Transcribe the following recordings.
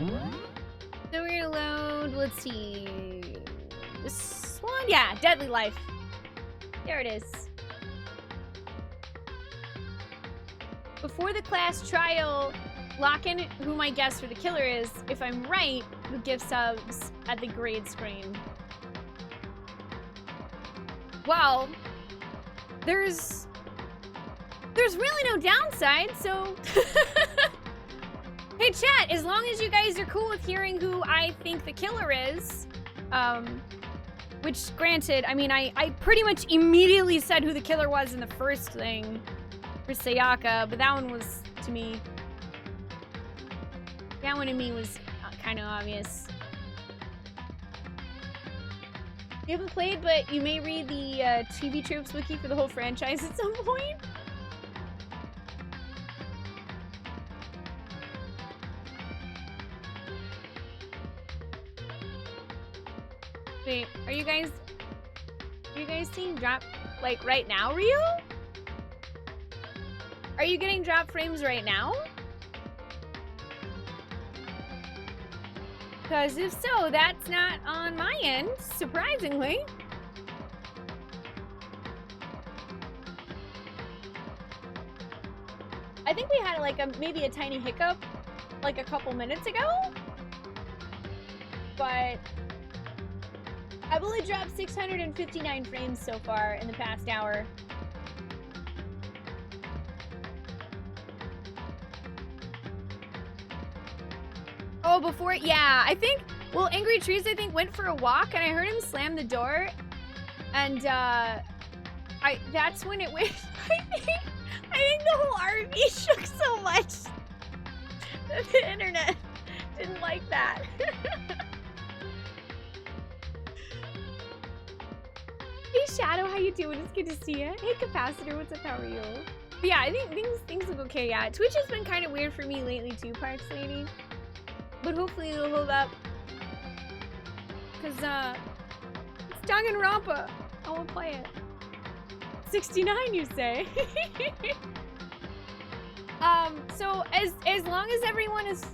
So we're gonna load, let's see. This one? Yeah, Deadly Life. There it is. Before the class trial, lock in who my guess for the killer is. If I'm right, we give subs at the grade screen. Well, there's really no downside, so... Hey chat, as long as you guys are cool with hearing who I think the killer is, which granted, I mean, I pretty much immediately said who the killer was in the first thing for Sayaka, but that one was, to me, that one to me was kind of obvious. You haven't played, but you may read the TV Tropes wiki for the whole franchise at some point. Wait, are you guys seeing drop, like, right now, Ryu? Are you getting drop frames right now? Because if so, that's not on my end, surprisingly. I think we had like maybe a tiny hiccup like a couple minutes ago. But I've only dropped 659 frames so far in the past hour. Oh, before, yeah, I think, well, Angry Trees, I think, went for a walk, and I heard him slam the door, and, that's when it went, I think the whole RV shook so much that the internet didn't like that. Hey, Shadow, how you doing? It's good to see you. Hey, Capacitor, what's up, how are you? But yeah, I think things look okay, yeah. Twitch has been kind of weird for me lately, too, Parks Lady. But hopefully it'll hold up. Cause, it's Danganronpa. I won't play it. 69, you say? So as long as everyone's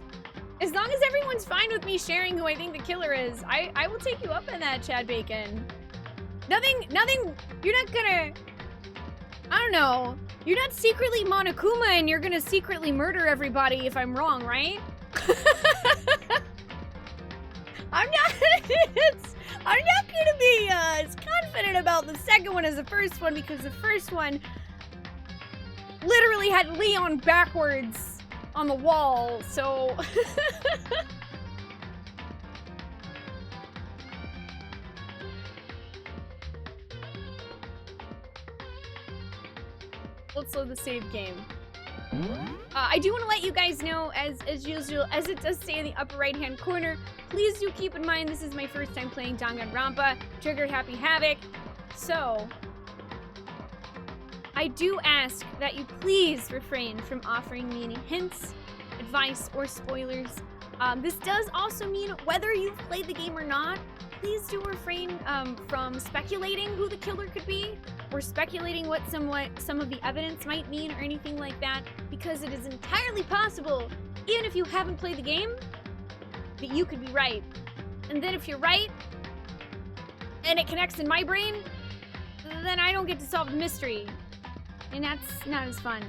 fine with me sharing who I think the killer is, I will take you up on that, Chad Bacon. Nothing, you're not gonna, I don't know, you're not secretly Monokuma and you're gonna secretly murder everybody if I'm wrong, right? I'm not gonna be as confident about the second one as the first one because the first one literally had Leon backwards on the wall, so let's load the save game. I do want to let you guys know, as usual, as it does say in the upper right-hand corner, please do keep in mind this is my first time playing Danganronpa, triggered Happy Havoc, so I do ask that you please refrain from offering me any hints, advice, or spoilers. This does also mean whether you've played the game or not, please do refrain from speculating who the killer could be, or speculating what some of the evidence might mean or anything like that, because it is entirely possible, even if you haven't played the game, that you could be right. And then if you're right, and it connects in my brain, then I don't get to solve the mystery. And that's not as fun.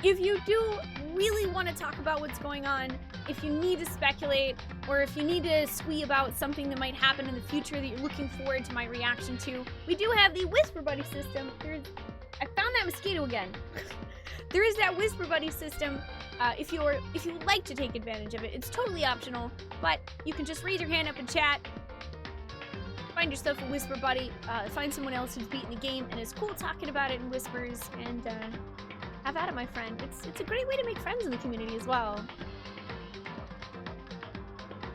If you do really want to talk about what's going on, if you need to speculate, or if you need to squee about something that might happen in the future that you're looking forward to my reaction to, we do have the Whisper Buddy system. I found that mosquito again. There is that Whisper Buddy system. If you would like to take advantage of it, it's totally optional, but you can just raise your hand up in chat, find yourself a Whisper Buddy, find someone else who's beaten the game and is cool talking about it in whispers, and have at it, my friend. It's a great way to make friends in the community as well.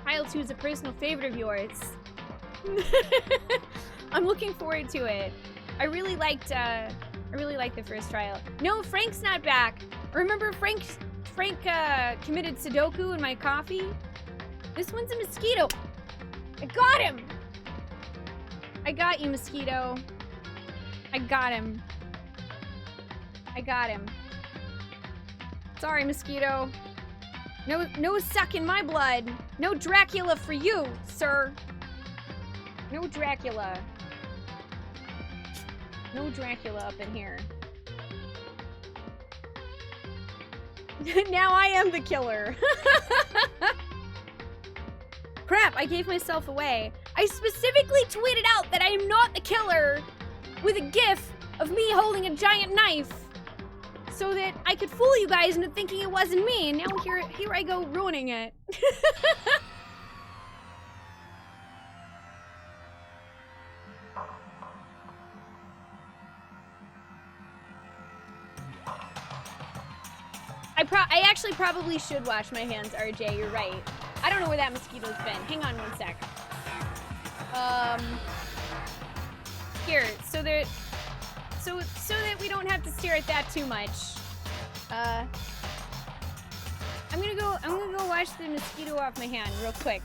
Trial 2 is a personal favorite of yours. I'm looking forward to it. I really liked the first trial. No, Frank's not back. Remember Frank committed Sudoku in my coffee? This one's a mosquito. I got him. I got you, mosquito. I got him. I got him. Sorry, mosquito. No sucking my blood. No Dracula for you, sir. No Dracula. No Dracula up in here. Now I am the killer. Crap, I gave myself away. I specifically tweeted out that I am not the killer with a gif of me holding a giant knife so that I could fool you guys into thinking it wasn't me, and now here I go ruining it. I actually probably should wash my hands, RJ, you're right. I don't know where that mosquito's been. Hang on one sec. Here, so that we don't have to stare at that too much. I'm gonna go wash the mosquito off my hand real quick.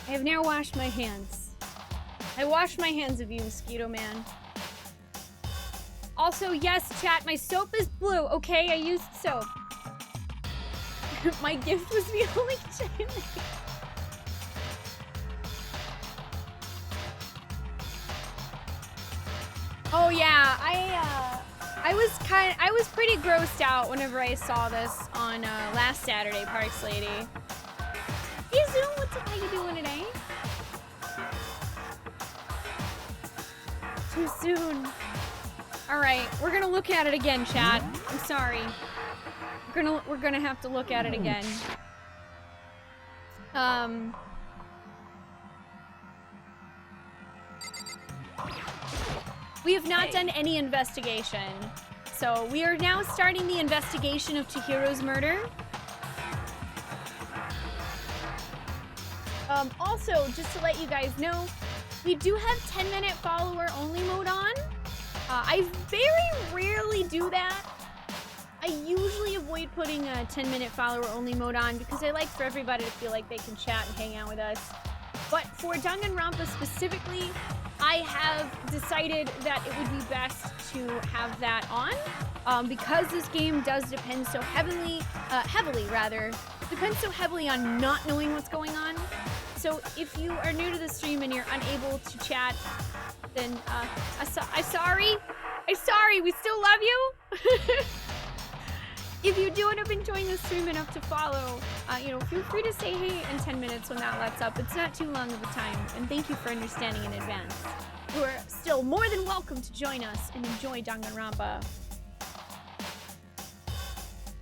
I have now washed my hands. I washed my hands of you, Mosquito Man. Also, yes, chat, my soap is blue, okay? I used soap. My gift was the only giant. Oh yeah, I was pretty grossed out whenever I saw this on last Saturday, Parks Lady. Hey Zoom, what's up? How you doing today? Too soon. All right, we're gonna look at it again, chat. I'm sorry. We're gonna have to look at it again. We have not done any investigation, so we are now starting the investigation of Chihiro's murder. Also, just to let you guys know, we do have 10-minute follower only mode on. I very rarely do that. I usually avoid putting a 10-minute follower only mode on because I like for everybody to feel like they can chat and hang out with us. But for Danganronpa specifically, I have decided that it would be best to have that on because this game does depend so heavily on not knowing what's going on. So if you are new to the stream and you're unable to chat, then I'm sorry. We still love you. If you do end up enjoying the stream enough to follow, feel free to say hey in 10 minutes when that lets up. It's not too long of a time, and thank you for understanding in advance. You are still more than welcome to join us and enjoy Danganronpa.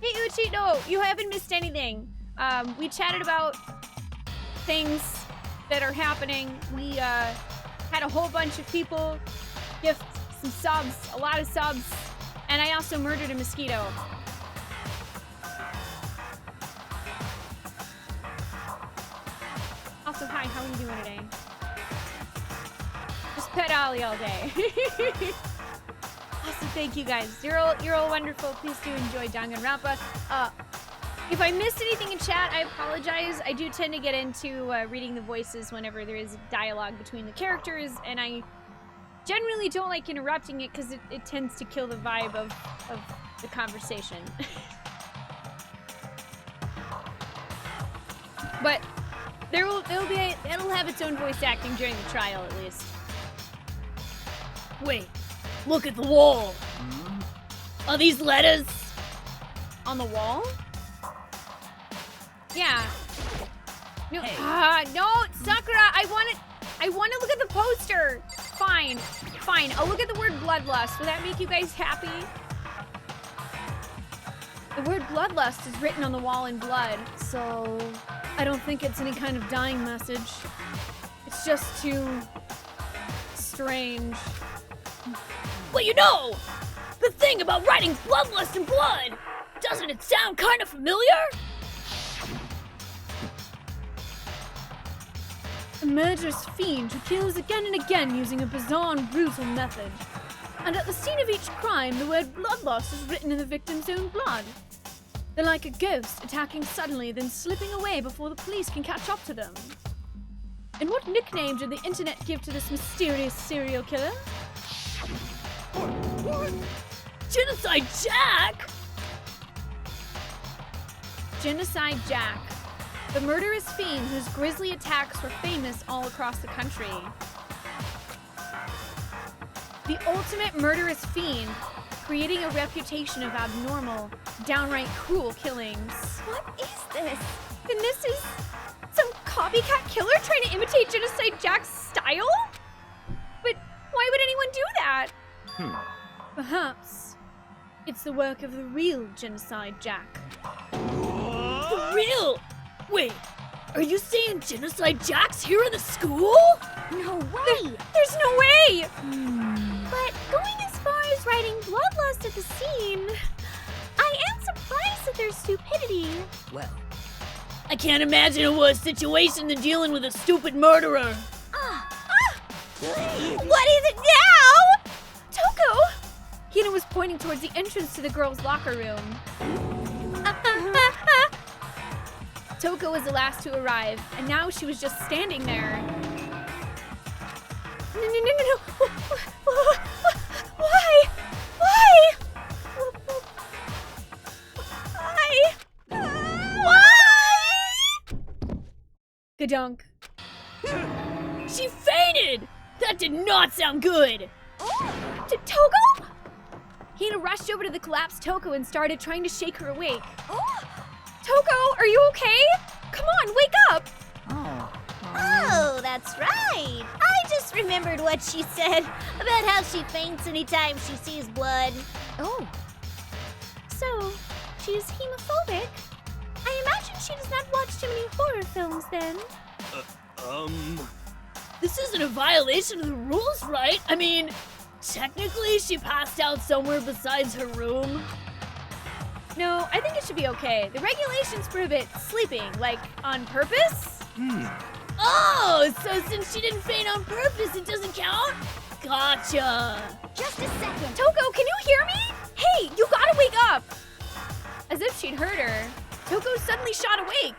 Hey Uchi, no, you haven't missed anything. We chatted about things that are happening. We had a whole bunch of people gift some subs, a lot of subs, and I also murdered a mosquito. Also, hi, how are you doing today? Just pet Ollie all day. Awesome, thank you guys. You're all wonderful. Please do enjoy Danganronpa. If I missed anything in chat, I apologize. I do tend to get into reading the voices whenever there is dialogue between the characters, and I generally don't like interrupting it because it tends to kill the vibe of the conversation. But it'll have its own voice acting during the trial at least. Wait, look at the wall. Are these letters on the wall? Yeah. No, hey. No, Sakura, I want to look at the poster. Fine. I'll look at the word bloodlust. Will that make you guys happy? The word bloodlust is written on the wall in blood, so I don't think it's any kind of dying message. It's just to strange. Well, you know, the thing about writing bloodlust in blood, doesn't it sound kind of familiar? A murderous fiend who kills again and again using a bizarre and brutal method. And at the scene of each crime, the word bloodlust is written in the victim's own blood. They're like a ghost, attacking suddenly, then slipping away before the police can catch up to them. And what nickname did the internet give to this mysterious serial killer? Genocide Jack? Genocide Jack, the murderous fiend whose grisly attacks were famous all across the country. The ultimate murderous fiend, creating a reputation of abnormal, downright cruel killings. What is this? And this is some copycat killer trying to imitate Genocide Jack's style? But why would anyone do that? Perhaps it's the work of the real Genocide Jack. The real? Wait, are you saying Genocide Jack's here in the school? No way! There's no way! But going as far as writing bloodlust at the scene, I am surprised at their stupidity. Well, I can't imagine a worse situation than dealing with a stupid murderer. What is it now? Toko! Hina was pointing towards the entrance to the girls' locker room. Toko was the last to arrive, and now she was just standing there. No. Why? Gadunk. She fainted! That did not sound good! Toko? Hina rushed over to the collapsed Toko and started trying to shake her awake. Toko, are you okay? Come on, wake up! Oh, that's right. I just remembered what she said about how she faints anytime she sees blood. Oh. So, she is hemophobic? I imagine she does not watch too many horror films then. This isn't a violation of the rules, right? I mean, technically she passed out somewhere besides her room. No, I think it should be okay. The regulations prohibit sleeping, like, on purpose? Oh, so since she didn't faint on purpose, it doesn't count? Gotcha. Just a second. Toko, can you hear me? Hey, you gotta wake up! As if she'd heard her, Toko suddenly shot awake.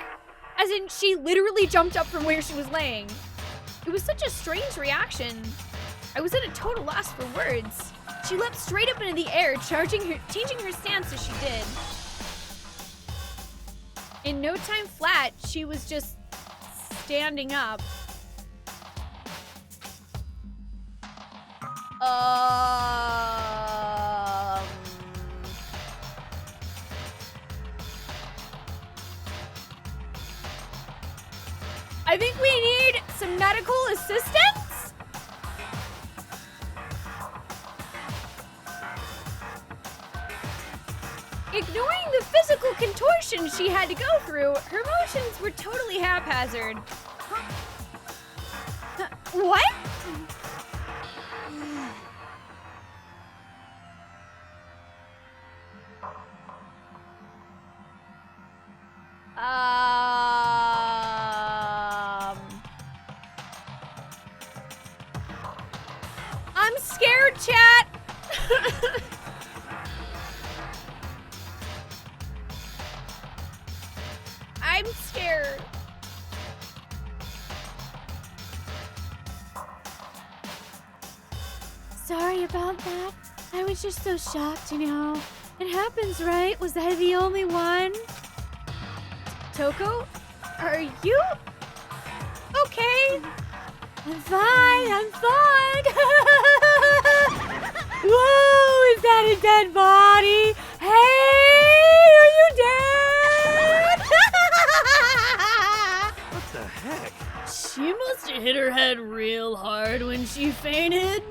As in, she literally jumped up from where she was laying. It was such a strange reaction. I was at a total loss for words. She leapt straight up into the air, changing her stance as she did. In no time flat, she was just standing up. I think we need some medical assistance? Ignoring the physical contortion she had to go through, her motions were totally haphazard. What? I'm scared, chat. I'm scared. Sorry about that. I was just so shocked, you know. It happens, right? Was I the only one? Toko, are you okay? I'm fine. Whoa, is that a dead body? Hey, are you dead? What the heck? She must have hit her head real hard when she fainted.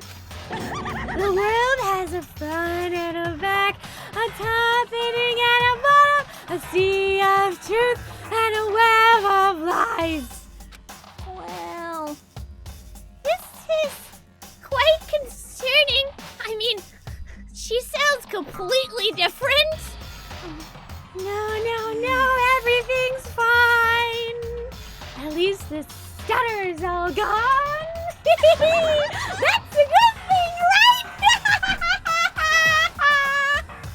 The world has a front and a back, a top ending and a bottom, a sea of truth and a web of lies. Well, this is quite completely different? No, everything's fine. At least the stutter's all gone. That's a good thing, right?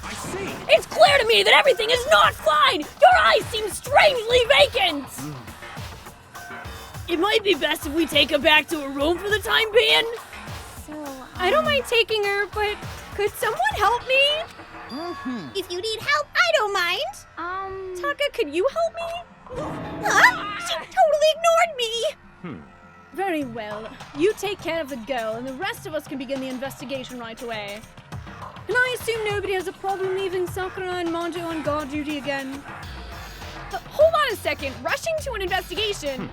I see. It's clear to me that everything is not fine! Your eyes seem strangely vacant! It might be best if we take her back to her room for the time being. I don't mind taking her, but could someone help me? If you need help, I don't mind. Taka, could you help me? Huh? She totally ignored me. Very well. You take care of the girl, and the rest of us can begin the investigation right away. And I assume nobody has a problem leaving Sakura and Manjo on guard duty again. Hold on a second. Rushing to an investigation?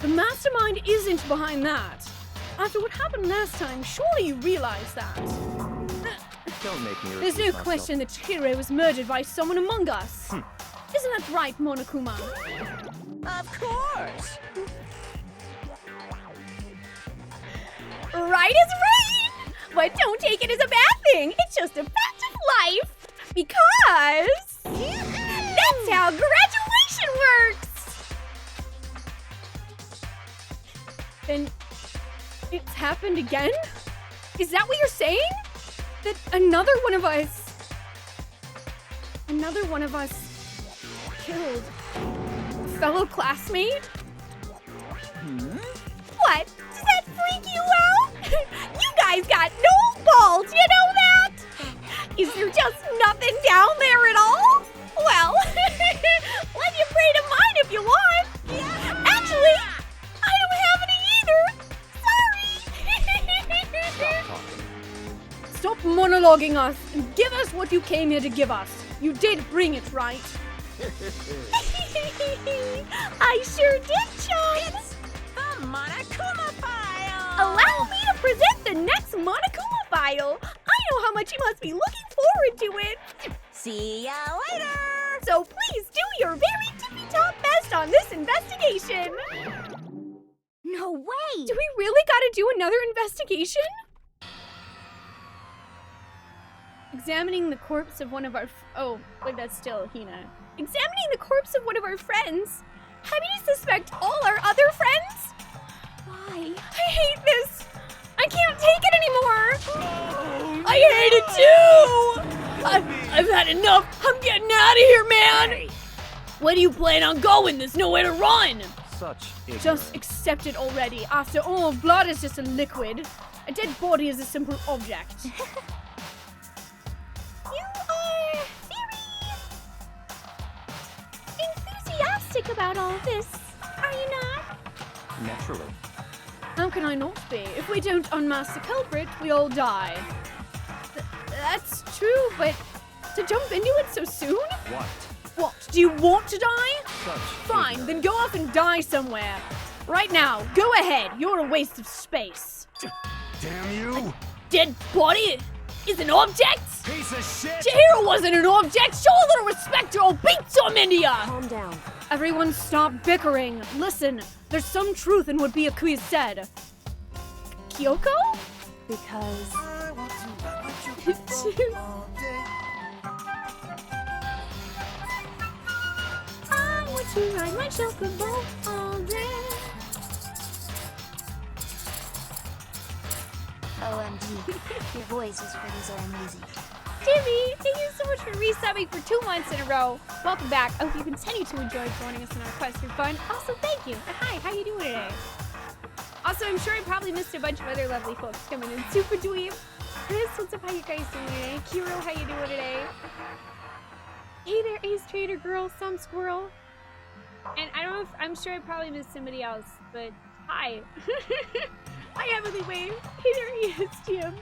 The mastermind isn't behind that. After what happened last time, surely you realize that. Don't make me There's no repeat myself. question that Chihiro was murdered by someone among us. Isn't that right, Monokuma? Of course. Right is right! But don't take it as a bad thing. It's just a fact of life. Because that's how graduation works! Then it's happened again? Is that what you're saying? That another one of us killed a fellow classmate? What? Does that freak you out? You guys got no balls, you know that? Is there just nothing down there at all? Well, let you pray to mine if you want. Actually, I don't have any either. Sorry. Stop monologuing us and give us what you came here to give us. You did bring it, right? I sure did, Chon. The Monokuma file. Allow me to present the next Monokuma file. I know how much you must be looking forward to it. See ya later. So please do your very tippy-top best on this investigation. No way. Do we really gotta do another investigation? Examining the corpse of one of our... Oh, wait, that's still Hina. Examining the corpse of one of our friends. How do you suspect all our other friends? Why? I hate this. I can't take it anymore. I hate it too! I've had enough! I'm getting out of here, man! Where do you plan on going? There's nowhere to run! Such ignorance. Just accept it already. After all, blood is just a liquid. A dead body is a simple object. You are very enthusiastic about all this, are you not? Naturally. How can I not be? If we don't unmask the culprit, we all die. That's true, but to jump into it so soon? What? What, do you want to die? Such Fine, ignorance. then go off and die somewhere. Right now, go ahead. You're a waste of space. Damn you! Dead body is an object? Piece of shit! Chihiro wasn't an object! Show a little respect or I'll beat some India! Calm down. Everyone stop bickering. Listen, there's some truth in what Byakuya said. Kyoko? Because I want to ride my chocobo all day. OMG. Your voices for these are amazing. Timmy, thank you so much for resubbing for 2 months in a row. Welcome back. I hope you continue to enjoy joining us in our quest for fun. Also, thank you. And hi, how you doing today? Also, I'm sure I probably missed a bunch of other lovely folks coming in. Super Dweeb. Chris, what's up? How you guys doing today? Kiro, how you doing today? Hey there, Ace Trader Girl, some squirrel. And I don't know if, I'm sure I probably missed somebody else, but hi. Hi, Emily Wave. Hey there, he is, Jim.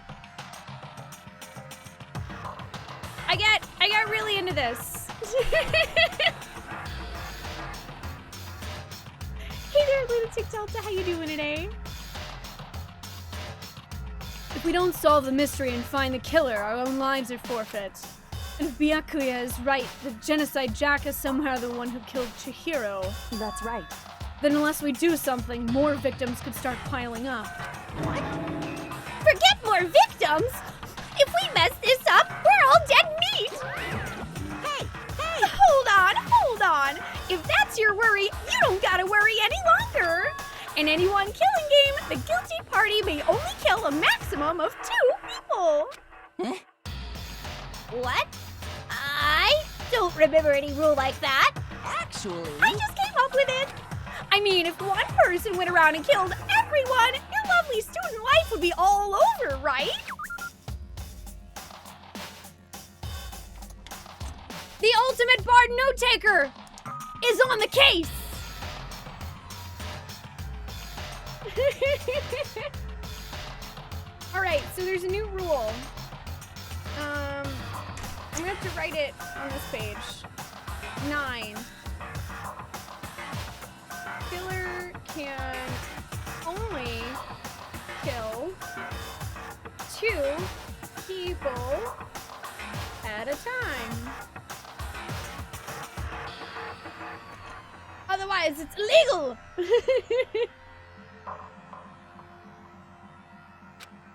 I got really into this. Hey there, Lunatic Delta, how you doing today? If we don't solve the mystery and find the killer, our own lives are forfeit. And if Byakuya is right, the genocide Jack is somehow the one who killed Chihiro, that's right. then unless we do something, more victims could start piling up. Forget more victims! If we mess this up, we're all dead that's your worry, you don't gotta worry any longer. In any one killing game, the guilty party may only kill a maximum of 2 people. Huh? What? I don't remember any rule like that. Actually, I just came up with it. I mean, if one person went around and killed everyone, your lovely student life would be all over, right? The ultimate bard note-taker is on the case. All right, so there's a new rule. I'm gonna have to write it on this page. 9. Killer can only kill 2 people at a time. Otherwise, it's illegal.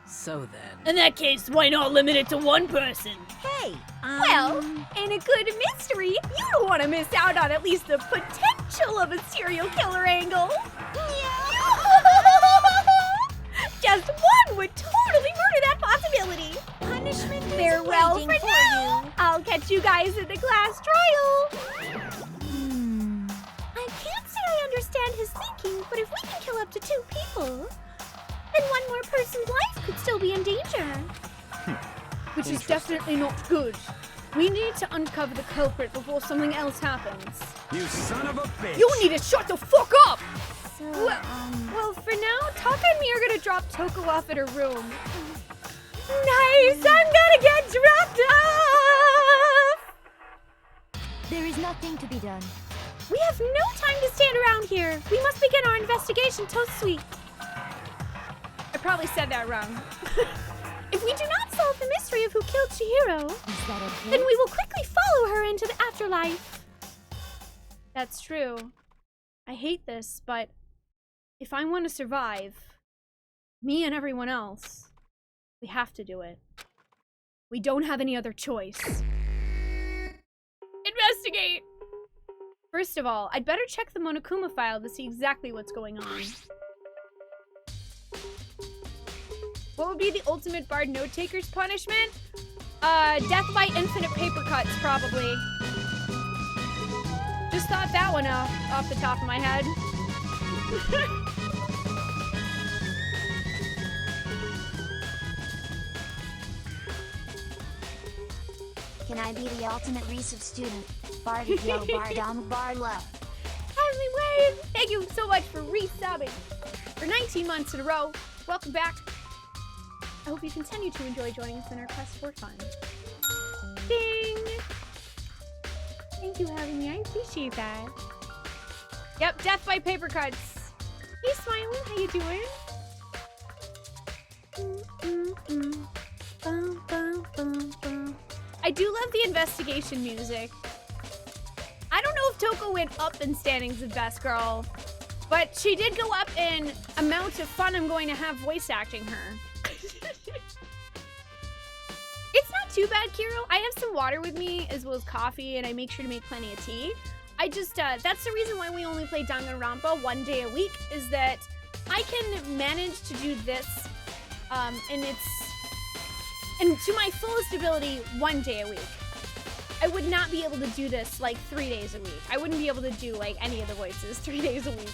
So then. In that case, why not limit it to 1 person? Hey, Well, in a good mystery, you don't want to miss out on at least the potential of a serial killer angle. Just one would totally murder that possibility. punishment is Farewell waiting for for now. you. I'll catch you guys at the class trial. I can't say I understand his thinking, but if we can kill up to 2 people, then one more person's life could still be in danger. Which is definitely not good. We need to uncover the culprit before something else happens. You son of a bitch! You need to shut the fuck up! So, Well, for now, Taka and me are gonna drop Toko off at her room. Nice! I'm gonna get dropped off! there is nothing to be done. We have no time to stand around here. We must begin our investigation sweet. I probably said that wrong. If we do not solve the mystery of who killed Chihiro, Is that okay? then we will quickly follow her into the afterlife. That's true. I hate this, but if I want to survive, me and everyone else, we have to do it. We don't have any other choice. Investigate! First of all, I'd better check the Monokuma file to see exactly what's going on. What would be the ultimate bard note-taker's punishment? Death by infinite paper cuts, probably. Just thought that one off the top of my head. Can I be the ultimate recent student? Bard yo, bardom, bar love. Heavenly Wave, thank you so much for resubbing for 19 months in a row. Welcome back. I hope you continue to enjoy joining us in our quest for fun. Ding! Thank you for having me. I appreciate that. Yep, death by paper cuts. Hey, Smiley, how you doing? Bum, bum, bum, bum. I do love the investigation music. I don't know if Toko went up in standings of Best Girl, but she did go up in amount of fun I'm going to have voice acting her. It's not too bad, Kiro. I have some water with me as well as coffee, and I make sure to make plenty of tea. I just, that's the reason why we only play Danganronpa 1 day a week, is that I can manage to do this, and to my fullest ability 1 day a week. I would not be able to do this like 3 days a week. I wouldn't be able to do like any of the voices 3 days a week.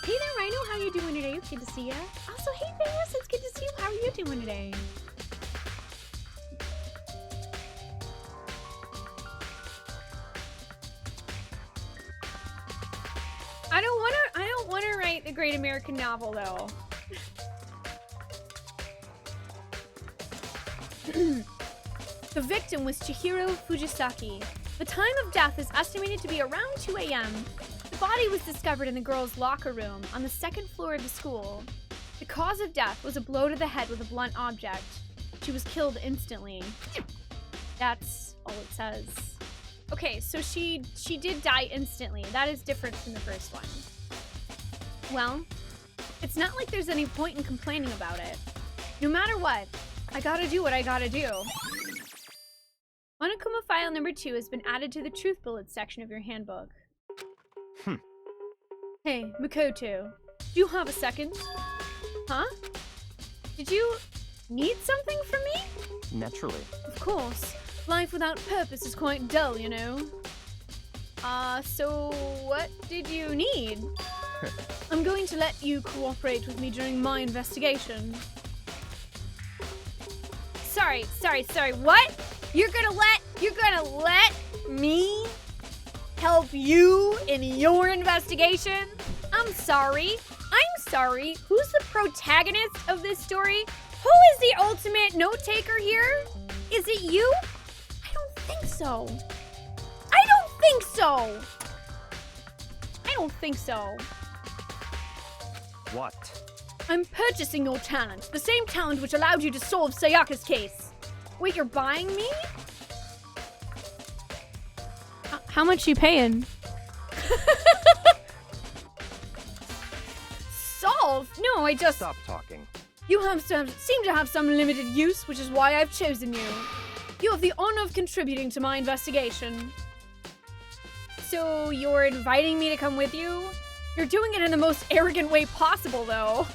Hey there, Rhino, how you doing today? It's good to see ya. Also, hey Vegas, it's good to see you. How are you doing today? I don't wanna write the great American novel though. The victim was Chihiro Fujisaki. The time of death is estimated to be around 2 a.m. The body was discovered in the girls' locker room on the 2nd floor of the school. The cause of death was a blow to the head with a blunt object. She was killed instantly. That's all it says. Okay, so she did die instantly. That is different from the first one. Well, it's not like there's any point in complaining about it. No matter what, I gotta do what I gotta do. Monokuma file number 2 has been added to the truth bullets section of your handbook. Hey, Makoto. Do you have a second? Huh? Did you need something from me? Naturally. Of course. Life without purpose is quite dull, you know. So what did you need? I'm going to let you cooperate with me during my investigation. Sorry, what? You're gonna let me help you in your investigation? I'm sorry. Who's the protagonist of this story? Who is the ultimate note-taker here? Is it you? I don't think so. What? I'm purchasing your talent. The same talent which allowed you to solve Sayaka's case. Wait, you're buying me? How much you paying? Solve? No, I just... Stop talking. You seem to have some limited use, which is why I've chosen you. You have the honor of contributing to my investigation. So you're inviting me to come with you? You're doing it in the most arrogant way possible, though.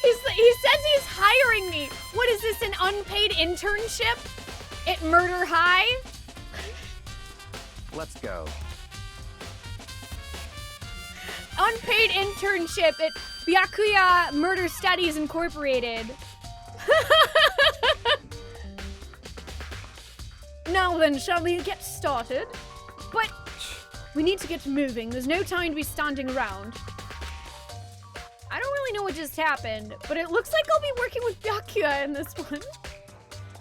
He says he's hiring me. What is this, an unpaid internship at Murder High? Let's go. Unpaid internship at Byakuya Murder Studies Incorporated. Now then, shall we get started? But we need to get moving. There's no time to be standing around. I don't really know what just happened, but it looks like I'll be working with Byakuya in this one.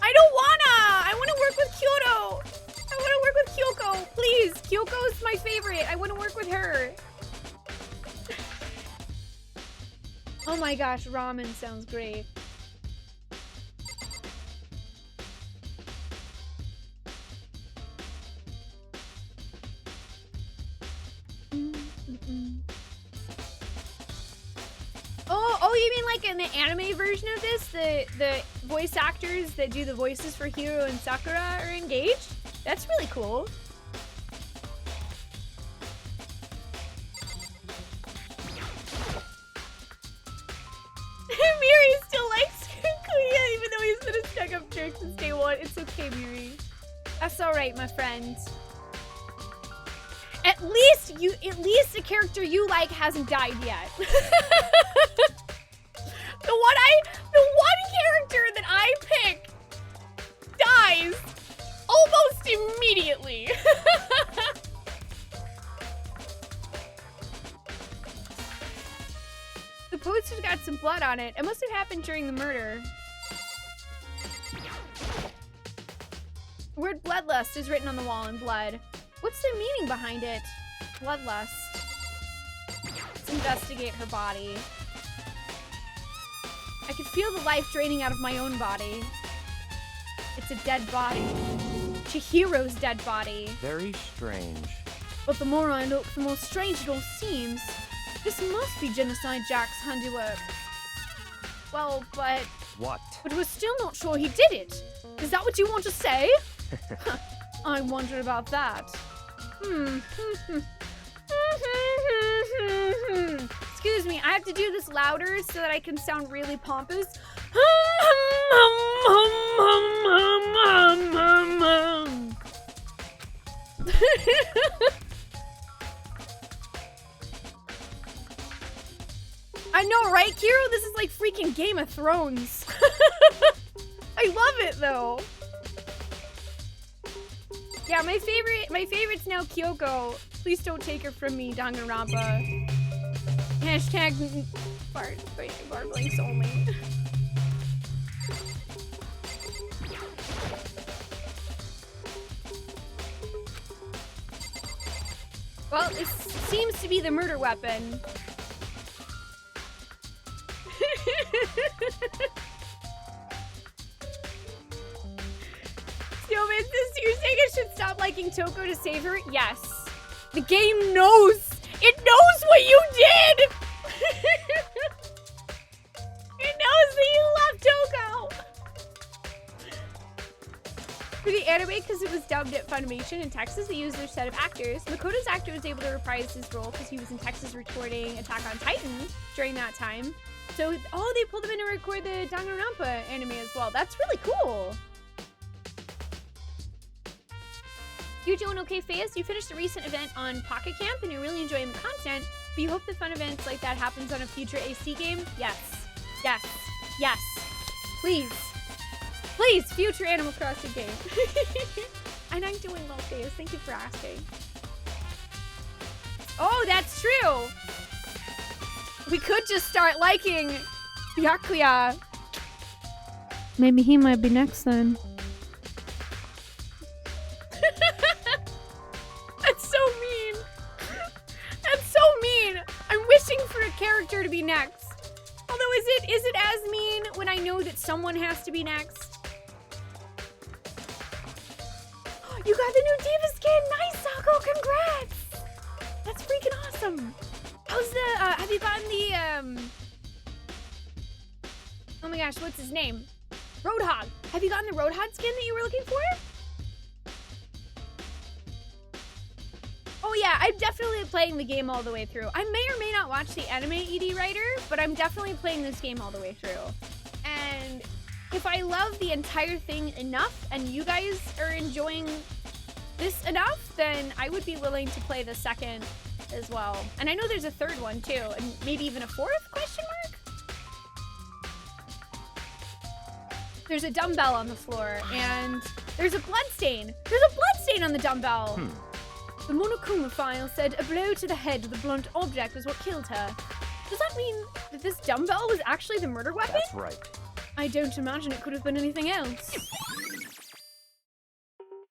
I don't wanna! I wanna work with Kyoto! I wanna work with Kyoko! Please! Kyoko's my favorite! I wanna work with her! Oh my gosh, ramen sounds great. Oh, you mean like in the anime version of this, the voice actors that do the voices for Hiro and Sakura are engaged? That's really cool. Miri still likes Kuya even though he's been a stuck-up jerk since day one. It's okay, Miri. That's alright, my friend. At least the character you like hasn't died yet. The one character that I pick dies almost immediately. The poster's got some blood on it. It must have happened during the murder. The word bloodlust is written on the wall in blood. What's the meaning behind it? Bloodlust. Let's investigate her body. I could feel the life draining out of my own body. It's a dead body. Chihiro's dead body. Very strange. But the more I look, the more strange it all seems. This must be Genocide Jack's handiwork. Well, but... What? But we're still not sure he did it. Is that what you want to say? I wonder about that. Excuse me, I have to do this louder so that I can sound really pompous. I know, right, Kiro? This is like freaking Game of Thrones. I love it, though. Yeah, my favorite's now Kyoko. Please don't take her from me, Danganronpa. Hashtag barblinks only. Well, it seems to be the murder weapon. Snowman says, you're saying I should stop liking Toko to save her? Yes. The game knows. It knows what you did! It knows that you left Toko! For the anime Funimation in Texas. They used their set of actors. Makoto's actor was able to reprise his role because he was in Texas recording Attack on Titan during that time. So, oh, they pulled him in to record the Danganronpa anime as well. That's really cool. You doing okay, Fayeus? You finished a recent event on Pocket Camp and you're really enjoying the content, but you hope the fun events like that happens on a future AC game? Yes. Yes. Yes. Please. Please, future Animal Crossing game. And I'm doing well, Fayeus. Thank you for asking. Oh, that's true. We could just start liking Byakuya. Maybe he might be next then. That's so mean. That's so mean. I'm wishing for a character to be next. Although, is it as mean when I know that someone has to be next? You got the new Diva skin. Nice, Sako. Congrats. That's freaking awesome. How's the, have you gotten the, oh my gosh, what's his name? Roadhog. Have you gotten the Roadhog skin that you were looking for? Oh yeah, I'm definitely playing the game all the way through. I may or may not watch the anime ED writer, but I'm definitely playing this game all the way through. And if I love the entire thing enough and you guys are enjoying this enough, then I would be willing to play the second as well. And I know there's a third one too, and maybe even a fourth, question mark? There's a dumbbell on the floor, and there's a bloodstain. There's a bloodstain on the dumbbell. The Monokuma file said a blow to the head with a blunt object was what killed her. Does that mean that this dumbbell was actually the murder weapon? That's right. I don't imagine it could have been anything else.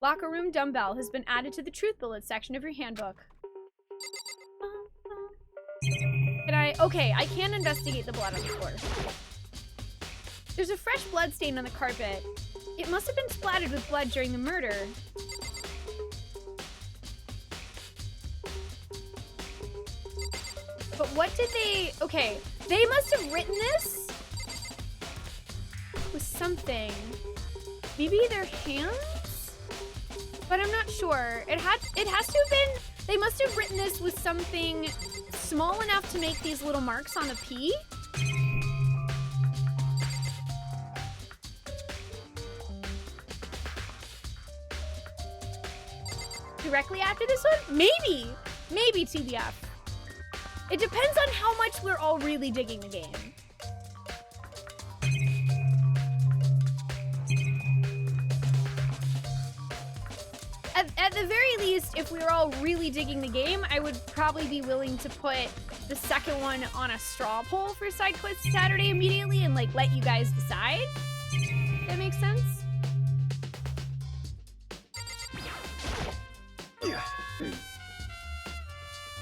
Locker room dumbbell has been added to the truth bullet section of your handbook. Okay, I can investigate the blood on the floor. There's a fresh blood stain on the carpet. It must have been splattered with blood during the murder. But what did they... Okay, they must have written this with something. Maybe their hands? But I'm not sure. It has to have been... They must have written this with something small enough to make these little marks on the P. Directly after this one? Maybe. Maybe TBF. It depends on how much we're all really digging the game. At the very least, if we were all really digging the game, I would probably be willing to put the second one on a straw poll for Side Quest Saturday immediately and like let you guys decide. That makes sense?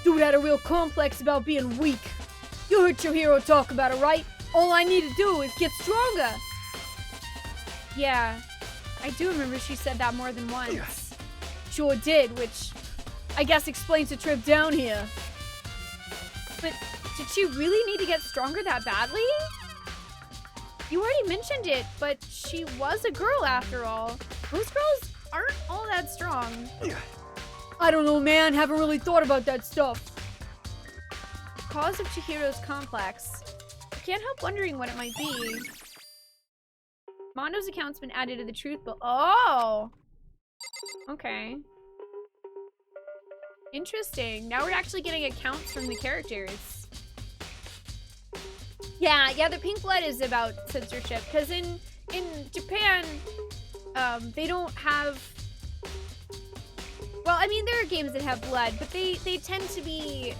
Dude had a real complex about being weak. You heard your hero talk about it, right? All I need to do is get stronger. Yeah, I do remember she said that more than once. Sure did, which I guess explains the trip down here. But did she really need to get stronger that badly? You already mentioned it, but she was a girl after all. Most girls aren't all that strong. I don't know, man. Haven't really thought about that stuff. Cause of Chihiro's complex. I can't help wondering what it might be. Mondo's account's been added to the truth book. Oh! Okay. Interesting. Now we're actually getting accounts from the characters. Yeah, the pink blood is about censorship. Because in Japan, they don't have... Well, I mean, there are games that have blood, but they tend to be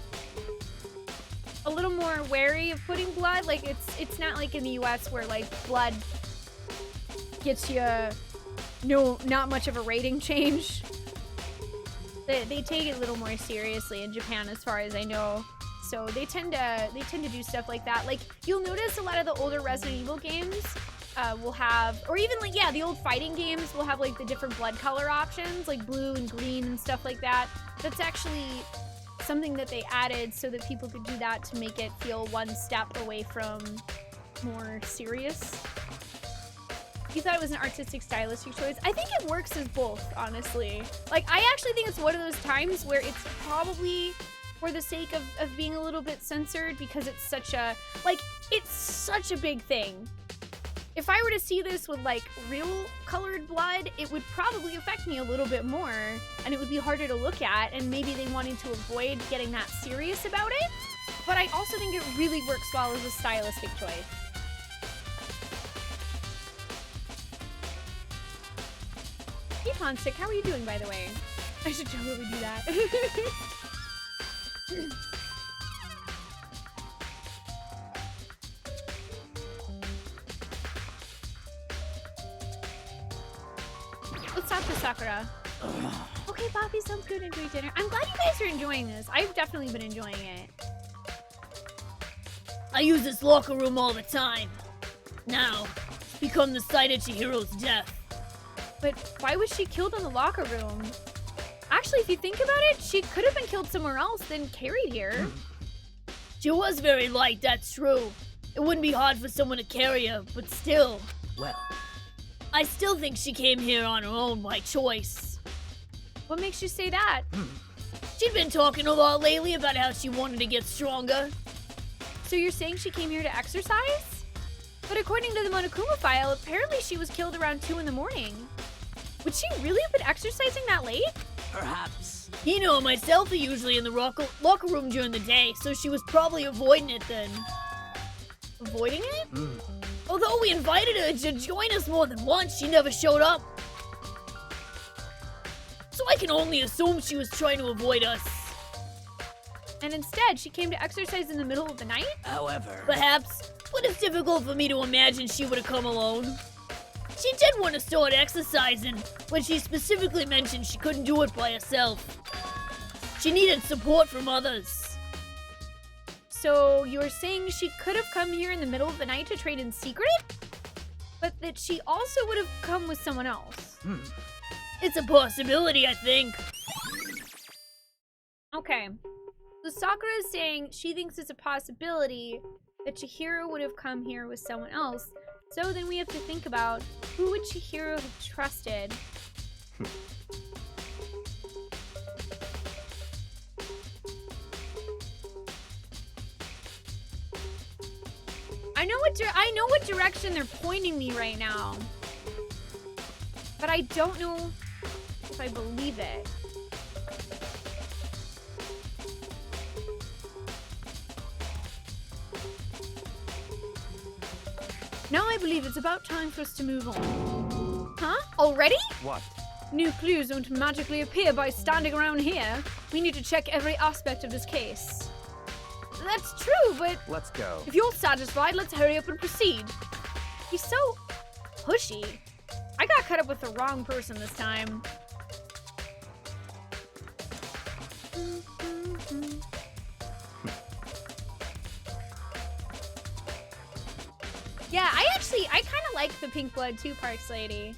a little more wary of putting blood. Like, it's not like in the US where, like, blood gets you not much of a rating change. They take it a little more seriously in Japan, as far as I know. So they tend to do stuff like that. Like, you'll notice a lot of the older Resident Evil games will have, or even like, yeah, the old fighting games will have like the different blood color options, like blue and green and stuff like that. That's actually something that they added so that people could do that to make it feel one step away from more serious. You thought it was an artistic, stylistic choice. I think it works as both, honestly. Like, I actually think it's one of those times where it's probably for the sake of being a little bit censored because it's such a, like, it's such a big thing. If I were to see this with, like, real colored blood, it would probably affect me a little bit more, and it would be harder to look at, and maybe they wanted to avoid getting that serious about it. But I also think it really works well as a stylistic choice. Hey, Ponstick, how are you doing, by the way? I should totally do that. Let's talk to Sakura. Okay, Poppy, sounds good. Enjoy dinner. I'm glad you guys are enjoying this. I've definitely been enjoying it. I use this locker room all the time. Now, it's become the site of Chihiro's death. But why was she killed in the locker room? Actually, if you think about it, she could have been killed somewhere else than carried here. She was very light, that's true. It wouldn't be hard for someone to carry her, but still. Well, I still think she came here on her own by choice. What makes you say that? She'd been talking a lot lately about how she wanted to get stronger. So you're saying she came here to exercise? But according to the Monokuma file, apparently she was killed around 2 in the morning. Would she really have been exercising that late? perhaps. Hino and myself are usually in the locker room during the day, so she was probably avoiding it then. Avoiding it? Although we invited her to join us more than once, she never showed up. So I can only assume she was trying to avoid us. And instead, she came to exercise in the middle of the night? However, Perhaps, but it's difficult for me to imagine she would have come alone. She did want to start exercising, but she specifically mentioned she couldn't do it by herself. She needed support from others. So you're saying she could have come here in the middle of the night to train in secret? But that she also would have come with someone else? It's a possibility, I think. Okay. So Sakura is saying she thinks it's a possibility that Chihiro would have come here with someone else. So then we have to think about who would Chihiro have trusted? I know what direction they're pointing me right now. But I don't know if I believe it. Now I believe it's about time for us to move on. Huh? Already? What? New clues don't magically appear by standing around here. We need to check every aspect of this case. That's true, but Let's go. if you're satisfied, let's hurry up and proceed. He's so pushy. I got cut up with the wrong person this time. Yeah, I kind of like the pink blood too, Parks Lady.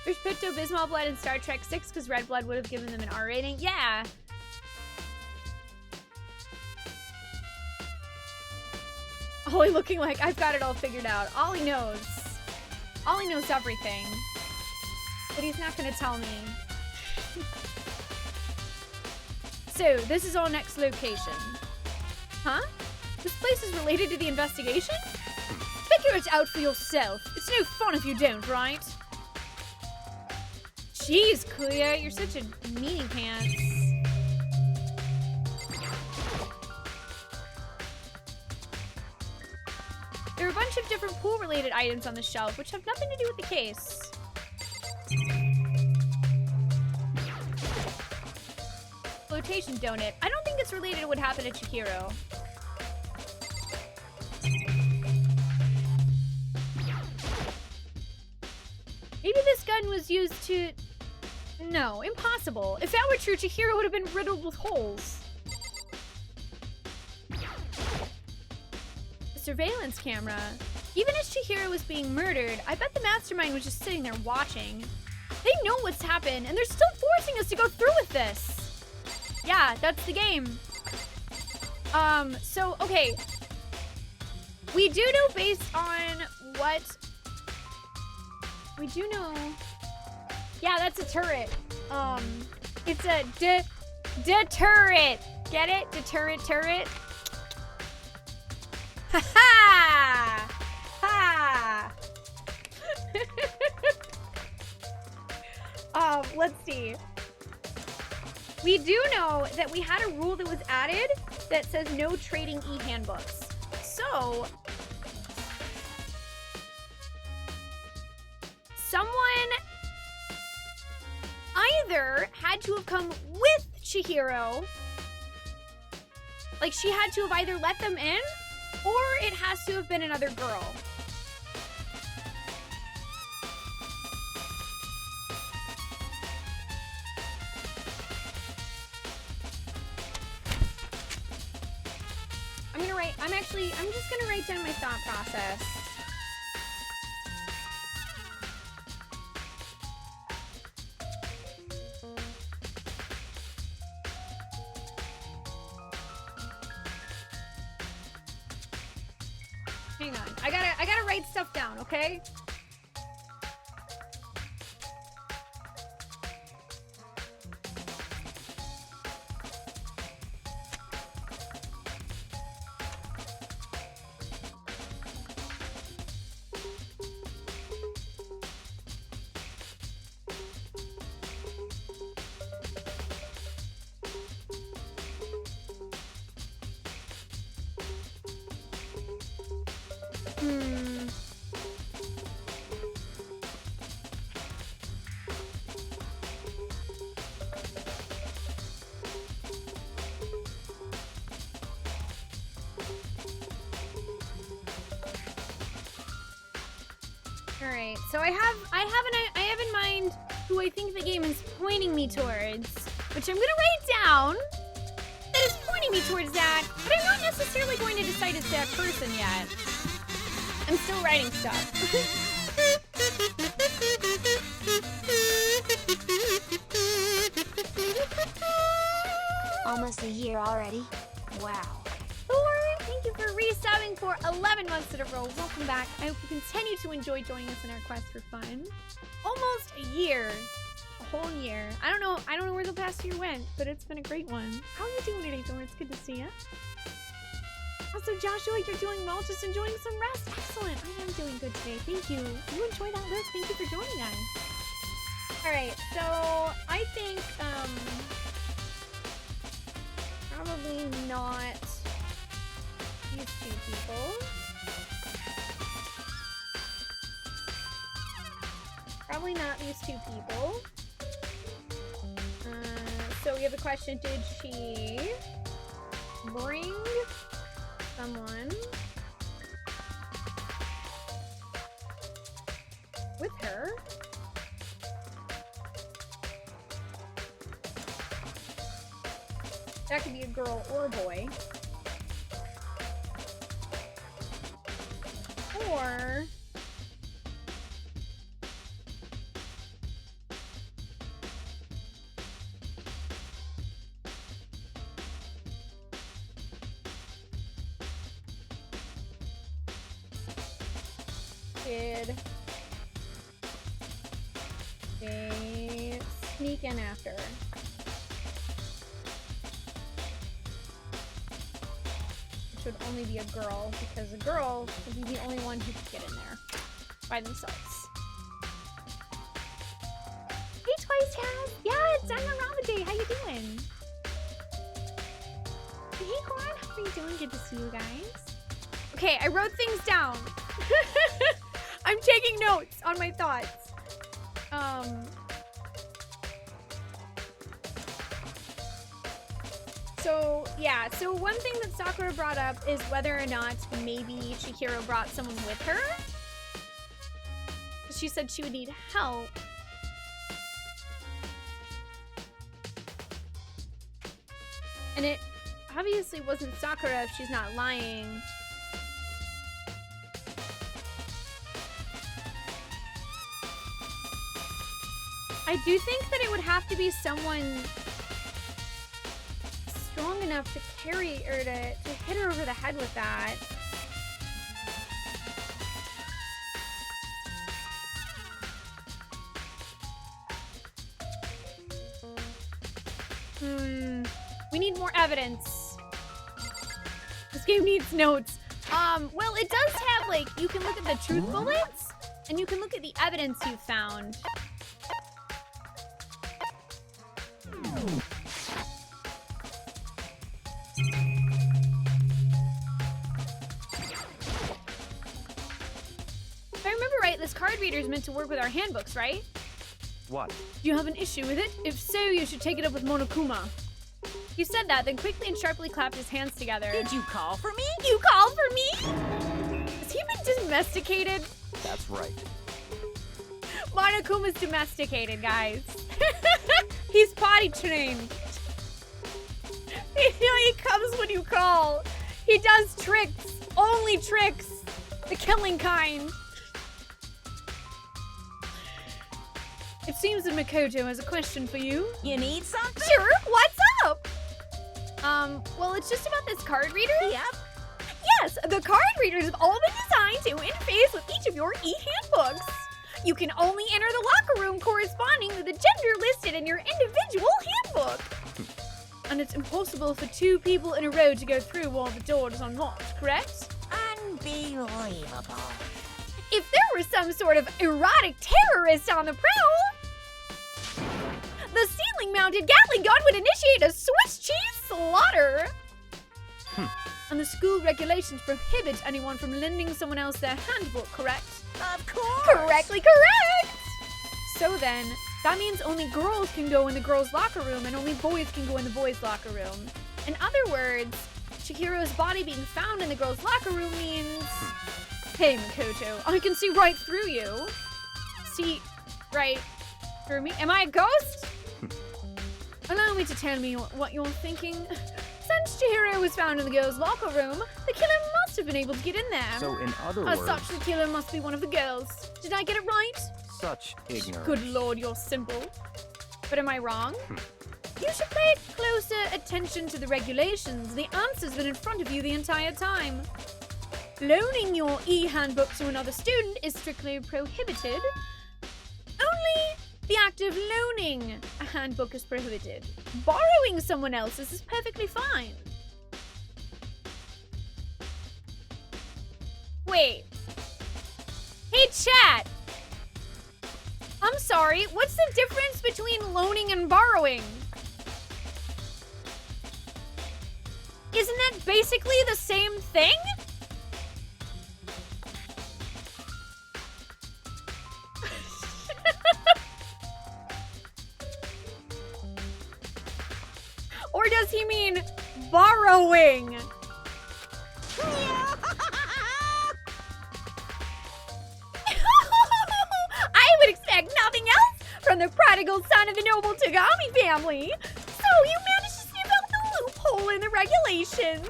There's Pepto-Bismol blood in Star Trek 6 because red blood would have given them an R rating. Yeah. Ollie looking like I've got it all figured out. Ollie knows. Ollie knows everything. But he's not going to tell me. So, this is our next location. Huh? This place is related to the investigation? Figure it out for yourself. It's no fun if you don't, right? Jeez, Kuya, you're such a meanie pants. There are a bunch of different pool-related items on the shelf, which have nothing to do with the case. Flotation donut. I don't think it's related to what happened to Chihiro. Maybe this gun was used to... No, impossible. If that were true, Chihiro would have been riddled with holes. The surveillance camera. Even as Chihiro was being murdered, I bet the mastermind was just sitting there watching. They know what's happened, and they're still forcing us to go through with this. Yeah, that's the game. So, okay. We do know based on what We do know. Yeah, that's a turret. It's a deterrent. Get it? Deterrent turret. Ha ha! Ha! Let's see. We do know that we had a rule that was added that says no trading e-handbooks. So, someone either had to have come with Chihiro, like she had to have either let them in, or it has to have been another girl. I'm just gonna write down my thought process. Hang on, I gotta write stuff down, okay? Alright, so I have in mind who I think the game is pointing me towards, which I'm gonna write down that is pointing me towards that, but I'm not necessarily going to decide it's that person yet. I'm still writing stuff. Almost a year already. Wow. Thor, thank you for resubbing for 11 months in a row. Welcome back. I hope you continue to enjoy joining us in our quest for fun. Almost a year. A whole year. I don't know where the past year went, but it's been a great one. How are you doing today, Thor? It's good to see you. Also, Joshua, you're doing well. Just enjoying some rest. Excellent. I am doing good today. Thank you. You enjoy that list. Thank you for joining us. Alright, so I think, probably not these two people. Probably not these two people. So we have a question, did she bring someone with her? That could be a girl or a boy. Or did they sneak in after? Which would only be a girl, because a girl would be the only one who could get in there by themselves. Hey, Twice Cat! Yeah, it's Danganronpa Day. How you doing? Hey, Corin, how are you doing? Good to see you guys. Okay, I wrote things down. I'm taking notes on my thoughts. So, yeah, so one thing that Sakura brought up is whether or not maybe Chihiro brought someone with her. She said she would need help. And it obviously wasn't Sakura if she's not lying. I do think that it would have to be someone strong enough to carry or to hit her over the head with that. We need more evidence. This game needs notes. Well, it does have, like, you can look at the truth bullets, and you can look at the evidence you found. If I remember right, this card reader is meant to work with our handbooks, right? What? Do you have an issue with it? If so, you should take it up with Monokuma. You said that, then quickly and sharply clapped his hands together. Did you call for me? You called for me? Has he been domesticated? That's right. Monokuma's domesticated, guys. He's potty trained. He comes when you call. He does tricks. Only tricks. The killing kind. It seems that Makoto has a question for you. You need something? Sure, what's up? Well, it's just about this card reader. Yep. Yes, the card readers have all been designed to interface with each of your e-handbooks. You can only enter the locker room corresponding to the gender listed in your individual handbook. And it's impossible for two people in a row to go through while the door is unlocked, correct? Unbelievable. If there were some sort of erotic terrorist on the prowl, the ceiling-mounted Gatling gun would initiate a Swiss cheese slaughter. And the school regulations prohibit anyone from lending someone else their handbook, correct? Of course. Correctly correct! So then, that means only girls can go in the girls' locker room and only boys can go in the boys' locker room. In other words, Chihiro's body being found in the girls' locker room means... Hey, Makoto, I can see right through you. See right through me? Am I a ghost? Allow me to tell me what you're thinking. Since Chihiro was found in the girls' locker room, the killer must have been able to get in there. So in other As words, such, the killer must be one of the girls. Did I get it right? such ignorance. Good lord, you're simple. But am I wrong? You should pay closer attention to the regulations. The answer's been in front of you the entire time. Loaning your e-handbook to another student is strictly prohibited. Only the act of loaning a handbook is prohibited. Borrowing someone else's is perfectly fine. Wait. Hey, chat. I'm sorry, what's the difference between loaning and borrowing? Isn't that basically the same thing? Or does he mean borrowing? I would expect nothing else from the prodigal son of the noble Tagami family. So you managed to sniff out the loophole in the regulations.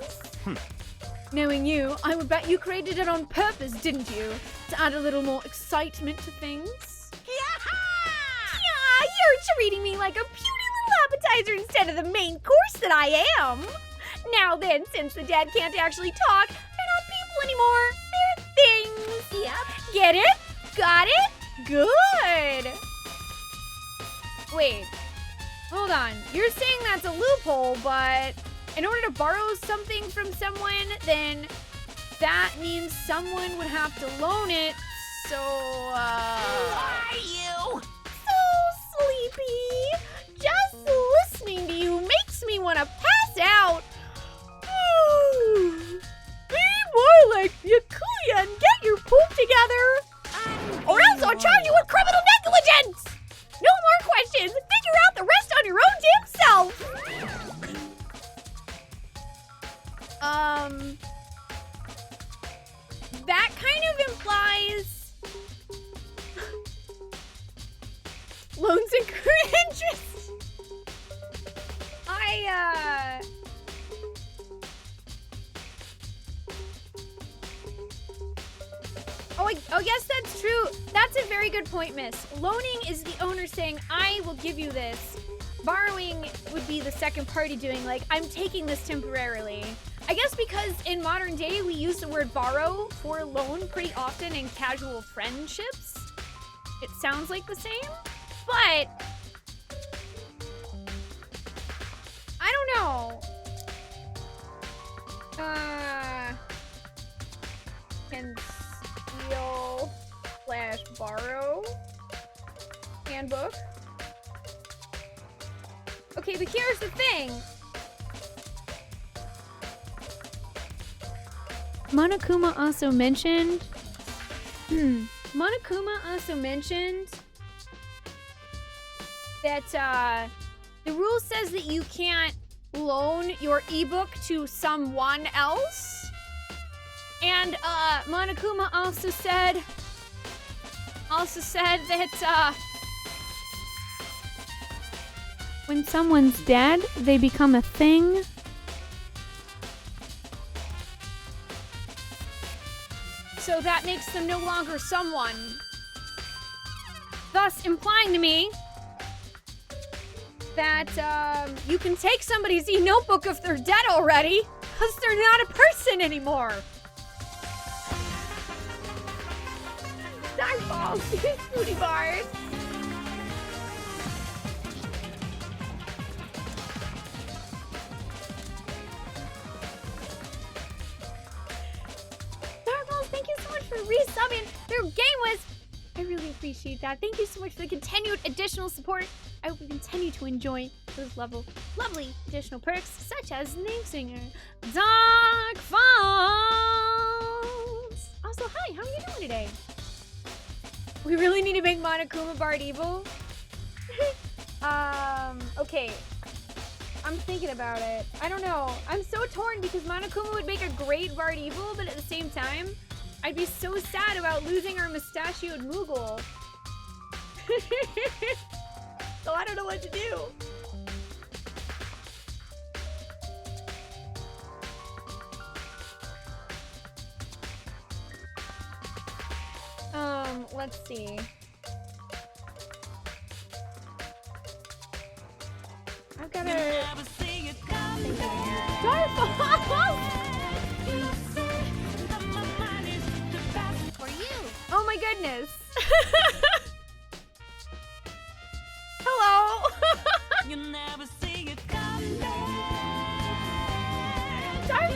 Knowing you, I would bet you created it on purpose, didn't you? To add a little more excitement to things. Yeah, you're treating me like a puny little appetizer instead of the main course that I am. Now then, since the dead can't actually talk, they're not people anymore. They're things. Yep. Get it? Got it? Good. Wait. Hold on. You're saying that's a loophole, but in order to borrow something from someone, then that means someone would have to loan it. So, Why you? so sleepy. Just listening to you makes me want to pass out. Be more like Yakuya and get your poop together. Or else I'll charge you with criminal negligence. No more questions. Figure out the rest on your own damn self. That kind of implies loans and current interest. Oh, yes, that's true. That's a very good point, miss. Loaning is the owner saying, I will give you this. Borrowing would be the second party doing, like, I'm taking this temporarily. I guess because in modern day, we use the word borrow for loan pretty often in casual friendships. It sounds like the same, but and steal / borrow handbook. Okay, but here's the thing. Monokuma also mentioned that the rule says that you can't loan your ebook to someone else. And Monokuma also said that when someone's dead, they become a thing. So that makes them no longer someone. Thus implying to me that you can take somebody's e-notebook if they're dead already, because they're not a person anymore. Dark balls, Spoonee bars. Dark balls, thank you so much for resubbing through Game Wiz. I really appreciate that. Thank you so much for the continued additional support. I hope you continue to enjoy those lovely additional perks, such as Name Singer, Dark Falls. Also, hi, how are you doing today? We really need to make Monokuma Bard evil. Okay. I'm thinking about it. I don't know. I'm so torn because Monokuma would make a great Bard evil, but at the same time, I'd be so sad about losing our mustachioed Moogle. So I don't know what to do. Let's see. I've got a... For you. Oh my goodness. Hello. You never see it come Dark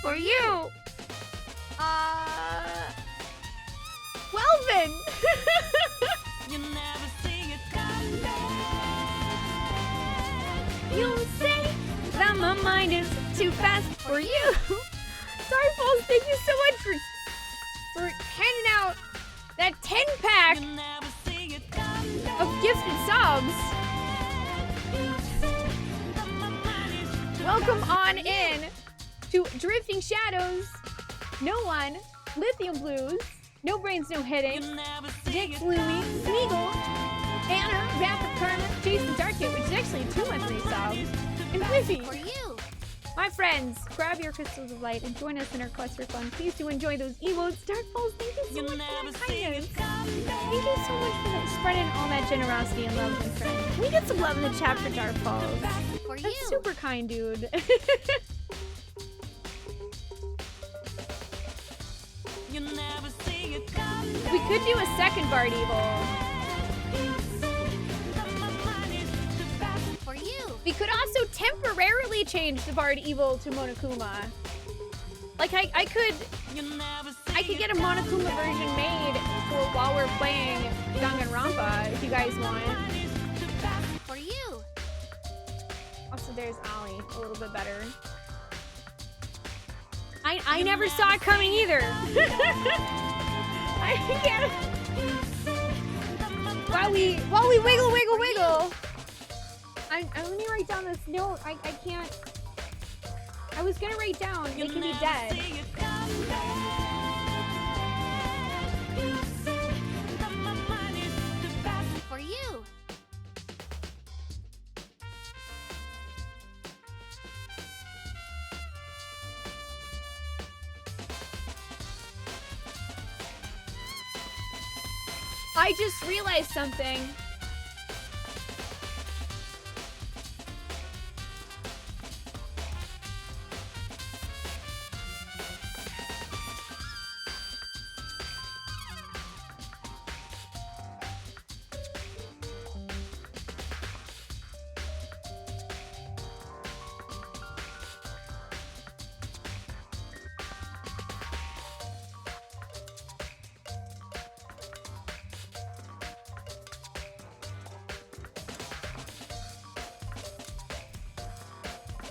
For you. Welvin. You never see it come You'll say that my mind is too fast for you. Sorry, Falls, thank you so much for handing out that 10-pack You never see it come of gifted subs. Welcome on in to Drifting Shadows, No One, Lithium Blues, No Brains, No Hitting, You never see Dick it Gloomy, Smeagol, Anna, Rapid Karma, Jason Darkit, which is actually 2 monthly subs, and Blizzy. For you. My friends, grab your crystals of light and join us in our quest for fun. Please do enjoy those emotes. Dark Falls, thank you so You much never for the see kindness. it come Thank you so much for spreading all that generosity and love, my friend. We get some love in the chat for Dark Falls. For you. That's super kind, dude. You never see it come We could do a second Bard Evil. For you. We could also temporarily change the Bard Evil to Monokuma. Like I could You never see I could get a Monokuma version made for while we're playing Danganronpa if you guys want. For you. Also, there's Ollie, a little bit better. I never saw it coming either. I can't. While we wiggle. Let me write down this note. I can't. I was gonna write down. They can be dead. For you. I just realized something.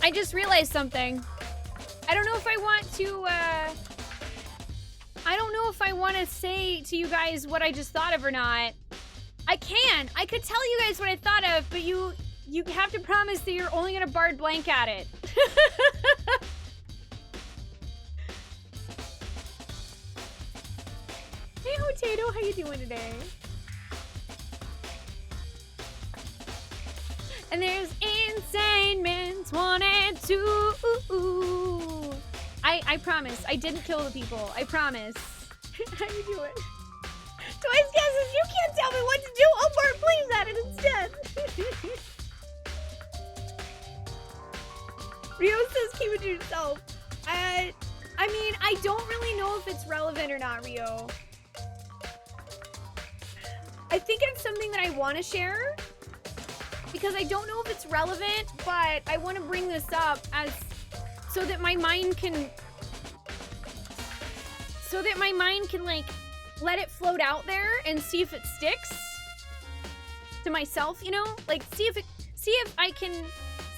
I just realized something. I don't know if I want to, I don't know if I want to say to you guys what I just thought of or not. I can. I could tell you guys what I thought of, but you have to promise that you're only gonna barred blank at it. Hey, Potato, how you doing today? And there's Insane Mints 1 and 2. I promise. I didn't kill the people. I promise. How you doing? Twice guesses, you can't tell me what to do. Oh, Bart, please add it instead. Rio says keep it to yourself. I mean, I don't really know if it's relevant or not, Rio. I think it's something that I want to share because I don't know if it's relevant, but I want to bring this up as so that my mind can like let it float out there and see if it sticks to myself, you know? Like see if I can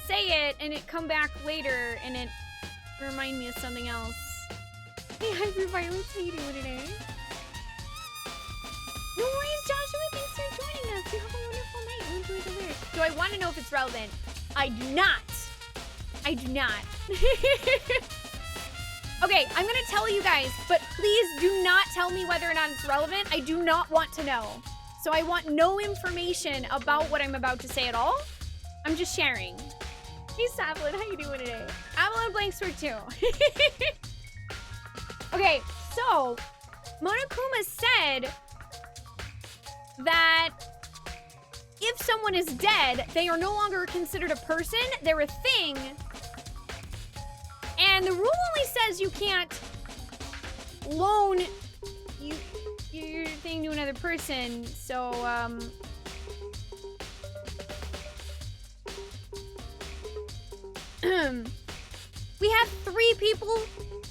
say it and it come back later and it remind me of something else. Hey, Hyper Violence, how you doing today? No worries, Joshua. Thanks for joining us. You have a wonderful night. You enjoy the lyrics. Do I want to know if it's relevant? I do not. I do not. Okay, I'm going to tell you guys, but please do not tell me whether or not it's relevant. I do not want to know. So I want no information about what I'm about to say at all. I'm just sharing. Hey, Sablin, how you doing today? Avalon Blanks for 2. Okay, so Monokuma said that if someone is dead, they are no longer considered a person, they're a thing. And the rule only says you can't loan your thing to another person, so, we have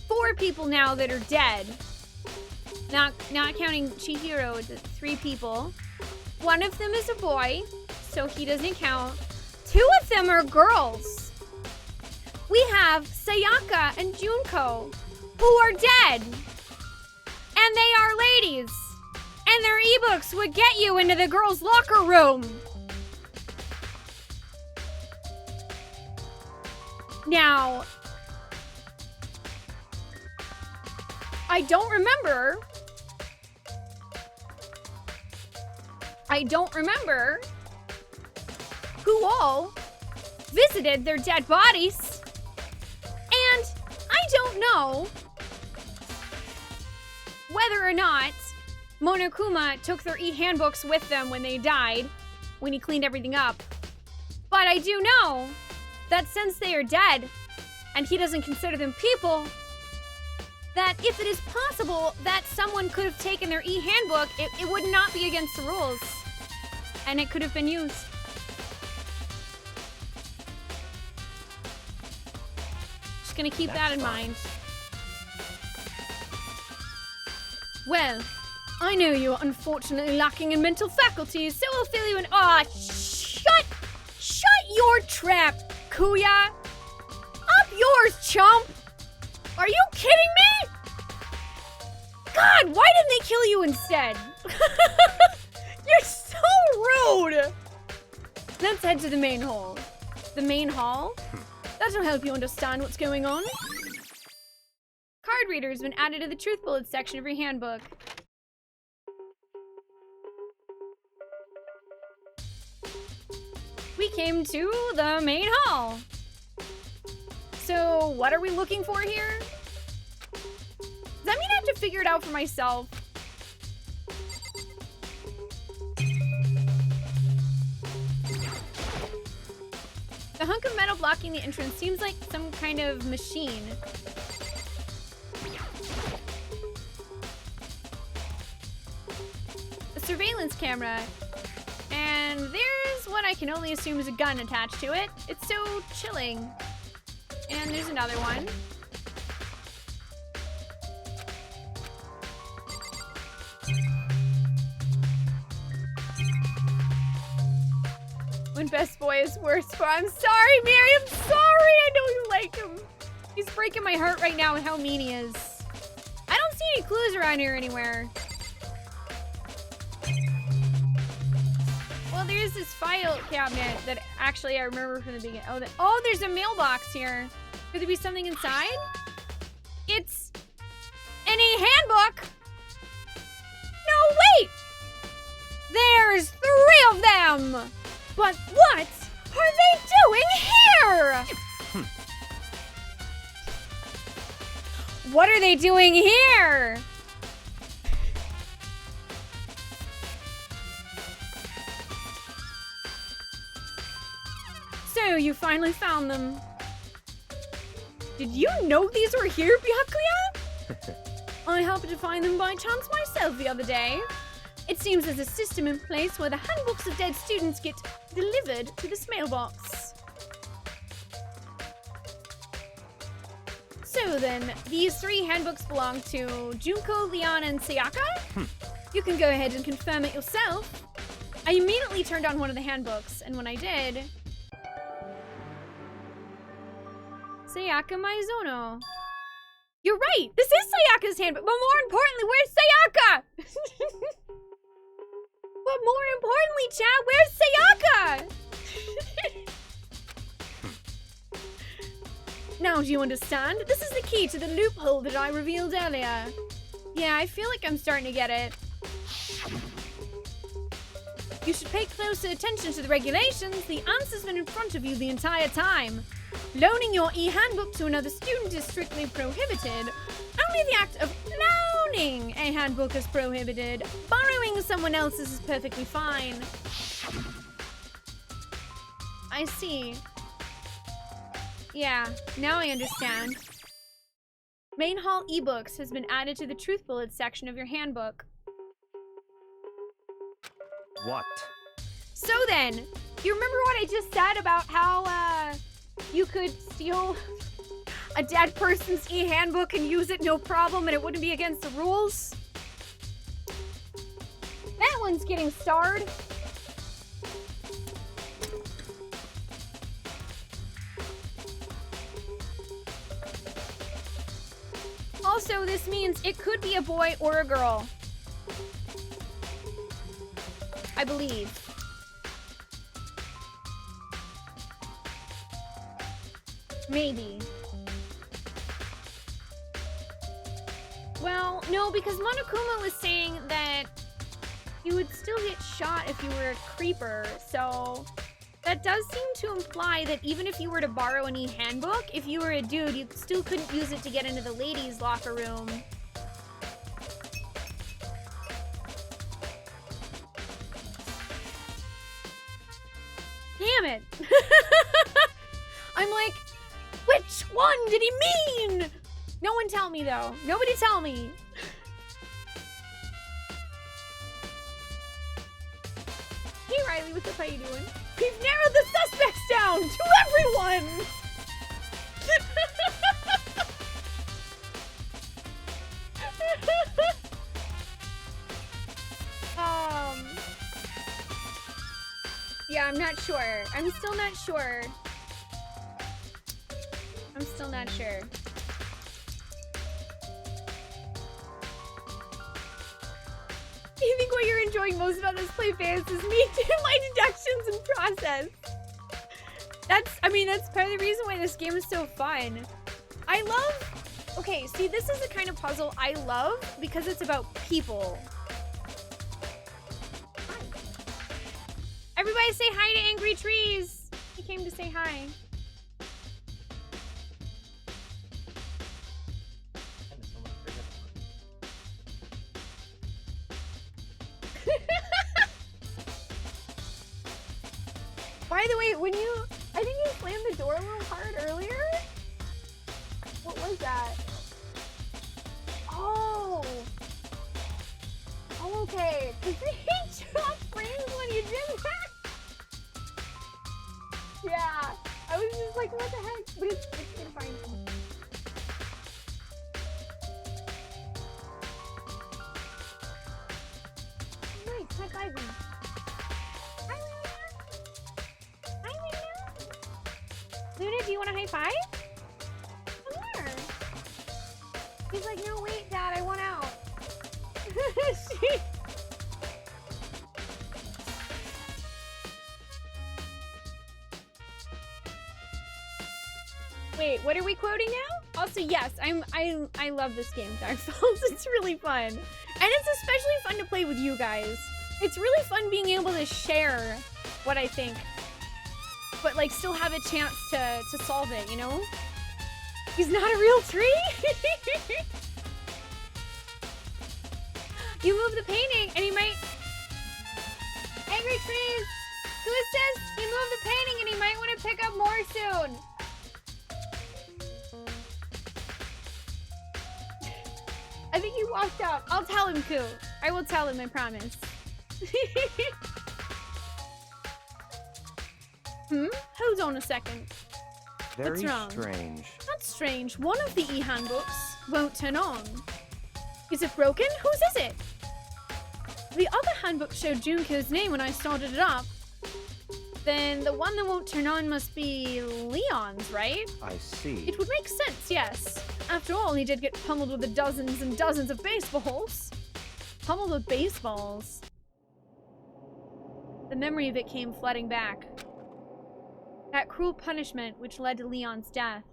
4 people now that are dead. Not counting Chihiro, it's 3 people. One of them is a boy, so he doesn't count. 2 of them are girls. We have Sayaka and Junko, who are dead. And they are ladies. And their ebooks would get you into the girls' locker room. Now, I don't remember who all visited their dead bodies. And I don't know whether or not Monokuma took their e-handbooks with them when they died, when he cleaned everything up. But I do know that since they are dead, and he doesn't consider them people, that if it is possible that someone could have taken their e-handbook, it would not be against the rules. And it could have been used. Just gonna keep that in mind. Well, I know you are unfortunately lacking in mental faculties, so we'll fill you in. Aw, shut your trap, Kuya. Up yours, chump. Are you kidding me? God, why didn't they kill you instead? You're so rude. Let's head to the main hall. The main hall? That'll help you understand what's going on. Card reader has been added to the truth bullets section of your handbook. We came to the main hall. So, what are we looking for here? Does that mean I have to figure it out for myself? The hunk of metal blocking the entrance seems like some kind of machine. A surveillance camera. And there's what I can only assume is a gun attached to it. It's so chilling. And there's another one. When best boy is worst boy. I'm sorry, Mary. I'm sorry. I know breaking my heart right now with how mean he is. I don't see any clues around here anywhere. Well, there's this file cabinet that actually I remember from the beginning. Oh, there's a mailbox here. Could there be something inside? It's any handbook. No, wait! There's 3 of them! But what are they doing here? What are they doing here? So you finally found them. Did you know these were here, Byakuya? I happened to find them by chance myself the other day. It seems there's a system in place where the handbooks of dead students get delivered to this mailbox. So then, these 3 handbooks belong to Junko, Liana, and Sayaka? You can go ahead and confirm it yourself. I immediately turned on one of the handbooks, and when I did... Sayaka Maizono. You're right! This is Sayaka's handbook, but more importantly, where's Sayaka? But more importantly, chat, where's Sayaka? Now do you understand? This is the key to the loophole that I revealed earlier. Yeah, I feel like I'm starting to get it. You should pay closer attention to the regulations. The answer's been in front of you the entire time. Loaning your e-handbook to another student is strictly prohibited. Only the act of loaning a handbook is prohibited. Borrowing someone else's is perfectly fine. I see. Yeah, now I understand. Main Hall ebooks has been added to the Truth Bullets section of your handbook. What? So then, you remember what I just said about how, you could steal a dead person's e-handbook and use it no problem and it wouldn't be against the rules? That one's getting starred. Also, this means it could be a boy or a girl. I believe. Maybe. Well, no, because Monokuma was saying that you would still get shot if you were a creeper, so that does seem to imply that even if you were to borrow an e-handbook, if you were a dude, you still couldn't use it to get into the ladies' locker room. Damn it! I'm like, which one did he mean? No one tell me though. Nobody tell me. Hey Riley, what's up? How you doing? We've narrowed the suspects down to everyone! Yeah, I'm not sure. I'm still not sure. I'm still not sure. I think what you're enjoying most about this playfest is me doing my deductions and process. That's part of the reason why this game is so fun. I love, okay, see, this is the kind of puzzle I love because it's about people. Hi. Everybody say hi to Angry Trees. He came to say hi. By the way, I think you slammed the door a little hard earlier? What was that? Oh! Oh, okay. Did he drop frames when you did that? Yeah. I was just like, what the heck? But it's fine. Nice, high five me. Hi, Luna. Hi, Luna. Luna, do you want a high five? Come here. He's like, no, wait, Dad, I want out. Wait, what are we quoting now? Also, yes, I love this game, Dark Souls. It's really fun. And it's especially fun to play with you guys. It's really fun being able to share what I think, but like still have a chance to solve it, you know? He's not a real tree? You move the painting and he might... Angry trees! Who says you move the painting and he might want to pick up more soon? I think he walked out. I'll tell him, Koo. I will tell him, I promise. Hold on a second. Very What's wrong? strange. That's strange. One of the e-handbooks won't turn on. Is it broken? Whose is it? The other handbook showed Junko's name when I started it up. Then the one that won't turn on must be Leon's, right? I see. It would make sense, yes. After all, he did get pummeled with the dozens and dozens of baseballs. Pummeled with baseballs. The memory of it came flooding back. That cruel punishment which led to Leon's death.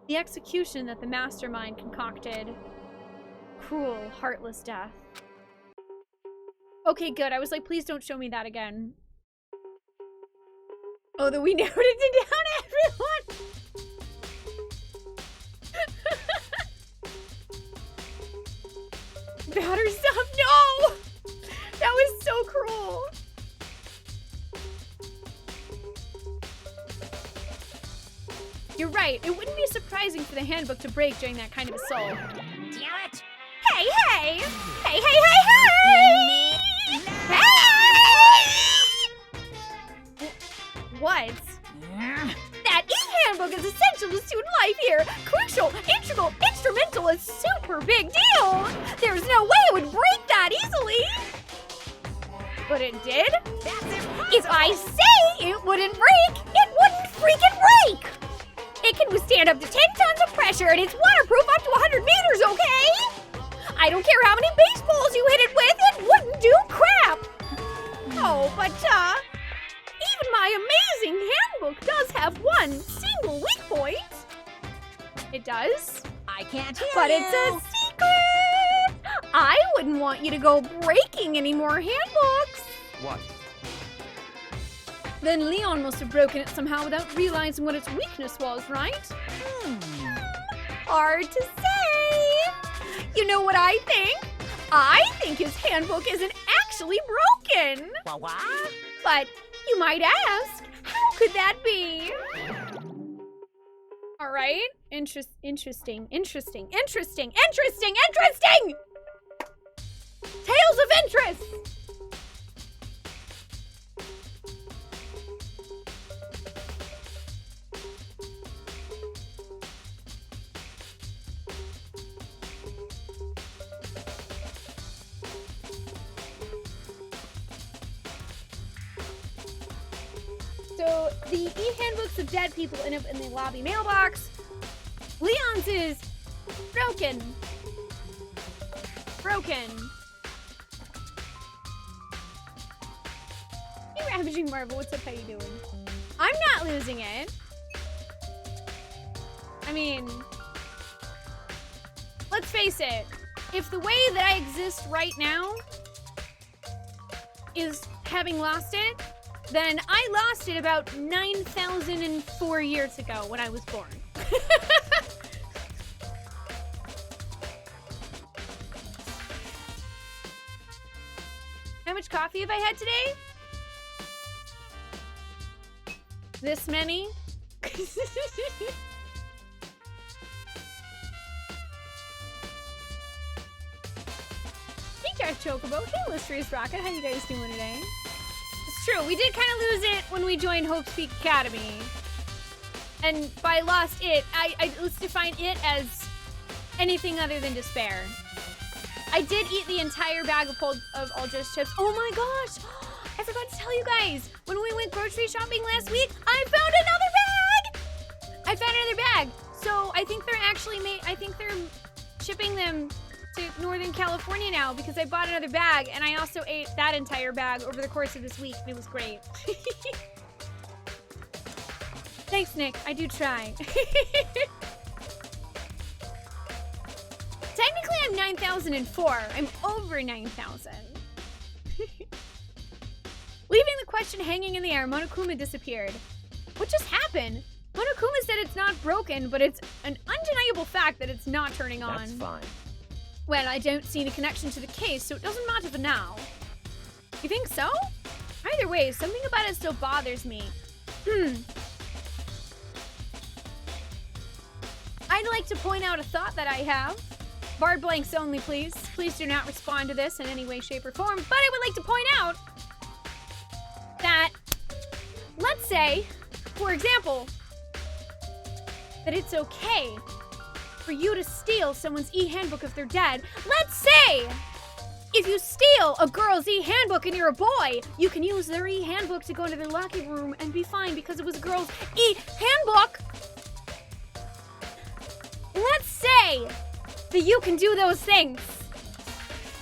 The execution that the mastermind concocted. Cruel, heartless death. Okay, good. I was like, please don't show me that again. Oh, that we narrowed it down, everyone! Batter stuff, no! That was so cruel. You're right, it wouldn't be surprising for the handbook to break during that kind of assault. Damn it! Hey, hey! Hey, hey, hey, hey! Hey! What? That e-handbook is essential to student life here. Crucial, integral, instrumental, a super big deal. There's no way it would break that easily. But it did? If I say it wouldn't break, it wouldn't freaking break. It can withstand up to 10 tons of pressure and it's waterproof up to 100 meters, okay? I don't care how many baseballs you hit it with, it wouldn't do crap. Oh, but even my amazing handbook does have one single weak point. It does? I can't hear But you. it's a secret! I wouldn't want you to go breaking any more handbooks. What? Then Leon must have broken it somehow without realizing what its weakness was, right? Hard to say. You know what I think? I think his handbook isn't actually broken. What? But you might ask, how could that be? All right, interesting. Tales of interest. So the e-handbooks of dead people end up in the lobby mailbox. Leon's is broken. Hey, Ravaging Marvel, what's up? How you doing? I'm not losing it. I mean, let's face it. If the way that I exist right now is having lost it, then I lost it about 9,004 years ago when I was born. How much coffee have I had today? This many? Hey Darth Chocobo, hey Illustrious Rocket, how you guys doing today? It's true, we did kind of lose it when we joined Hope's Peak Academy. And by lost it, let's define it as anything other than despair. I did eat the entire bag of Aldrich chips. Oh my gosh! I forgot to tell you guys. When we went grocery shopping last week, I found another bag! So I think they're actually made, I think they're shipping them to Northern California now because I bought another bag and I also ate that entire bag over the course of this week and it was great. Thanks, Nick. I do try. Technically, I'm 9,004. I'm over 9,000. Leaving the question hanging in the air, Monokuma disappeared. What just happened? Monokuma said it's not broken, but it's an undeniable fact that it's not turning on. That's fine. Well, I don't see any connection to the case, so it doesn't matter for now. You think so? Either way, something about it still bothers me. I'd like to point out a thought that I have. Barred blanks only, please. Please do not respond to this in any way, shape, or form. But I would like to point out that, let's say, for example, that it's okay for you to steal someone's e-handbook if they're dead. Let's say, if you steal a girl's e-handbook and you're a boy, you can use their e-handbook to go into their locker room and be fine because it was a girl's e-handbook. Let's say that you can do those things.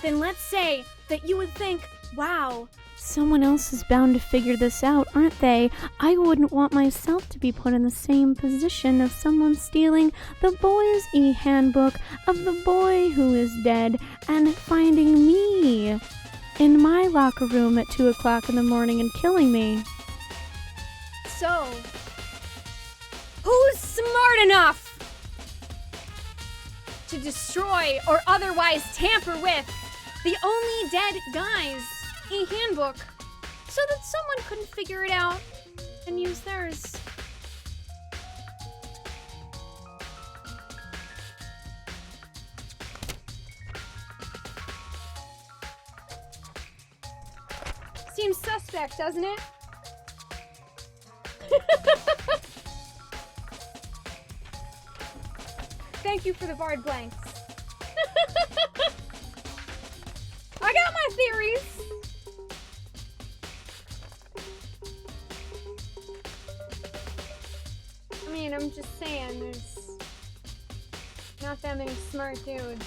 Then let's say that you would think, wow, someone else is bound to figure this out, aren't they? I wouldn't want myself to be put in the same position of someone stealing the boy's e-handbook of the boy who is dead and finding me in my locker room at 2 o'clock in the morning and killing me. So, who's smart enough to destroy or otherwise tamper with the only dead guy's e-handbook so that someone couldn't figure it out and use theirs? Seems suspect, doesn't it? Thank you for the barred blanks. I got my theories. I mean, I'm just saying, there's not that many smart dudes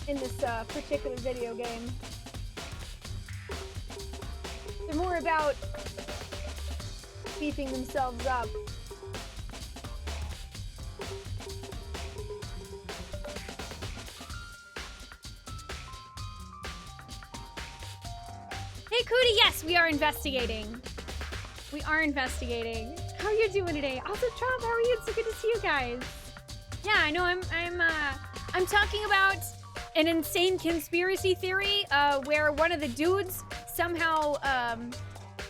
in this particular video game. They're more about beefing themselves up. Hey, Cootie, yes, we are investigating. We are investigating. How are you doing today? Also, Trump, how are you? It's so good to see you guys. Yeah, I know I'm talking about an insane conspiracy theory where one of the dudes somehow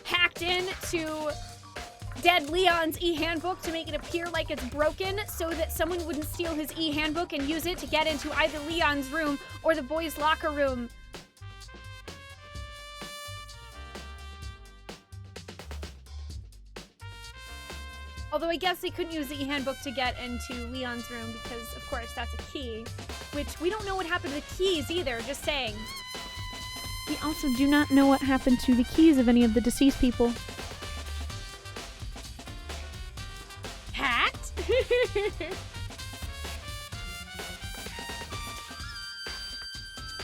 hacked into dead Leon's e-handbook to make it appear like it's broken so that someone wouldn't steal his e-handbook and use it to get into either Leon's room or the boys' locker room. Although I guess they couldn't use the e-handbook to get into Leon's room because, of course, that's a key. Which, we don't know what happened to the keys either, just saying. We also do not know what happened to the keys of any of the deceased people. Hat?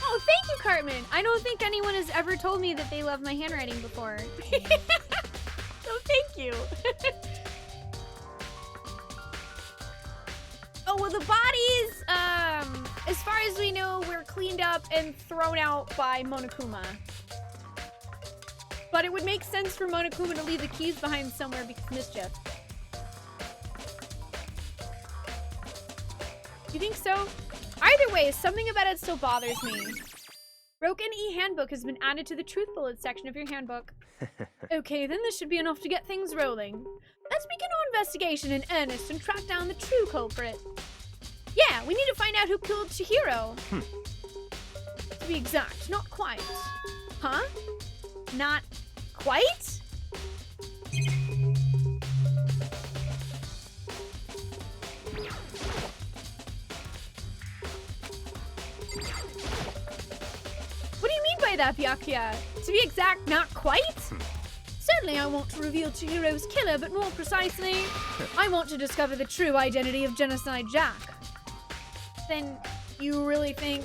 Oh, thank you, Cartman! I don't think anyone has ever told me that they love my handwriting before. So thank you! Oh, well, the bodies, as far as we know, were cleaned up and thrown out by Monokuma. But it would make sense for Monokuma to leave the keys behind somewhere because of mischief. You think so? Either way, something about it still bothers me. Broken e-handbook has been added to the truth bullet section of your handbook. Okay, then this should be enough to get things rolling. Let's begin our investigation in earnest and track down the true culprit. Yeah, we need to find out who killed Chihiro. To be exact, not quite. Huh? Not quite? What do you mean by that, Byakuya? To be exact, not quite? So Certainly I want to reveal Chihiro's killer, but more precisely, I want to discover the true identity of Genocide Jack. Then you really think...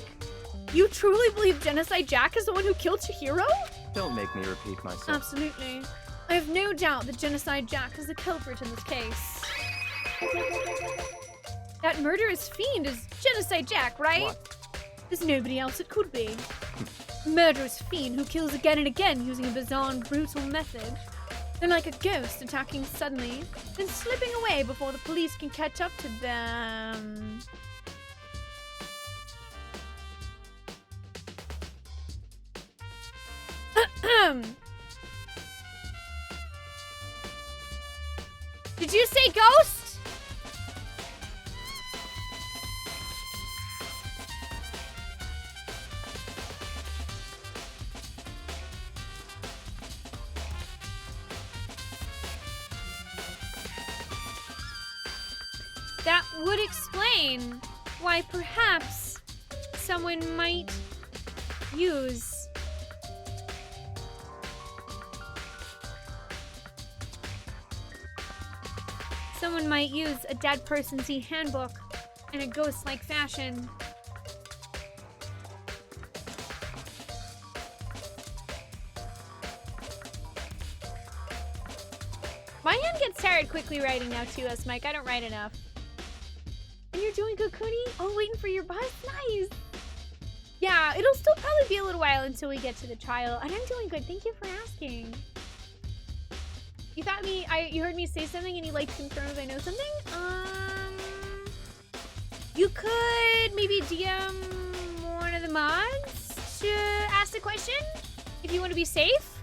You truly believe Genocide Jack is the one who killed Chihiro? Don't make me repeat myself. Absolutely. I have no doubt that Genocide Jack is the culprit in this case. That murderous fiend is Genocide Jack, right? What? There's nobody else it could be. Murderous fiend who kills again and again using a bizarre and brutal method. They're like a ghost attacking suddenly, then slipping away before the police can catch up to them. Did you say ghost? That would explain why perhaps someone might use a dead person's e-handbook in a ghost-like fashion. My hand gets tired quickly writing now too, Mike. I don't write enough. And you're doing good, Cooney? Oh, waiting for your bus? Nice! Yeah, it'll still probably be a little while until we get to the trial, and I'm doing good. Thank you for asking. You thought you heard me say something and you like to confirm if I know something? You could maybe DM one of the mods to ask the question if you want to be safe.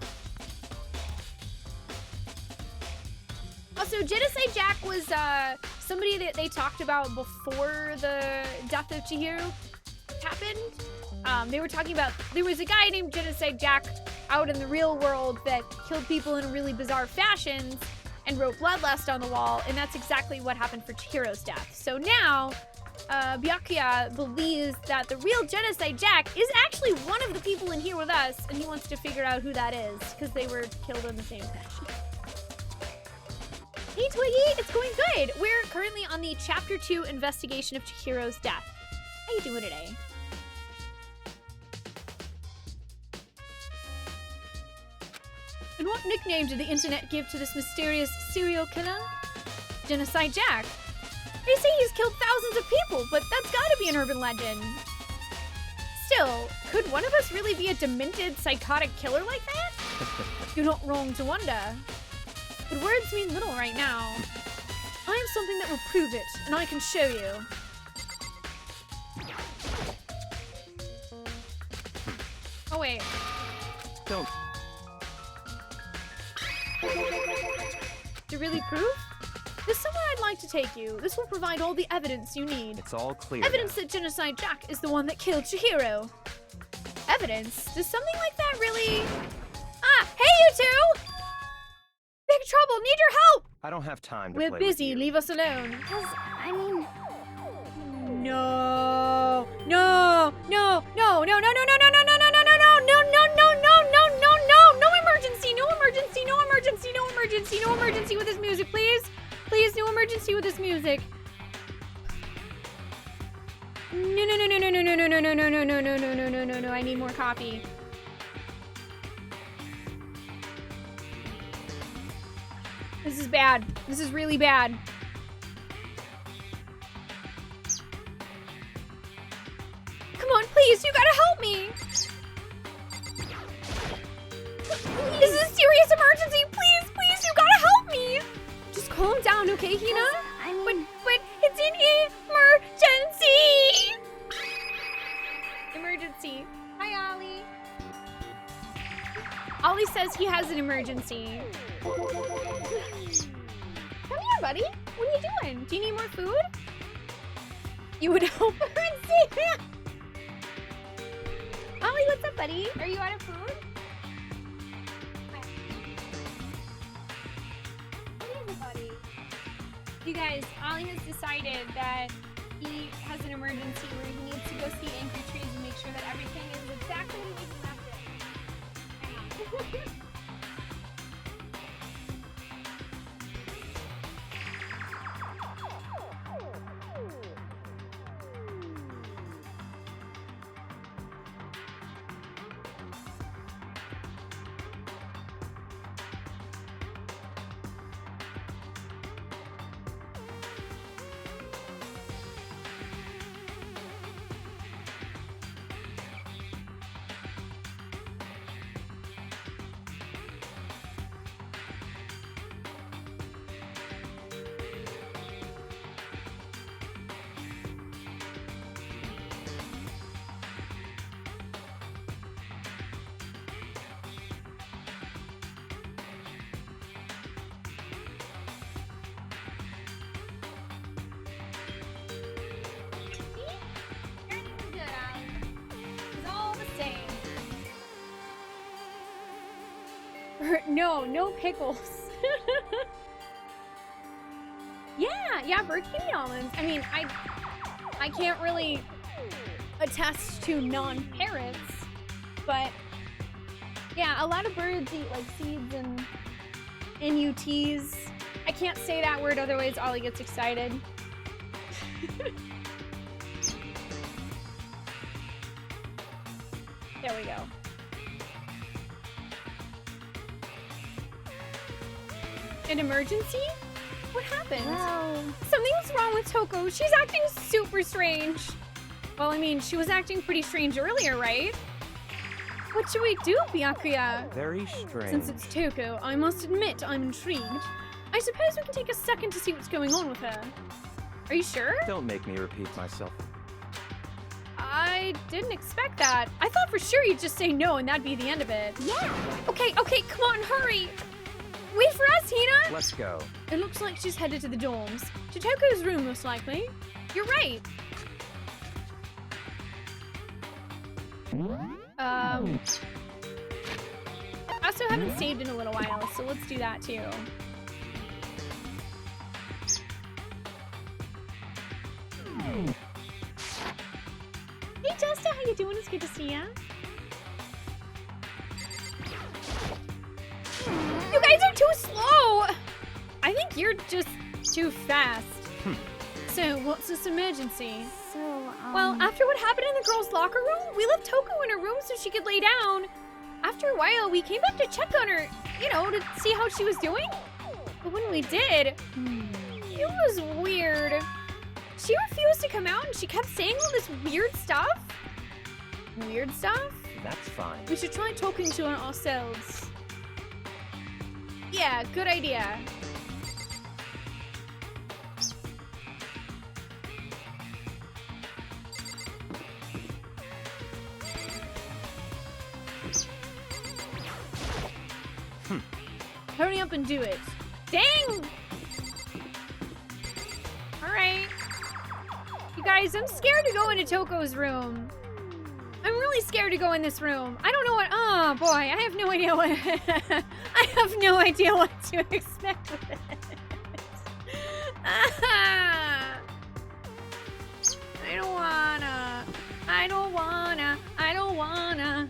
Also, Genocide Jack was somebody that they talked about before the death of Chihiro happened. They were talking about, there was a guy named Genocide Jack out in the real world that killed people in really bizarre fashions and wrote bloodlust on the wall, and that's exactly what happened for Chihiro's death. So now, Byakuya believes that the real Genocide Jack is actually one of the people in here with us, and he wants to figure out who that is, because they were killed in the same fashion. Hey Twiggy, it's going good! We're currently on the Chapter 2 investigation of Chihiro's death. How you doing today? And what nickname did the internet give to this mysterious serial killer? Genocide Jack. They say he's killed thousands of people, but that's gotta be an urban legend. Still, could one of us really be a demented, psychotic killer like that? You're not wrong to wonder. But words mean little right now. I have something that will prove it, and I can show you. Oh wait. Don't. To really prove? There's somewhere I'd like to take you. This will provide all the evidence you need. It's all clear. Evidence that Genocide Jack is the one that killed Chihiro. Evidence? Does something like that really... Ah! Hey, you two! Big trouble! Need your help! I don't have time to We're play busy. with you. Leave us alone. I mean, No! No! No! No! No! No! No! No! No! No! No! No! No! No! No! No emergency! No emergency! No emergency! No emergency! No emergency with this music, please! Please, no emergency with this music. No! No! No! No! No! No! No! No! No! No! No! No! No! No! No! No! No! No! No! I need more coffee. This is bad. This is really bad. Come on, please, you gotta help me! This is a serious emergency! Please, please, you gotta help me! Just calm down, okay, Hina? I mean... But it's an emergency! Emergency. Hi, Ollie. Ollie says he has an emergency. Come here, buddy. What are you doing? Do you need more food? You would help her and see that. Ollie, what's up, buddy? Are you out of food? What is it, buddy? You guys, Ollie has decided that he has an emergency where he needs to go see Angry Trees and make sure that everything is exactly what he left it. no pickles. Yeah, birthday almonds. I mean, I can't really attest to non-parrots, but yeah, a lot of birds eat like seeds and NUTs. I can't say that word, otherwise Ollie gets excited. There we go. An emergency? What happened? Well, Something's wrong with Toko. She's acting super strange. Well, I mean, she was acting pretty strange earlier, right? What should we do, Byakuya? Very strange. Since it's Toko, I must admit I'm intrigued. I suppose we can take a second to see what's going on with her. Are you sure? Don't make me repeat myself. I didn't expect that. I thought for sure you'd just say no and that'd be the end of it. yeah. Okay, come on, hurry! Wait for us, Hina! Let's go. It looks like she's headed to the dorms. To Toko's room, most likely. You're right. I also haven't saved in a little while, so let's do that too. Hey Justa, how you doing? It's good to see ya. You guys are too slow! I think you're just too fast. So, what's this emergency? So, Well, after what happened in the girls' locker room, we left Toko in her room so she could lay down. After a while, we came back to check on her, you know, to see how she was doing. But when we did, it was weird. She refused to come out and she kept saying all this weird stuff. Weird stuff? That's fine. We should try talking to her ourselves. Yeah, good idea. Hurry up and do it. Dang! Alright. You guys, I'm scared to go into Toko's room. I'm really scared to go in this room. I don't know what. Oh boy, I have no idea what. I have no idea what to expect with it. I don't wanna.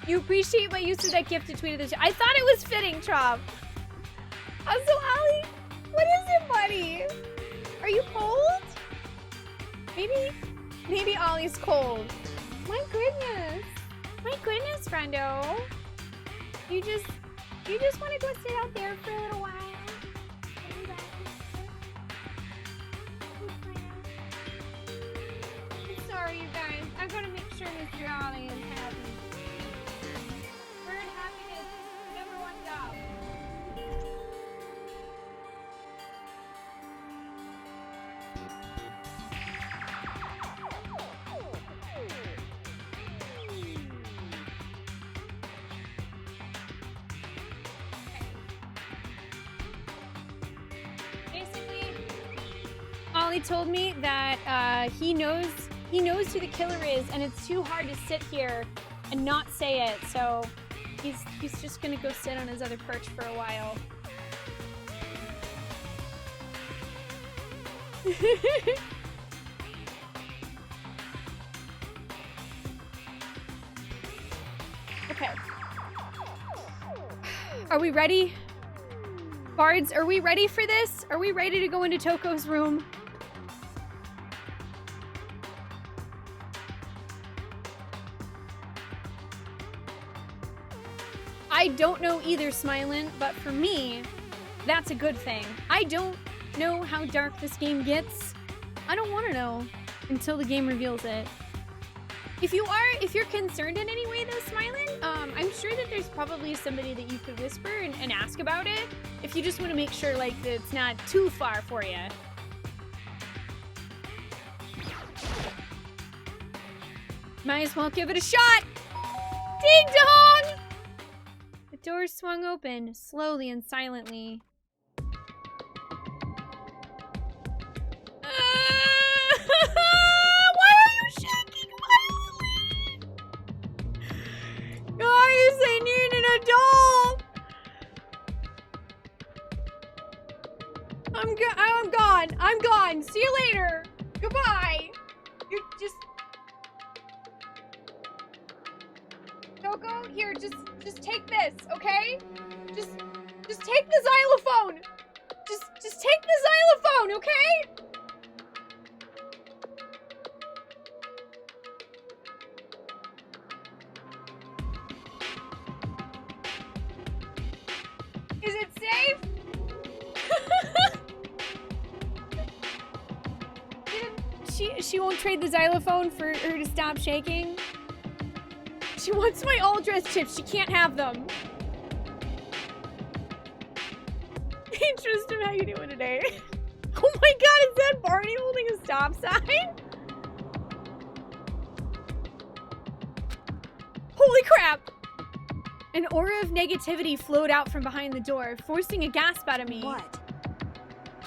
You appreciate my use of that gifted tweet of the show. I thought it was fitting, Trop. Also, Ollie, what is it, buddy? Are you cold? Maybe Ollie's cold. My goodness, friendo. You just want to go sit out there for a little while. I'm sorry, you guys. I've got to make sure Mr. Ollie is happy. Bird happiness never runs out. Basically, Ollie told me that he knows who the killer is, and it's too hard to sit here and not say it. So he's just gonna go sit on his other perch for a while. Okay. Are we ready? Bards, are we ready for this? Are we ready to go into Toko's room? I don't know either, Smilin', but for me, that's a good thing. I don't know how dark this game gets. I don't want to know until the game reveals it. If you're concerned in any way though, Smilin', I'm sure that there's probably somebody that you could whisper and ask about it if you just want to make sure like that it's not too far for you. Might as well give it a shot! Ding dong! The door swung open, slowly and silently. Why are you shaking violently? Guys, I need an adult! I'm gone. I'm gone. See you later. Goodbye. You're just... Toko, here, just take this, okay? Just take the xylophone. Just take the xylophone, okay? Is it safe? She won't trade the xylophone for her to stop shaking. She wants my all-dress chips. She can't have them. Hey Tristan, how you doing today? Oh my god, is that Barney holding a stop sign? Holy crap! An aura of negativity flowed out from behind the door, forcing a gasp out of me. What?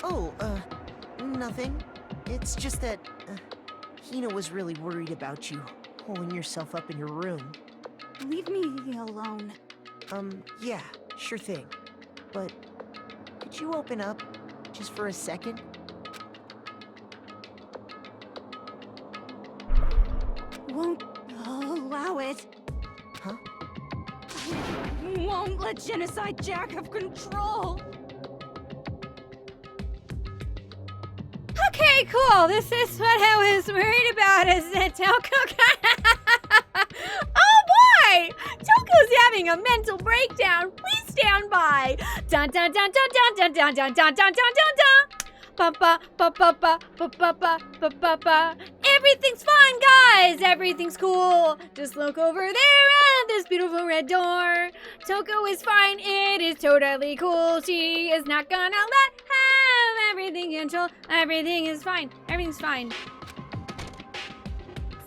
Oh, nothing. It's just that, Hina was really worried about you, holding yourself up in your room. Leave me alone. Yeah, sure thing. But, could you open up, just for a second? Won't allow it. Huh? Won't let Genocide Jack have control. Okay, cool. This is what I was worried about, is that Toko... Oh boy! Toko's having a mental breakdown. Please stand by. Dun dun dun dun dun dun dun dun dun dun dun dun. Ba ba ba ba ba ba ba ba ba ba ba. Everything's fine, guys. Everything's cool. Just look over there at this beautiful red door. Toko is fine. It is totally cool. She is not gonna let have everything control. Everything is fine. Everything's fine.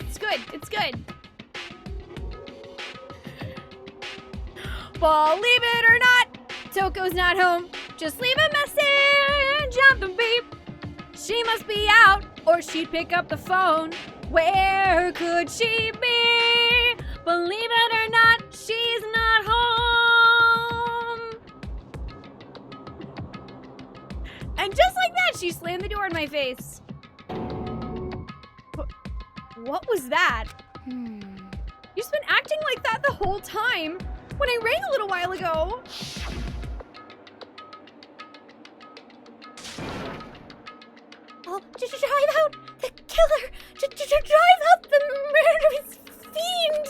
It's good. It's good. Believe it or not, Toko's not home. Just leave a message on the beep. She must be out, or she'd pick up the phone. Where could she be? Believe it or not, she's not home. And just like that, she slammed the door in my face. What was that? You've been acting like that the whole time. When I rang a little while ago. Oh, to drive out the killer. To drive out the murderous fiend.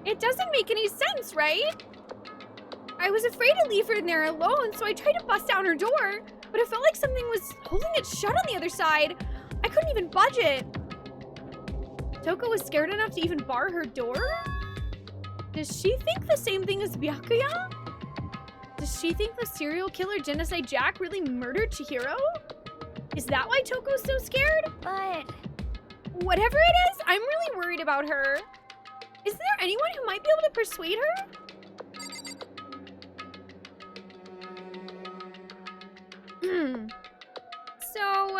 It doesn't make any sense, right? I was afraid to leave her in there alone, so I tried to bust down her door, but it felt like something was holding it shut on the other side. I couldn't even budge it. Toko was scared enough to even bar her door? Does she think the same thing as Byakuya? Does she think the serial killer Genocide Jack really murdered Chihiro? Is that why Toko's so scared? But whatever it is, I'm really worried about her. Is there anyone who might be able to persuade her? So,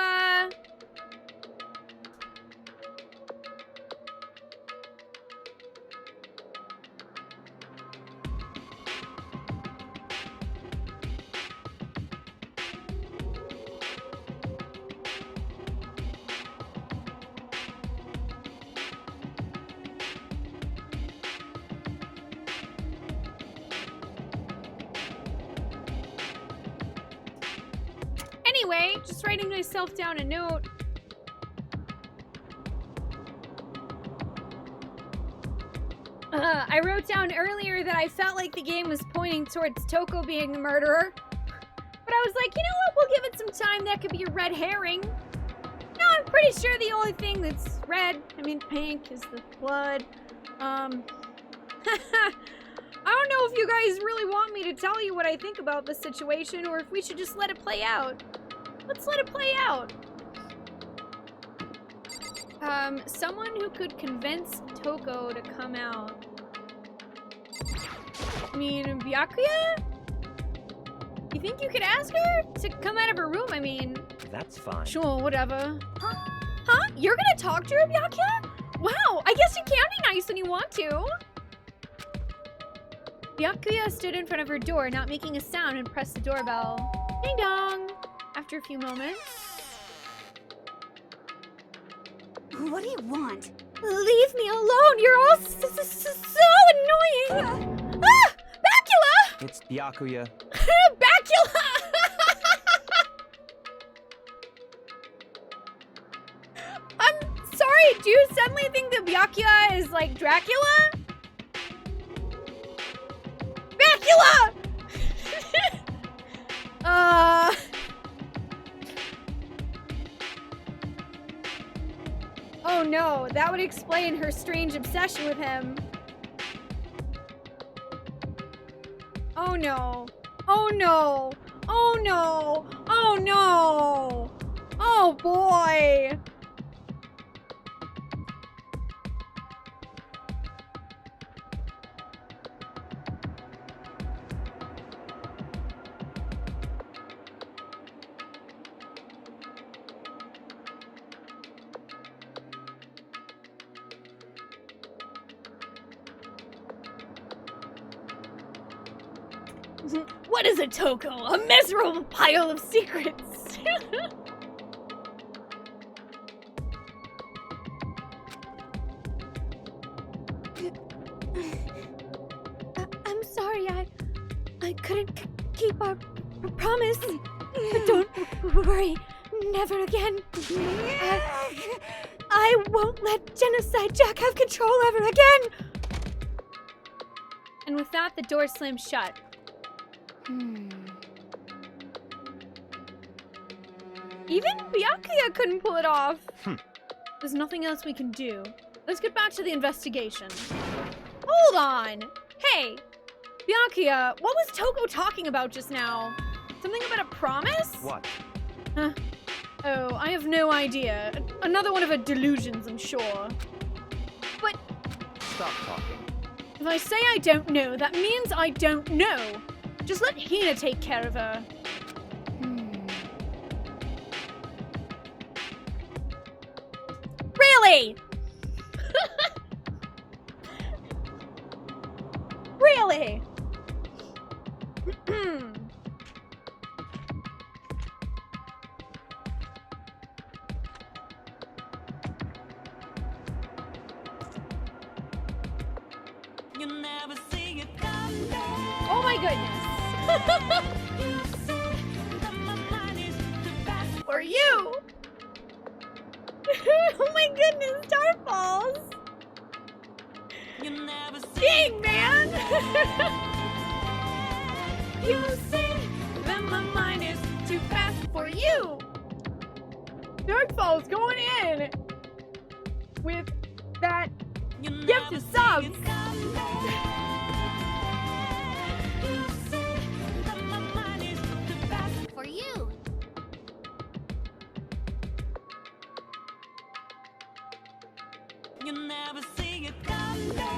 anyway, just writing myself down a note. I wrote down earlier that I felt like the game was pointing towards Toko being the murderer. But I was like, you know what? We'll give it some time. That could be a red herring. No, I'm pretty sure the only thing that's red, I mean pink, is the blood. I don't know if you guys really want me to tell you what I think about this situation, or if we should just let it play out. Let's let it play out. Someone who could convince Toko to come out. I mean, Byakuya? You think you could ask her to come out of her room? I mean... That's fine. Sure, whatever. Huh? You're gonna talk to her, Byakuya? Wow, I guess you can be nice when you want to. Byakuya stood in front of her door, not making a sound, and pressed the doorbell. Ding dong! After a few moments. What do you want? Leave me alone! You're all so annoying! Ah! Bacula! It's Byakuya. Bacula! I'm sorry, do you suddenly think that Byakuya is like Dracula? Bacula! Oh no, that would explain her strange obsession with him. Oh no. Oh no. Oh no. Oh no. Oh boy. What is a Toko? A miserable pile of secrets. I'm sorry, I couldn't keep our promise. But don't worry, never again. I won't let Genocide Jack have control ever again. And with that, the door slammed shut. Even Byakuya couldn't pull it off. There's nothing else we can do. Let's get back to the investigation. Hold on! Hey! Byakuya, what was Toko talking about just now? Something about a promise? What? Oh, I have no idea. Another one of her delusions, I'm sure. But Stop talking. if I say I don't know, that means I don't know. Just let Hina take care of her. Really? Really? You never see it come back. Oh my goodness. For you! Oh my goodness, Starfalls! You never see Dang, man! you see that my mind is too fast For you! Darkfall's going in with that You gift never of see subs. it come back. You see that my mind is too fast For you. You never see it come back.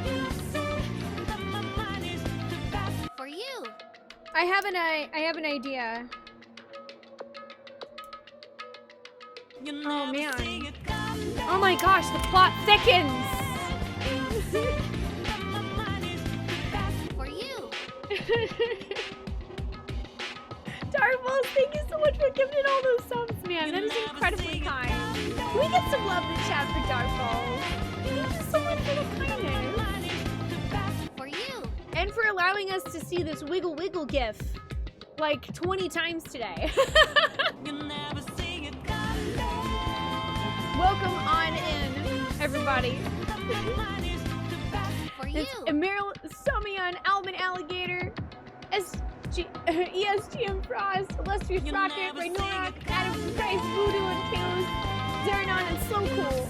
You see that my mind is too fast. For you. I have an idea. You Oh, never man. see it come back. Oh my gosh, the plot thickens! That my mind is too fast. For you. Darkfalls, thank you so much for giving all those subs, man. That is incredibly kind. Can we get some love in the chat for Darkfalls? Thank you so much for the kindness. For you. And for allowing us to see this wiggle wiggle gif like 20 times today. You never see it come back. Welcome on in, everybody. For you. It's Emerald, Samion, Alvin Alligator, ESGM Frost, Illustrious You Rocket, never see Raynorak, it Adam Price, Voodoo and Kalos, Zeranon, and Slow Cool.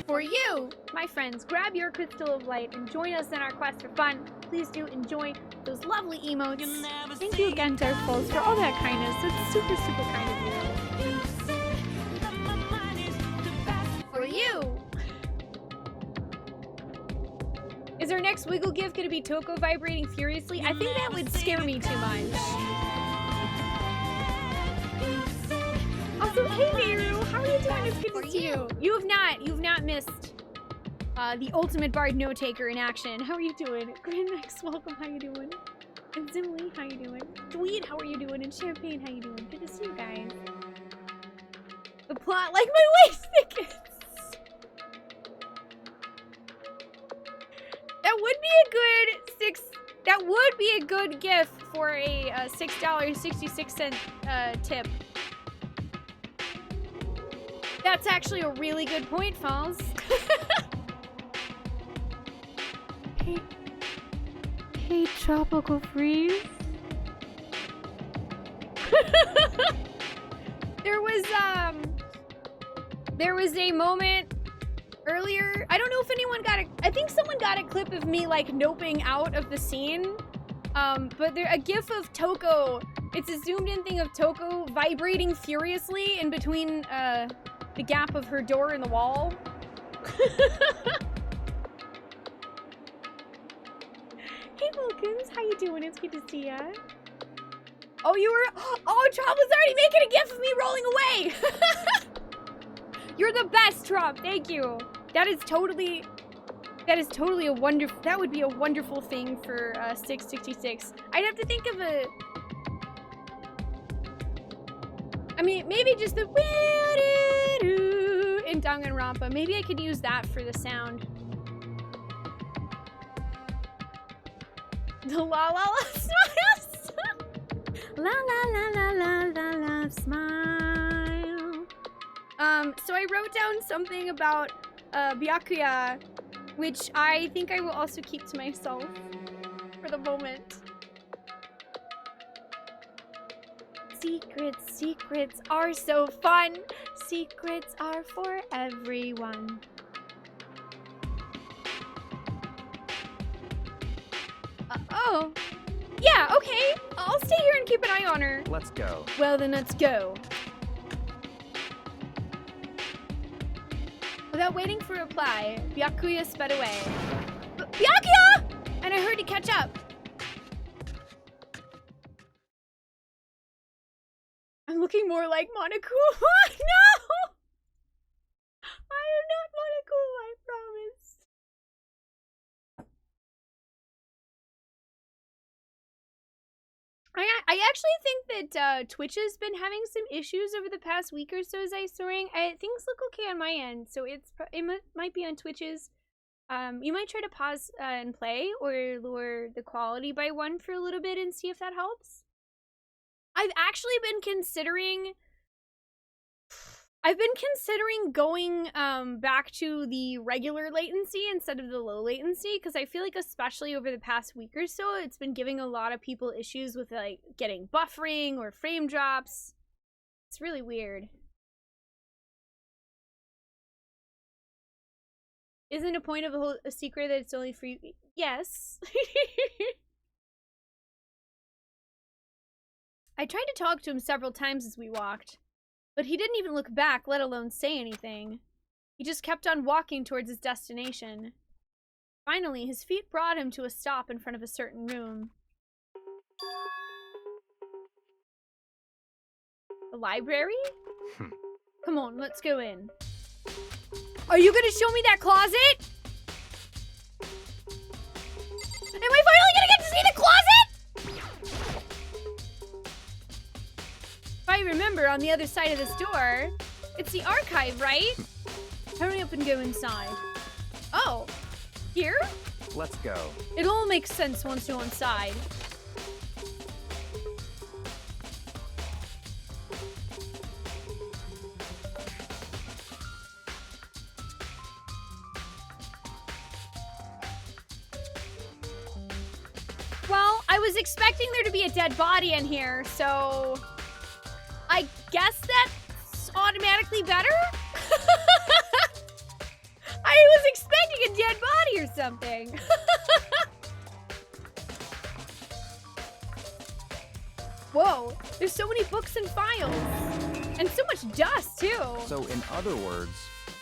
For you, my friends, grab your Crystal of Light and join us in our quest for fun. Please do enjoy those lovely emotes. Thank you again, Darkfalls, for all that kindness. It's super, super kind of you. For you! Is our next wiggle gift going to be Toko vibrating furiously? I think that would scare me too much. Also, hey Nehru, how are you doing? It's good to see you. You've not missed The ultimate bard note taker in action. How are you doing? Grandmax, welcome. How you doing? And Zimli, how you doing? Dweet, how are you doing? And Champagne, how you doing? Good to see you guys. The plot, like my waist thickens. That would be a good That would be a good gift for a $6.66 tip. That's actually a really good point, Falls. Hey, Tropical Freeze. There was a moment earlier. I don't know if anyone got I think someone got a clip of me like noping out of the scene. But a gif of Toko. It's a zoomed in thing of Toko vibrating furiously in between the gap of her door and the wall. Hey Wilkins, how you doing? It's good to see ya. Oh, you were. Oh, Trop was already making a gif of me rolling away. You're the best, Trop. Thank you. That is totally a wonderful. That would be a wonderful thing for 666. I'd have to think of a. I mean, maybe just the in Danganronpa. Maybe I could use that for the sound. The la la la smiles. La la la la la la la smile. So I wrote down something about Byakuya, which I think I will also keep to myself for the moment. Secrets are so fun. Secrets are for everyone. Oh. Yeah, okay. I'll stay here and keep an eye on her. Let's go. Well, then let's go. Without waiting for a reply, Byakuya sped away. Byakuya! And I heard to catch up. I'm looking more like Monokuma. No! I am not Monokuma, I promise. I actually think that Twitch has been having some issues over the past week or so as I soaring. Things look okay on my end, so it might be on Twitch's. You might try to pause and play or lower the quality by 1 for a little bit and see if that helps. I've actually been considering going back to the regular latency instead of the low latency, because I feel like especially over the past week or so, it's been giving a lot of people issues with like getting buffering or frame drops. It's really weird. Isn't a point of a secret that it's only for you? Yes. I tried to talk to him several times as we walked, but he didn't even look back, let alone say anything. He just kept on walking towards his destination. Finally, his feet brought him to a stop in front of a certain room. A library? Come on, let's go in. Are you gonna show me that closet? Am I finally gonna get to see the closet? If I remember, on the other side of this door, it's the archive, right? Hurry up and go inside. Oh, here? Let's go. It all makes sense once you're inside. Well, I was expecting there to be a dead body in here, so I guess that's automatically better? I was expecting a dead body or something. Whoa, there's so many books and files. And so much dust, too. So, in other words,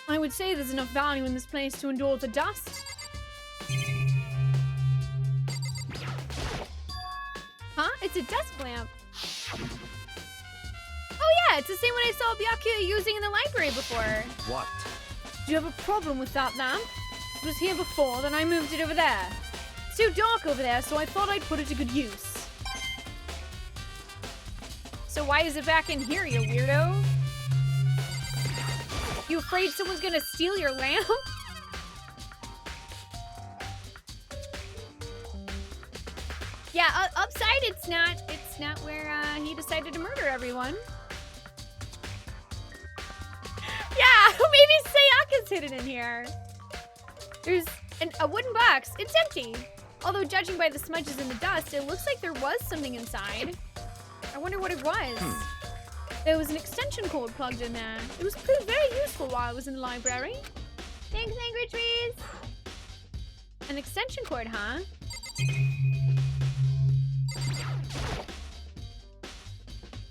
I would say there's enough value in this place to endure the dust. Huh? It's a desk lamp. Oh yeah, it's the same one I saw Byakuya using in the library before. what? Do you have a problem with that lamp? It was here before, then I moved it over there. It's too dark over there, so I thought I'd put it to good use. So why is it back in here, you weirdo? You afraid someone's gonna steal your lamp? Yeah, upside it's not where he decided to murder everyone. Yeah, maybe Sayaka's hidden in here. There's a wooden box. It's empty. Although judging by the smudges in the dust, it looks like there was something inside. I wonder what it was. There was an extension cord plugged in there. It was proved very useful while I was in the library. Thanks, Angry Trees. An extension cord, huh?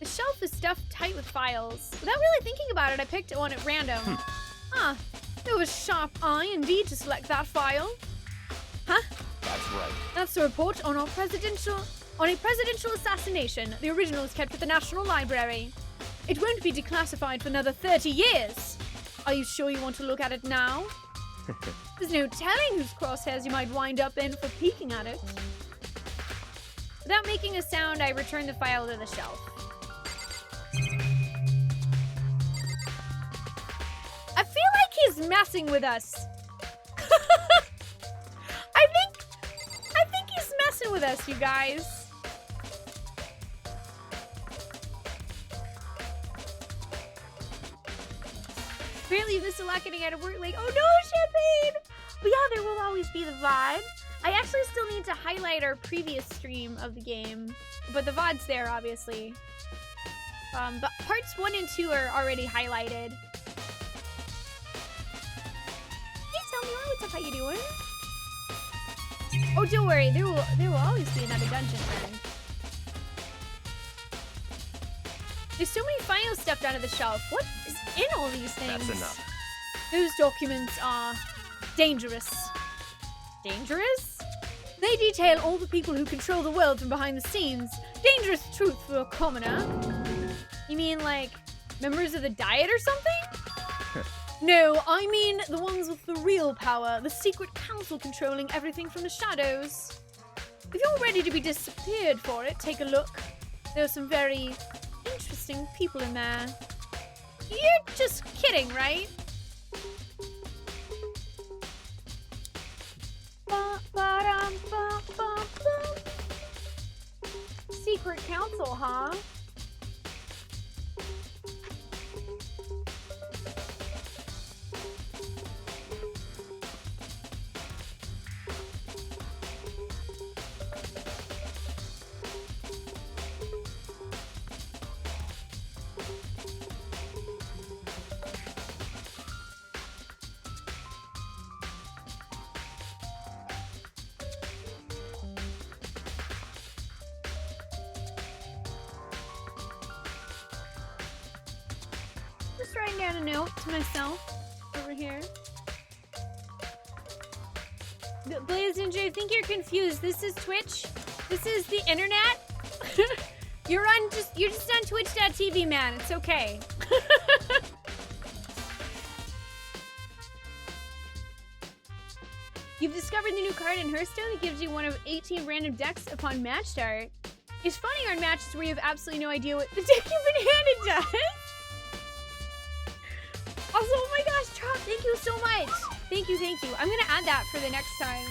The shelf is stuffed tight with files. Without really thinking about it, I picked one at random. Huh. There was sharp eye indeed to select that file. Huh? That's right. That's the report on a presidential assassination. The original is kept at the National Library. It won't be declassified for another 30 years. Are you sure you want to look at it now? There's no telling whose crosshairs you might wind up in for peeking at it. Without making a sound, I return the file to the shelf. I feel like he's messing with us. I think he's messing with us, you guys. Apparently this is a lot getting out of work, like, oh no, champagne! But yeah, there will always be the VOD. I actually still need to highlight our previous stream of the game, but the VOD's there, obviously. But parts 1 and 2 are already highlighted. Hey, tell me what's up, how you doing? Oh, don't worry, there will always be another dungeon, friend. There's so many files stuffed onto the shelf. What is in all these things? That's enough. Those documents are dangerous. Dangerous? They detail all the people who control the world from behind the scenes. Dangerous truth for a commoner. You mean like members of the Diet or something? No, I mean the ones with the real power, the secret council controlling everything from the shadows. If you're ready to be disappeared for it, take a look. There are some very interesting people in there. You're just kidding, right? Secret council, huh? Just writing down a note to myself over here. Blaze Ninja, I think you're confused. This is Twitch. This is the internet. You're just on twitch.tv, man. It's okay. You've discovered the new card in Hearthstone that gives you one of 18 random decks upon match start. It's funny on matches where you have absolutely no idea what the deck you've been handed does. Also, oh my gosh, Trop, thank you so much. Thank you, thank you. I'm gonna add that for the next time.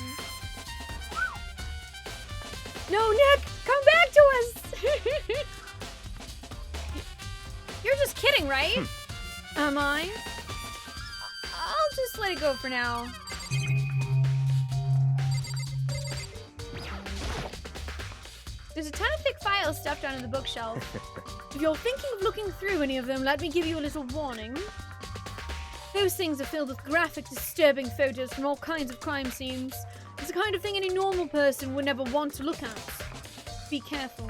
No, Nick, come back to us. You're just kidding, right? Am I? I'll just let it go for now. There's a ton of thick files stuffed onto the bookshelf. If you're thinking of looking through any of them, let me give you a little warning. Those things are filled with graphic, disturbing photos from all kinds of crime scenes. It's the kind of thing any normal person would never want to look at. Be careful.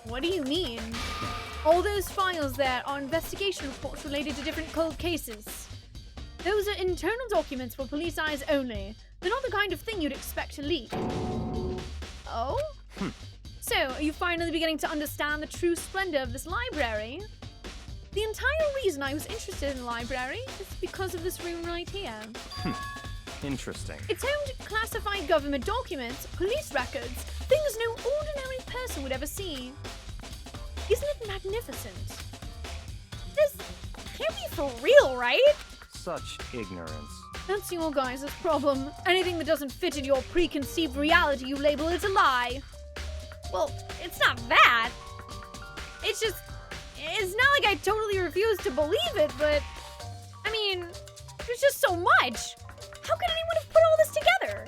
What do you mean? All those files there are investigation reports related to different cold cases. Those are internal documents for police eyes only. They're not the kind of thing you'd expect to leak. Oh? So, are you finally beginning to understand the true splendor of this library? The entire reason I was interested in the library is because of this room right here. Interesting. It's home to classified government documents, police records, things no ordinary person would ever see. Isn't it magnificent? This can't be for real, right? Such ignorance. That's your guys' problem. Anything that doesn't fit in your preconceived reality, you label as a lie. Well, it's not that. It's not like I totally refuse to believe it, but I mean, there's just so much. How could anyone have put all this together?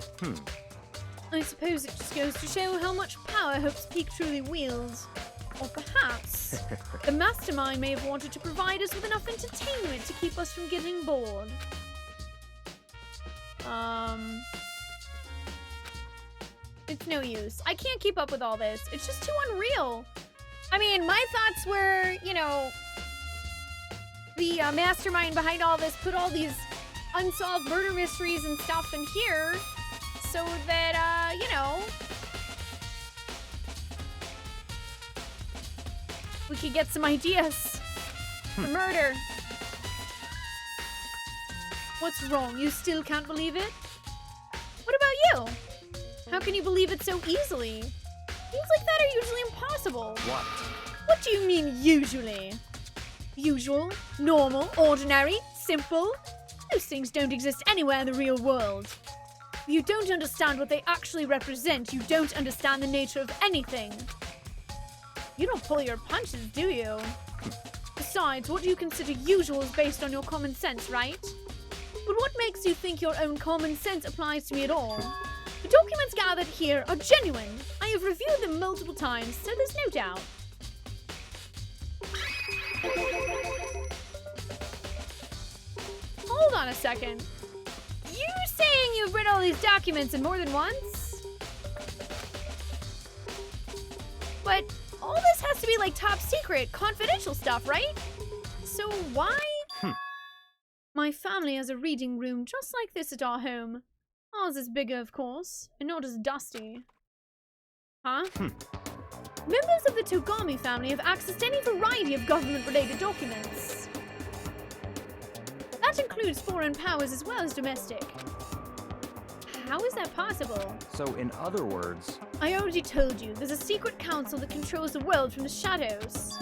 I suppose it just goes to show how much power Hope's Peak truly wields. Or perhaps the mastermind may have wanted to provide us with enough entertainment to keep us from getting bored. It's no use. I can't keep up with all this. It's just too unreal. I mean, my thoughts were, you know, the mastermind behind all this put all these unsolved murder mysteries and stuff in here so that, you know, we could get some ideas for murder. What's wrong? You still can't believe it? What about you? How can you believe it so easily? Things like that are usually impossible. What? What do you mean, usually? Usual, normal, ordinary, simple? Those things don't exist anywhere in the real world. If you don't understand what they actually represent, you don't understand the nature of anything. You don't pull your punches, do you? Besides, what do you consider usual is based on your common sense, right? But what makes you think your own common sense applies to me at all? The documents gathered here are genuine. I have reviewed them multiple times, so there's no doubt. Hold on a second. You're saying you've read all these documents in more than once? But all this has to be like top secret, confidential stuff, right? So why? My family has a reading room just like this at our home. Ours is bigger, of course, and not as dusty. Huh? Members of the Togami family have accessed any variety of government-related documents. That includes foreign powers as well as domestic. How is that possible? So, in other words, I already told you, there's a secret council that controls the world from the shadows.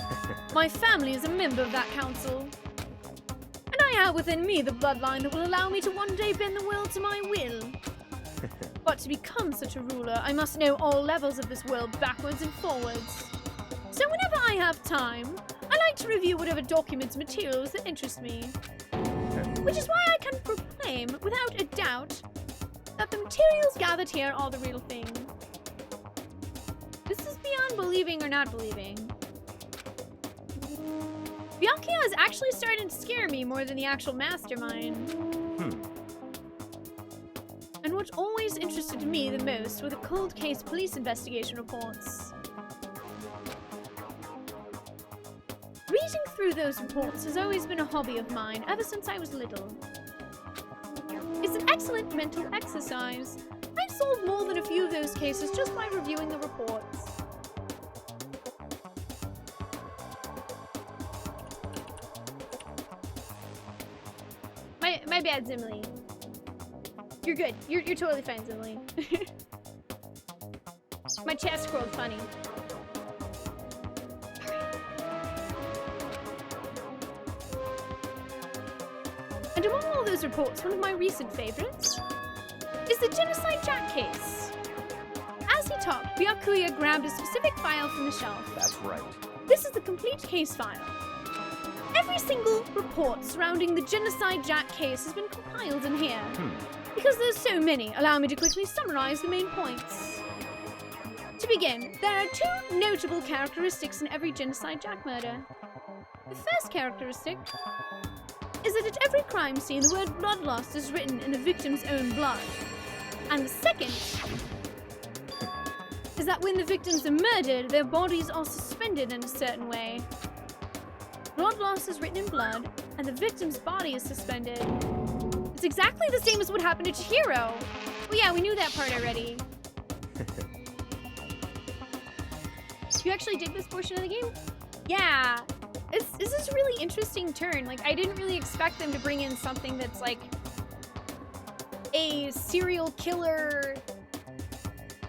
My family is a member of that council. And I have within me the bloodline that will allow me to one day bend the world to my will. But to become such a ruler, I must know all levels of this world backwards and forwards. So whenever I have time, I like to review whatever documents and materials that interest me. Which is why I can proclaim, without a doubt, that the materials gathered here are the real thing. This is beyond believing or not believing. Byakuya is actually starting to scare me more than the actual mastermind. And what always interested me the most were the cold case police investigation reports. Reading through those reports has always been a hobby of mine ever since I was little. It's an excellent mental exercise. I've solved more than a few of those cases just by reviewing the reports. My bad, Zimli. You're good. You're totally fine, Zimli. My chat scrolled funny. And among all those reports, one of my recent favorites is the Genocide Jack case. As he talked, Byakuya grabbed a specific file from the shelf. that's right. This is the complete case file. Every single report surrounding the Genocide Jack case has been compiled in here. Because there's so many, allow me to quickly summarize the main points. To begin, there are two notable characteristics in every Genocide Jack murder. The first characteristic is that at every crime scene the word blood loss is written in the victim's own blood. And the second is that when the victims are murdered, their bodies are suspended in a certain way. Blood loss is written in blood, and the victim's body is suspended. It's exactly the same as what happened to Chihiro. Well, yeah, we knew that part already. You actually did this portion of the game? Yeah. this is a really interesting turn. Like, I didn't really expect them to bring in something that's like a serial killer,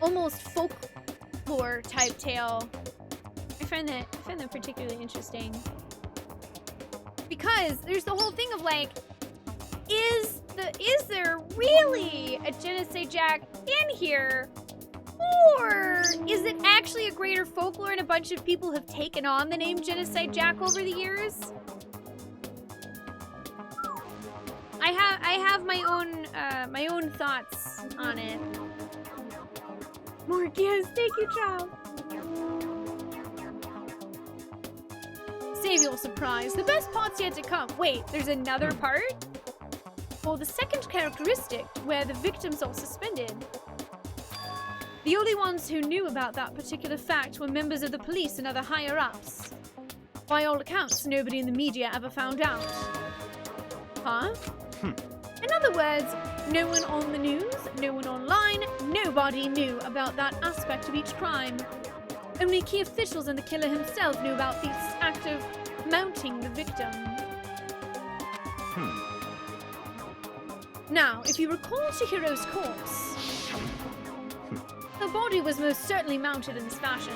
almost folklore type tale. I find that particularly interesting. Because there's the whole thing of like, is there really a Genocide Jack in here? Or is it actually a greater folklore and a bunch of people have taken on the name Genocide Jack over the years? I have my own thoughts on it. More gifts, thank you, child. Save your surprise. The best part's yet to come. Wait, there's another part? Well, the second characteristic, where the victims are suspended. The only ones who knew about that particular fact were members of the police and other higher-ups. By all accounts, nobody in the media ever found out. Huh? In other words, no one on the news, no one online, nobody knew about that aspect of each crime. Only key officials and the killer himself knew about this act of mounting the victim. Now, if you recall Chihiro's corpse, the body was most certainly mounted in this fashion.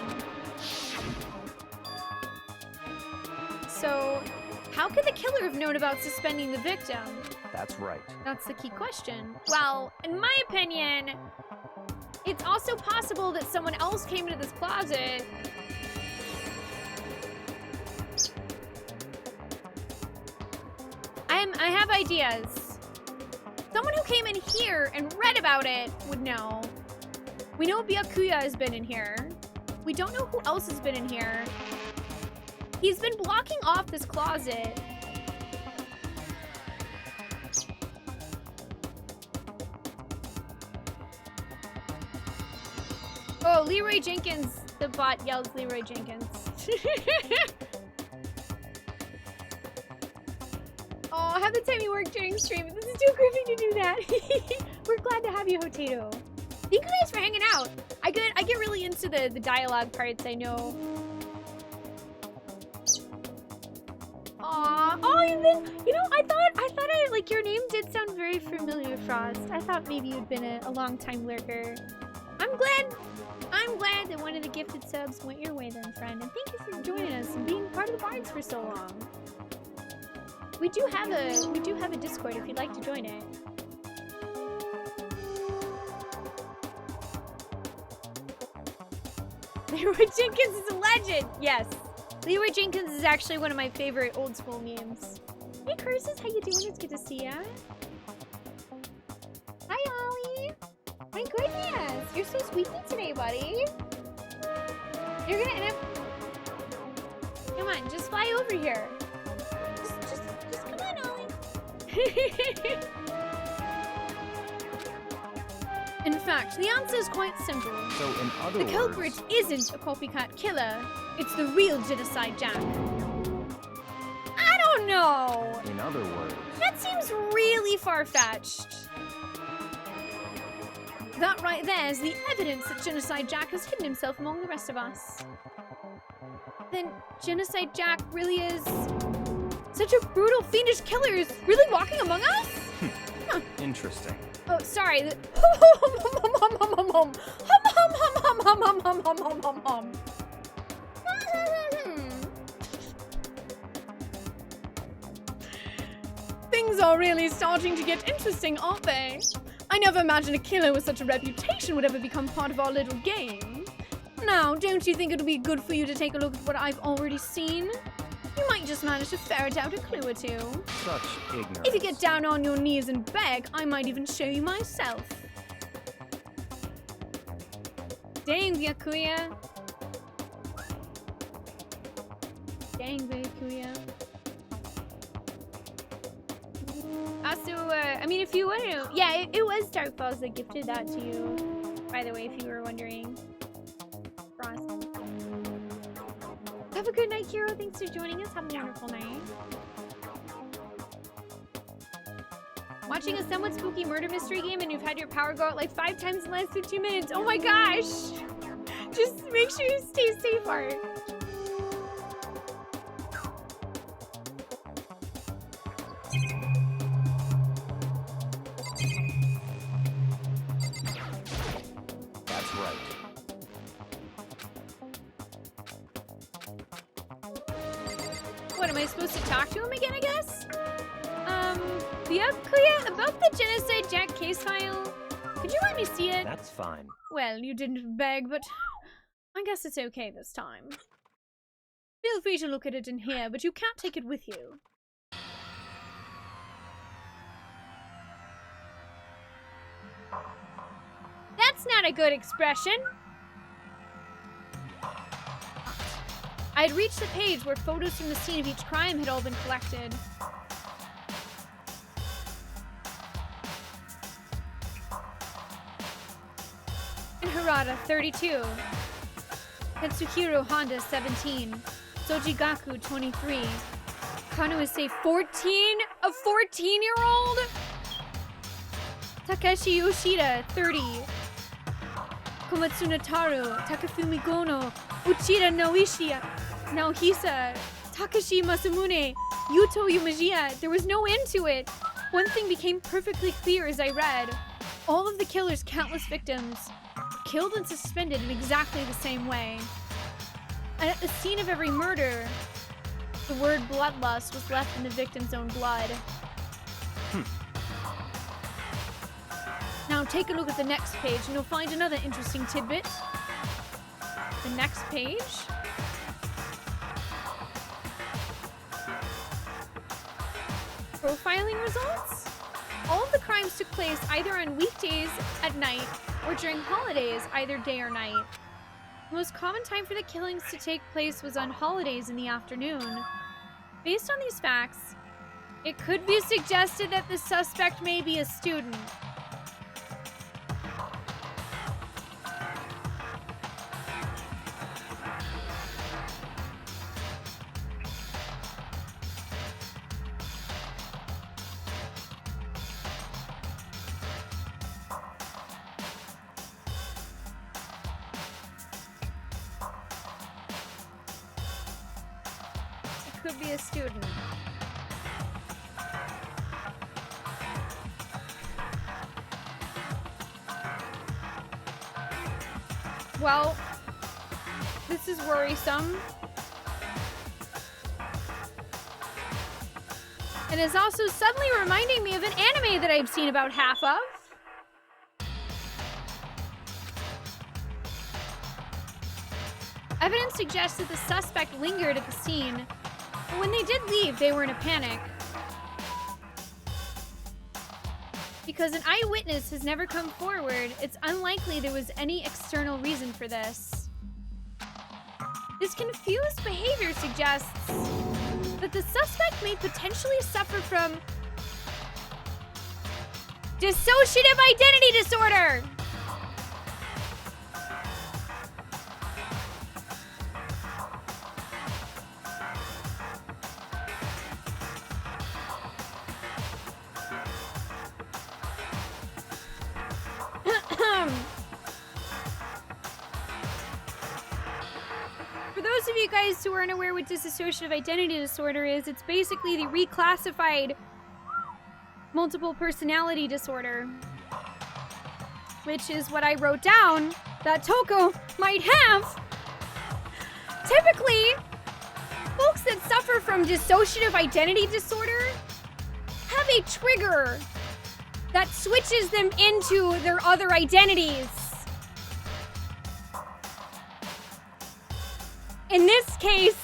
So, how could the killer have known about suspending the victim? That's right. That's the key question. Well, in my opinion, it's also possible that someone else came into this closet. I have ideas. Someone who came in here and read about it would know. We know Byakuya has been in here. We don't know who else has been in here. He's been blocking off this closet. Oh, Leroy Jenkins. The bot yells Leroy Jenkins. Oh, have the time you work during stream. This is too creepy to do that. We're glad to have you, Hotato. Thank you guys for hanging out. I get really into the dialogue parts, I know. Aw, oh, you know, I thought like your name did sound very familiar, Frost. I thought maybe you'd been a long time lurker. I'm glad that one of the gifted subs went your way then, friend. And thank you for joining us and being part of the Bards for so long. We do have a Discord if you'd like to join it. Leroy Jenkins is a legend! Yes. Leroy Jenkins is actually one of my favorite old school memes. Hey Curses, how you doing? It's good to see ya. Hi Ollie! My goodness! You're so squeaky today, buddy. You're gonna end up... Come on, just fly over here. Just come on, Ollie. In fact, the answer is quite simple. So in other The words... culprit isn't a copycat killer. It's the real Genocide Jack. I don't know. In other words... That seems really far-fetched. That right there is the evidence that Genocide Jack has hidden himself among the rest of us. Then Genocide Jack really is... such a brutal, fiendish killer is really walking among us? Huh. Interesting. Oh, sorry. Things are really starting to get interesting, aren't they? I never imagined a killer with such a reputation would ever become part of our little game. Now, don't you think it would be good for you to take a look at what I've already seen? You might just manage to ferret out a clue or two. Such ignorance. If you get down on your knees and beg, I might even show you myself. Dang, Byakuya. Dang, Byakuya. Also, I mean, if you want to... Yeah, it was Dark Falls that gifted that to you. By the way, if you were wondering. Frost. Have a good night, Hero. Thanks for joining us. Have a wonderful night. Watching a somewhat spooky murder mystery game and you've had your power go out like 5 times in the last 15 minutes. Oh my gosh! Just make sure you stay safe, Art. right. What, am I supposed to talk to him again, I guess? Byakuya, about the Genocide Jack case file, could you let me see it? That's fine. Well, you didn't beg, but I guess it's okay this time. Feel free to look at it in here, but you can't take it with you. That's not a good expression. I had reached the page where photos from the scene of each crime had all been collected. Harada, 32. Tetsuhiro Honda, 17. Sojigaku, 23. Kanuise, 14? A 14-year-old? Takeshi Yoshida, 30. Komatsu Nataru, Takafumi Gono, Uchida Naohisa, Takashi Masamune, Yuto Yumajiya. There was no end to it. One thing became perfectly clear as I read. All of the killer's countless victims were killed and suspended in exactly the same way. And at the scene of every murder, the word bloodlust was left in the victim's own blood. Now take a look at the next page and you'll find another interesting tidbit. The next page. Profiling results? All of the crimes took place either on weekdays at night or during holidays, either day or night. The most common time for the killings to take place was on holidays in the afternoon. Based on these facts, it could be suggested that the suspect may be a student. Could be a student. Well, this is worrisome. And it's also suddenly reminding me of an anime that I've seen about half of. Evidence suggests that the suspect lingered at the scene. But when they did leave, they were in a panic. Because an eyewitness has never come forward, it's unlikely there was any external reason for this. This confused behavior suggests that the suspect may potentially suffer from dissociative identity disorder. For those of you guys who are unaware what dissociative identity disorder is, it's basically the reclassified multiple personality disorder, which is what I wrote down that Toko might have. Typically, folks that suffer from dissociative identity disorder have a trigger that switches them into their other identities. In this case,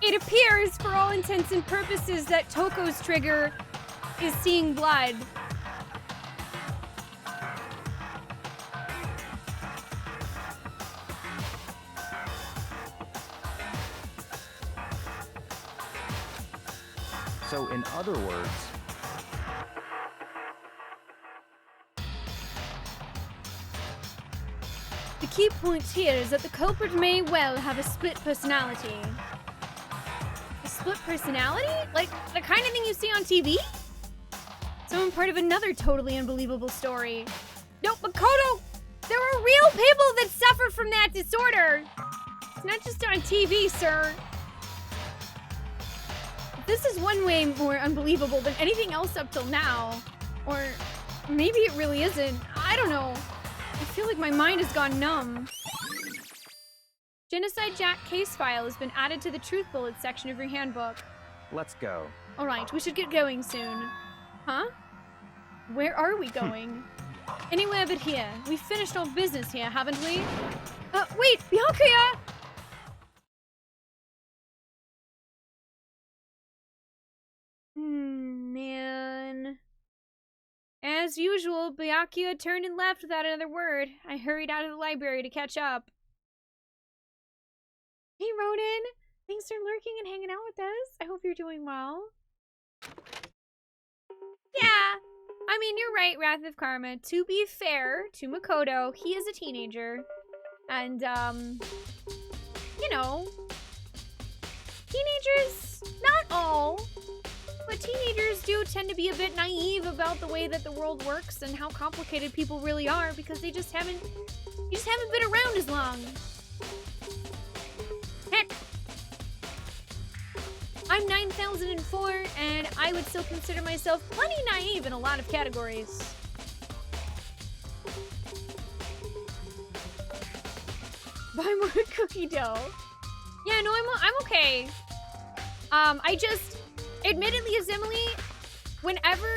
it appears, for all intents and purposes, that Toko's trigger is seeing blood. So, in other words, The key point here is that the culprit may well have a split personality. A split personality? Like the kind of thing you see on TV? So I'm part of another totally unbelievable story. No, Makoto! There are real people that suffer from that disorder! It's not just on TV, sir. This is one way more unbelievable than anything else up till now. Or maybe it really isn't. I don't know. I feel like my mind has gone numb. Genocide Jack case file has been added to the truth bullets section of your handbook. Let's go. Alright, we should get going soon. Huh? Where are we going? Anywhere but here. We finished our business here, haven't we? Wait! Byakuya! Man. As usual, Byakuya turned and left without another word. I hurried out of the library to catch up. Hey, Ronan! Thanks for lurking and hanging out with us. I hope you're doing well. Yeah, I mean, you're right, Wrath of Karma. To be fair to Makoto, he is a teenager. And, you know, teenagers, not all, but teenagers do tend to be a bit naive about the way that the world works and how complicated people really are because they just haven't been around as long. Heck, I'm 9004, and I would still consider myself plenty naive in a lot of categories. Buy more cookie dough. Yeah, no, I'm okay. I just, admittedly, as Emily, whenever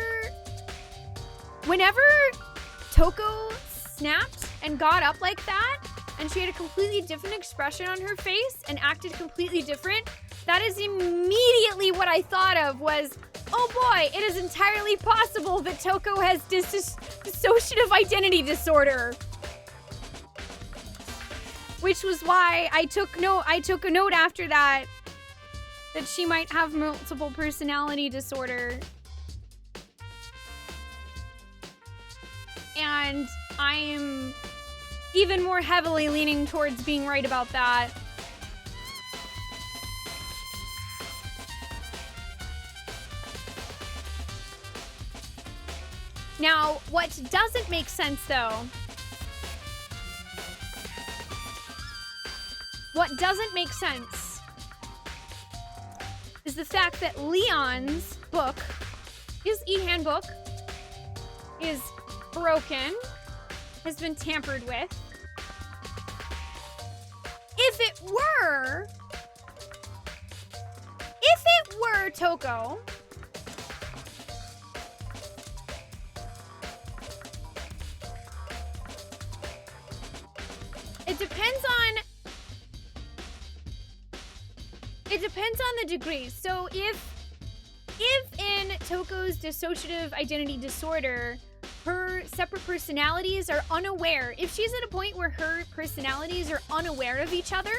Toko snapped and got up like that, and she had a completely different expression on her face and acted completely different, that is immediately what I thought of was, oh boy, it is entirely possible that Toko has dissociative identity disorder. Which was why I took a note after that she might have multiple personality disorder. And I am even more heavily leaning towards being right about that. Now, what doesn't make sense, though, is the fact that Leon's book, his e-handbook, is broken, has been tampered with. If it were Toko, it depends on the degree. So if in Toko's dissociative identity disorder, her separate personalities are unaware, if she's at a point where her personalities are unaware of each other,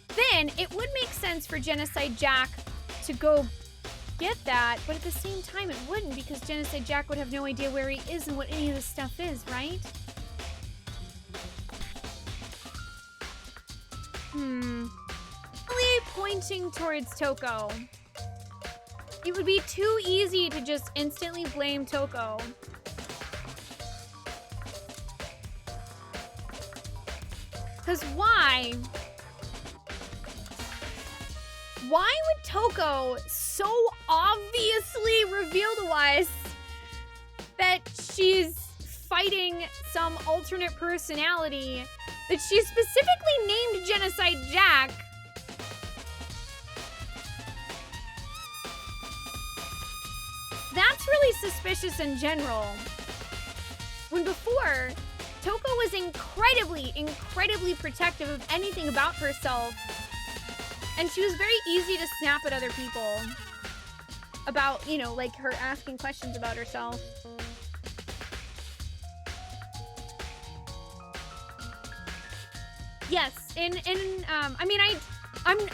then it would make sense for Genocide Jack to go get that, but at the same time it wouldn't, because Genocide Jack would have no idea where he is and what any of this stuff is, right? Really pointing towards Toko. It would be too easy to just instantly blame Toko. Because why? Why would Toko so obviously reveal to us that she's fighting some alternate personality that she specifically named Genocide Jack? That's really suspicious in general. When before, Toko was incredibly protective of anything about herself. And she was very easy to snap at other people about, you know, like her asking questions about herself. Yes, I mean,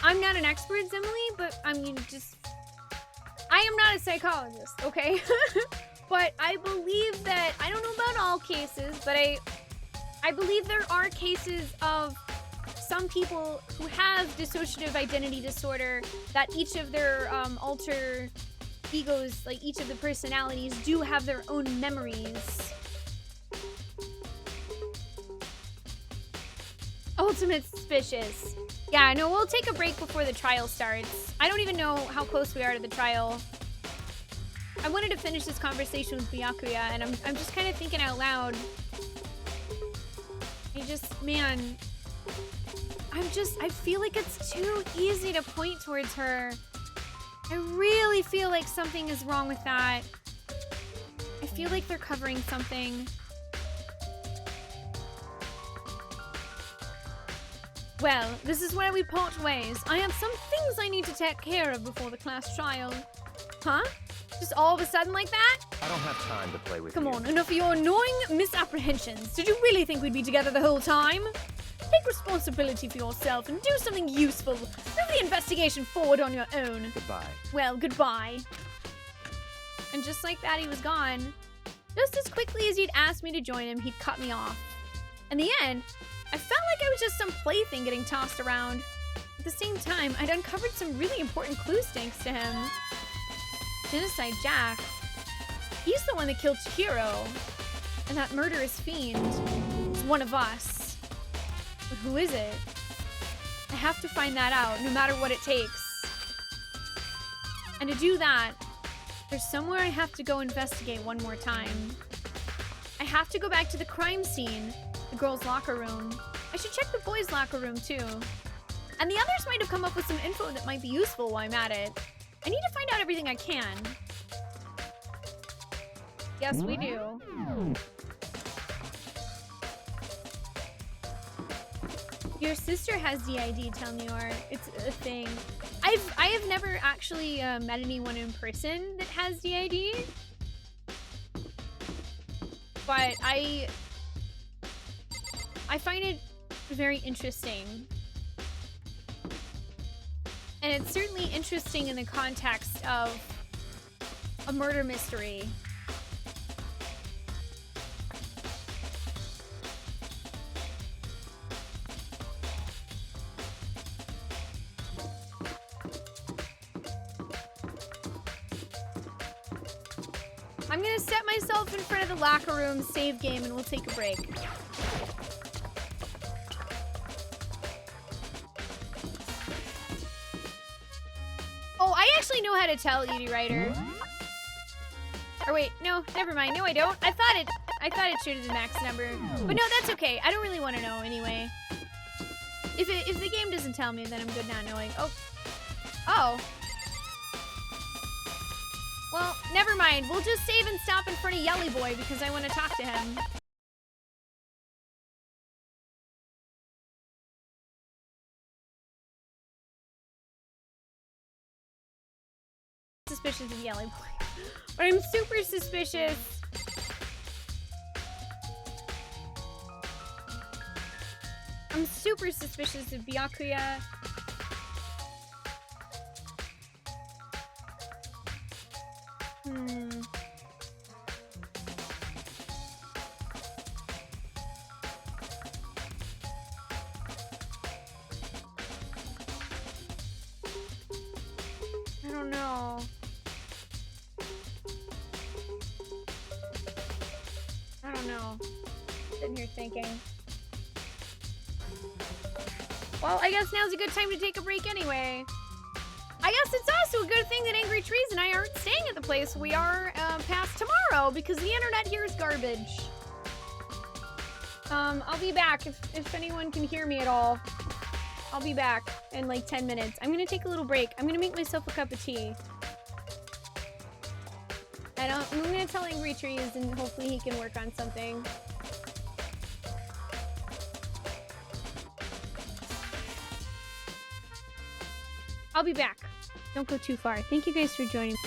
I'm not an expert, Emily, but I mean, I am not a psychologist, okay? But I believe that, I don't know about all cases, but I believe there are cases of some people who have dissociative identity disorder that each of their alter egos, like each of the personalities, do have their own memories. Ultimate suspicious. Yeah, no, we'll take a break before the trial starts. I don't even know how close we are to the trial. I wanted to finish this conversation with Byakuya, and I'm just kind of thinking out loud. Man, I feel like it's too easy to point towards her. I really feel like something is wrong with that. I feel like they're covering something. Well, this is where we part ways. I have some things I need to take care of before the class trial. Huh? Just all of a sudden like that? I don't have time to play with Come you. on, enough of your annoying misapprehensions. Did you really think we'd be together the whole time? Take responsibility for yourself and do something useful. Move the investigation forward on your own. Goodbye. Well, goodbye. And just like that, he was gone. Just as quickly as he'd asked me to join him, he'd cut me off. In the end, I felt like I was just some plaything getting tossed around. At the same time, I'd uncovered some really important clues thanks to him. Genocide Jack. He's the one that killed Chihiro. And that murderous fiend is one of us. But who is it? I have to find that out, no matter what it takes. And to do that, there's somewhere I have to go investigate one more time. I have to go back to the crime scene, the girls' locker room. I should check the boys' locker room too. And the others might have come up with some info that might be useful while I'm at it. I need to find out everything I can. Yes, we do. Your sister has DID, tell me, or it's a thing. I have never actually met anyone in person that has DID. But I find it very interesting. And it's certainly interesting in the context of a murder mystery. I'm gonna set myself in front of the locker room, save game, and we'll take a break. Oh, I actually know how to tell, Edie Ryder. Or wait, no, never mind. No, I don't. I thought it showed the max number. But no, that's okay. I don't really want to know anyway. If the game doesn't tell me, then I'm good not knowing. Oh. Well, never mind. We'll just save and stop in front of Yelly Boy because I want to talk to him. Suspicious of Yelly Boy. But I'm super suspicious. I'm super suspicious of Byakuya. I don't know. I don't know. Sitting here thinking. Well, I guess now's a good time to take a break anyway. I guess it's also a good thing that Angry Trees and I aren't staying at the place we are past tomorrow because the internet here is garbage. I'll be back if anyone can hear me at all. I'll be back in like 10 minutes. I'm gonna take a little break. I'm gonna make myself a cup of tea. And I'm gonna tell Angry Trees and hopefully he can work on something. I'll be back. Don't go too far. Thank you guys for joining.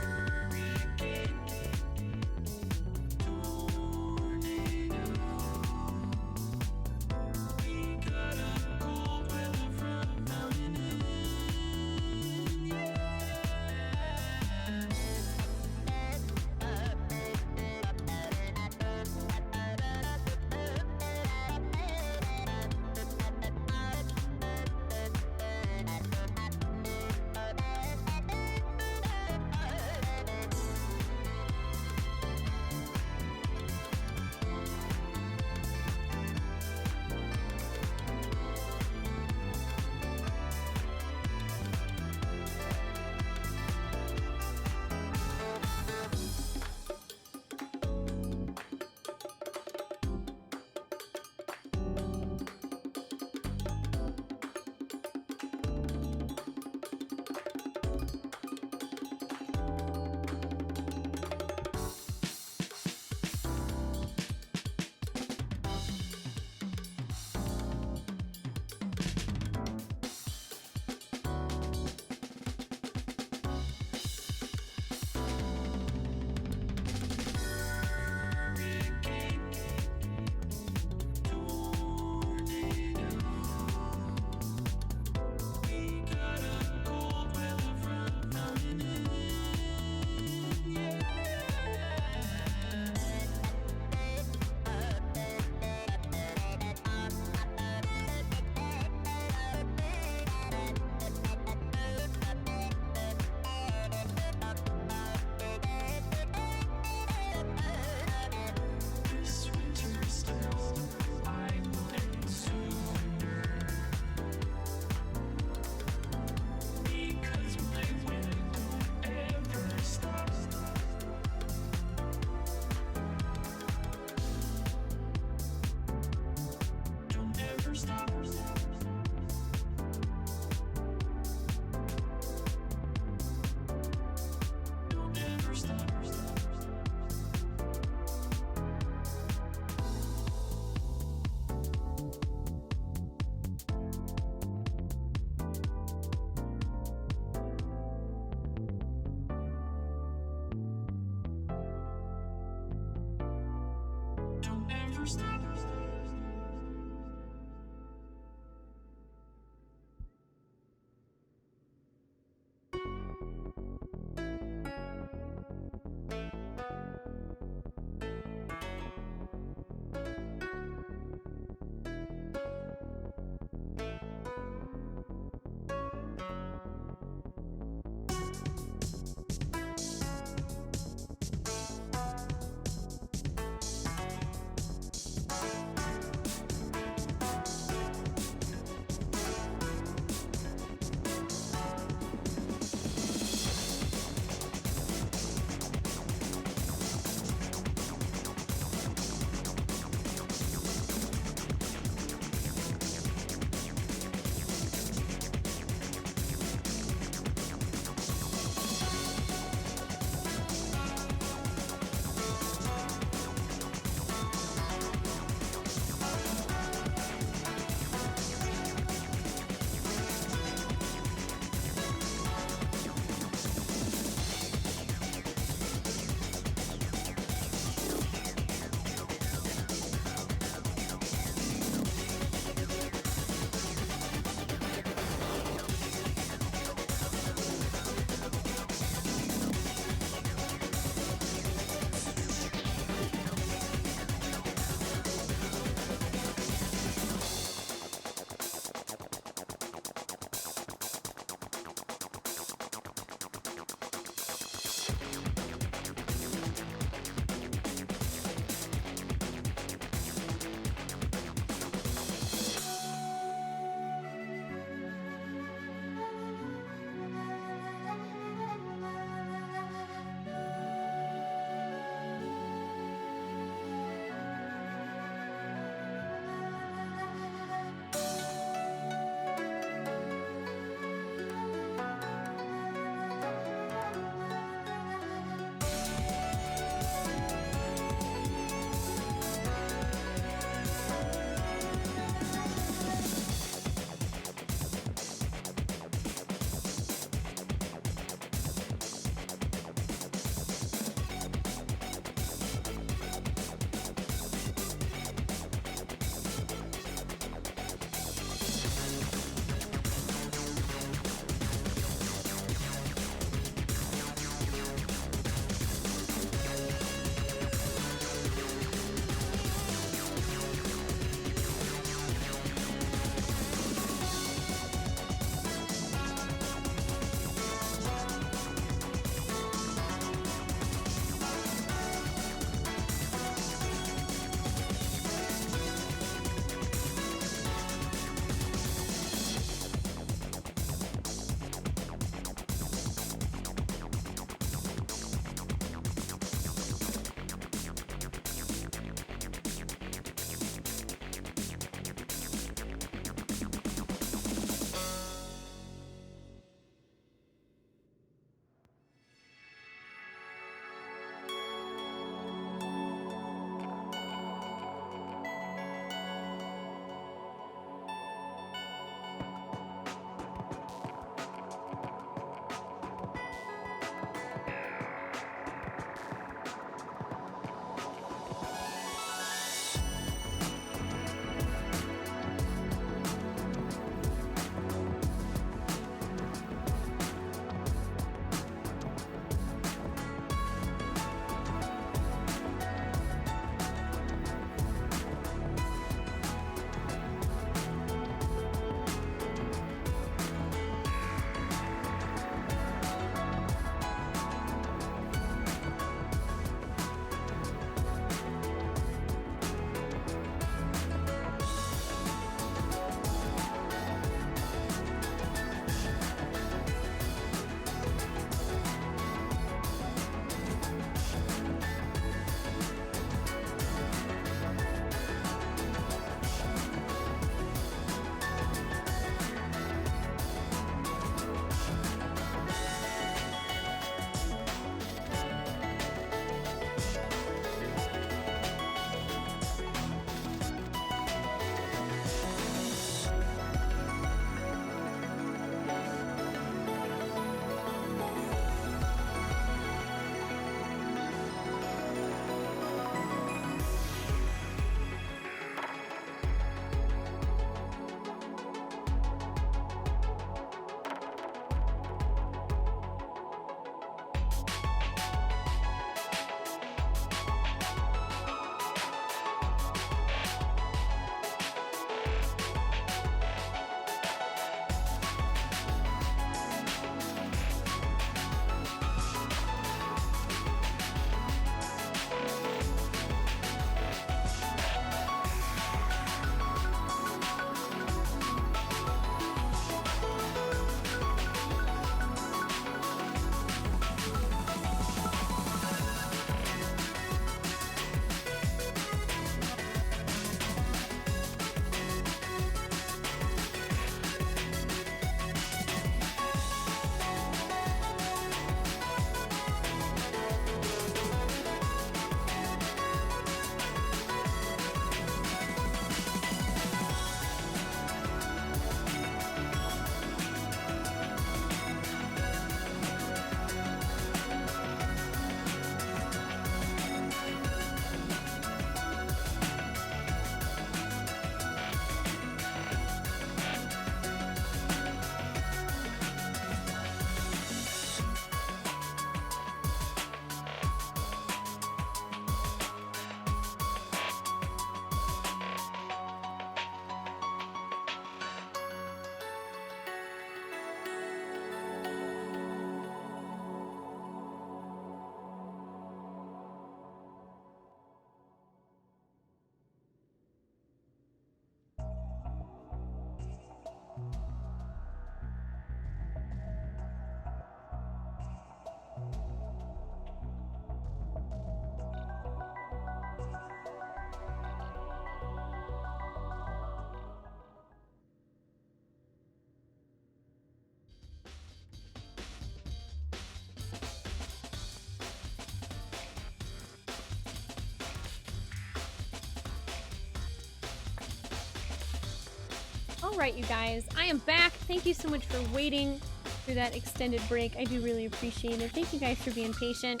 All right, you guys, I am back. Thank you so much for waiting through that extended break. I do really appreciate it. Thank you guys for being patient.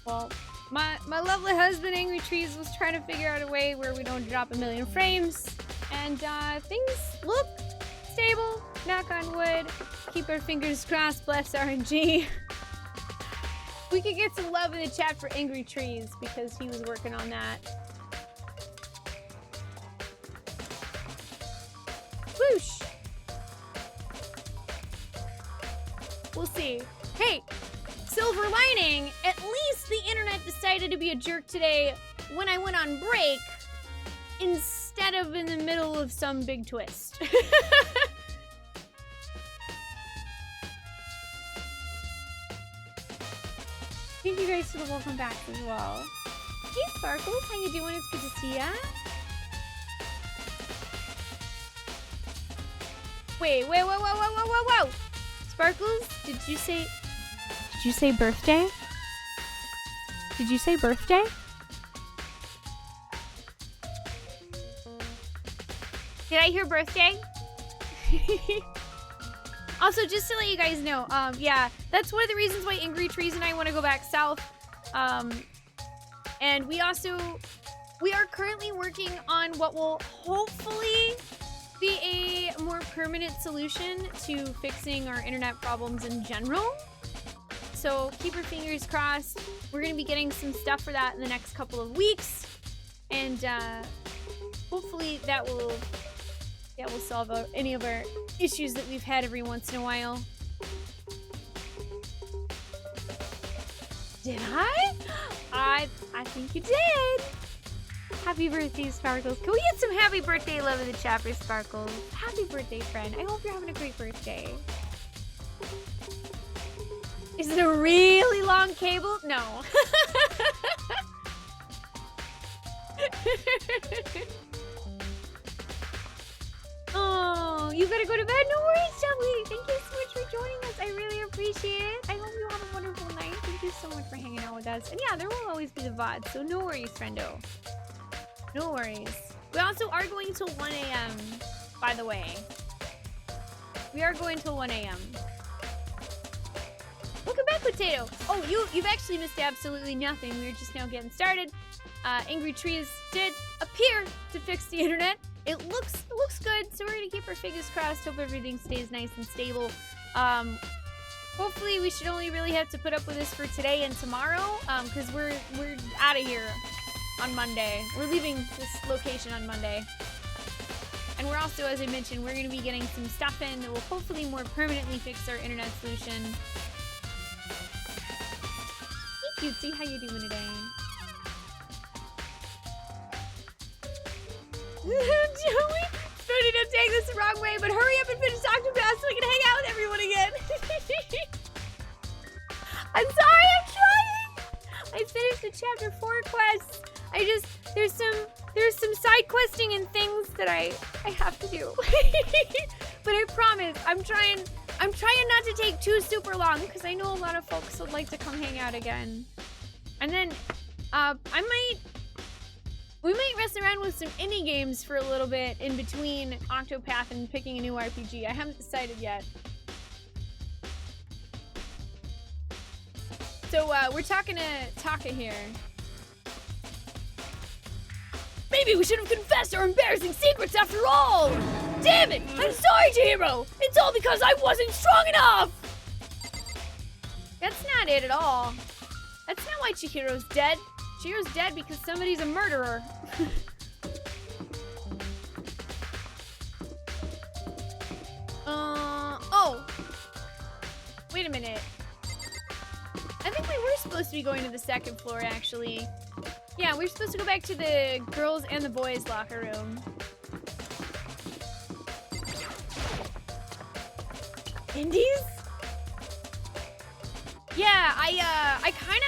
Well, my lovely husband, Angry Trees, was trying to figure out a way where we don't drop a million frames. And things look stable, knock on wood. Keep our fingers crossed, bless RNG. We could get some love in the chat for Angry Trees because he was working on that. Whoosh! We'll see. Hey, silver lining, at least the internet decided to be a jerk today when I went on break instead of in the middle of some big twist. Thank you guys for the welcome back as well. Hey Sparkles, how you doing? It's good to see ya. Wait, whoa. Sparkles, did you say birthday? Did you say birthday? Did I hear birthday? Also, just to let you guys know, yeah, that's one of the reasons why Angry Trees and I want to go back south. And we are currently working on what will hopefully be a more permanent solution to fixing our internet problems in general. So keep your fingers crossed. We're going to be getting some stuff for that in the next couple of weeks. And hopefully that will solve any of our issues that we've had every once in a while. Did I? I think you did. Happy birthday, Sparkles. Can we get some happy birthday love in the chat for Sparkles? Happy birthday, friend. I hope you're having a great birthday. Is it a really long cable? No. Oh, you gotta go to bed? No worries, Shelly. Thank you so much for joining us. I really appreciate it. I hope you have a wonderful night. Thank you so much for hanging out with us. And yeah, there will always be the VOD, so no worries, friendo. No worries. We also are going till 1 a.m., by the way. We are going till 1 a.m. Welcome back, Potato. Oh, you've actually missed absolutely nothing. We're just now getting started. Angry Trees did appear to fix the internet. It looks good, so we're gonna keep our fingers crossed. Hope everything stays nice and stable. Hopefully we should only really have to put up with this for today and tomorrow, because we're out of here on Monday. We're leaving this location on Monday. And we're also, as I mentioned, we're gonna be getting some stuff in that will hopefully more permanently fix our internet solution. Hey Cutesy, how you doing today? Joey, starting to take this the wrong way, but hurry up and finish Octopath so we can hang out with everyone again. I'm sorry, I'm trying. I finished the chapter 4 quests. There's some side questing and things that I have to do. But I promise, I'm trying not to take too super long because I know a lot of folks would like to come hang out again. And then we might mess around with some indie games for a little bit in between Octopath and picking a new RPG. I haven't decided yet. So we're talking to Taka here. Maybe we should have confessed our embarrassing secrets after all! Damn it! I'm sorry, Chihiro! It's all because I wasn't strong enough! That's not it at all. That's not why Chihiro's dead. Chihiro's dead because somebody's a murderer. Oh. Wait a minute. I think we were supposed to be going to the second floor, actually. Yeah, we're supposed to go back to the girls' and the boys' locker room. Indies? Yeah, I kinda...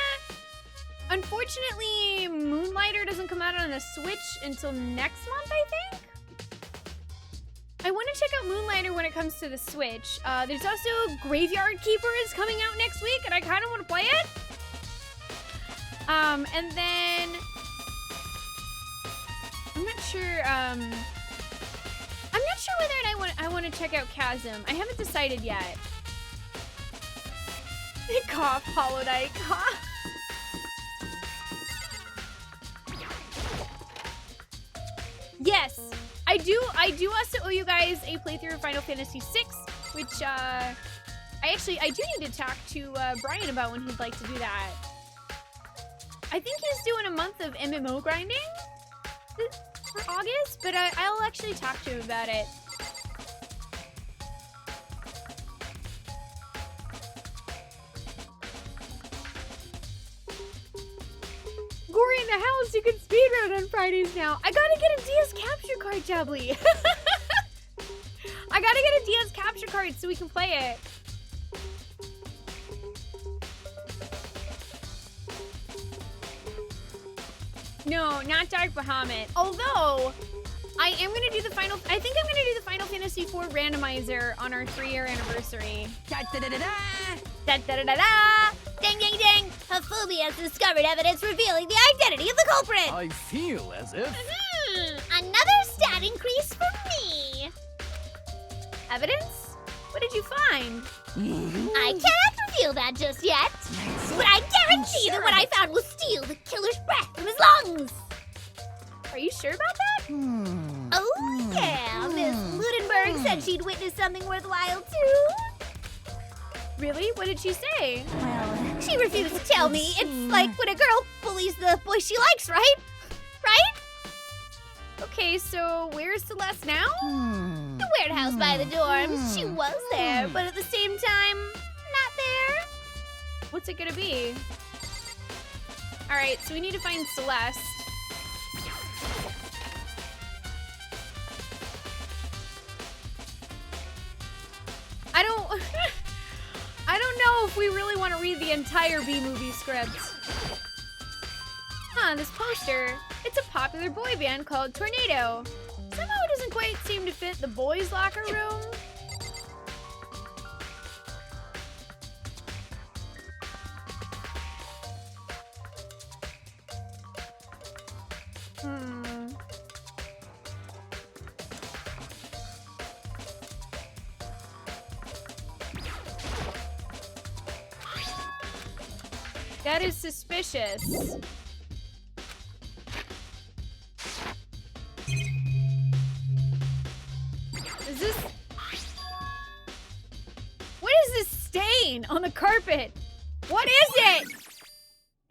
Unfortunately, Moonlighter doesn't come out on the Switch until next month, I think? I want to check out Moonlighter when it comes to the Switch. There's also Graveyard Keepers coming out next week, and I kind of want to play it. And then... I'm not sure whether I want to check out Chasm. I haven't decided yet. Cough, Hollow Knight. Cough. Yes, I do also owe you guys a playthrough of Final Fantasy VI, which I do need to talk to Brian about when he'd like to do that. I think he's doing a month of MMO grinding for August, but I'll actually talk to him about it. Gory in the house, you can speedrun on Fridays now. I gotta get a DS capture card, Jubbly. I gotta get a DS capture card so we can play it. No, not Dark Bahamut. Although, I am gonna do the final. I think I'm gonna do the Final Fantasy IV randomizer on our 3-year anniversary. Da da da da da! Da da da da da! Ding ding ding! Hafumi has discovered evidence revealing the identity of the culprit! I feel as if... Another stat increase for me! Evidence? What did you find? I cannot reveal that just yet, but I guarantee that what I found will steal the killer's breath from his lungs! Are you sure about that? Oh yeah, Miss Ludenberg said she'd witnessed something worthwhile too. Really? What did she say? Well, she refused to tell me. It's like when a girl bullies the boy she likes, right? Right? Okay, so where's Celeste now? The warehouse by the dorms. She was there, but at the same time, not there. What's it gonna be? Alright, so we need to find Celeste. I don't know if we really want to read the entire B-movie script. Huh, this poster. It's a popular boy band called Tornado. Somehow it doesn't quite seem to fit the boys' locker room. That is suspicious. Is this... What is this stain on the carpet? What is it?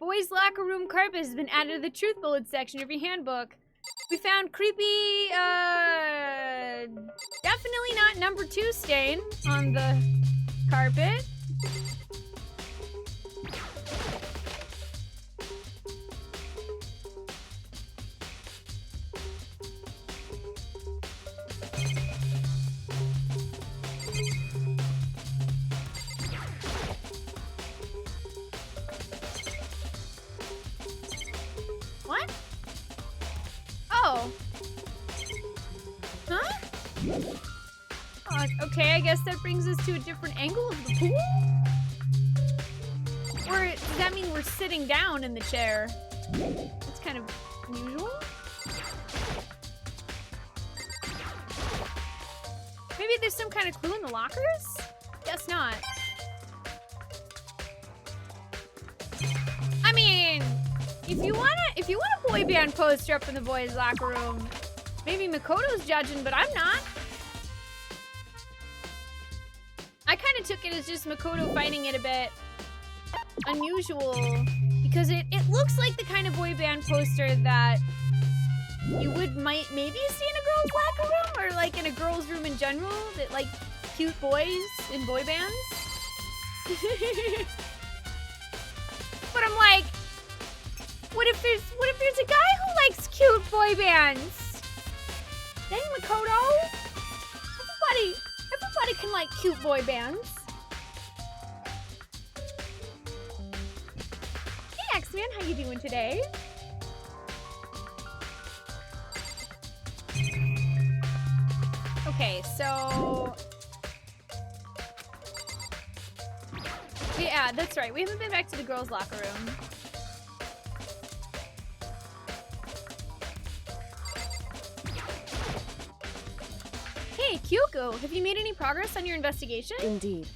Boys' locker room carpet has been added to the truth bullet section of your handbook. We found creepy, definitely not number 2 stain on the carpet. What? Oh. Huh? Okay, I guess that brings us to a different angle of the pool? Or does that mean we're sitting down in the chair? That's kind of unusual. Maybe there's some kind of clue in the lockers? Guess not. I mean, if you want a boy band poster up in the boys' locker room, maybe Makoto's judging, but I'm not. I kind of took it as just Makoto finding it a bit unusual because it looks like the kind of boy band poster that you might maybe see in a girl's locker room or like in a girl's room in general, that like cute boys in boy bands. But I'm like, what if there's a guy who likes cute boy bands? Dang, Makoto. Everybody can like cute boy bands. Hey, X-Man, how you doing today? Okay, so... Yeah, that's right. We haven't been back to the girls' locker room. Hey, Kyoko, have you made any progress on your investigation? Indeed.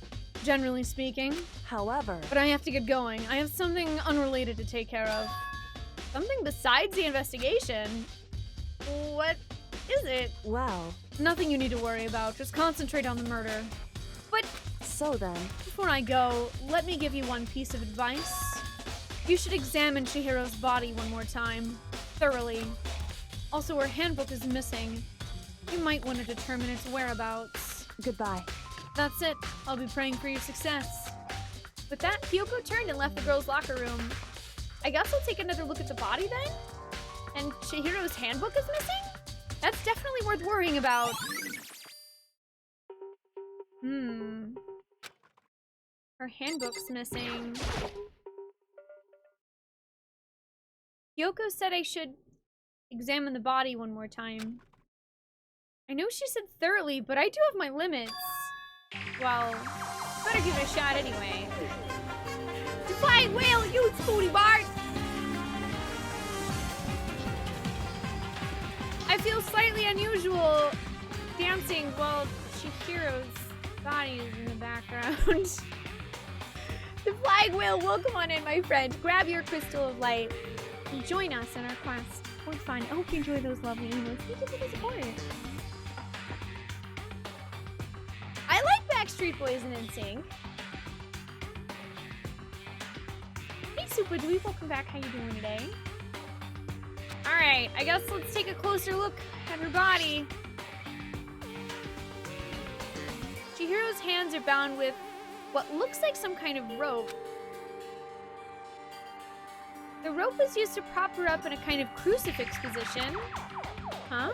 Generally speaking. However, But I have to get going. I have something unrelated to take care of. Something besides the investigation? What is it? well, Nothing you need to worry about. Just concentrate on the murder. But so then, before I go, let me give you one piece of advice. You should examine Chihiro's body one more time. Thoroughly. Also, her handbook is missing. You might want to determine its whereabouts. goodbye. That's it. I'll be praying for your success. With that, Kyoko turned and left the girls' locker room. I guess I'll take another look at the body then? And Chihiro's handbook is missing? That's definitely worth worrying about. Her handbook's missing. Kyoko said I should examine the body one more time. I know she said thoroughly, but I do have my limits. Well, better give it a shot anyway. Defying whale, you Spoonee Bart! I feel slightly unusual dancing while Chihiro's body is in the background. The flying whale will come on in, my friend. Grab your crystal of light and join us in our quest for fun. I hope you enjoy those lovely emails. Thank you for the support. I like Backstreet Boys and NSYNC. Hey, Super Dweeb, welcome back. How you doing today? Alright, I guess let's take a closer look at her body. Chihiro's hands are bound with what looks like some kind of rope. The rope was used to prop her up in a kind of crucifix position. Huh?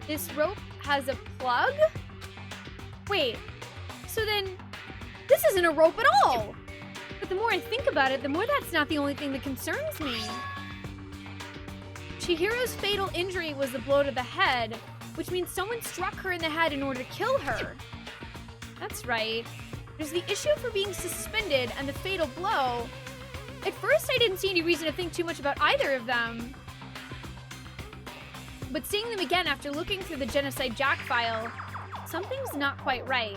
This rope has a plug? Wait, so then this isn't a rope at all! But the more I think about it, the more that's not the only thing that concerns me. Chihiro's fatal injury was the blow to the head, which means someone struck her in the head in order to kill her. That's right. There's the issue for being suspended and the fatal blow. At first, I didn't see any reason to think too much about either of them. But seeing them again after looking through the Genocide Jack file, something's not quite right.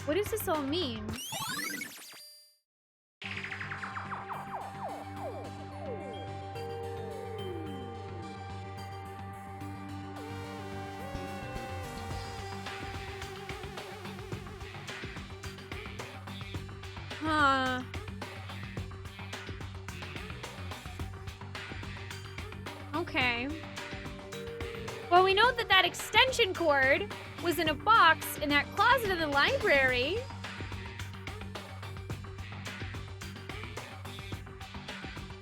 What does this all mean? Huh. Okay. Well, we know that that extension cord was in a box in that closet in the library.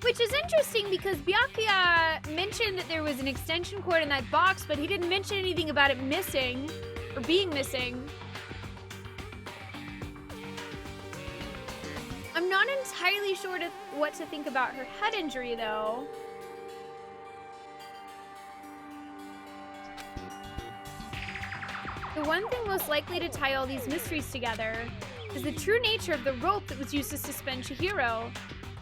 Which is interesting because Byakuya mentioned that there was an extension cord in that box, but he didn't mention anything about it missing, or being missing. I'm not entirely sure what to think about her head injury, though. The one thing most likely to tie all these mysteries together is the true nature of the rope that was used to suspend Chihiro.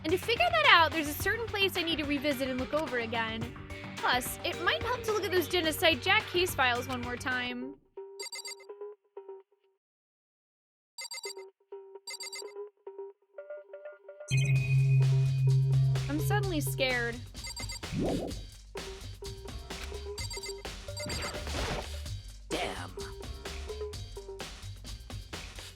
And to figure that out, there's a certain place I need to revisit and look over again. Plus, it might help to look at those Genocide Jack case files one more time. I'm suddenly scared. Damn.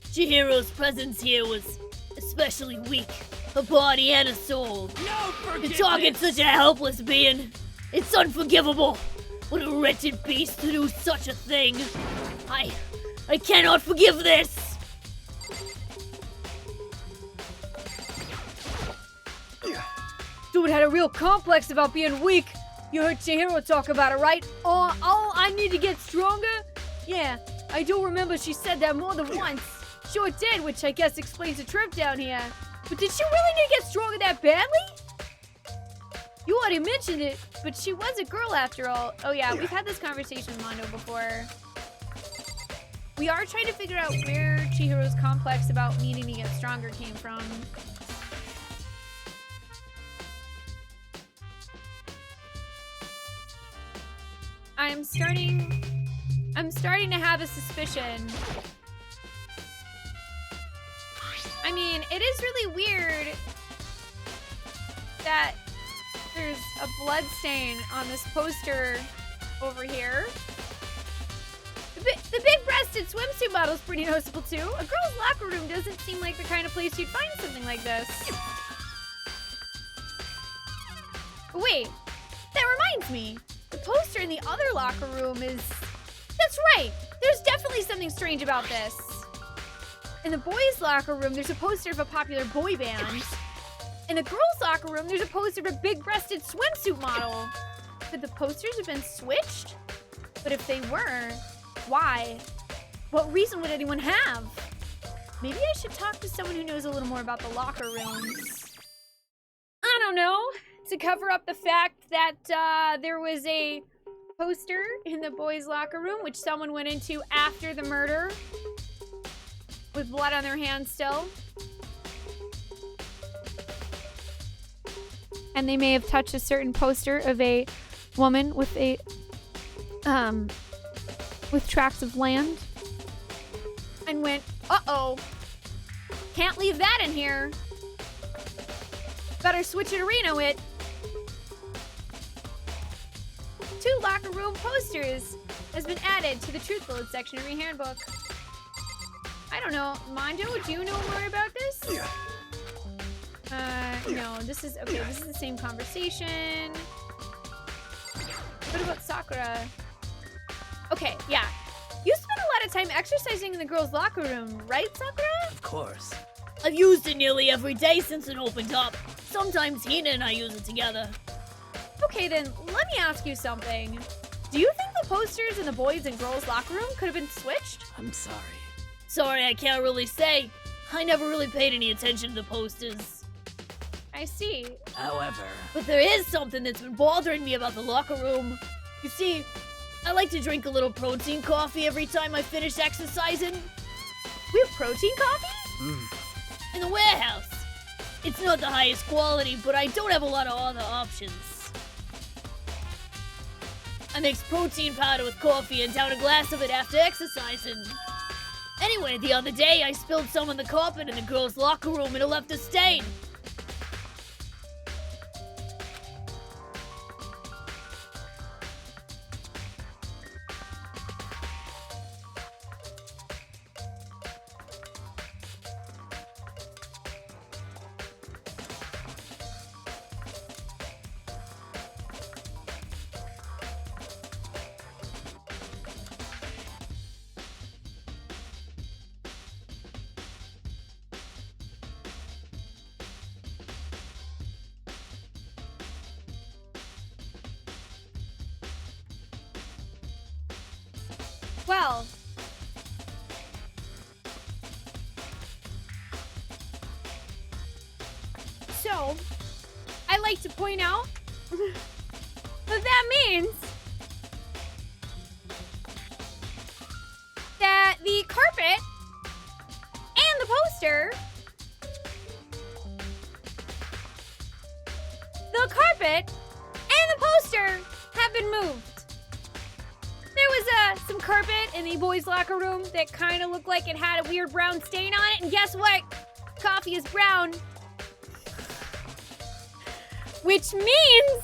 Chihiro's presence here was especially weak. A body and a soul. To target such a helpless being, it's unforgivable. What a wretched beast to do such a thing. I cannot forgive this. Dude had a real complex about being weak. You heard Chihiro talk about it, right? Oh, I need to get stronger? Yeah, I do remember she said that more than once. Sure did, which I guess explains the trip down here. But did she really need to get stronger that badly? You already mentioned it, but she was a girl after all. Oh yeah, we've had this conversation with Mondo before. We are trying to figure out where Chihiro's complex about needing to get stronger came from. I'm starting to have a suspicion. I mean, it is really weird that there's a blood stain on this poster over here. The big-breasted swimsuit model is pretty noticeable too. A girl's locker room doesn't seem like the kind of place you'd find something like this. Wait, that reminds me. The poster in the other locker room is... That's right! There's definitely something strange about this. In the boys' locker room, there's a poster of a popular boy band. In the girls' locker room, there's a poster of a big-breasted swimsuit model. Could the posters have been switched? But if they were, why? What reason would anyone have? Maybe I should talk to someone who knows a little more about the locker rooms. I don't know. To cover up the fact that there was a poster in the boys' locker room, which someone went into after the murder, with blood on their hands still. And they may have touched a certain poster of a woman with a, with tracts of land. And went, uh-oh, can't leave that in here. Better switch it arena it. 2 locker room posters has been added to the truth bullet section of your handbook. I don't know, Mondo, do you know more about this? No, this is, okay, this is the same conversation. What about Sakura? Okay, yeah. You spend a lot of time exercising in the girls' locker room, right, Sakura? Of course. I've used it nearly every day since it opened up. Sometimes Hina and I use it together. Okay, then, let me ask you something. Do you think the posters in the boys' and girls' locker room could have been switched? I'm sorry. Sorry, I can't really say. I never really paid any attention to the posters. I see. However, But there is something that's been bothering me about the locker room. You see, I like to drink a little protein coffee every time I finish exercising. We have protein coffee? In the warehouse. It's not the highest quality, but I don't have a lot of other options. I mix protein powder with coffee and down a glass of it after exercising. Anyway, the other day I spilled some on the carpet in the girls' locker room and it left a stain. Well, so, I like to point out that means that the carpet and the poster, have been moved. There was some carpet in the boys' locker room that kind of looked like it had a weird brown stain on it, and guess what? Coffee is brown. Which means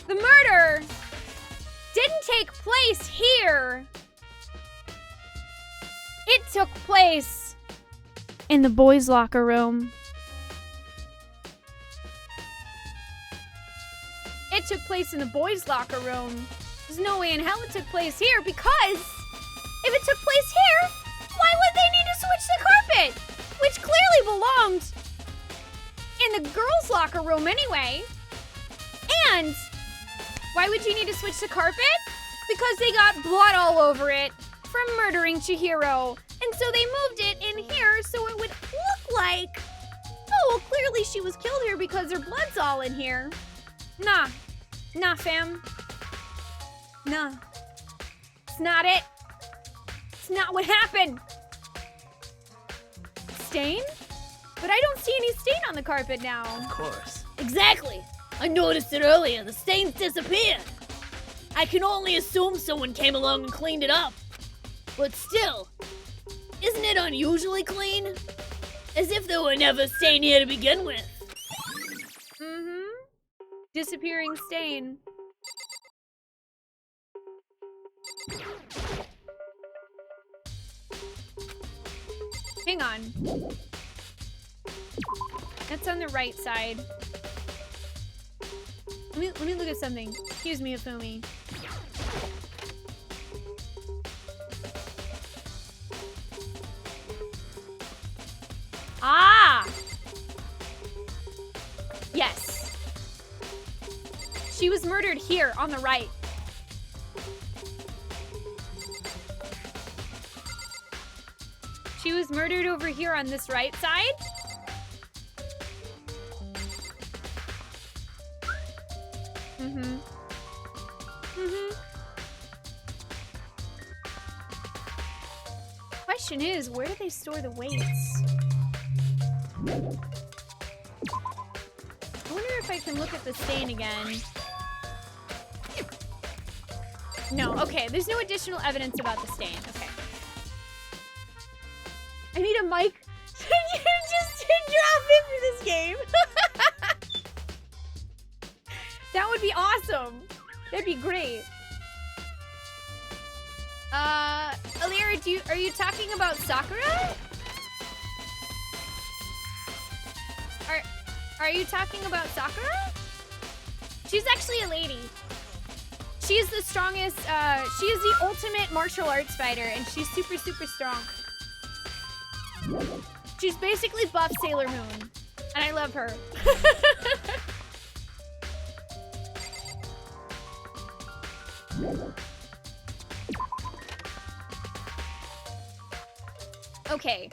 the murder didn't take place here. It took place in the boys' locker room. It took place in the boys' locker room. There's no way in hell it took place here, because if it took place here, why would they need to switch the carpet? Which clearly belonged in the girls' locker room anyway. And why would you need to switch the carpet? Because they got blood all over it from murdering Chihiro. And so they moved it in here so it would look like, oh, well, clearly she was killed here because her blood's all in here. Nah, fam. Nah. It's not it. It's not what happened. Stain? But I don't see any stain on the carpet now. of course. Exactly. I noticed it earlier. The stains disappeared. I can only assume someone came along and cleaned it up. But still, isn't it unusually clean? As if there were never a stain here to begin with. Mm-hmm. Disappearing stain. Hang on. That's on the right side. Let me look at something. Excuse me, Afumi. Ah! Yes. She was murdered here on the right. She was murdered over here on this right side. Mm-hmm. Mm-hmm. Question is, where do they store the weights? I wonder if I can look at the stain again. No, okay, there's no additional evidence about the stain. Okay. I need a mic just to drop into this game. That would be awesome. That'd be great. Alira, are you talking about Sakura? Are you talking about Sakura? She's actually a lady. She's the strongest, she is the ultimate martial arts fighter, and she's super, super strong. She's basically buff Sailor Moon, and I love her. Okay,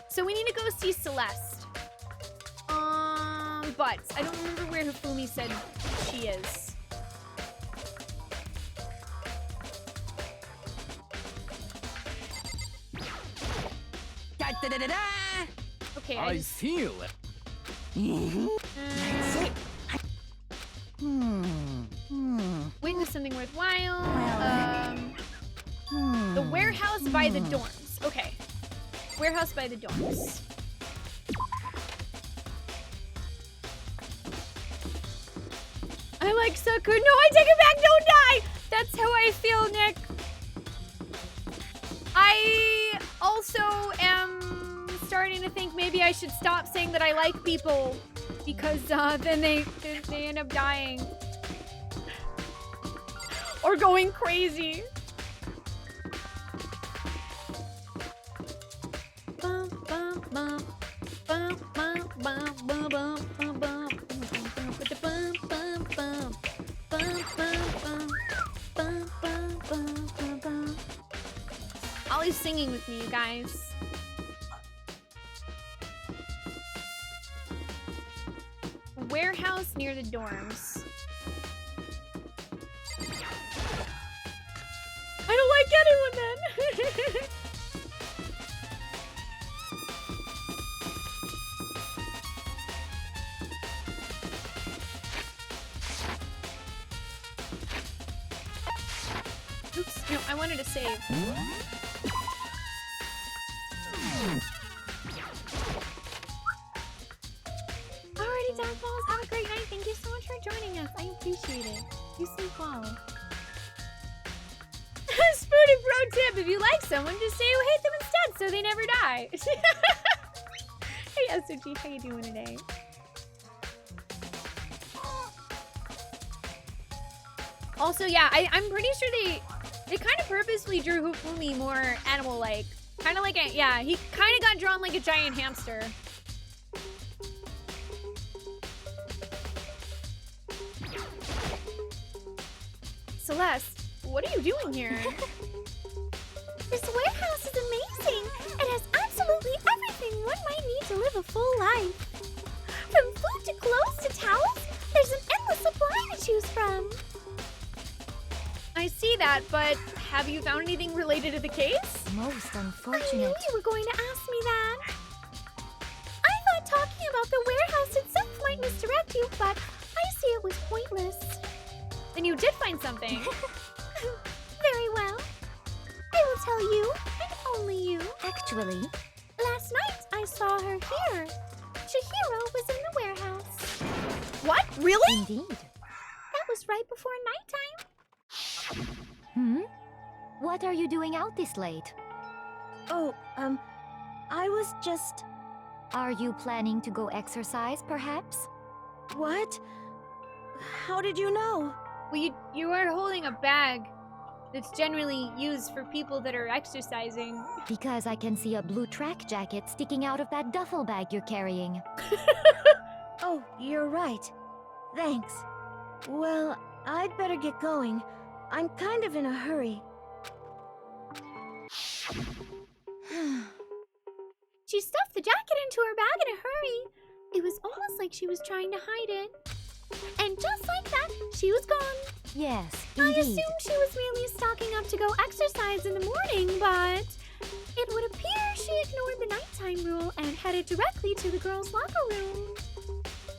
so we need to go see Celeste. But I don't remember where Hifumi said she is. Okay, I feel it. Witness something worthwhile. The warehouse by the dorms. Okay. Warehouse by the dorms. I like Sakura. No, I take it back. Don't die. That's how I feel, Nick. I also am starting to think maybe I should stop saying that I like people because then they end up dying or going crazy. Bum, bum, bum. Bum, bum, bum, bum, bum, bum, bum. Ollie's singing with me, you guys. Warehouse near the dorms. I don't like anyone then. Oops, no, I wanted to save. Alrighty, Dogballs, have a great night. Thank you so much for joining us. I appreciate it. You sleep well. Spoonee pro tip, if you like someone, just say you hate them instead so they never die. Hey, SOG, how you doing today? Also, yeah, I'm pretty sure they kind of purposely drew Hifumi more animal-like. Kind of like a, yeah, he kind of got drawn like a giant hamster. Celeste, what are you doing here? This warehouse is amazing. It has absolutely everything one might need to live a full life. From food to clothes to towels, there's an endless supply to choose from. I see that, but have you found anything related to the case? I Most knew unfortunate. you were going to ask me that. I thought talking about the warehouse itself might misdirect you, but I see it something. Very well. I will tell you, and only you. Actually, Last night I saw her here. Chihiro was in the warehouse. What? Really? indeed. That was right before nighttime. Hmm? What are you doing out this late? Oh, I was just... Are you planning to go exercise, perhaps? What? How did you know? Well, you are holding a bag that's generally used for people that are exercising. Because I can see a blue track jacket sticking out of that duffel bag you're carrying. Oh, you're right. Thanks. Well, I'd better get going. I'm kind of in a hurry. She stuffed the jacket into her bag in a hurry. It was almost like she was trying to hide it. And just like that, she was gone. Yes, I indeed. assumed she was merely stocking up to go exercise in the morning, but it would appear she ignored the nighttime rule and headed directly to the girls' locker room.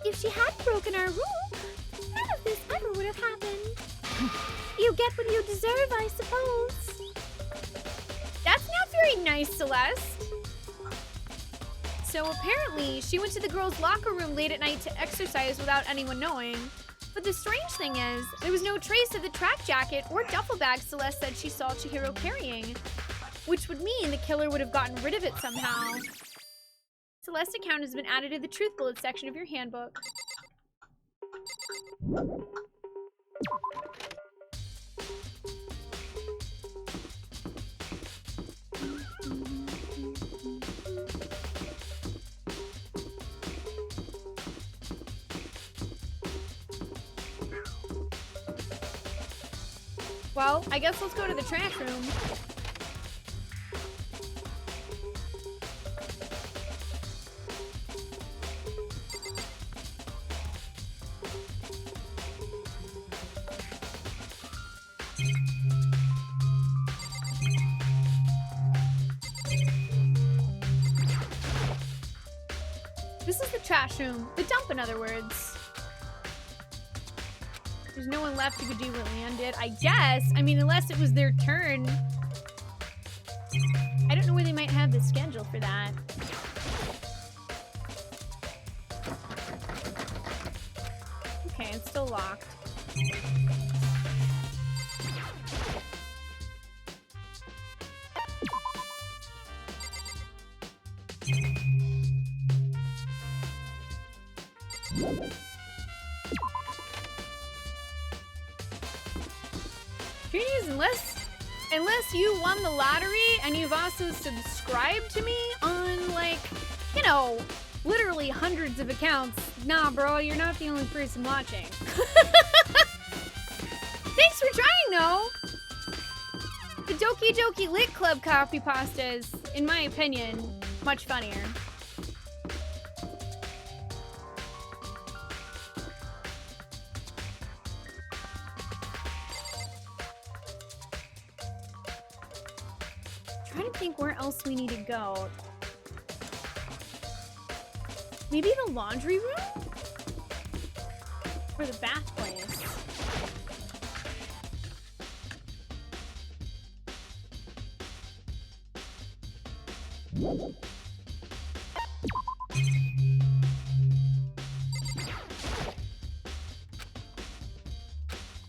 If she hadn't broken our rule, none of this ever would have happened. You get what you deserve, I suppose. That's not very nice, Celeste. So apparently, she went to the girls' locker room late at night to exercise without anyone knowing. But the strange thing is, there was no trace of the track jacket or duffel bag Celeste said she saw Chihiro carrying, which would mean the killer would have gotten rid of it somehow. Celeste's account has been added to the truth bullet section of your handbook. Well, I guess let's go to the trash room. This is the trash room. The dump, in other words. There's no one left who could do what Leanne did, I guess. I mean, unless it was their turn. I don't know where they might have the schedule for that. Okay, it's still locked. Trudy is unless you won the lottery and you've also subscribed to me on, like, you know, literally hundreds of accounts. Nah, bro, you're not the only person watching. Thanks for trying, though. The Doki Doki Lit Club copy pasta is, in my opinion, much funnier. Trying to think where else we need to go. Maybe the laundry room? Or the bath place?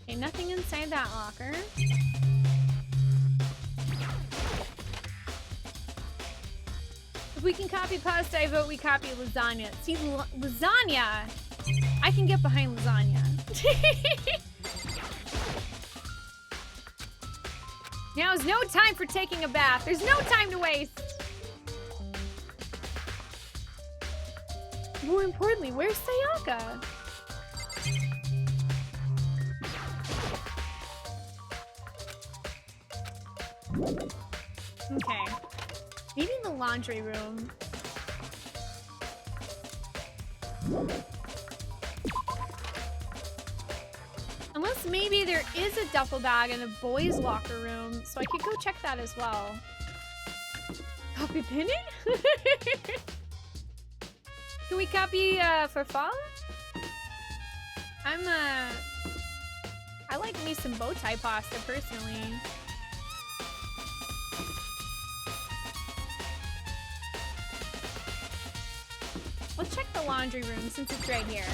Okay, nothing inside that locker. If we can copy pasta, I vote we copy lasagna. See, lasagna! I can get behind lasagna. Now is no time for taking a bath. There's no time to waste. More importantly, where's Sayaka? Okay. Maybe in the laundry room. Unless maybe there is a duffel bag in the boys' locker room, so I could go check that as well. Copy pinning? Can we copy for fall? I like me some bow tie pasta, personally. Let's check the laundry room since it's right here.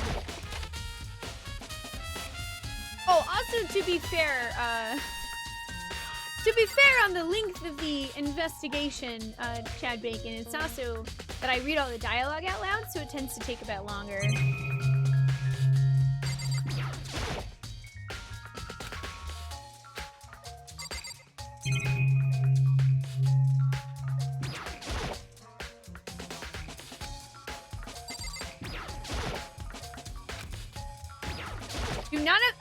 Oh, also to be fair, on the length of the investigation, Chad Bacon, it's also that I read all the dialogue out loud, so it tends to take a bit longer.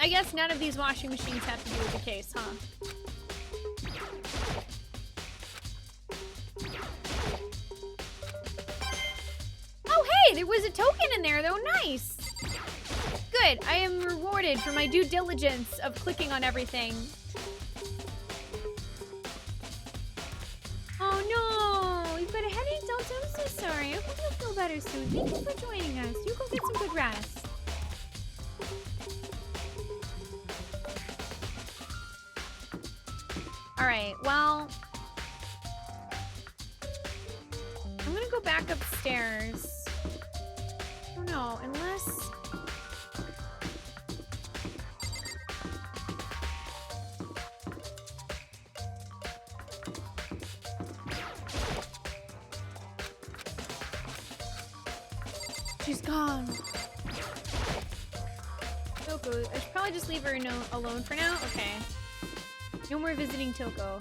I guess none of these washing machines have to do with the case, huh? Oh, hey, there was a token in there, though. Nice. Good. I am rewarded for my due diligence of clicking on everything. Oh, no. You've got a headache, Delta? I'm so sorry. I hope you'll feel better soon. Thank you for joining us. You go get some good rest. Alright, well, I'm gonna go back upstairs. I don't know, unless... She's gone. Toko, I should probably just leave her alone for now? Okay. No more visiting Toko.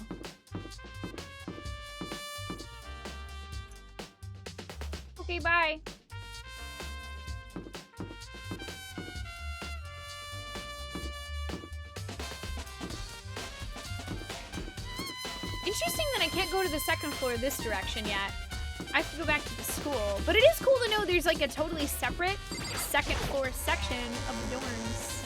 Okay, bye. Interesting that I can't go to the second floor this direction yet. I have to go back to the school. But it is cool to know there's like a totally separate second floor section of the dorms.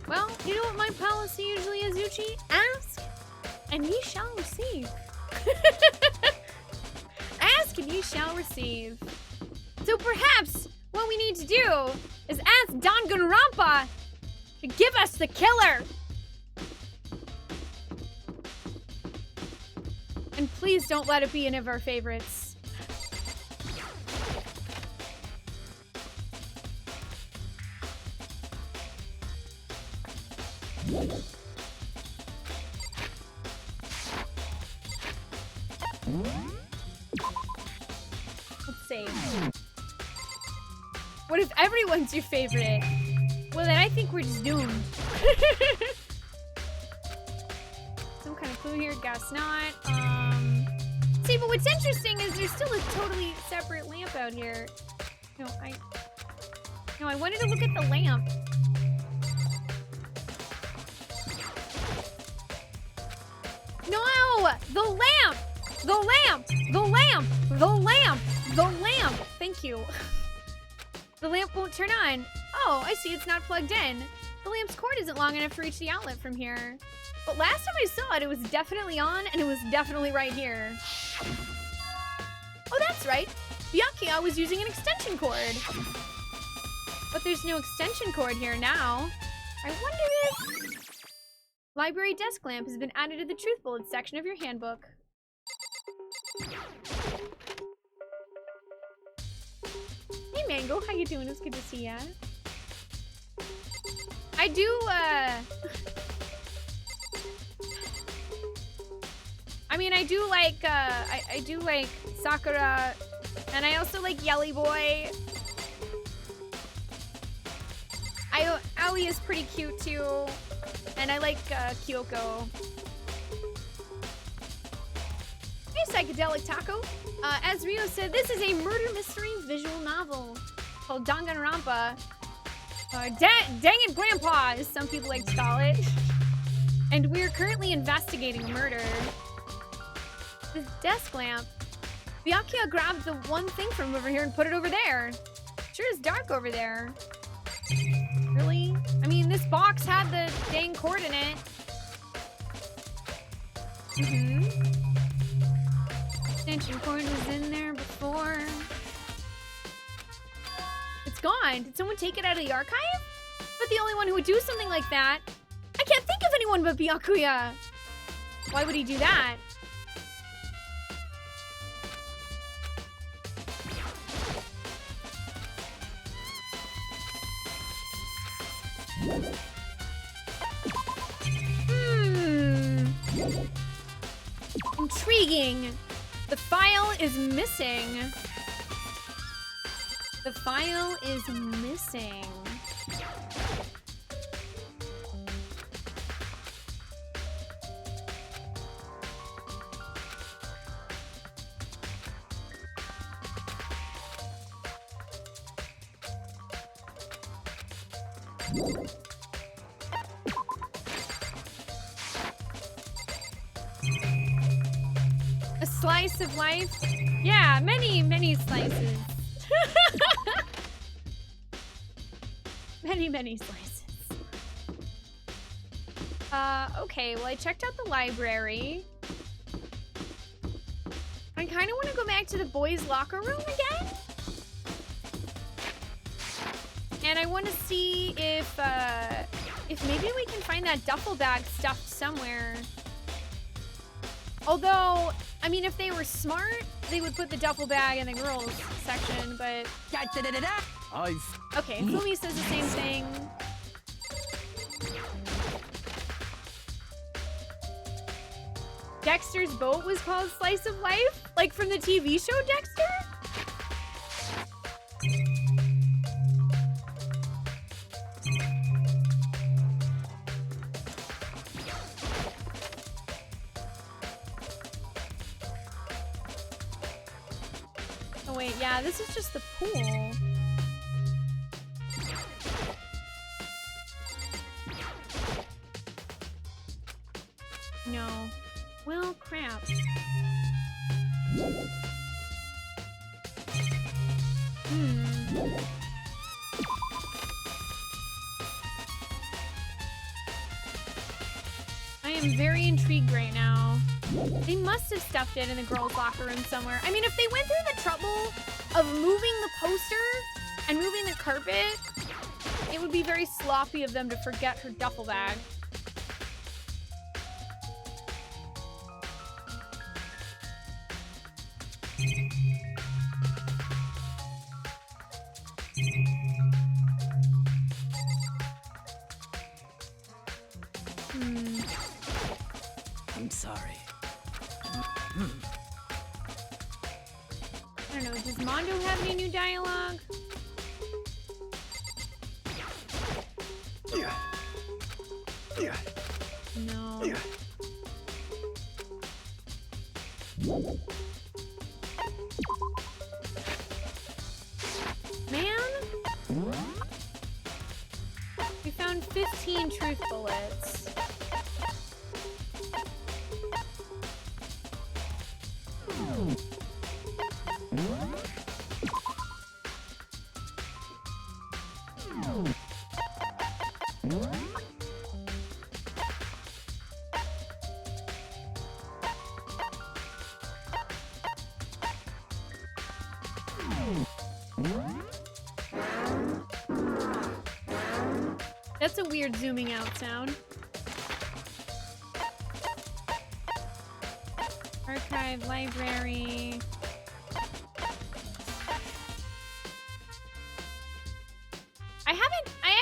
Well, you know what my policy usually is, Yuchi? Ask, and ye shall receive. Ask, and ye shall receive. So perhaps what we need to do is ask Danganronpa to give us the killer. And please don't let it be any of our favorites. Let's see. What if everyone's your favorite? Well, then I think we're just doomed. Some kind of clue here, guess not. See, but what's interesting is there's still a totally separate lamp out here. No, I wanted to look at the lamp. No! The lamp! The lamp! The lamp! The lamp! The lamp! Thank you. The lamp won't turn on. Oh, I see, it's not plugged in. The lamp's cord isn't long enough to reach the outlet from here. But last time I saw it, it was definitely on, and it was definitely right here. Oh, that's right. Byakuya was using an extension cord. But there's no extension cord here now. I wonder if... Library desk lamp has been added to the truth bullet section of your handbook. Hey Mango, how you doing? It's good to see ya. I do, I mean, I do like, I do like Sakura, and I also like Yelly Boy. Aoi is pretty cute too, and I like Kyoko. Hey, Psychedelic Taco. As Rio said, this is a murder mystery visual novel called Danganronpa. Dang it, Grandpa, as some people like to call it. And we're currently investigating a murder. This desk lamp Byakuya grabbed the one thing from over here and put it over there. Sure is dark over there. Really? I mean, this box had the dang cord in it. Extension cord was in there before. It's gone. Did someone take it out of the archive? But the only one who would do something like that. I can't think of anyone but Byakuya. Why would he do that? Intriguing. The file is missing. The file is missing. A slice of life? Yeah, many, many slices. Many, many slices. Okay, well I checked out the library. I kind of want to go back to the boys' locker room again. And I want to see if maybe we can find that duffel bag stuffed somewhere. Although, I mean, if they were smart, they would put the duffel bag in the girls section, but... Okay, Fumi says the same thing. Dexter's boat was called Slice of Life? Like from the TV show Dexter? Oh wait, yeah, this is just the pool. No. Well, crap. I am very intrigued right now. They must have stuffed it in the girls' locker room somewhere. I mean, if they went through the trouble of moving the poster and moving the carpet, it would be very sloppy of them to forget her duffel bag. I'm sorry. I don't know, does Mondo have any new dialogue? No. Man? We found 15 truth bullets. That's a weird zooming out sound. Archive, library. I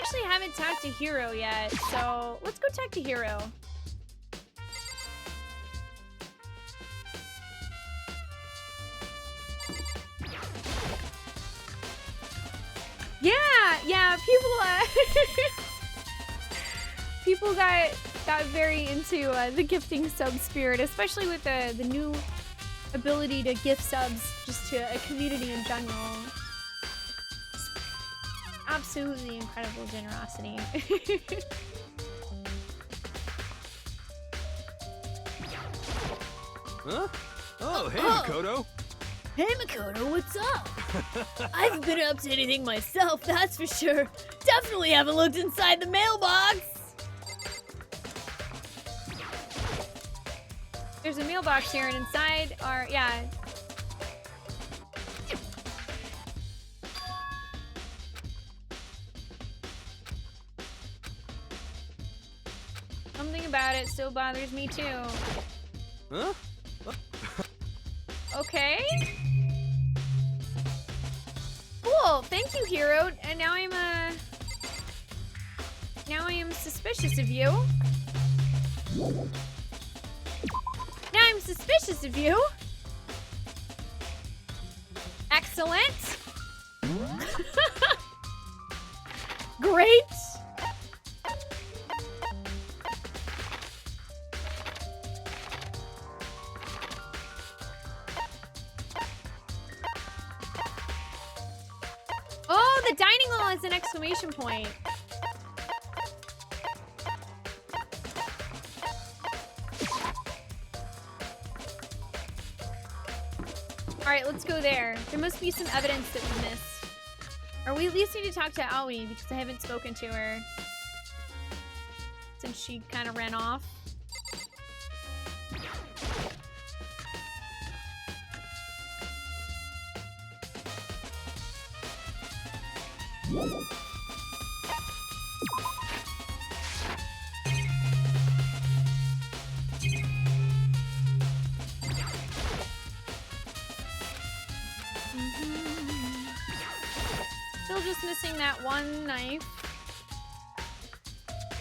actually haven't talked to Hiro yet, so let's go talk to Hiro. Yeah, people got very into the gifting sub spirit, especially with the new ability to gift subs just to a community in general. Absolutely incredible generosity. Huh? Oh, hey, Makoto. Hey Makoto, what's up? I haven't been up to anything myself, that's for sure. Definitely haven't looked inside the mailbox. There's a mailbox here, and inside are, yeah. Something about it still bothers me too. Huh? Okay. Cool. Thank you, hero. And now I am suspicious of you. Now I'm suspicious of you. Excellent. Great. Oh, the dining hall is an exclamation point. Alright, let's go there. There must be some evidence that we missed. Or we at least need to talk to Aoi because I haven't spoken to her since she kind of ran off. Still just missing that one knife.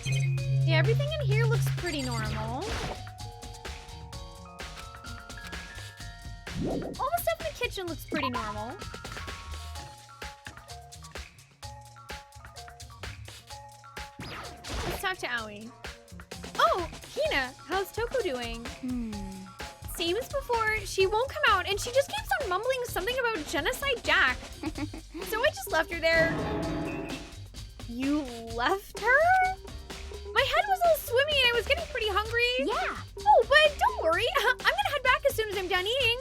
Yeah, everything in here looks pretty normal. All the stuff in the kitchen looks pretty normal. Let's talk to Aoi. Oh, Hina, how's Toko doing? Same as before, she won't come out and she just keeps on mumbling something about Genocide Jack. So I just left her there. You left her? My head was all swimmy and I was getting pretty hungry. Yeah. Oh, but don't worry. I'm gonna head back as soon as I'm done eating.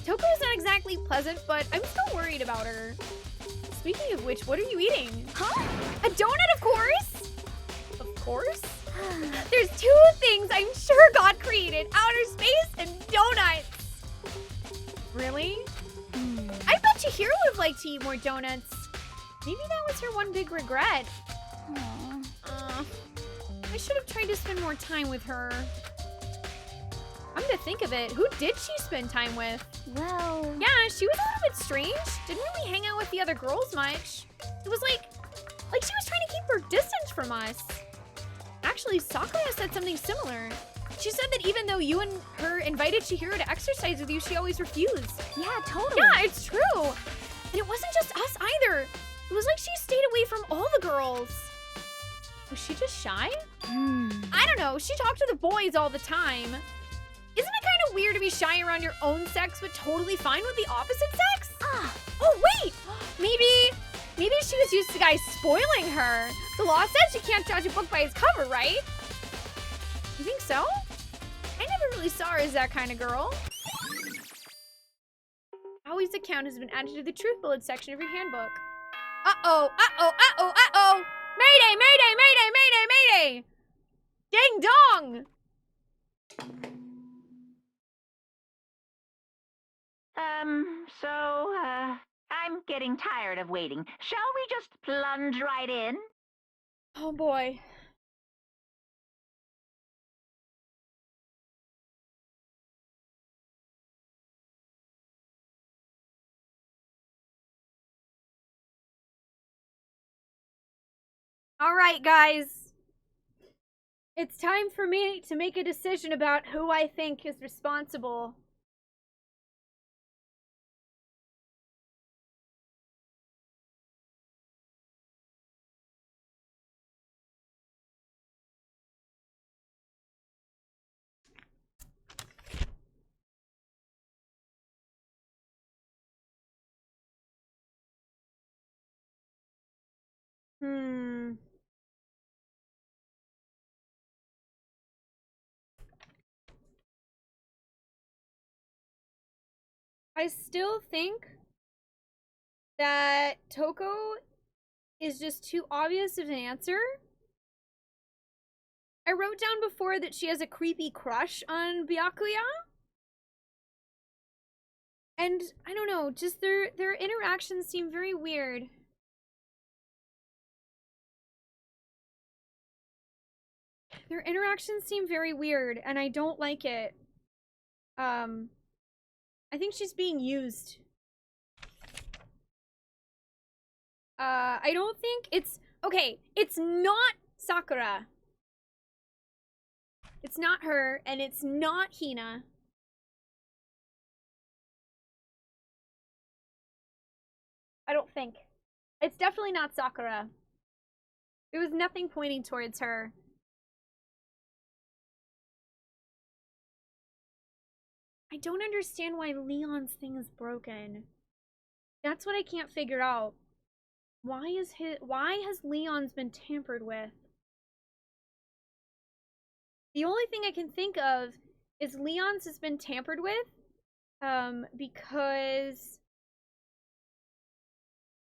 Toko is not exactly pleasant, but I'm still worried about her. Speaking of which, what are you eating? Huh? A donut, of course. Of course? There's two things I'm sure God created: outer space and donuts. Really? I bet you Hiro would have liked to eat more donuts. Maybe that was her one big regret. I should have tried to spend more time with her. I'm gonna think of it. Who did she spend time with? Well, Yeah, she was a little bit strange. Didn't really hang out with the other girls much. It was like she was trying to keep her distance from us. Actually, Sakura said something similar. She said that even though you and her invited Chihiro to exercise with you, she always refused. yeah, totally. Yeah, it's true. And it wasn't just us either. It was like she stayed away from all the girls. Was she just shy? I don't know. She talked to the boys all the time. Isn't it kind of weird to be shy around your own sex, but totally fine with the opposite sex? Oh, wait. Maybe she was used to guys spoiling her. The law says you can't judge a book by its cover, right? You think so? I never really saw her as that kind of girl. Aoi's account has been added to the truth bullet section of your handbook. Uh-oh, uh-oh, uh-oh, uh-oh! Mayday, mayday, mayday, mayday, mayday! Ding dong! I'm getting tired of waiting. Shall we just plunge right in? Oh boy. All right, guys. It's time for me to make a decision about who I think is responsible. I still think that Toko is just too obvious of an answer. I wrote down before that she has a creepy crush on Byakuya. And I don't know, just their interactions seem very weird. Their interactions seem very weird, and I don't like it. I think she's being used. I don't think it's... Okay, it's not Sakura. It's not her, and it's not Hina. I don't think. It's definitely not Sakura. There was nothing pointing towards her. I don't understand why Leon's thing is broken. That's what I can't figure out. Why has Leon's been tampered with? The only thing I can think of is Leon's has been tampered with, because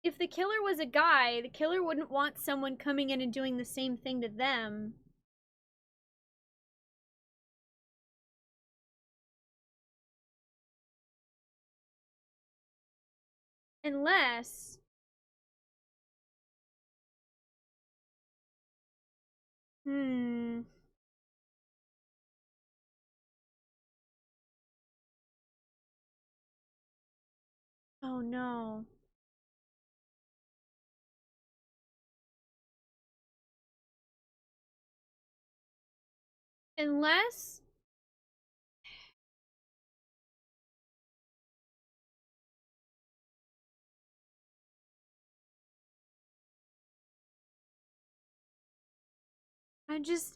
if the killer was a guy, the killer wouldn't want someone coming in and doing the same thing to them. Unless... Oh no. Unless...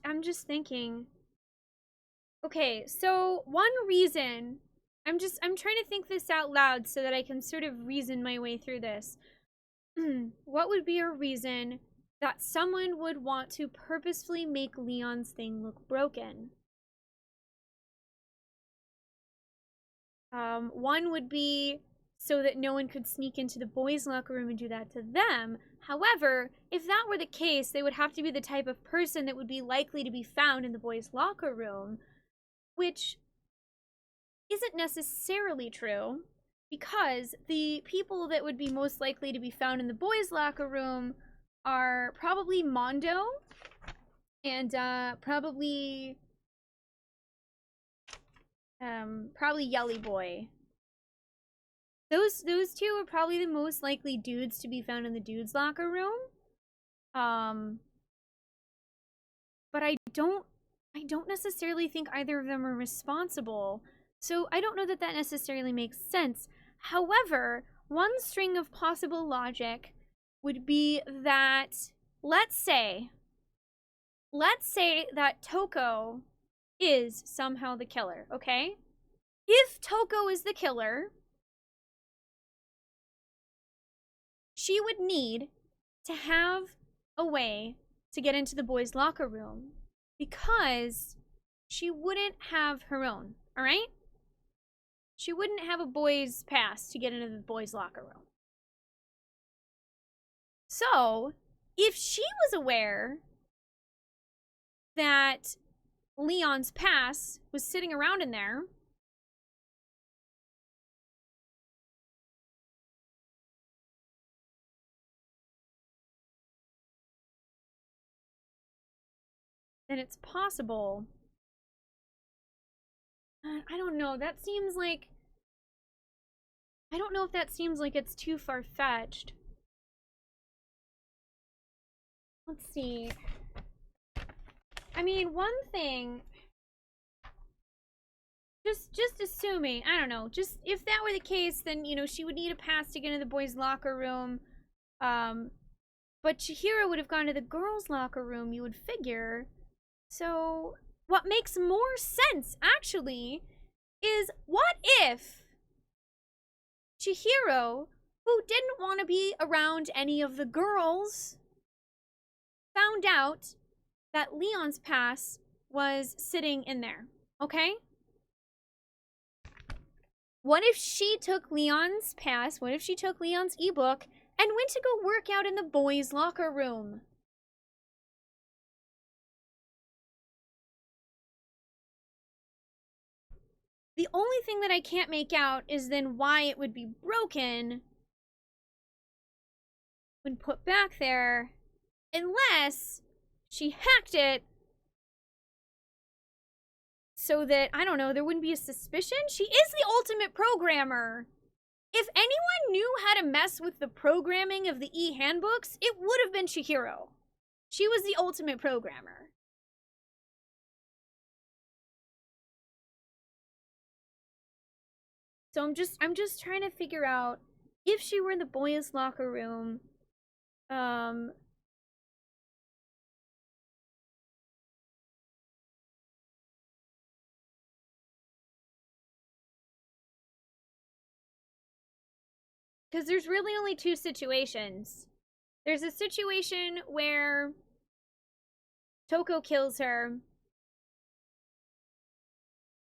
I'm just thinking. Okay, so one reason, I'm trying to think this out loud so that I can sort of reason my way through this. What would be a reason that someone would want to purposefully make Leon's thing look broken? One would be so that no one could sneak into the boys' locker room and do that to them. However, if that were the case, they would have to be the type of person that would be likely to be found in the boys' locker room, which isn't necessarily true, because the people that would be most likely to be found in the boys' locker room are probably Mondo and probably Yelly Boy. Those two are probably the most likely dudes to be found in the dudes' locker room. But I don't necessarily think either of them are responsible. So I don't know that that necessarily makes sense. However, one string of possible logic would be that, let's say that Toko is somehow the killer, okay? If Toko is the killer, she would need to have a way to get into the boys' locker room because she wouldn't have her own, all right? She wouldn't have a boys' pass to get into the boys' locker room. So, if she was aware that Leon's pass was sitting around in there, then it's possible. I don't know. That seems like... I don't know if that seems like it's too far-fetched. Let's see. I mean, one thing... Just assuming, I don't know, just if that were the case, then, you know, she would need a pass to get into the boys' locker room. But Chihiro would have gone to the girls' locker room, you would figure. So, what makes more sense, actually, is what if Chihiro, who didn't want to be around any of the girls, found out that Leon's pass was sitting in there, okay? What if she took Leon's pass? What if she took Leon's ebook and went to go work out in the boys' locker room? The only thing that I can't make out is then why it would be broken when put back there, unless she hacked it so that, I don't know, there wouldn't be a suspicion? She is the ultimate programmer. If anyone knew how to mess with the programming of the e-handbooks, it would have been Chihiro. She was the ultimate programmer. So I'm just trying to figure out if she were in the boys' locker room, because there's really only two situations. There's a situation where Toko kills her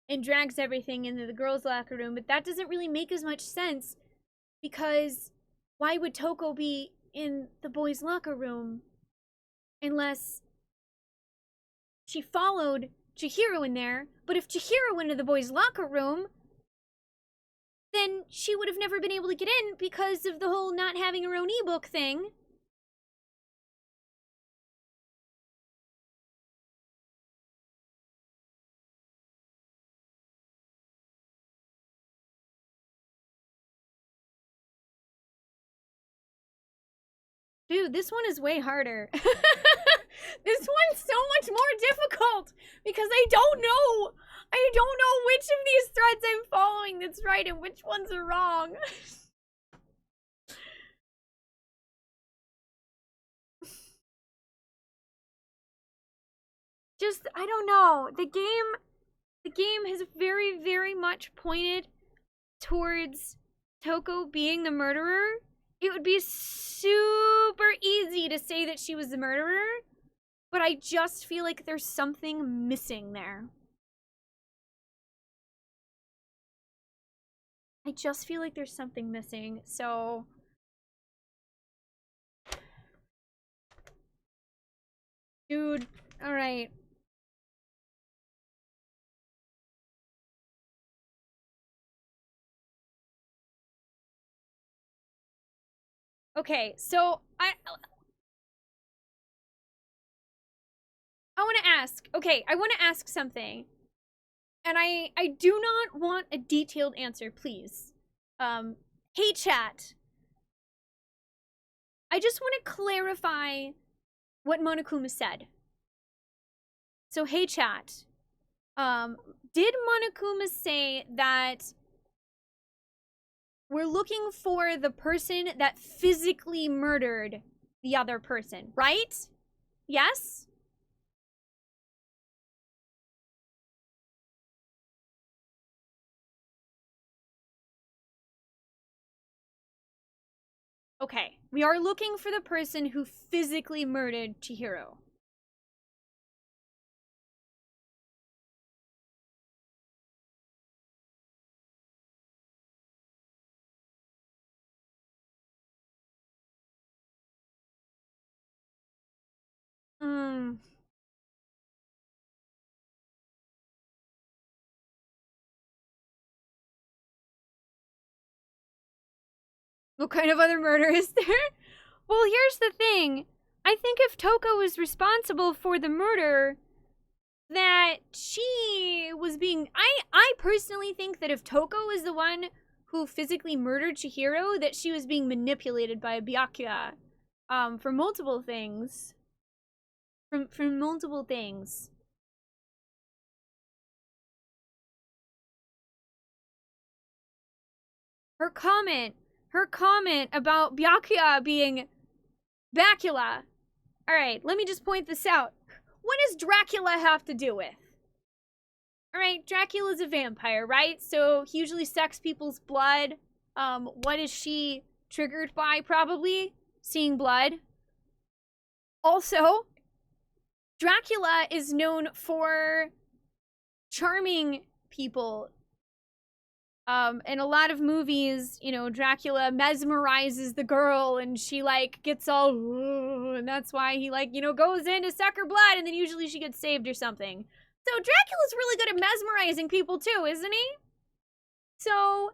and drags everything into the girls' locker room, but that doesn't really make as much sense because why would Toko be in the boys' locker room unless she followed Chihiro in there? But if Chihiro went to the boys' locker room, then she would have never been able to get in because of the whole not having her own ebook thing. Dude, this one is way harder. This one's so much more difficult because I don't know. I don't know which of these threads I'm following that's right and which ones are wrong. Just, I don't know. The game has very, very much pointed towards Toko being the murderer. It would be super easy to say that she was the murderer, but I just feel like there's something missing there. I just feel like there's something missing, so... Dude, alright. Okay, so I want to ask. Okay, I want to ask something. And I do not want a detailed answer, please. Hey chat. I just want to clarify what Monokuma said. So hey chat. Did Monokuma say that we're looking for the person that physically murdered the other person, right? Yes? Okay, we are looking for the person who physically murdered Chihiro. What kind of other murder is there? Well, here's the thing. I think if Toko is responsible for the murder, that she was being... I personally think that if Toko is the one who physically murdered Chihiro, that she was being manipulated by Byakuya. For multiple things. For multiple things. Her comment about Byakuya being Bacula. Alright, let me just point this out. What does Dracula have to do with? Alright, Dracula's a vampire, right? So he usually sucks people's blood. What is she triggered by, probably? Seeing blood. Also, Dracula is known for charming people. In a lot of movies, you know, Dracula mesmerizes the girl and she, like, gets all, ooh, and that's why he, like, you know, goes in to suck her blood and then usually she gets saved or something. So Dracula's really good at mesmerizing people too, isn't he? So,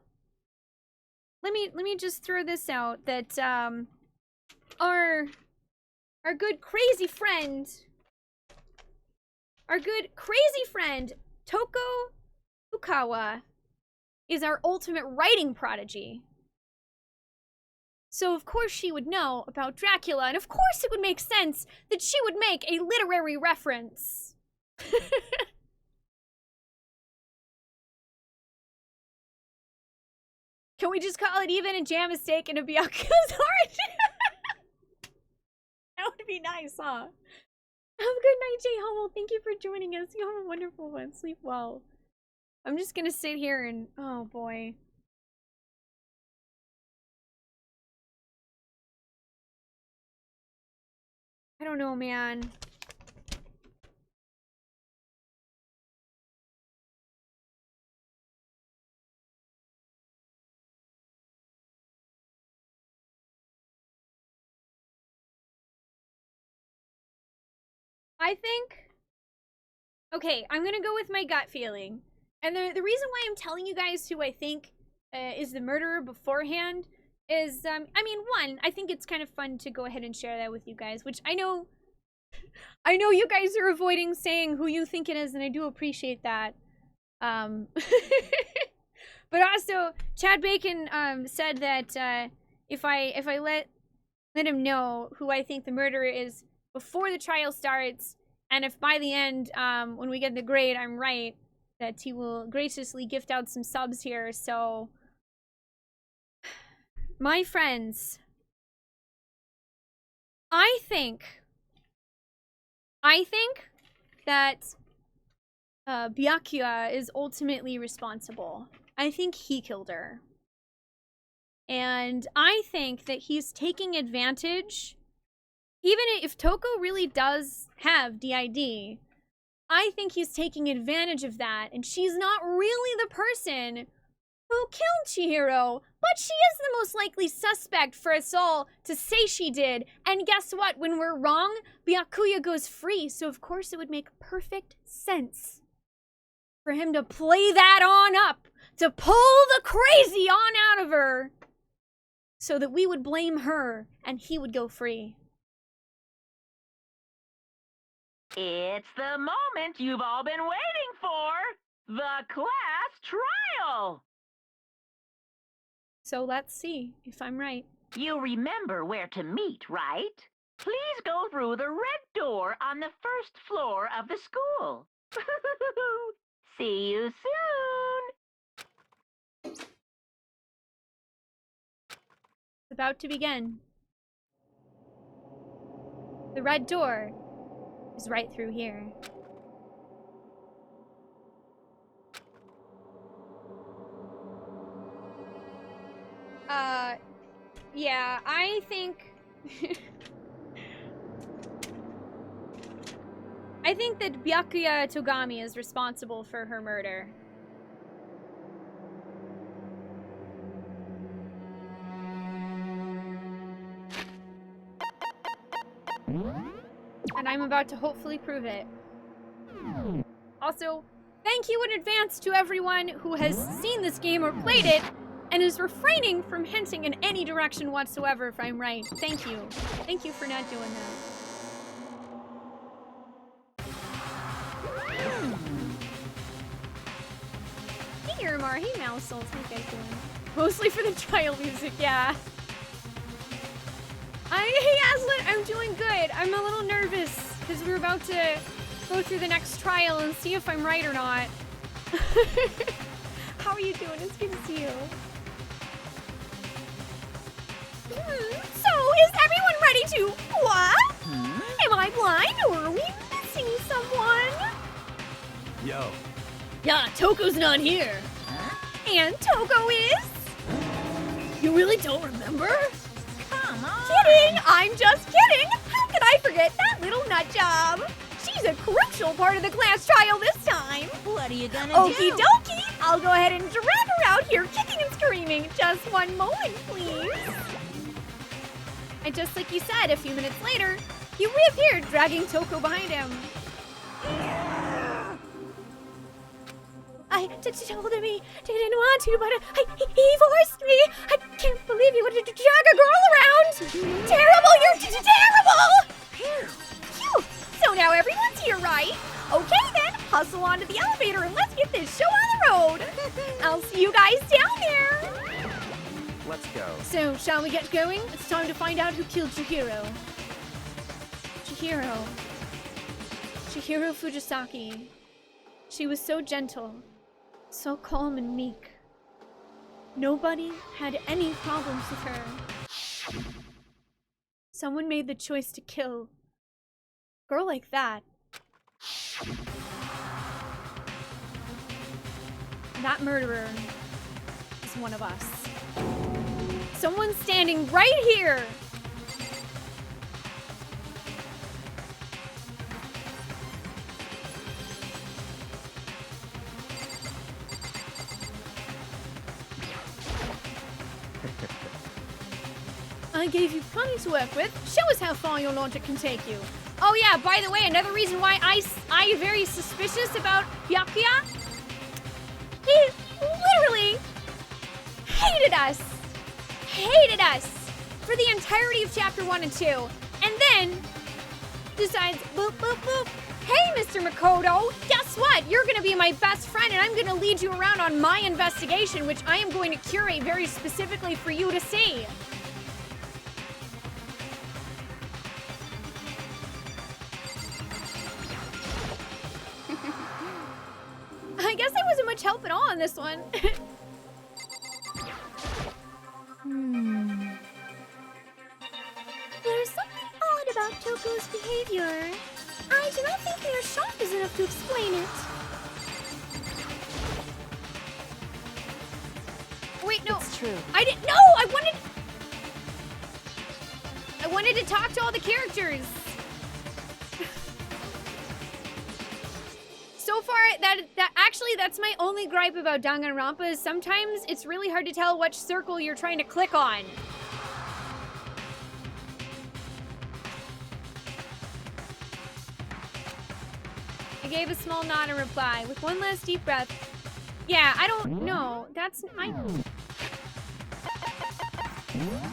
let me just throw this out that, our good crazy friend, Toko Fukawa, is our ultimate writing prodigy. So of course she would know about Dracula, and of course it would make sense that she would make a literary reference. Can we just call it even and jam a steak into Byakuya's heart? That would be nice, huh? Have a good night, Jay Hummel. Thank you for joining us. You have a wonderful one. Sleep well. I'm just gonna sit here and, oh boy. I don't know, man. I think, okay, I'm gonna go with my gut feeling. And the reason why I'm telling you guys who I think is the murderer beforehand is, I mean, one, I think it's kind of fun to go ahead and share that with you guys, which I know you guys are avoiding saying who you think it is, and I do appreciate that. But also, Chad Bacon said that if I let him know who I think the murderer is before the trial starts, and if by the end, when we get the grade, I'm right, that he will graciously gift out some subs here. So, my friends, I think that Byakuya is ultimately responsible. I think he killed her. And I think that he's taking advantage, even if Toko really does have DID, I think he's taking advantage of that, and she's not really the person who killed Chihiro, but she is the most likely suspect for us all to say she did. And guess what? When we're wrong, Byakuya goes free, so of course it would make perfect sense for him to play that on up, to pull the crazy on out of her, so that we would blame her and he would go free. It's the moment you've all been waiting for. The class trial. So let's see if I'm right. You remember where to meet, right? Please go through the red door on the first floor of the school. See you soon. It's about to begin. The red door is right through here. Yeah, I think I think that Byakuya Togami is responsible for her murder. And I'm about to hopefully prove it. Also, thank you in advance to everyone who has seen this game or played it and is refraining from hinting in any direction whatsoever if I'm right. Thank you. Thank you for not doing that. Hey, Irmar. Hey, Mouse Souls. How you guys doing? Mostly for the trial music, yeah. Hey, Aslan, I'm doing good. I'm a little nervous because we're about to go through the next trial and see if I'm right or not. How are you doing? It's good to see you. So, is everyone ready to what? Am I blind or are we missing someone? Yo. Yeah, Toko's not here. And Toko is? You really don't remember? Come on. Kidding! I'm just kidding! How could I forget that little nut job? She's a crucial part of the class trial this time. What are you gonna Okie dokie! I'll go ahead and drag her out here screaming. Just one moment, please. And just like you said, a few minutes later, he reappeared, dragging Toko behind him. I told him he didn't want to, but he forced me. I can't believe you would drag a girl around. Terrible, you're terrible. Phew. So now everyone's here, right? Okay then, hustle onto the elevator and let's get this show on the road. I'll see you guys down there. Let's go. So, shall we get going? It's time to find out who killed Chihiro. Chihiro Fujisaki. She was so gentle, so calm and meek. Nobody had any problems with her. Someone made the choice to kill a girl like that. That murderer is one of us. Someone's standing right here! I gave you plenty to work with. Show us how far your logic can take you. Oh yeah, by the way, another reason why I'm very suspicious about Byakuya. He literally hated us for the entirety of chapter 1 and 2, and then decides, boop, boop, boop. Hey, Mr. Makoto, guess what? You're gonna be my best friend, and I'm gonna lead you around on my investigation, which I am going to curate very specifically for you to see. I guess I wasn't much help at all on this one. There's something odd about Toko's behavior. I do not think we are sharp as enough to explain it. Wait, no. It's true. I didn't. No, I wanted to talk to all the characters. So far, that's my only gripe about Danganronpa is sometimes it's really hard to tell which circle you're trying to click on. I gave a small nod in reply with one last deep breath. Yeah, I don't know. That's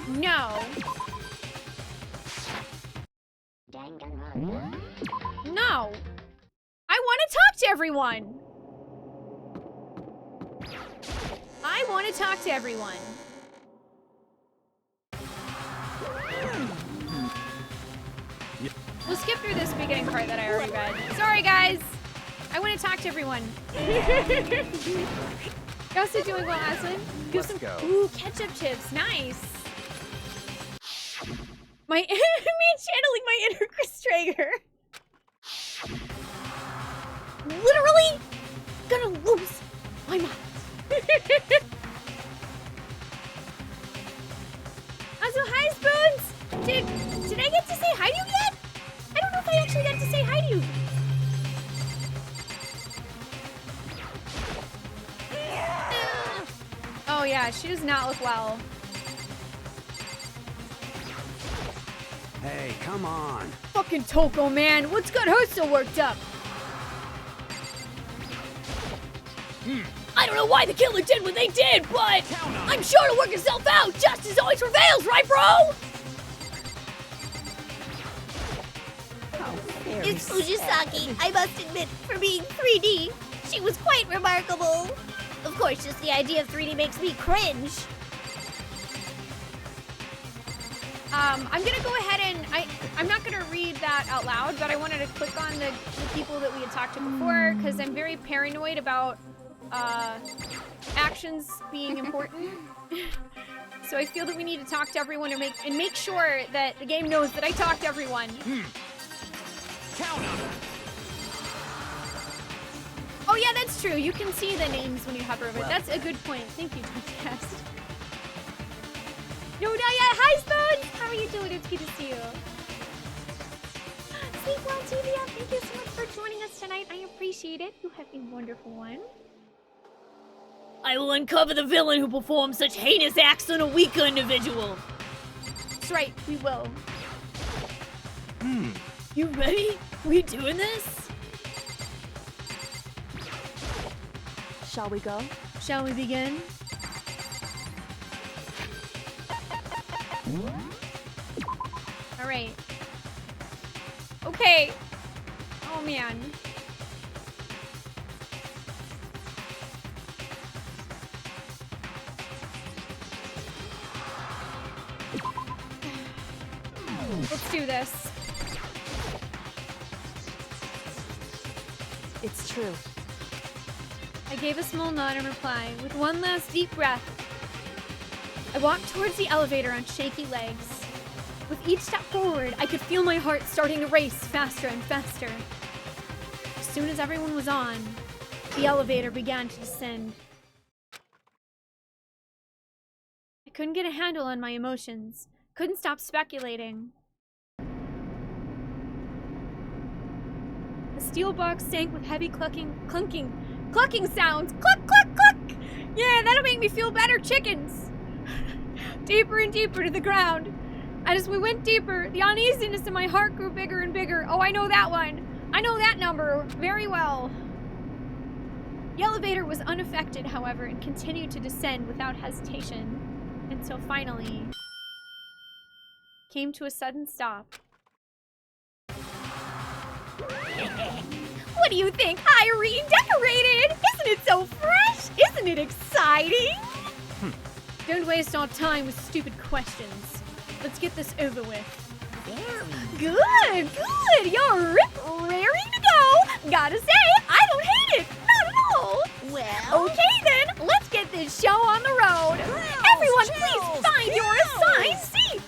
No. No. I want to talk to everyone. I want to talk to everyone. We'll skip through this beginning part that I already read. Sorry, guys. I want to talk to everyone. You're also doing well, Aslan. Let's go. Ooh, ketchup chips. Nice. Me channeling my inner Chris Traeger. Literally gonna lose my mind. Also, hi, Spoons. Did I get to say hi to you yet? I don't know if I actually got to say hi to you. Oh yeah, she does not look well. Hey, come on. Fucking Toko, man. What's got her so worked up? I don't know why the killer did what they did, but I'm sure it'll work itself out. Justice always prevails, right, bro? It's Fujisaki, I must admit, for being 3D. She was quite remarkable. Of course, just the idea of 3D makes me cringe. I'm gonna go ahead and I'm not gonna read that out loud, but I wanted to click on the people that we had talked to before because I'm very paranoid about actions being important. So I feel that we need to talk to everyone and make sure that the game knows that I talk to everyone. Count on it. Oh yeah, that's true. You can see the names when you hover over it. That's a good point. Thank you, podcast. No, not yet. Hi, Spoon! How are you doing? It's good to see you. Sleep well, Tuvia. Thank you so much for joining us tonight. I appreciate it. You have a wonderful one. I will uncover the villain who performs such heinous acts on a weaker individual. That's right, we will. You ready? We doing this? Shall we go? Shall we begin? Alright. Okay. Oh man. Let's do this. It's true. I gave a small nod in reply, with one last deep breath. I walked towards the elevator on shaky legs. With each step forward, I could feel my heart starting to race faster and faster. As soon as everyone was on, the elevator began to descend. I couldn't get a handle on my emotions, couldn't stop speculating. The steel box sank with heavy clucking sounds. Cluck, cluck, cluck! Yeah, that'll make me feel better, chickens! Deeper and deeper to the ground. And as we went deeper, the uneasiness in my heart grew bigger and bigger. Oh, I know that one. I know that number very well. The elevator was unaffected, however, and continued to descend without hesitation. Until finally, came to a sudden stop. What do you think? Irene decorated! Isn't it so fresh? Isn't it exciting? Don't waste our time with stupid questions. Let's get this over with. Good, good! You're raring to go! Gotta say, I don't hate it! Not at all! Well, Okay then, let's get this show on the road! Everyone, please find your assigned seats!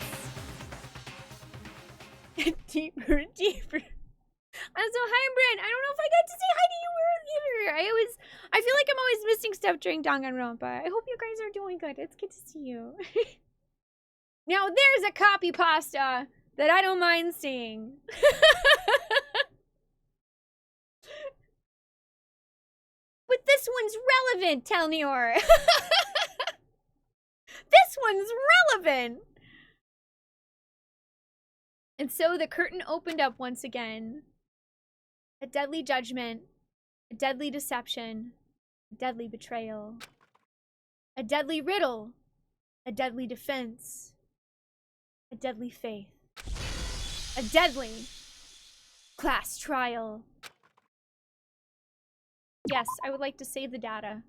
Deeper and deeper. So hi, Brent. I don't know if I got to say hi to you earlier. I feel like I'm always missing stuff during Danganronpa. I hope you guys are doing good. It's good to see you. Now there's a copy pasta that I don't mind seeing. But this one's relevant, Telnior. This one's relevant. And so the curtain opened up once again. A deadly judgment, a deadly deception, a deadly betrayal, a deadly riddle, a deadly defense, a deadly faith, a deadly class trial. Yes, I would like to save the data.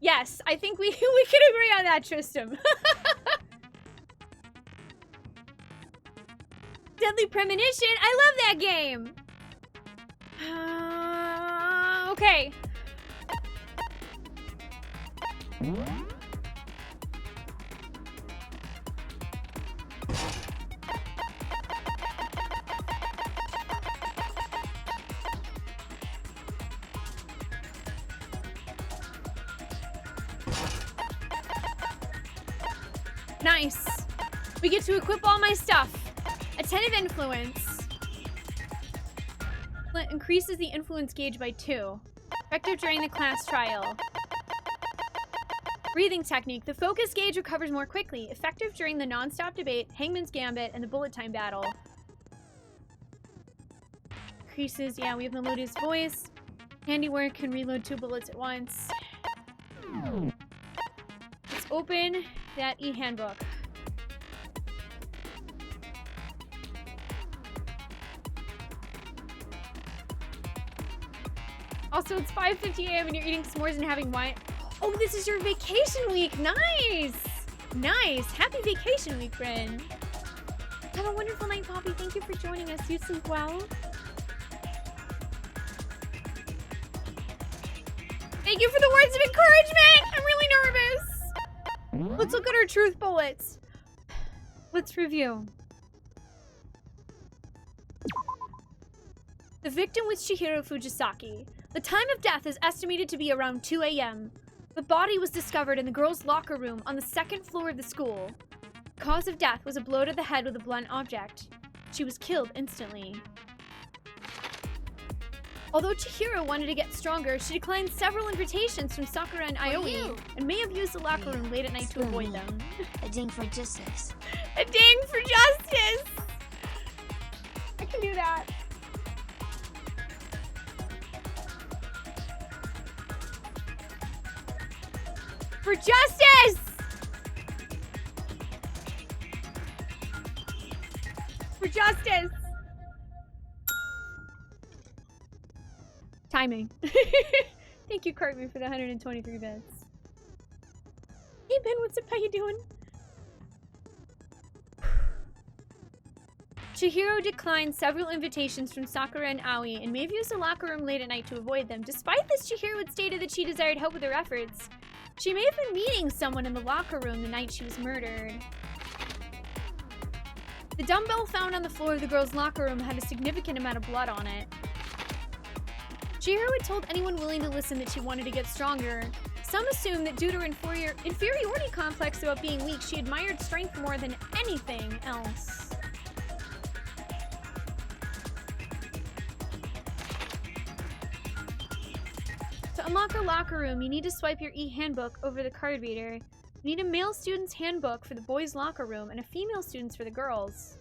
Yes, I think we can agree on that, Tristram. Deadly Premonition, I love that game. Okay. Nice. We get to equip all my stuff. Attentive influence. Increases the influence gauge by 2. Effective during the class trial. Breathing technique. The focus gauge recovers more quickly. Effective during the non-stop debate, Hangman's Gambit, and the bullet time battle. Increases, yeah, we have Melodious Voice. Handiwork can reload 2 bullets at once. Let's open that e-handbook. Also, it's 5:50 a.m. and you're eating s'mores and having wine. Oh, this is your vacation week. Nice. Nice. Happy vacation week, Bryn. Have a wonderful night, Poppy. Thank you for joining us. You sleep well. Thank you for the words of encouragement. I'm really nervous. Let's look at our truth bullets. Let's review. The victim was Chihiro Fujisaki. The time of death is estimated to be around 2 a.m. The body was discovered in the girls' locker room on the 2nd floor of the school. The cause of death was a blow to the head with a blunt object. She was killed instantly. Although Chihiro wanted to get stronger, she declined several invitations from Sakura and Aoi, and may have used the locker room late at night to avoid them. A ding for justice. A ding for justice! I can do that. For justice! For justice! Timing. Thank you, Cartman, for the 123 bits. Hey, Ben, what's up? How you doing? Chihiro declined several invitations from Sakura and Aoi and may have used the locker room late at night to avoid them. Despite this, Chihiro had stated that she desired help with her efforts. She may have been meeting someone in the locker room the night she was murdered. The dumbbell found on the floor of the girls' locker room had a significant amount of blood on it. Chihiro had told anyone willing to listen that she wanted to get stronger. Some assume that due to her inferiority complex about being weak, she admired strength more than anything else. To unlock her locker room, you need to swipe your e-handbook over the card reader. You need a male student's handbook for the boys' locker room and a female student's for the girls'.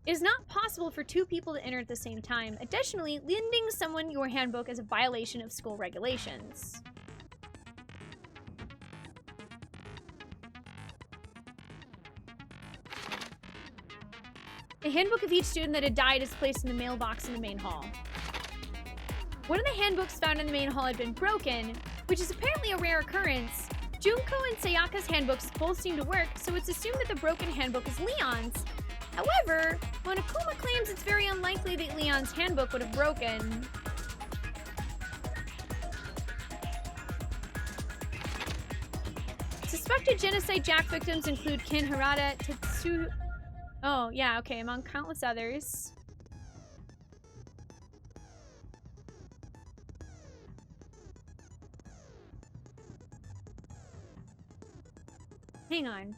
It is not possible for 2 people to enter at the same time. Additionally, lending someone your handbook is a violation of school regulations. The handbook of each student that had died is placed in the mailbox in the main hall. One of the handbooks found in the main hall had been broken, which is apparently a rare occurrence. Junko and Sayaka's handbooks both seem to work, so it's assumed that the broken handbook is Leon's. However, Monokuma claims it's very unlikely that Leon's handbook would have broken. Suspected genocide jack victims include Ken Harada, Tetsu... Oh, yeah, okay, among countless others. Hang on.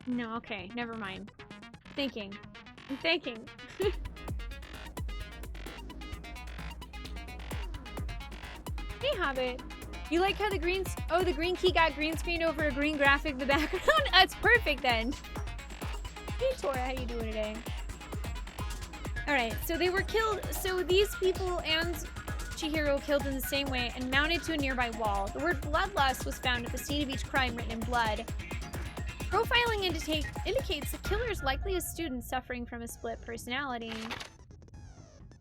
No, okay, never mind. Thinking. I'm thinking. Hey, Hobbit. You like how the green key got green screened over a green graphic in the background? That's perfect then. Hey, Tora, how you doing today? Alright, so they were killed. So these people and Chihiro killed in the same way and mounted to a nearby wall. The word bloodlust was found at the scene of each crime written in blood. Profiling indicates the killer is likely a student suffering from a split personality.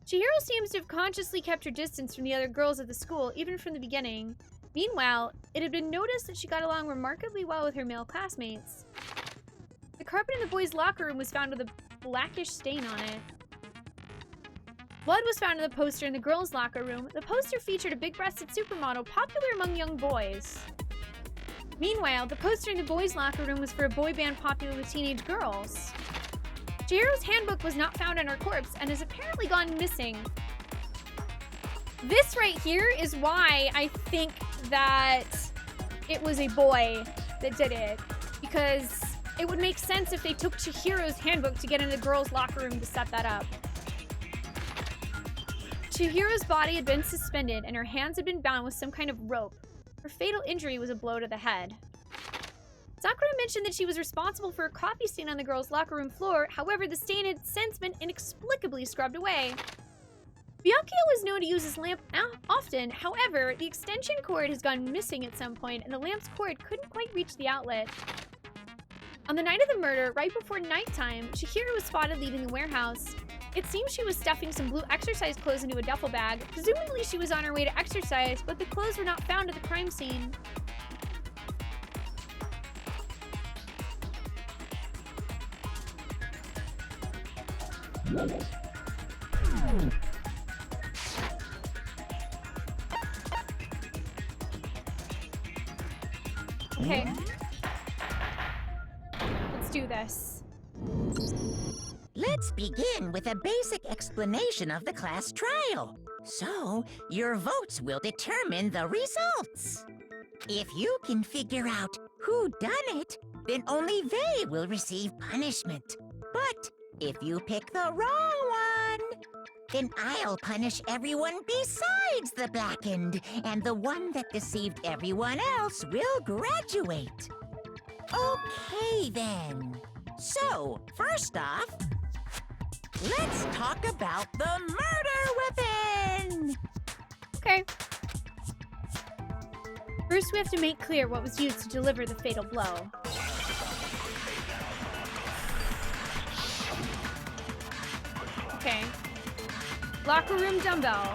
Chihiro seems to have consciously kept her distance from the other girls at the school, even from the beginning. Meanwhile, it had been noticed that she got along remarkably well with her male classmates. The carpet in the boys' locker room was found with a blackish stain on it. Blood was found in the poster in the girls' locker room. The poster featured a big-breasted supermodel popular among young boys. Meanwhile, the poster in the boys' locker room was for a boy band popular with teenage girls. Chihiro's handbook was not found on her corpse and has apparently gone missing. This right here is why I think that it was a boy that did it. Because it would make sense if they took Chihiro's handbook to get into the girls' locker room to set that up. Chihiro's body had been suspended and her hands had been bound with some kind of rope. Her fatal injury was a blow to the head. Sakura mentioned that she was responsible for a coffee stain on the girls' locker room floor. However, the stain had since been inexplicably scrubbed away. Byakuya was known to use his lamp often. However, the extension cord has gone missing at some point, and the lamp's cord couldn't quite reach the outlet. On the night of the murder, right before nighttime, Chihiro was spotted leaving the warehouse. It seems she was stuffing some blue exercise clothes into a duffel bag. Presumably she was on her way to exercise, but the clothes were not found at the crime scene. Okay. Let's do this. Let's begin with a basic explanation of the class trial. So, your votes will determine the results. If you can figure out who done it, then only they will receive punishment. But if you pick the wrong one, then I'll punish everyone besides the blackened, and the one that deceived everyone else will graduate. Okay, then. So, first off, let's talk about the murder weapon! Okay. First, we have to make clear what was used to deliver the fatal blow. Okay. Locker room dumbbell.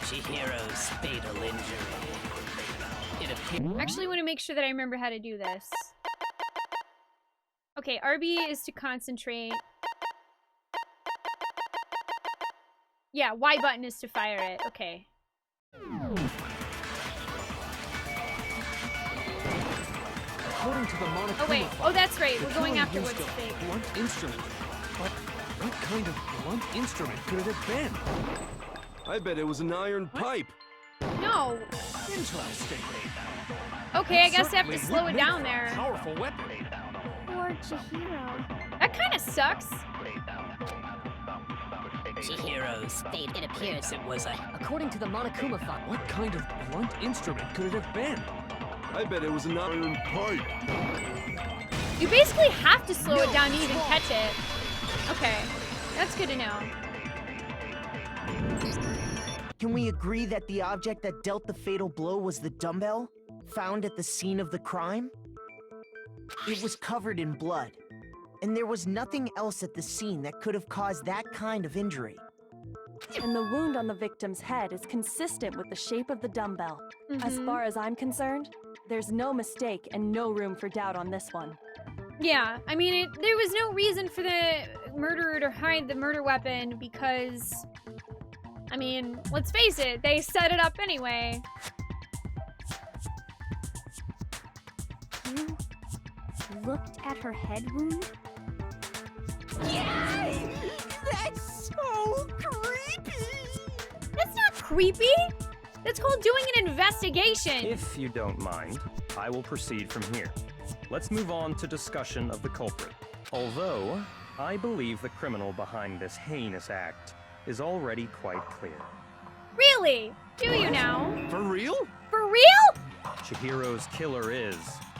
Chihiro's fatal injury. It appears. Actually, want to make sure that I remember how to do this. Okay, RB is to concentrate. Yeah, Y button is to fire it. Okay. According to the Oh wait. Oh, that's right. We're going after what's used a fake. blunt instrument. But what kind of blunt instrument could it have been? I bet it was an iron pipe. No. Interesting. Okay, I guess I have to Certainly slow would it make down for a there. Powerful weapon. Poor Chihiro. That kind of sucks. Chihiro's fate. It appears it was a. According to the Monokuma file, What kind of blunt instrument could it have been? I bet it was an iron pipe. You basically have to slow it down to even catch it. Okay, that's good to know. Can we agree that the object that dealt the fatal blow was the dumbbell, found at the scene of the crime? It was covered in blood, and there was nothing else at the scene that could have caused that kind of injury. And the wound on the victim's head is consistent with the shape of the dumbbell. As Mhm. far as I'm concerned, there's no mistake and no room for doubt on this one. Yeah, I mean, there was no reason for the murderer to hide the murder weapon because, I mean, let's face it, they set it up anyway. You looked at her head wound? Yay! That's so creepy! That's not creepy. That's called doing an investigation. If you don't mind, I will proceed from here. Let's move on to discussion of the culprit. Although, I believe the criminal behind this heinous act is already quite clear. Really? Do you now? For real? For real? Chihiro's killer is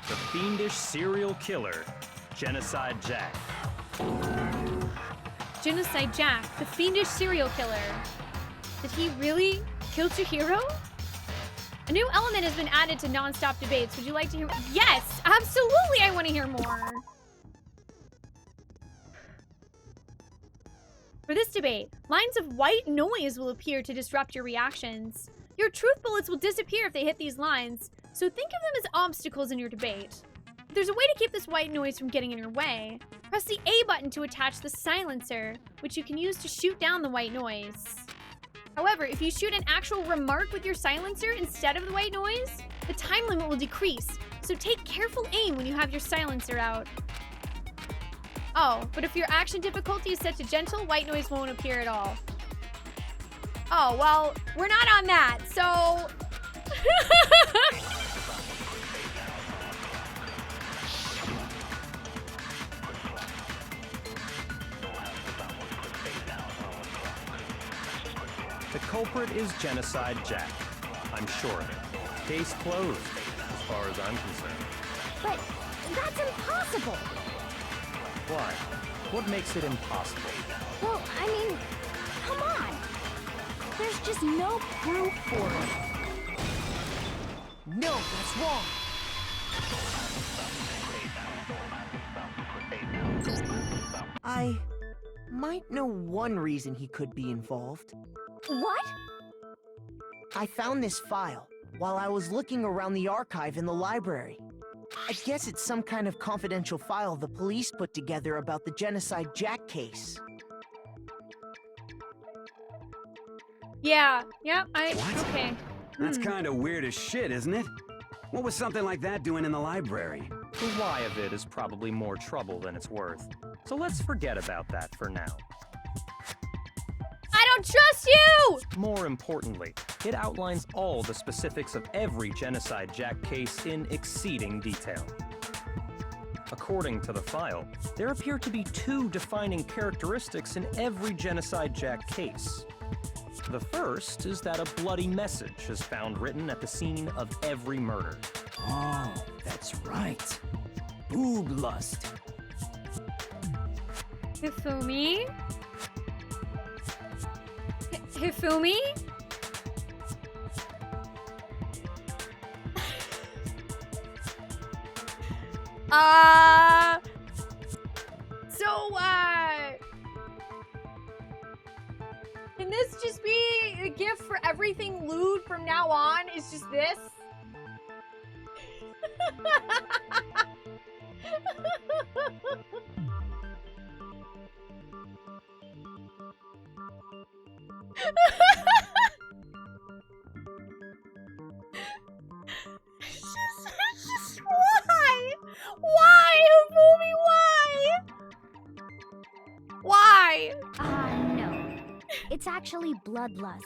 the fiendish serial killer, Genocide Jack. Genocide Jack, the fiendish serial killer. Did he really kill Chihiro? A new element has been added to non-stop debates. Would you like to hear? Yes, absolutely. I want to hear more. For this debate, lines of white noise will appear to disrupt your reactions. Your truth bullets will disappear if they hit these lines, so think of them as obstacles in your debate. If there's a way to keep this white noise from getting in your way, press the A button to attach the silencer, which you can use to shoot down the white noise. However, if you shoot an actual remark with your silencer instead of the white noise, the time limit will decrease, so take careful aim when you have your silencer out. Oh, but if your action difficulty is set to gentle, white noise won't appear at all. Oh, well, we're not on that, so... The culprit is Genocide Jack. I'm sure of it. Case closed, as far as I'm concerned. But that's impossible. Why? What makes it impossible? Well, I mean, come on. There's just no proof for it. No, that's wrong. I might know one reason he could be involved. What? I found this file while I was looking around the archive in the library. I guess it's some kind of confidential file the police put together about the Genocide Jack case. Yeah, yep, What? okay. That's kind of weird as shit, isn't it? What was something like that doing in the library? The why of it is probably more trouble than it's worth. So let's forget about that for now. I don't trust you! More importantly, it outlines all the specifics of every Genocide Jack case in exceeding detail. According to the file, there appear to be 2 defining characteristics in every Genocide Jack case. The first is that a bloody message is found written at the scene of every murder. Oh, that's right. Boob lust. Hifumi? Hifumi? Can this just be a gift for everything lewd from now on? Is just this? It's just why? Why, Hifumi? Why? Why? No. It's actually bloodlust.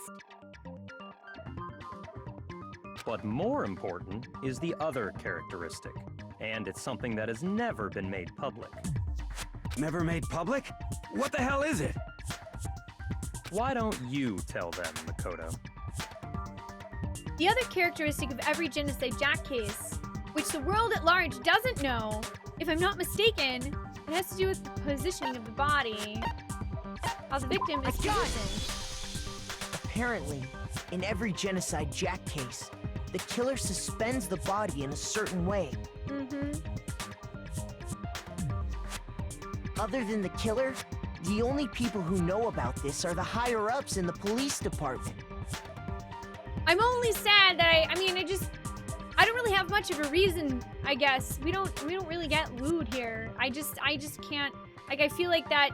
But more important is the other characteristic, and it's something that has never been made public. Never made public? What the hell is it? Why don't you tell them, Makoto? The other characteristic of every Genocide Jack case, which the world at large doesn't know, if I'm not mistaken, it has to do with the positioning of the body. How the victim is positioned. Apparently, in every Genocide Jack case, the killer suspends the body in a certain way. Other than the killer, the only people who know about this are the higher-ups in the police department. I'm only sad that I don't really have much of a reason, I guess. We don't really get lewd here. I just can't, like, I feel like that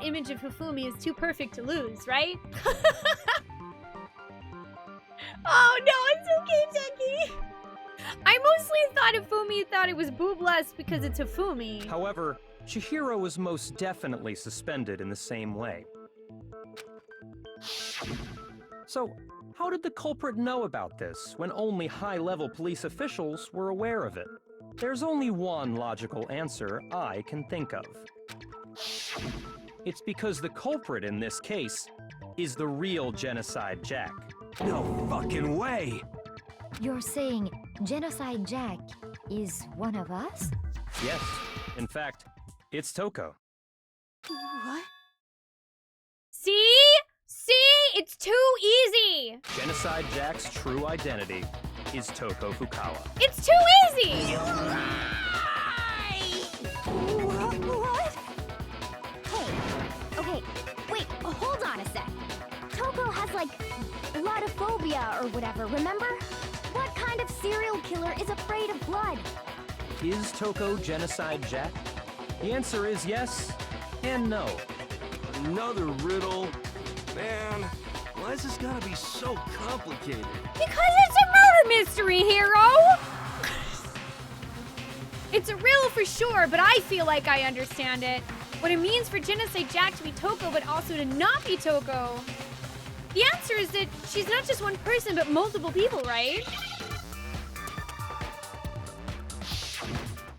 image of Hifumi is too perfect to lose, right? Oh no, it's okay, Techie. I mostly thought Hifumi thought it was boobless because it's Hifumi. However, Chihiro was most definitely suspended in the same way. So, how did the culprit know about this when only high-level police officials were aware of it? There's only one logical answer I can think of. It's because the culprit in this case is the real Genocide Jack. No fucking way! You're saying Genocide Jack is one of us? Yes, in fact, it's Toko. What? See? It's too easy. Genocide Jack's true identity is Toko Fukawa. It's too easy. What? Hey, okay, wait, hold on a sec. Toko has like bloodophobia or whatever, remember? What kind of serial killer is afraid of blood? Is Toko Genocide Jack? The answer is yes and no. Another riddle. Man, why is this gotta be so complicated? Because it's a murder mystery, hero! It's a riddle for sure, but I feel like I understand it. What it means for Genocide Jack to be Toko, but also to not be Toko. The answer is that she's not just one person, but multiple people, right?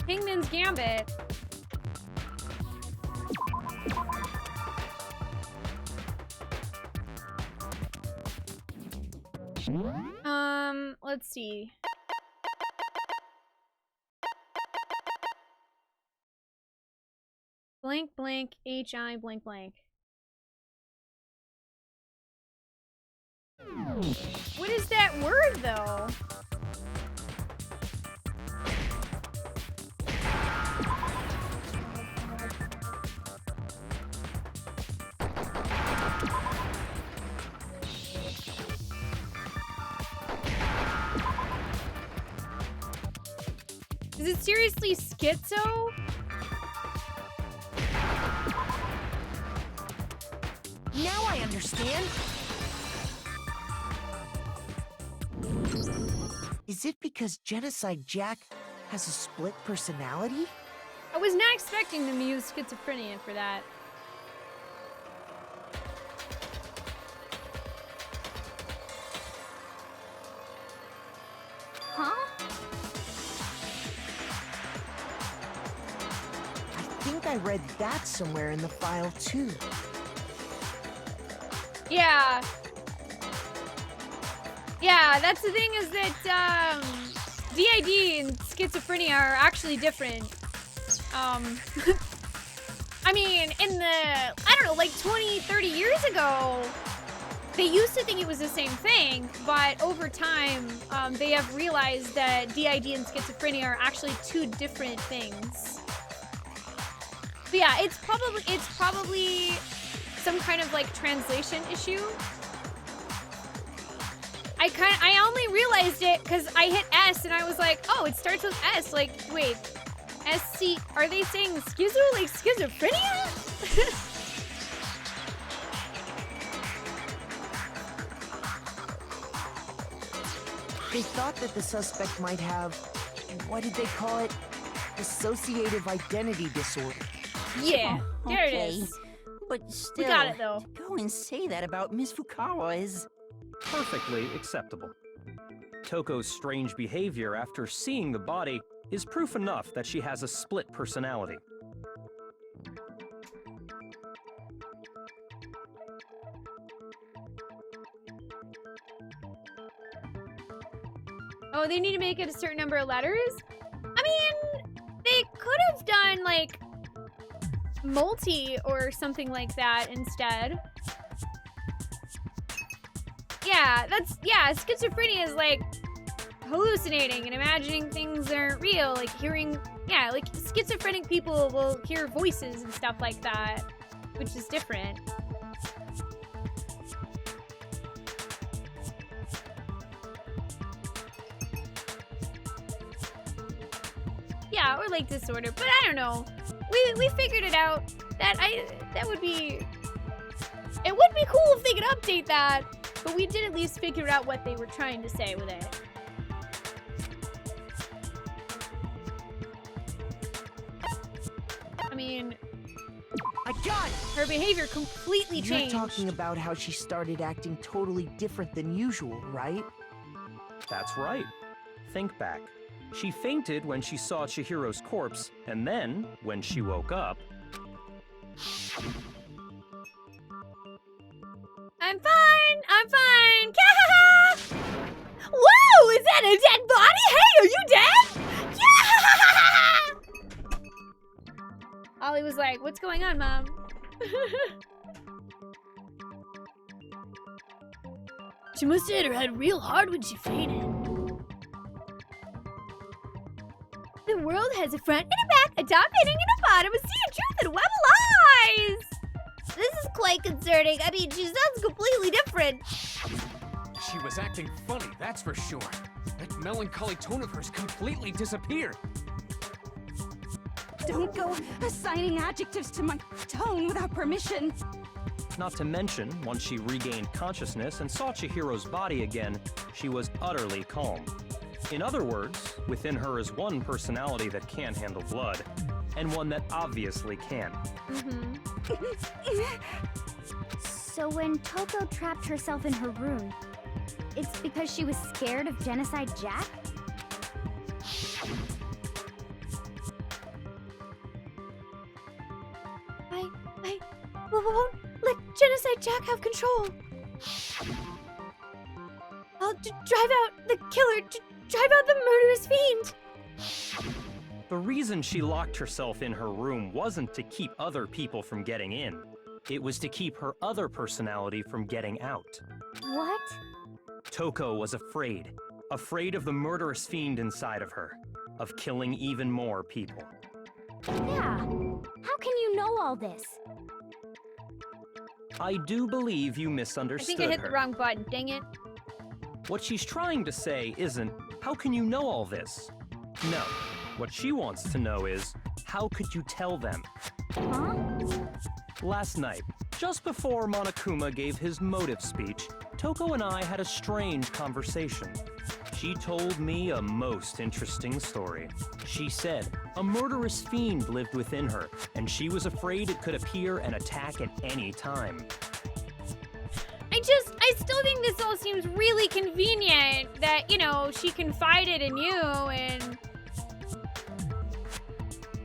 Hangman's Gambit. Let's see. Blank, blank, H-I, blank, blank. What is that word, though? Is it seriously schizo? Now I understand. Is it because Genocide Jack has a split personality? I was not expecting them to use schizophrenia for that. Huh? I think I read that somewhere in the file too. Yeah. Yeah, that's the thing is that DID and schizophrenia are actually different. I mean, in the, I don't know, like 20, 30 years ago, they used to think it was the same thing, but over time, they have realized that DID and schizophrenia are actually two different things. But yeah, it's probably some kind of like translation issue. I only realized it because I hit S and I was like, oh, it starts with S. Like, wait, SC, are they saying schizo, like schizophrenia? They thought that the suspect might have, what did they call it? Dissociative identity disorder. Yeah, there it Okay. is. But still, We got it though. to go and say that about Miss Fukawa is... Perfectly acceptable. Toko's strange behavior after seeing the body is proof enough that she has a split personality. Oh, they need to make it a certain number of letters? I mean, they could have done like multi or something like that instead. Yeah, schizophrenia is like hallucinating and imagining things aren't real, like hearing, yeah, like schizophrenic people will hear voices and stuff like that, which is different. Yeah, or like disorder, but I don't know. We figured it out that would be, it would be cool if they could update that. But we did at least figure out what they were trying to say with it. I mean, I got it! her behavior completely You're changed. talking about how she started acting totally different than usual, right? That's right. Think back. She fainted when she saw Chihiro's corpse, and then, when she woke up... I'm fine! Kahaha! Whoa, is that a dead body? Hey, are you dead? Yeah! Ollie was like, what's going on, Mom? She must have hit her head real hard when she fainted. The world has a front and a back, a top ending and a bottom, a sea of truth and web of lies! This is quite concerning. I mean, she sounds completely different. She was acting funny, that's for sure. That melancholy tone of hers completely disappeared. Don't go assigning adjectives to my tone without permission. Not to mention, once she regained consciousness and saw Chihiro's body again, she was utterly calm. In other words, within her is one personality that can't handle blood, and one that obviously can. So when Toko trapped herself in her room, it's because she was scared of Genocide Jack? I won't let Genocide Jack have control. I'll drive out the killer, drive out the murderous fiend. The reason she locked herself in her room wasn't to keep other people from getting in. It was to keep her other personality from getting out. What? Toko was afraid. Afraid of the murderous fiend inside of her. Of killing even more people. Yeah. How can you know all this? I do believe you I misunderstood think I hit her. the wrong button, dang it. What she's trying to say isn't, how can you know all this? No. What she wants to know is, how could you tell them? Huh? Last night, just before Monokuma gave his motive speech, Toko and I had a strange conversation. She told me a most interesting story. She said a murderous fiend lived within her, and she was afraid it could appear and attack at any time. I still think this all seems really convenient that, you know, she confided in you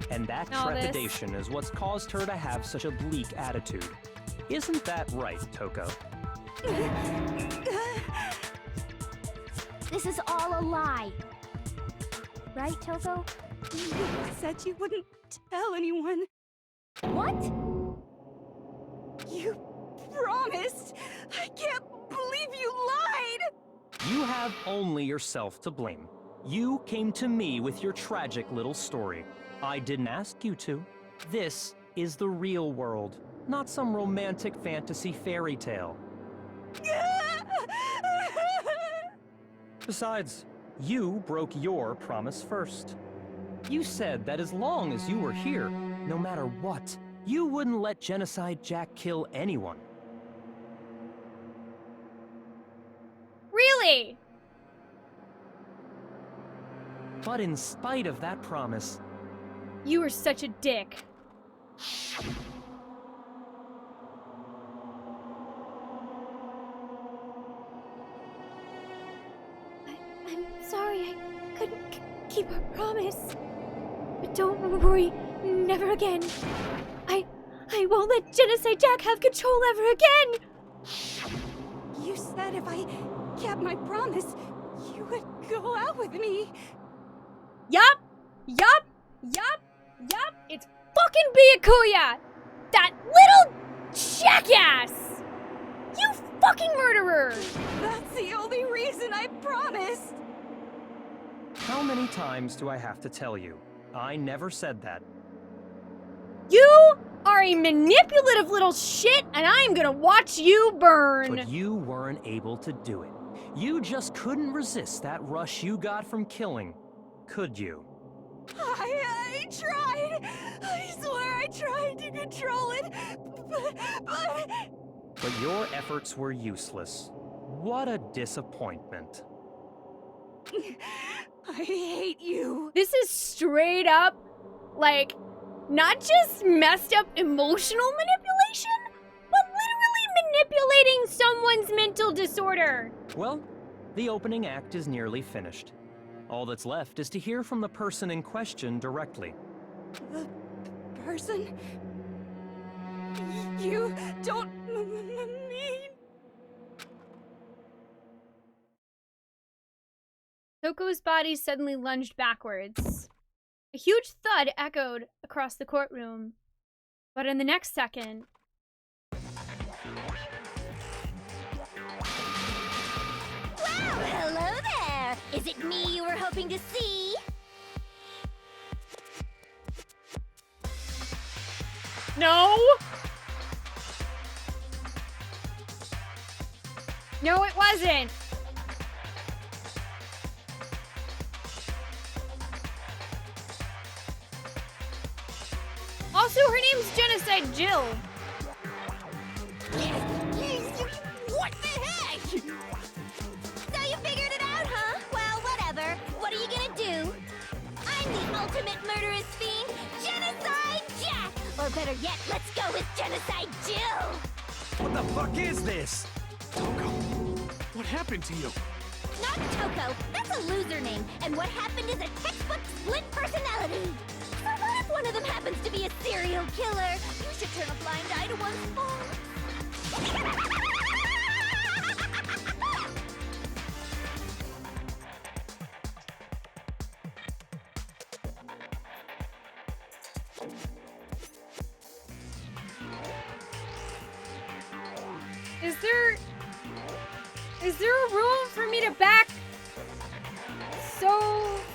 and that all this. trepidation is what's caused her to have such a bleak attitude. Isn't that right, Toko? This is all a lie. Right, Toko? You said you wouldn't tell anyone. What? You promised. I can't believe you lied. You have only yourself to blame. You came to me with your tragic little story. I didn't ask you to. This is the real world, not some romantic fantasy fairy tale. Besides, you broke your promise first. You said that as long as you were here, no matter what, you wouldn't let Genocide Jack kill anyone. really? But in spite of that promise, You were such a dick. I'm sorry I couldn't keep our promise. But don't worry, never again. I won't let Genocide Jack have control ever again! You said if I kept my promise, you would go out with me. Yup! It's fucking Byakuya! That little jackass! You fucking murderer! That's the only reason I promised. how many times do I have to tell you? I never said that. You are a manipulative little shit, and I'm gonna watch you burn! But you weren't able to do it. You just couldn't resist that rush you got from killing, could you? I tried. I swear I tried to control it, But your efforts were useless. What a disappointment. I hate you. This is straight up, like, not just messed up emotional manipulation, but literally manipulating someone's mental disorder. Well, the opening act is nearly finished. All that's left is to hear from the person in question directly. The person you don't mean. Toko's body suddenly lunged backwards. A huge thud echoed across the courtroom. But in the next second... Well, hello there! Is it me you were hoping to see? No! No, it wasn't! Also, her name's Genocide Jill. What the heck? So you figured it out, huh? Well, whatever. What are you gonna do? I'm the ultimate murderous fiend, Genocide Jack! Or better yet, let's go with Genocide Jill! What the fuck is this? Toko, what happened to you? Not Toko, that's a loser name, and what happened is a textbook split personality. So what if one of them happens to be a serial killer? You should turn a blind eye to one's faults. Is there a room for me to back so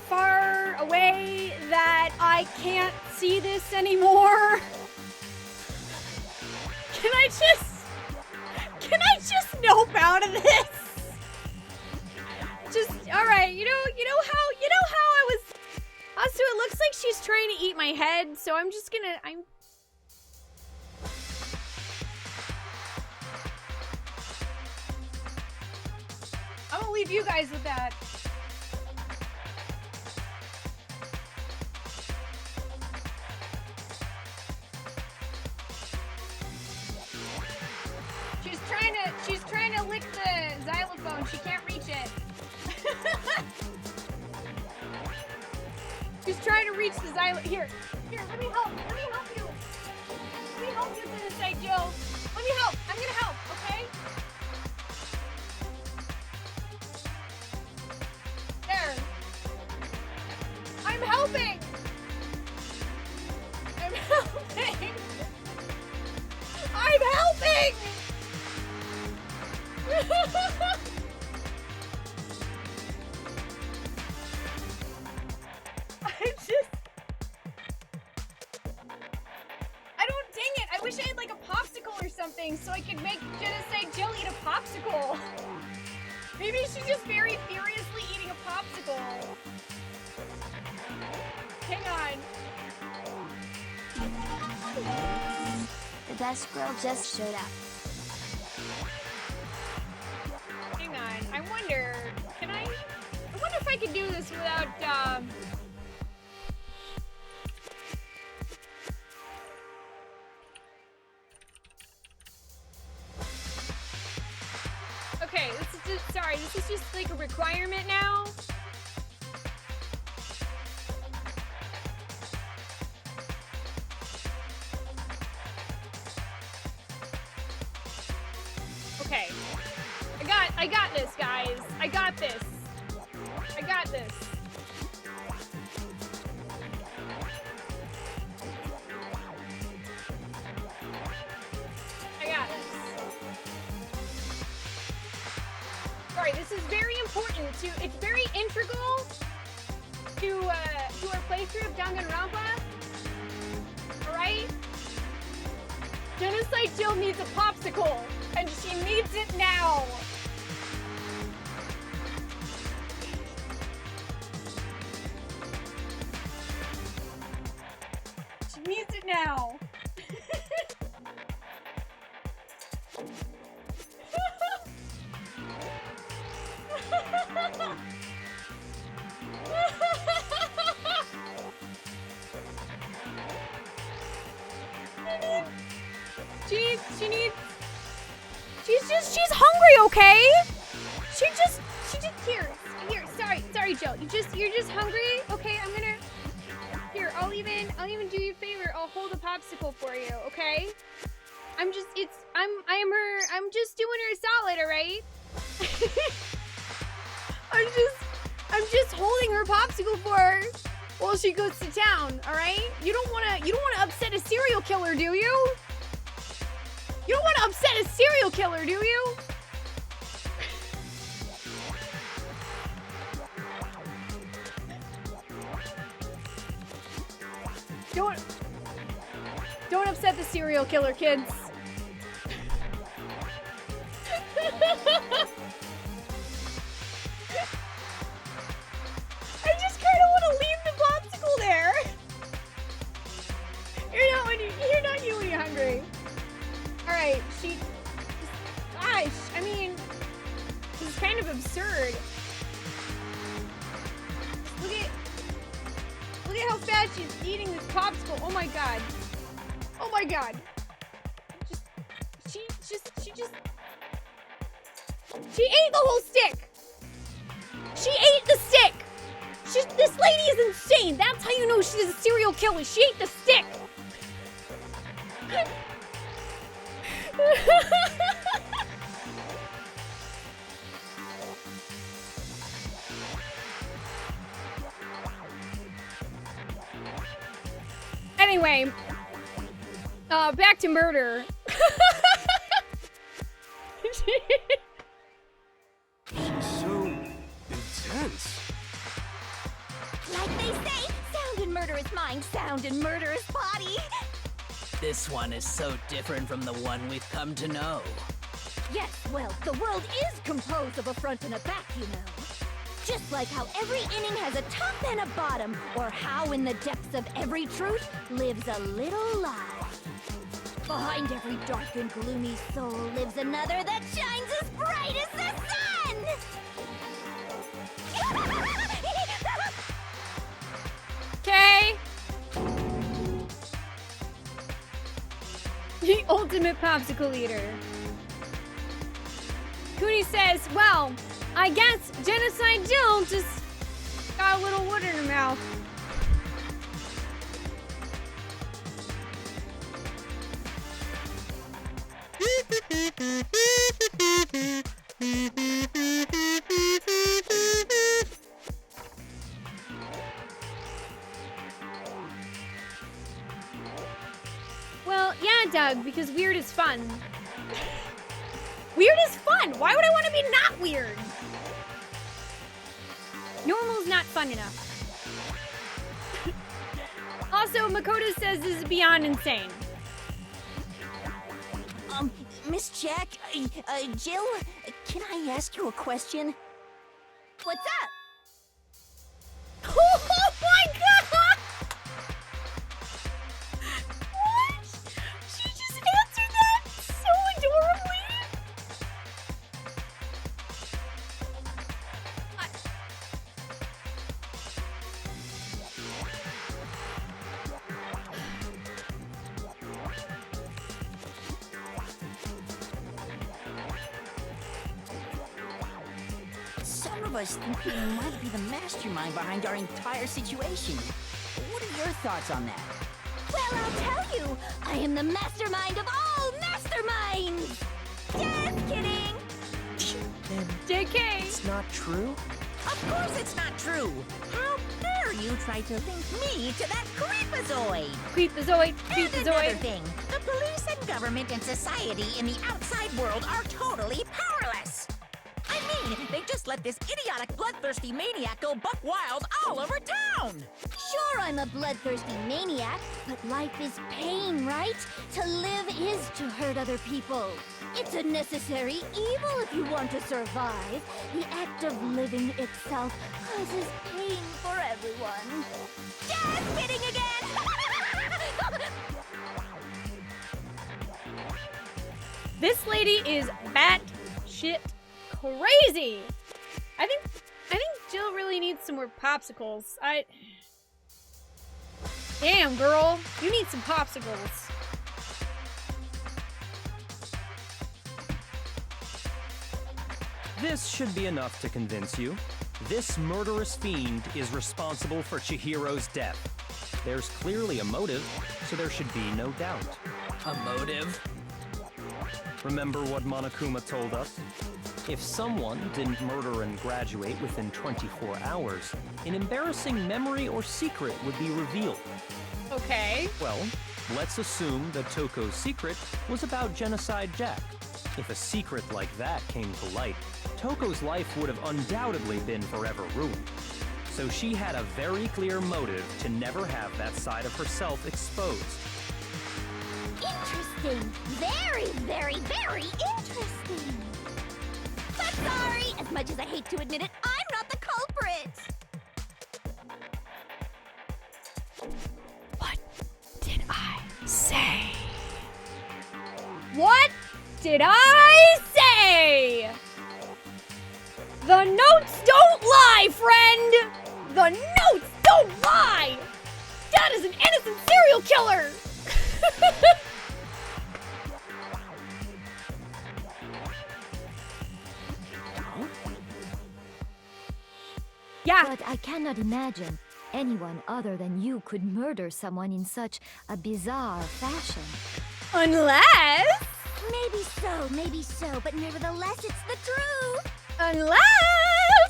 far away that I can't see this anymore? Can I just nope out of this? Just, all right, you know how I was, also it looks head, so I'm just gonna, I'm gonna leave you guys with that. She's trying to lick the xylophone. She can't reach it. She's trying to reach the xylophone. Here, let me help. Let me help you. Let me help you to the side, Joe. Let me help. I'm gonna help, okay? There. I'm helping. I'm helping. I'm helping. Dang it, I wish I had like a popsicle or something so I could make Genocide Jill eat a popsicle. Maybe she's just very furiously eating a popsicle. Hang on. The best girl just showed up. Hang on, I wonder if I could do this without, okay, this is just like a requirement now. Okay. I got this, guys. I got this. I got this. I got this. Sorry, this is very important it's very integral to our playthrough of Danganronpa. Alright? Genocide Jill needs a popsicle, and she needs it now. She needs it now. She's hungry, okay? She just, here, sorry, Jill. You're just hungry, okay? Here, I'll even do you a favor. I'll hold a popsicle for you, okay? I'm just doing her solid, alright? I'm just holding her popsicle for her while she goes to town, alright? You don't wanna upset a serial killer, do you? You don't wanna upset a serial killer, do you? Don't upset the serial killer, kids. I just kind of want to leave the popsicle there. You're not you when you're hungry. All right, gosh, I mean, this is kind of absurd. Look at how fast she's eating this popsicle. Oh my god. Oh my god. She ate the whole stick. She ate the stick. This lady is insane. That's how you know she's a serial killer. She ate the stick. Anyway, back to murder. She's so intense. Like they say, sound and murderous mind, sound and murderous body. This one is so different from the one we've come to know. Yes, well, the world is composed of a front and a back, you know. Just like how every inning has a top and a bottom, or how in the depths of every truth lives a little lie. Behind every dark and gloomy soul lives another that shines as bright as the sun! Okay. The ultimate popsicle eater. Cooney says, well, I guess Genocide Jill just got a little wood in her mouth. Well, yeah, Doug, because weird is fun. Weird is fun! Why would I want to be not weird? Normal's not fun enough. Also, Makoto says this is beyond insane. Miss Jack, Jill, can I ask you a question? What's up? Oh my god! What? She just answered that so adorably. Some of us think you might be the mastermind behind our entire situation. What are your thoughts on that? Well, I'll tell you, I am the mastermind of all masterminds! Just kidding! JK! It's not true? Of course it's not true! How dare you try to link me to that creepazoid? Creepazoid, And another creepazoid. thing, the police and government and society in the outside world are totally powerless! I mean, they just let this idiotic, bloodthirsty maniac go buck wild all over town! Sure, I'm a bloodthirsty maniac, but life is pain, right? To live is to hurt other people. It's a necessary evil if you want to survive. The act of living itself causes pain for everyone. Just kidding again! This lady is batshit crazy. I think Jill really needs some more popsicles. Damn, girl, you need some popsicles. This should be enough to convince you. This murderous fiend is responsible for Chihiro's death. There's clearly a motive, so there should be no doubt. A motive? Remember what Monokuma told us? If someone didn't murder and graduate within 24 hours, an embarrassing memory or secret would be revealed. Okay. Well, let's assume that Toko's secret was about Genocide Jack. If a secret like that came to light, Toko's life would have undoubtedly been forever ruined. So she had a very clear motive to never have that side of herself exposed. Interesting. Very, very, very interesting. But sorry, as much as I hate to admit it, I'm not the culprit. What did I say? What did I say? The notes don't lie, friend! The notes don't lie! Dad is an innocent serial killer! Yeah. But I cannot imagine anyone other than you could murder someone in such a bizarre fashion. Unless... Maybe so, but nevertheless, it's the truth. Unless...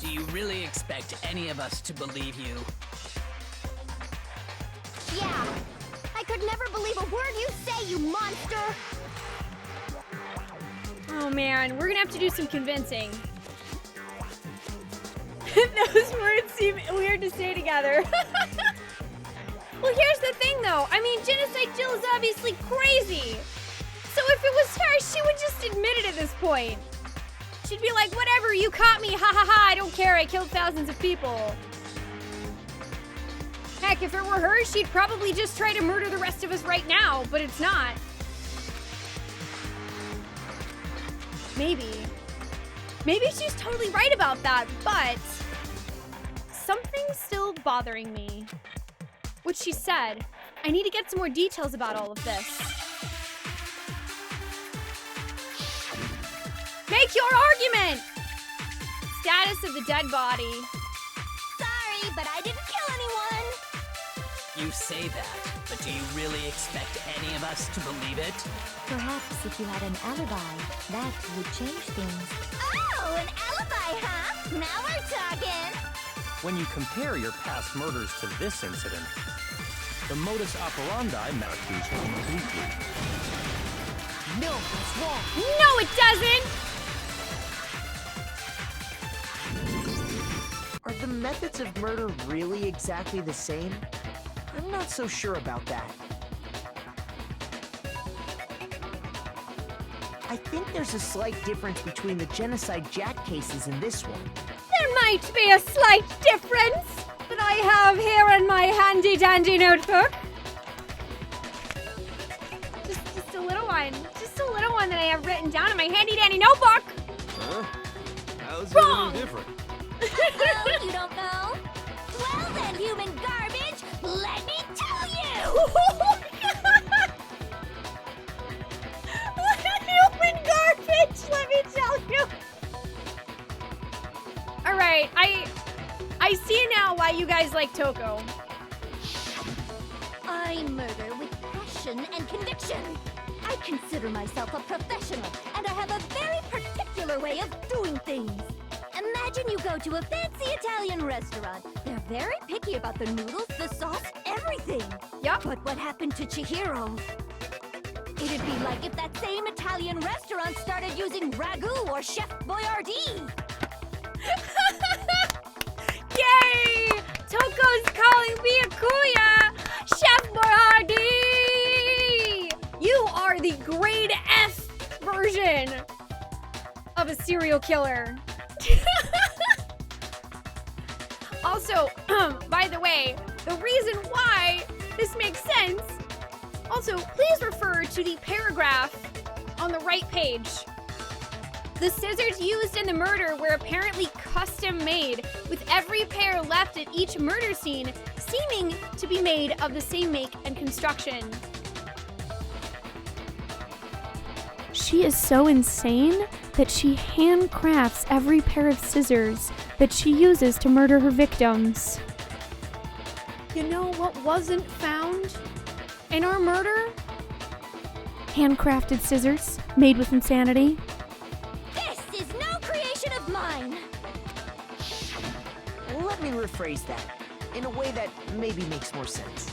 Do you really expect any of us to believe you? Yeah. I could never believe a word you say, you monster. Oh man, we're gonna have to do some convincing. Those words seem weird to say together. Well, here's the thing though. I mean, Genocide Jill is obviously crazy. So if it was her, she would just admit it at this point. she'd be like, whatever, you caught me, ha ha ha, I don't care, I killed thousands of people. Heck, if it were her, she'd probably just try to murder the rest of us right now, but it's not. Maybe. Maybe she's totally right about that, but something's still bothering me. What she said. I need to get some more details about all of this. Make your argument! Status of the dead body. Sorry, but I didn't kill anyone. You say that, but do you really expect any of us to believe it? Perhaps if you had an alibi, that would change things. Oh, an alibi, huh? Now we're talking. When you compare your past murders to this incident, the modus operandi matches completely. No, that's wrong. No, it doesn't! Are the methods of murder really exactly the same? I'm not so sure about that. I think there's a slight difference between the Genocide Jack cases and this one. There might be a slight difference that I have here in my handy-dandy notebook. Just a little one. Just a little one that I have written down in my handy-dandy notebook. Huh? How's it Wrong. any different? Oh, you don't know? Well then, human garbage, let me tell you! Human garbage, let me tell you. All right, I see now why you guys like Toko. I murder with passion and conviction. I consider myself a professional, and I have a very particular way of doing things. Imagine you go to a fancy Italian restaurant. They're very picky about the noodles, the sauce, everything. Yup. But what happened to Chihiro? It'd be like if that same Italian restaurant started using ragu or Chef Boyardee. Yay! Toko's calling me a kuya! Chef Boyardee! You are the grade F version of a serial killer. Also, by the way, the reason why this makes sense, also, please refer to the paragraph on the right page. The scissors used in the murder were apparently custom made, with every pair left at each murder scene seeming to be made of the same make and construction. She is so insane that she handcrafts every pair of scissors that she uses to murder her victims. You know what wasn't found in our murder? Handcrafted scissors made with insanity. This is no creation of mine. Let me rephrase that in a way that maybe makes more sense.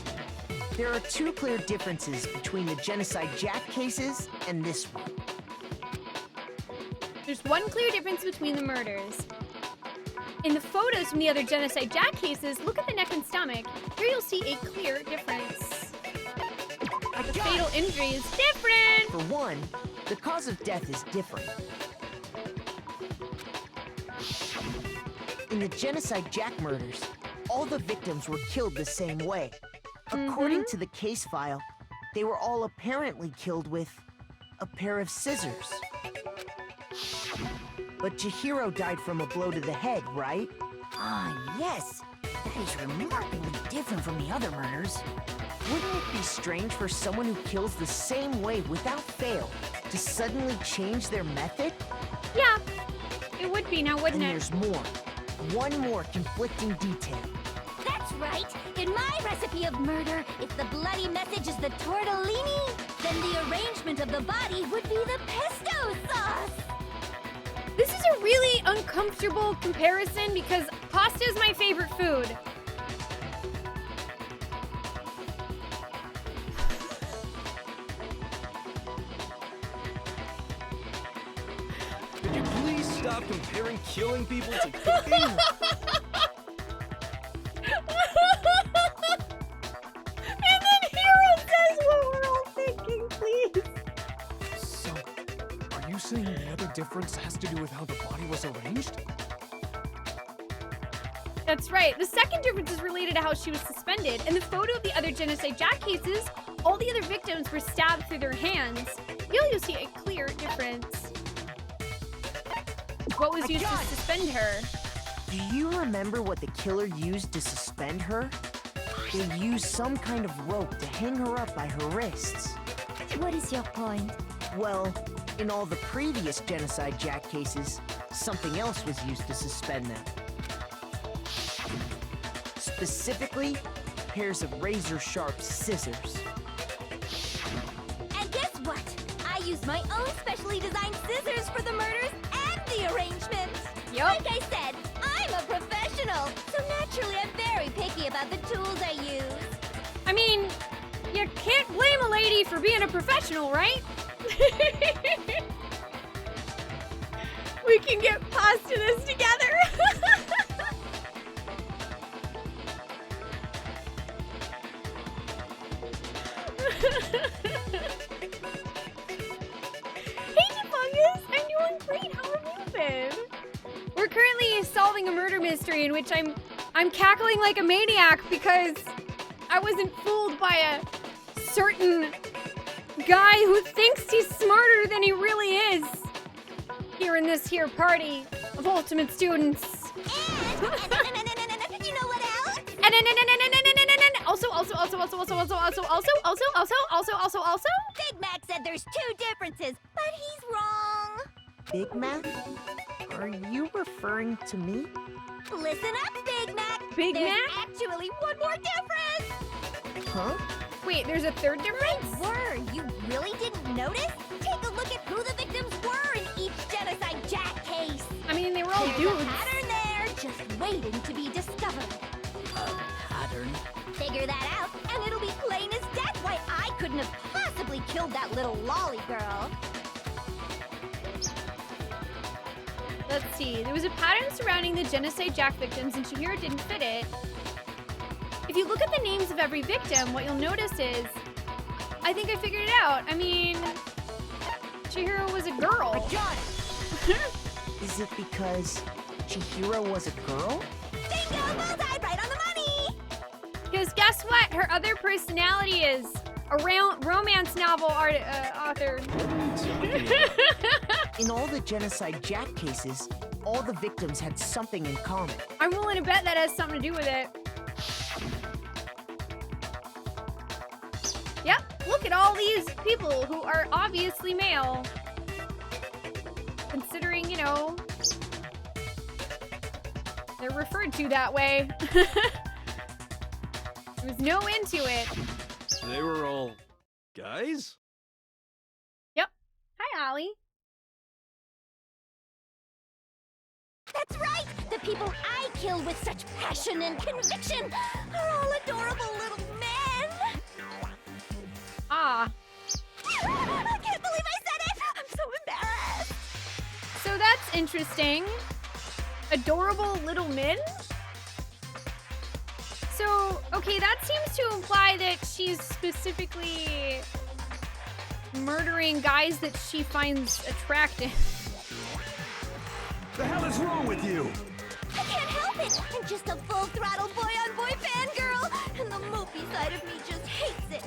There are two clear differences between the Genocide Jack cases and this one. There's one clear difference between the murders. In the photos from the other Genocide Jack cases, look at the neck and stomach. Here you'll see a clear difference. The fatal injury is different! For one, the cause of death is different. In the Genocide Jack murders, all the victims were killed the same way. According to the case file, they were all apparently killed with a pair of scissors. But Chihiro died from a blow to the head, right? Ah, yes. That is remarkably different from the other murders. Wouldn't it be strange for someone who kills the same way without fail to suddenly change their method? Yeah, it would be now, wouldn't And it? there's more. One more conflicting detail. That's right. In my recipe of murder, if the bloody message is the tortellini, then the arrangement of the body would be the pesto sauce. This is a really uncomfortable comparison because pasta is my favorite food. Could you please stop comparing killing people to cooking? And then Hero says what we're all thinking, please. So, are you saying the other difference has to do with how the body was arranged? That's right. The second difference is related to how she was suspended. In the photo of the other genocide jack cases, all the other victims were stabbed through their hands. You'll see a clear difference. What was used to suspend her? Do you remember what the killer used to suspend her? They used some kind of rope to hang her up by her wrists. What is your point? Well, in all the previous genocide jack cases, something else was used to suspend them. Specifically, pairs of razor-sharp scissors. And guess what? I used my own specially designed scissors for the murders and the arrangements. Yup. Like I said, I'm a professional, so naturally I'm very picky about the tools I use. I mean, you can't blame a lady for being a professional, right? We can get past this together. Hey, Fungus! I'm doing great. How have you been? We're currently solving a murder mystery in which I'm cackling like a maniac because I wasn't fooled by a certain guy who thinks he's smarter than he really is here in this here party of ultimate students. And you know what else? Also. Big Mac said there's two differences, but he's wrong. Big Mac? Are you referring to me? Listen up, Big Mac. Big There's Mac? actually one more difference. Huh? Wait, there's a third difference? Were you really didn't notice? Take a look at who the victims were in each genocide jack case. I mean, they were all There's dudes. a pattern there, just waiting to be discovered. Pattern? Figure that out, and it'll be plain as death why I couldn't have possibly killed that little lolly girl. Let's see. There was a pattern surrounding the genocide jack victims, and Chihiro didn't fit it. If you look at the names of every victim, what you'll notice is, I think I figured it out. I mean, Chihiro was a girl. I got it. Is it because Chihiro was a girl? Bingo! Bullseye! Right on the money! Because guess what? Her other personality is a romance novel author. In all the genocide jack cases, all the victims had something in common. I'm willing to bet that has something to do with it. Yep, look at all these people who are obviously male. Considering, you know, they're referred to that way. There was no into it. They were all guys? Yep. Hi, Ollie. That's right! The people I killed with such passion and conviction are all adorable little men! Ah. I can't believe I said it! I'm so embarrassed! So that's interesting. Adorable little men? So, okay, that seems to imply that she's specifically murdering guys that she finds attractive. The hell is wrong with you? I can't help it! I'm just a full-throttle boy-on-boy fangirl, and the mopey side of me just hates it.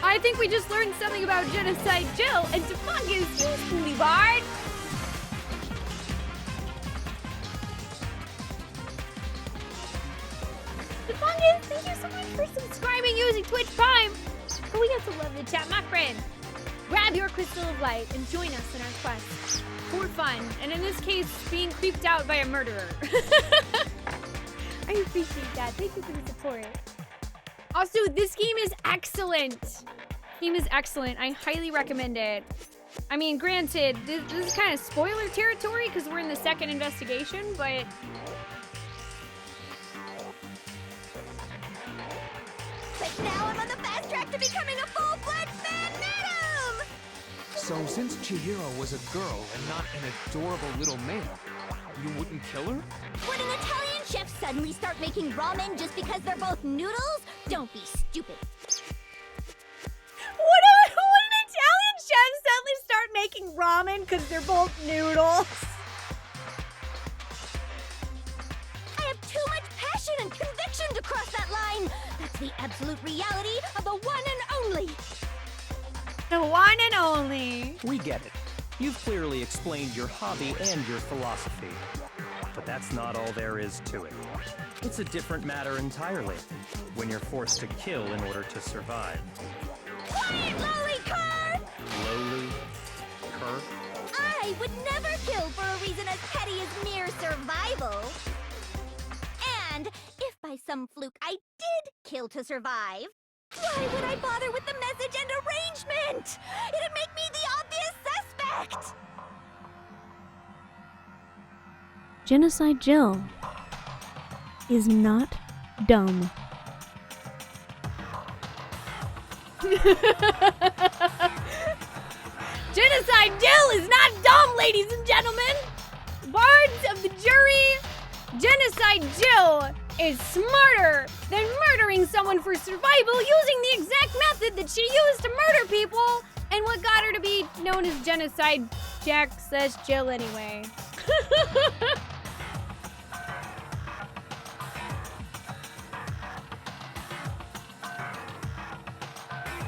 I think we just learned something about Genocide Jill and Defungus, you Spoonee Bard! Defungus, thank you so much for subscribing using Twitch Prime! Oh, we got some love in the chat, my friend. Grab your crystal of light and join us in our quest for fun, and in this case, being creeped out by a murderer. I appreciate that. Thank you for the support. Also, this game is excellent. Game is excellent. I highly recommend it. I mean, granted, this is kind of spoiler territory because we're in the second investigation, but now I'm on the fast track to becoming a full-fledged fan madam! So since Chihiro was a girl and not an adorable little male, you wouldn't kill her? Would an Italian chef suddenly start making ramen just because they're both noodles? Don't be stupid. Would an Italian chef suddenly start because they're both noodles. I have too much passion and conviction to cross that line. That's the absolute reality of the one and only. The one and only. We get it. You've clearly explained your hobby and your philosophy. But that's not all there is to it. It's a different matter entirely, when you're forced to kill in order to survive. Quiet, lowly cur! Lowly? Cur? I would never kill for a reason as petty as mere survival. And if by some fluke I did kill to survive, why would I bother with the message and arrangement? It'd make me the obvious suspect! Genocide Jill is not dumb. Genocide Jill is not dumb, ladies and gentlemen! Bards of the jury, Genocide Jill is smarter than murdering someone for survival using the exact method that she used to murder people and what got her to be known as Genocide Jack/Jill anyway.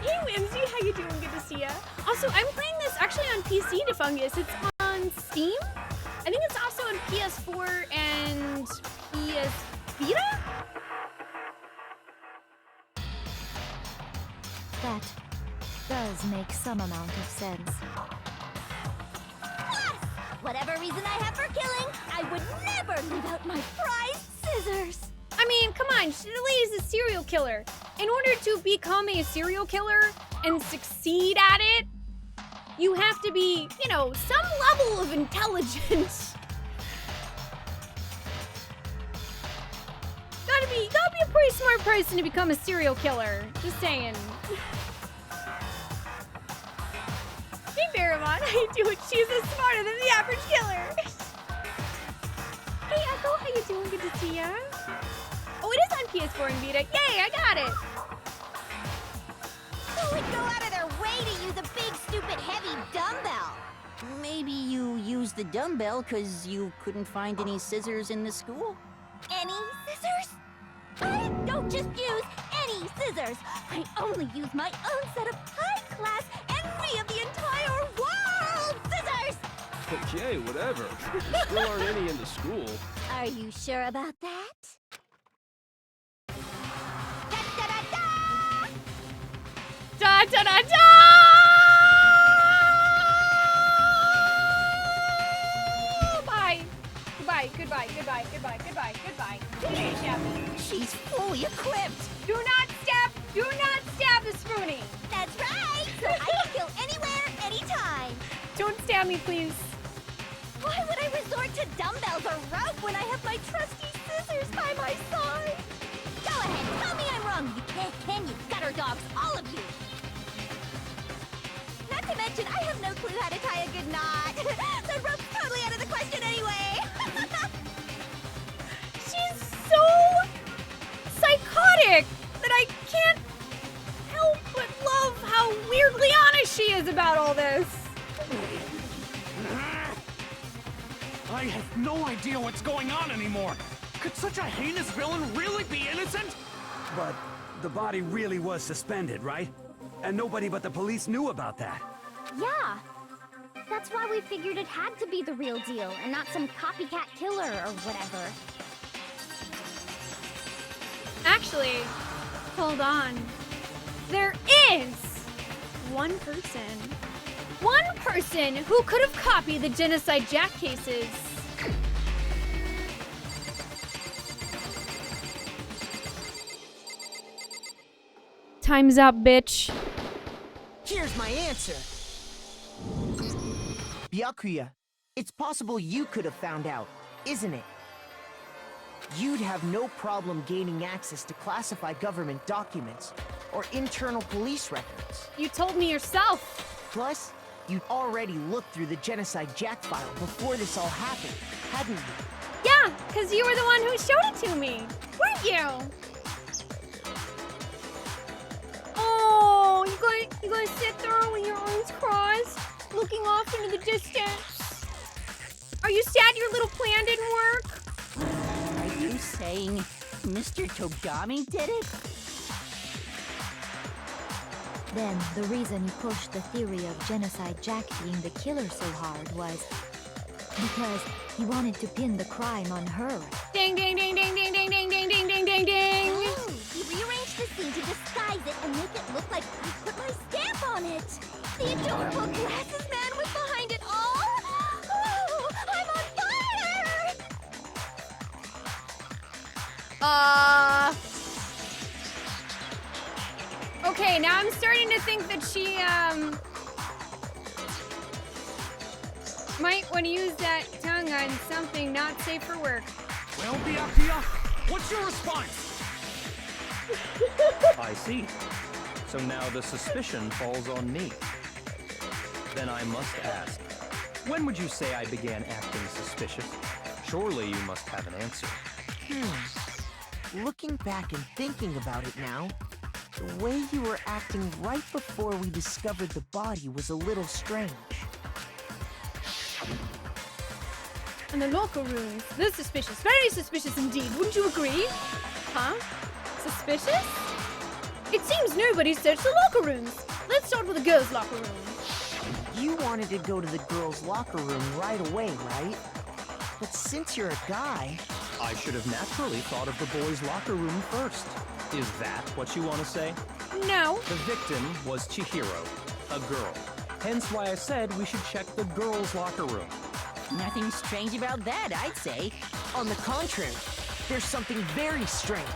Hey Whimsy, how you doing? Good to see ya. Also, I'm playing this actually on PC, Defungus. It's on Steam. I think it's also on PS4 and PS Vita? That does make some amount of sense. Plus, whatever reason I have for killing, I would never leave out my prized scissors. I mean, come on, the lady's a serial killer. In order to become a serial killer and succeed at it, you have to be, you know, some level of intelligence. Gotta be a pretty smart person to become a serial killer. Just saying. Hey, Baramon, how you doing? She's smarter than the average killer. Hey, Echo, how you doing? Good to see ya. Oh, it is on PS4 and Vita. Yay, I got it. Who would go out of their way to use a big, stupid, heavy dumbbell? Maybe you used the dumbbell because you couldn't find any scissors in the school? Any scissors? I don't just use any scissors. I only use my own set of high-class envy of the entire world scissors! Okay, whatever. There still aren't any in the school. Are you sure about that? Da da da da! Bye. Goodbye, goodbye, goodbye, goodbye, goodbye, goodbye. Hey, Chappie. She's fully equipped. Do not stab the Spoonee. That's right! So I can kill anywhere, anytime. Don't stab me, please. Why would I resort to dumbbells or rope when I have my trusty scissors by my side? Go ahead, tell me I'm wrong. You can't, can you? Gutter dogs, all of you. Not to mention, I have no clue how to tie a good knot. The rope's totally out of the question anyway. She's so psychotic that I can't help but love how weirdly honest she is about all this. I have no idea what's going on anymore. Could such a heinous villain really be innocent? But the body really was suspended, right? And nobody but the police knew about that. Yeah. That's why we figured it had to be the real deal and not some copycat killer or whatever. Actually, hold on. There is one person who could have copied the Genocide Jack cases. Time's up, bitch. Here's my answer. Byakuya, it's possible you could have found out, isn't it? You'd have no problem gaining access to classified government documents or internal police records. You told me yourself. Plus, you'd already looked through the Genocide Jack file before this all happened, hadn't you? Yeah, because you were the one who showed it to me, weren't you? Oh, you gonna sit there with your arms crossed, looking off into the assistance? Are you sad your little plan didn't work? Are you saying Mr. Togami did it? Then the reason you pushed the theory of Genocide Jack being the killer so hard was because he wanted to pin the crime on her. Ding, ding, ding, ding, ding, ding, ding, ding, ding, ding, ding, ding. Ooh, he rearranged the scene to disguise it and make it look like I put my stamp on it. The adorable glasses man was behind it all. Ooh, I'm on fire! Okay, now I'm starting to think that she, might want to use that tongue on something not safe for work. Well, Byakuya, what's your response? I see. So now the suspicion falls on me. Then I must ask, when would you say I began acting suspicious? Surely you must have an answer. Looking back and thinking about it now, the way you were acting right before we discovered the body was a little strange. And the locker rooms. This is suspicious. Very suspicious indeed. Wouldn't you agree? Huh? Suspicious? It seems nobody searched the locker rooms. Let's start with the girls' locker room. You wanted to go to the girls' locker room right away, right? But since you're a guy... I should have naturally thought of the boys' locker room first. Is that what you want to say? No. The victim was Chihiro, a girl. Hence why I said we should check the girls' locker room. Nothing strange about that, I'd say. On the contrary, there's something very strange.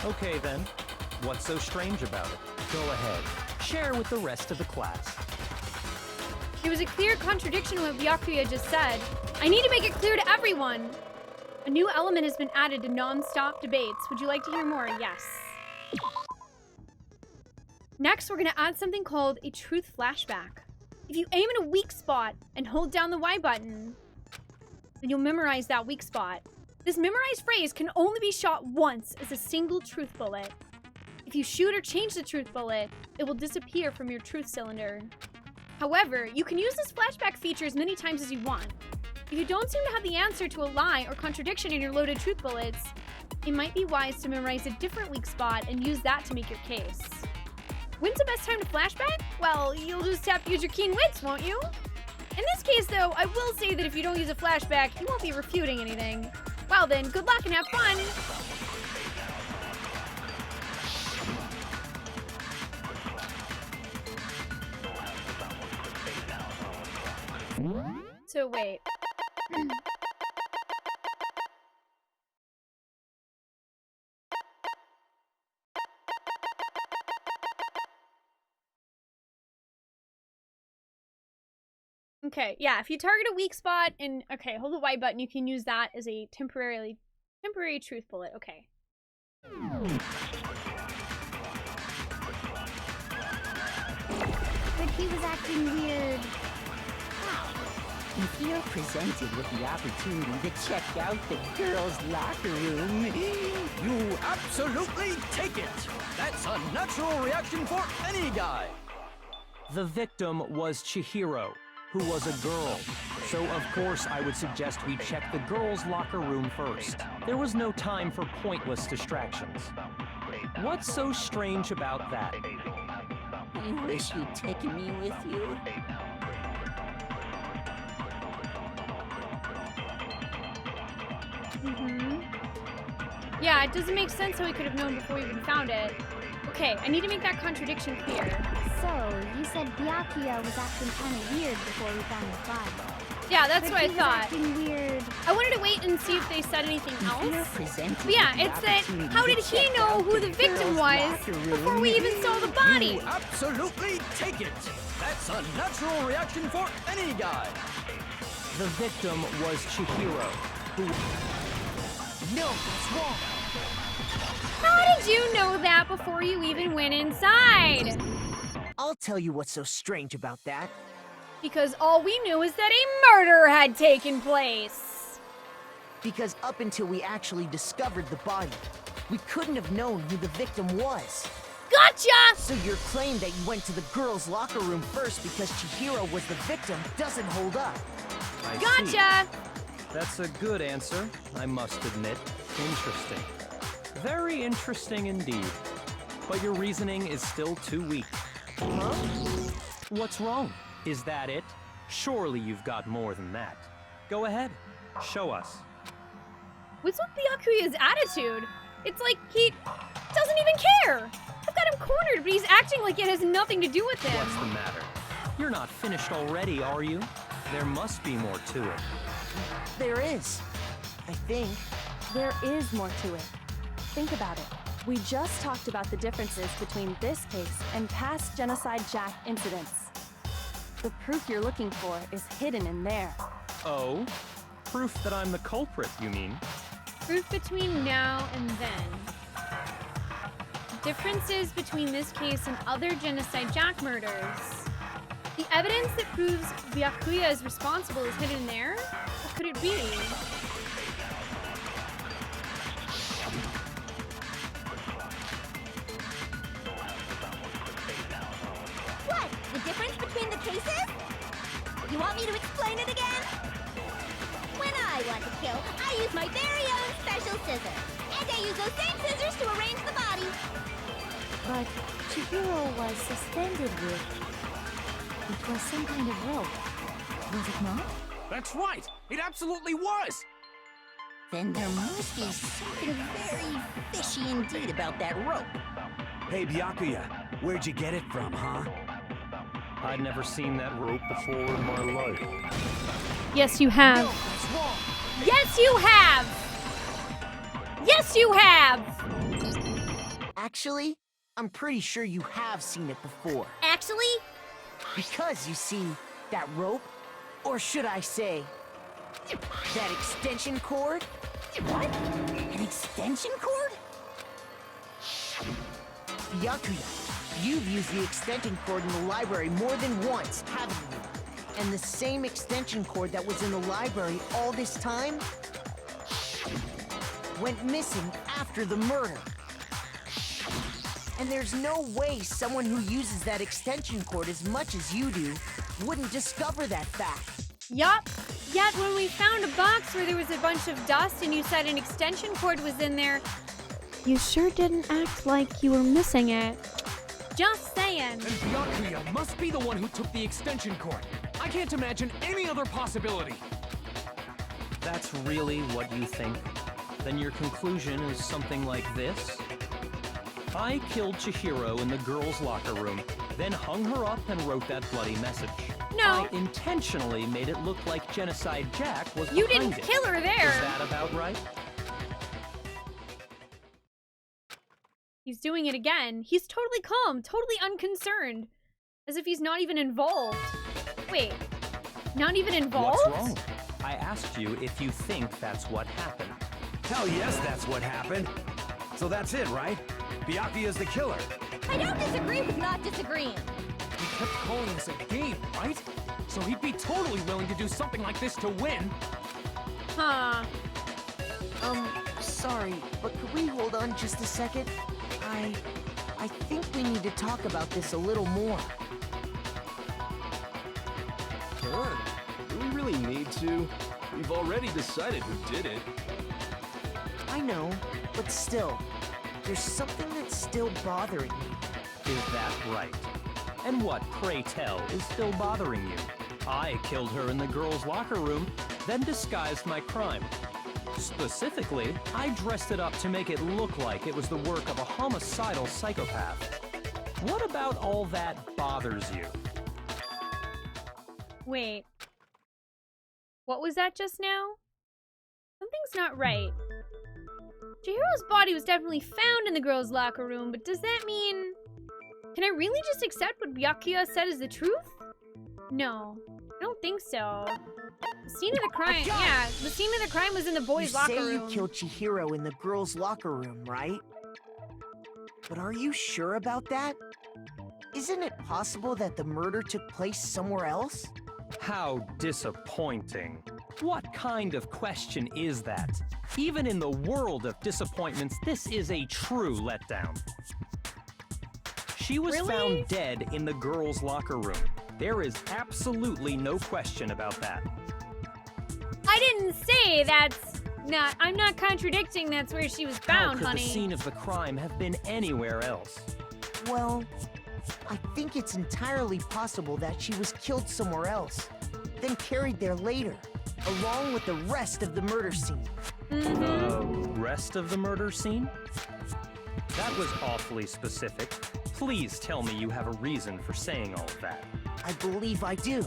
Okay then, what's so strange about it? Go ahead, share with the rest of the class. There was a clear contradiction in what Byakuya just said. I need to make it clear to everyone. A new element has been added to non-stop debates. Would you like to hear more? Yes. Next, we're gonna add something called a truth flashback. If you aim at a weak spot and hold down the Y button, then you'll memorize that weak spot. This memorized phrase can only be shot once as a single truth bullet. If you shoot or change the truth bullet, it will disappear from your truth cylinder. However, you can use this flashback feature as many times as you want. If you don't seem to have the answer to a lie or contradiction in your loaded truth bullets, it might be wise to memorize a different weak spot and use that to make your case. When's the best time to flashback? Well, you'll just have to use your keen wits, won't you? In this case, though, I will say that if you don't use a flashback, you won't be refuting anything. Well then, good luck and have fun! So wait. Okay, yeah, if you target a weak spot and, okay, hold the Y button, you can use that as a temporary truth bullet. Okay. But he was acting weird. If you're presented with the opportunity to check out the girls' locker room, You absolutely take it! That's a natural reaction for any guy! The victim was Chihiro, who was a girl. So of course I would suggest we check the girls' locker room first. There was no time for pointless distractions. What's so strange about that? I wish you'd taken me with you. Yeah, it doesn't make sense how we could have known before we even found it. Okay, I need to make that contradiction clear. So, you said Byakuya was acting kind of weird before we found his body. Yeah, that's But what I he was thought. acting weird. I wanted to wait and see if they said anything else. Presented But yeah, with the it's that, opportunity how to did he check know out who the the victim girls' was locker before room. we even saw the body? You absolutely take it! That's a natural reaction for any guy! The victim was Chihiro, who... No, it's wrong. How did you know that before you even went inside? I'll tell you what's so strange about that. Because all we knew is that a murder had taken place. Because up until we actually discovered the body, we couldn't have known who the victim was. Gotcha! So your claim that you went to the girls' locker room first because Chihiro was the victim doesn't hold up. I see. Gotcha! That's a good answer, I must admit. Interesting. Very interesting indeed. But your reasoning is still too weak. Huh? What's wrong? Is that it? Surely you've got more than that. Go ahead, show us. What's with Byakuya's attitude? It's like he doesn't even care. I've got him cornered, but he's acting like it has nothing to do with him. What's the matter? You're not finished already, are you? There must be more to it. There is. I think. There is more to it. Think about it. We just talked about the differences between this case and past Genocide Jack incidents. The proof you're looking for is hidden in there. Oh? Proof that I'm the culprit, you mean? Proof between now and then. Differences between this case and other Genocide Jack murders. The evidence that proves Byakuya is responsible is hidden there? What could it be? What? The difference between the cases? You want me to explain it again? When I want to kill, I use my very own special scissors. And I use those same scissors to arrange the body. But Chihiro was suspended with... It was some kind of rope, was it not? That's right! It absolutely was! Then there must be something very fishy indeed about that rope. Hey, Byakuya, where'd you get it from, huh? I'd never seen that rope before in my life. Yes, you have. No, that's wrong! Yes, you have! Yes, you have! Actually, I'm pretty sure you have seen it before. Actually? Because, you see, that rope, or should I say, that extension cord? What? An extension cord? Byakuya, you've used the extension cord in the library more than once, haven't you? And the same extension cord that was in the library all this time went missing after the murder. And there's no way someone who uses that extension cord as much as you do wouldn't discover that fact. Yup. Yet when we found a box where there was a bunch of dust and you said an extension cord was in there, you sure didn't act like you were missing it. Just saying. And Byakuya must be the one who took the extension cord. I can't imagine any other possibility. That's really what you think? Then your conclusion is something like this? I killed Chihiro in the girls' locker room, then hung her up and wrote that bloody message. No. I intentionally made it look like Genocide Jack was You behind didn't it. kill her there. Is that about right? He's doing it again. He's totally calm, totally unconcerned. As if he's not even involved. Wait, not even involved? What's wrong? I asked you if you think that's what happened. Hell yes, that's what happened. So that's it, right? Byakuya's the killer. I don't disagree with not disagreeing. He kept calling this a game, right? So he'd be totally willing to do something like this to win. Huh. Sorry, but could we hold on just a second? I think we need to talk about this a little more. Huh? Do we really need to? We've already decided who did it. I know, but still, there's something that's still bothering me. Is that right? And what, pray tell, is still bothering you? I killed her in the girls' locker room, then disguised my crime. Specifically, I dressed it up to make it look like it was the work of a homicidal psychopath. What about all that bothers you? Wait. What was that just now? Something's not right. Chihiro's body was definitely found in the girls' locker room, but does that mean... Can I really just accept what Byakuya said is the truth? No, I don't think so. The scene of the crime, yeah, the scene of the crime was in the boys' locker room. You say you killed Chihiro in the girls' locker room, right? But are you sure about that? Isn't it possible that the murder took place somewhere else? How disappointing. What kind of question is that? Even in the world of disappointments, this is a true letdown. She was Really? found dead in the girls' locker room. There is absolutely no question about that. I didn't say that's not. I'm not contradicting that's where she was found, How could honey. the scene of the crime have been anywhere else? Well, I think it's entirely possible that she was killed somewhere else, then carried there later, along with the rest of the murder scene. The rest of the murder scene? That was awfully specific. Please tell me you have a reason for saying all of that. I believe I do.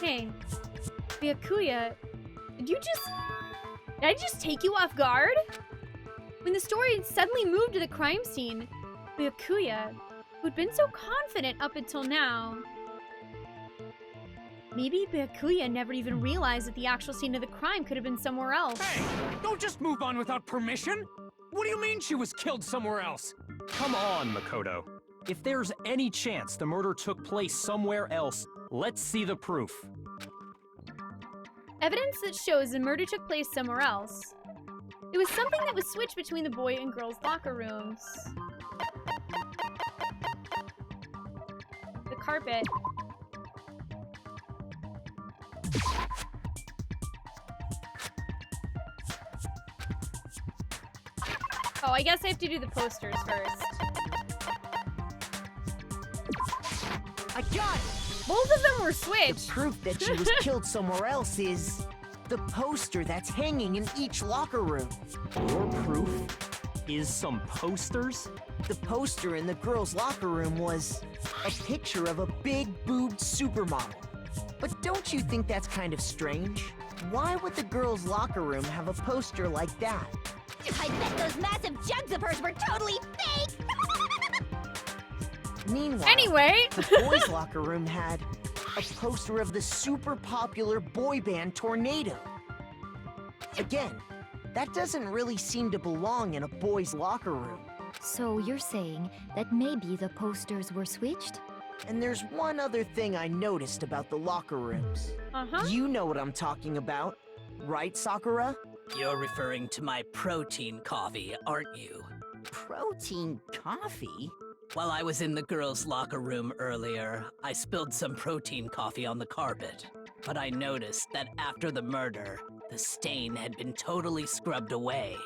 Hey, Byakuya, did I just take you off guard? When the story suddenly moved to the crime scene, Byakuya, who'd been so confident up until now, maybe Byakuya never even realized that the actual scene of the crime could have been somewhere else. Hey, don't just move on without permission. What do you mean she was killed somewhere else? Come on, Makoto. If there's any chance the murder took place somewhere else, let's see the proof. Evidence that shows the murder took place somewhere else. It was something that was switched between the boy and girls' locker rooms. The carpet. Oh, I guess I have to do the posters first. I got it! Both of them were switched. The proof that she was killed somewhere else is the poster that's hanging in each locker room. Your proof is some posters? The poster in the girls' locker room was a picture of a big-boobed supermodel. But don't you think that's kind of strange? Why would the girls' locker room have a poster like that? I bet those massive jugs of hers were totally fake! Meanwhile, anyway, the boys' locker room had a poster of the super popular boy band Tornado. Again, that doesn't really seem to belong in a boys' locker room. So you're saying that maybe the posters were switched? And there's one other thing I noticed about the locker rooms. You know what I'm talking about, right, Sakura? You're referring to my protein coffee, aren't you? Protein coffee? While I was in the girls' locker room earlier, I spilled some protein coffee on the carpet. But I noticed that after the murder, the stain had been totally scrubbed away.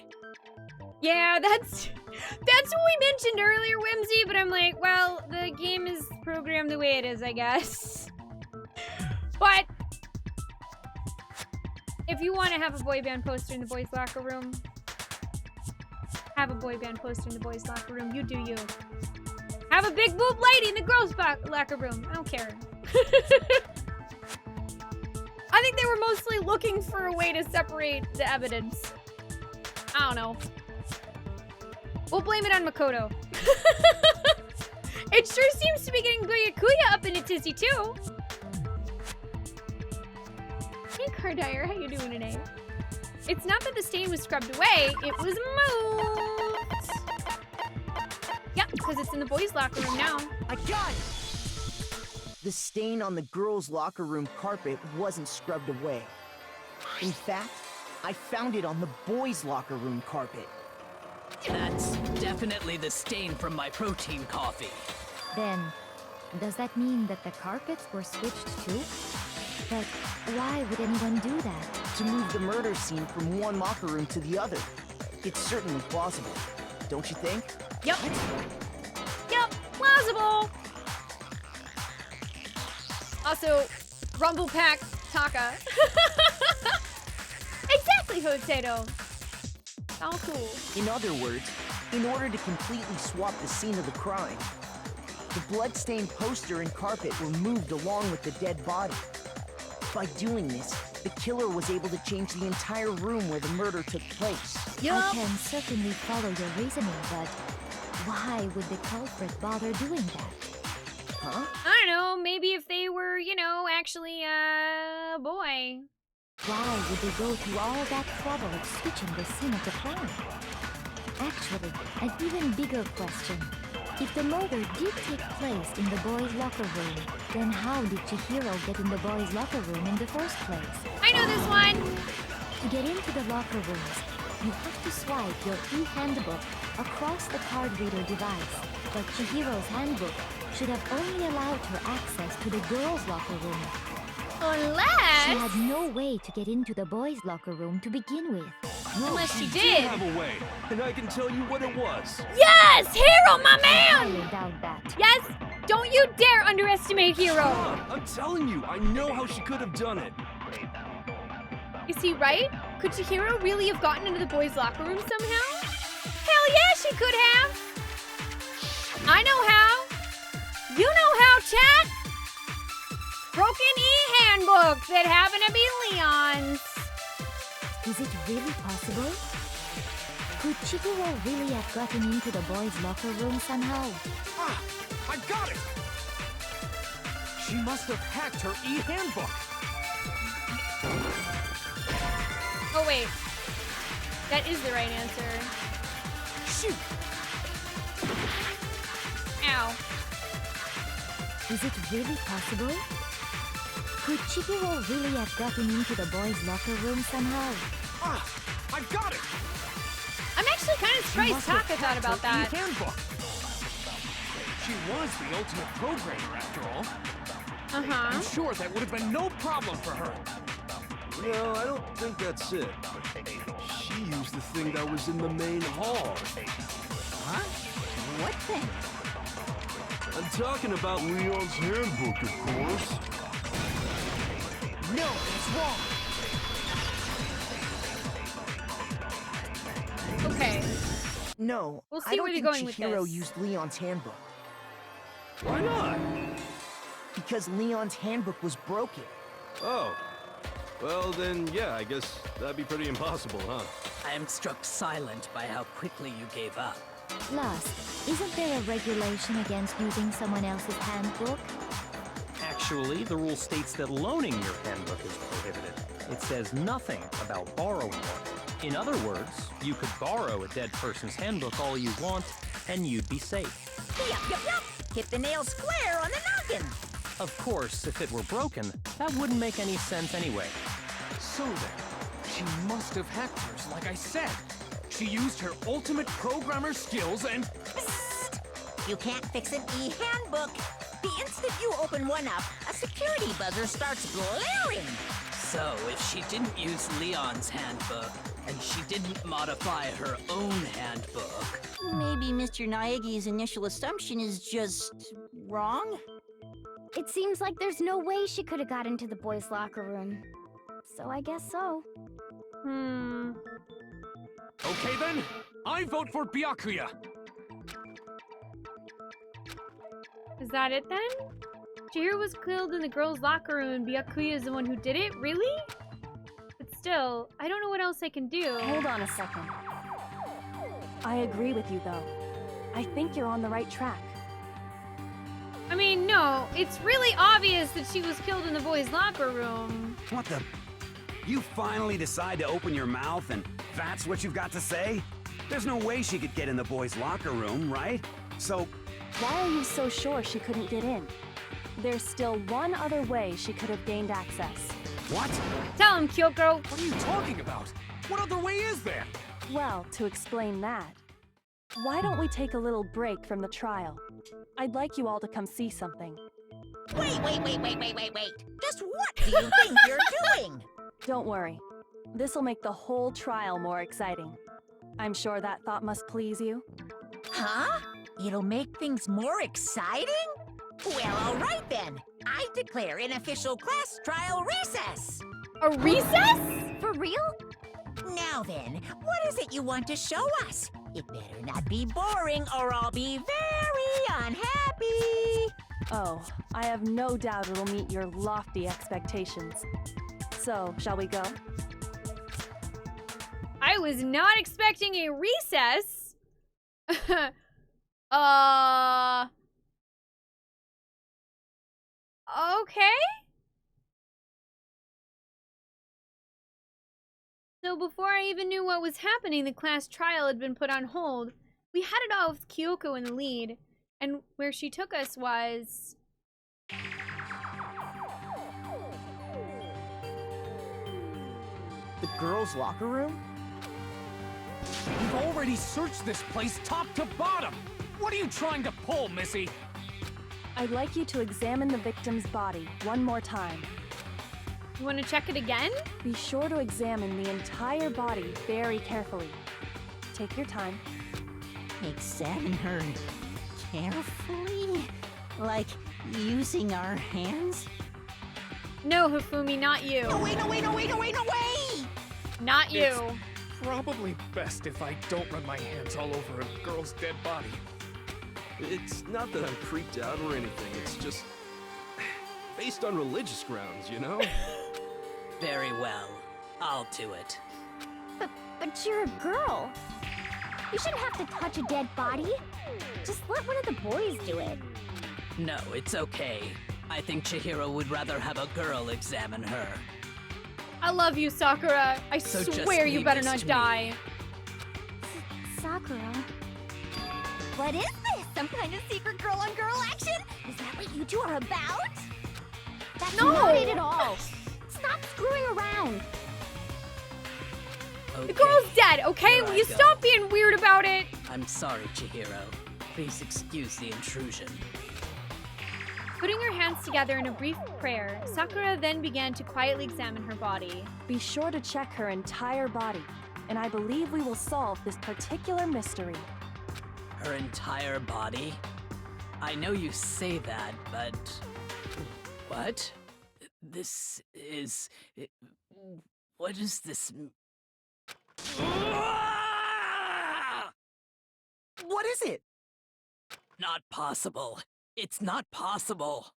yeah, that's what we mentioned earlier, Whimsy, but I'm like, well, the game is programmed the way it is, I guess. But if you want to have a boy band poster in the boys' locker room, have a boy band poster in the boys' locker room. You do you. Have a big boob lady in the girls' locker room. I don't care. I think they were mostly looking for a way to separate the evidence. I don't know. We'll blame it on Makoto. It sure seems to be getting Byakuya up in a tizzy too. Hey Cardire, how you doing today? It's not that the stain was scrubbed away, it was moved. Yep, because it's in the boys' locker room now. I got it! The stain on the girls' locker room carpet wasn't scrubbed away. In fact, I found it on the boys' locker room carpet. That's definitely the stain from my protein coffee. Then, does that mean that the carpets were switched too? But why would anyone do that? To move the murder scene from one locker room to the other. It's certainly plausible, don't you think? Yep. Yep, plausible. Also, Rumble Pack Taka. Exactly, Hoteto. All cool. In other words, in order to completely swap the scene of the crime, the bloodstained poster and carpet were moved along with the dead body. By doing this, the killer was able to change the entire room where the murder took place. I can certainly follow your reasoning, but why would the culprit bother doing that? Huh? I don't know, maybe if they were, you know, actually a boy. Why would they go through all that trouble of switching the scene of the crime? Actually, an even bigger question. If the murder did take place in the boys' locker room, then how did Chihiro get in the boys' locker room in the first place? I know this one! To get into the locker rooms, you have to swipe your e-handbook across the card reader device, but Chihiro's handbook should have only allowed her access to the girls' locker room. Unless... She had no way to get into the boys' locker room to begin with. No, Unless she did did. have a way, and I can tell you what it was. Yes! Hero, my I man! highly doubt that. Yes! Don't you dare underestimate Hero! Stop! I'm telling you, I know how she could have done it. Is he right? Could Chihiro really have gotten into the boys' locker room somehow? Hell yeah, she could have! I know how! You know how, chat! Broken e-handbook that happened to be Leon's. Is it really possible? Could Chihiro really have gotten into the boys' locker room somehow? Ah, I got it! She must have hacked her e-handbook. Oh wait, that is the right answer. Shoot! Ow. Is it really possible? Could Chihiro really have gotten into the boys' locker room somehow? Ah, I got it! I'm actually kind of surprised Taka thought about that. E-handbook. She was the ultimate programmer, after all. Uh-huh. I'm sure that would have been no problem for her. No, I don't think that's it. She used the thing that was in the main hall. Huh? What thing? I'm talking about Leon's handbook, of course. No, it's wrong. Okay. No, We'll I see don't where they're think going with Chihiro this. used Leon's handbook. Why not? Because Leon's handbook was broken. Oh. Well, then, yeah, I guess that'd be pretty impossible, huh? I am struck silent by how quickly you gave up. Plus, isn't there a regulation against using someone else's handbook? Actually, the rule states that loaning your handbook is prohibited. It says nothing about borrowing one. In other words, you could borrow a dead person's handbook all you want, and you'd be safe. Yup. Hit the nail square on the noggin. Of course, if it were broken, that wouldn't make any sense anyway. So then, she must have hacked hers, like I said. She used her ultimate programmer skills and... Psst! You can't fix an e-handbook. The instant you open one up, a security buzzer starts blaring. So, if she didn't use Leon's handbook, and she didn't modify her own handbook... Maybe Mr. Naegi's initial assumption is just wrong? It seems like there's no way she could have got into the boys' locker room. So I guess so. Okay then, I vote for Byakuya. Is that it then? Chihiro was killed in the girls' locker room and Byakuya is the one who did it? Really? But still, I don't know what else I can do. Hold on a second. I agree with you, though. I think you're on the right track. I mean, no, it's really obvious that she was killed in the boys' locker room. What the? You finally decide to open your mouth and that's what you've got to say? There's no way she could get in the boys' locker room, right? So... Why are you so sure she couldn't get in? There's still one other way she could have gained access. What? Tell him, Kyoko. What are you talking about? What other way is there? Well, to explain that, why don't we take a little break from the trial? I'd like you all to come see something. Wait. Just what do you think you're doing? Don't worry. This'll make the whole trial more exciting. I'm sure that thought must please you. Huh? It'll make things more exciting? Well, all right then. I declare an official class trial recess. A recess? For real? Now then, what is it you want to show us? It better not be boring or I'll be very unhappy. Oh, I have no doubt it'll meet your lofty expectations. So, shall we go? I was not expecting a recess. Okay. So before I even knew what was happening, the class trial had been put on hold. We had it all with Kyoko in the lead, and where she took us was... The girls' locker room? We've already searched this place top to bottom. What are you trying to pull, Missy? I'd like you to examine the victim's body one more time. You want to check it again? Be sure to examine the entire body very carefully. Take your time. Examine her carefully? Like using our hands? No, Hifumi, not you. No way, no way, no way, no way, no way! Not you. It's probably best if I don't run my hands all over a girl's dead body. It's not that I'm creeped out or anything, it's just based on religious grounds, you know? Very well. I'll do it. But you're a girl. You shouldn't have to touch a dead body. Just let one of the boys do it. No, it's okay. I think Chihiro would rather have a girl examine her. I love you, Sakura. I So just swear you leave better this not to me. die. Sakura. What is this? Some kind of secret girl-on-girl action? Is that what you two are about? That's No. not it at all. Stop screwing around. The Okay. girl's dead, okay? Here Will I you go. stop being weird about it? I'm sorry, Chihiro. Please excuse the intrusion. Putting her hands together in a brief prayer, Sakura then began to quietly examine her body. Be sure to check her entire body, and I believe we will solve this particular mystery. Her entire body? I know you say that, but... What? This is... What is this... What is it? Not possible. It's not possible.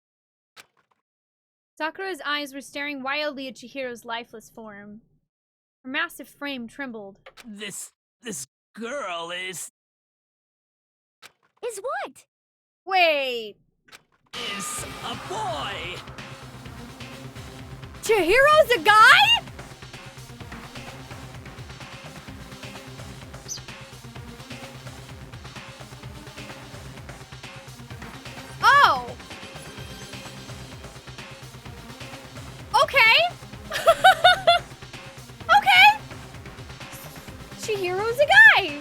Sakura's eyes were staring wildly at Chihiro's lifeless form. Her massive frame trembled. This girl is Is what? Wait, a boy! Chihiro's a guy? Oh! Okay! Okay! Chihiro's a guy!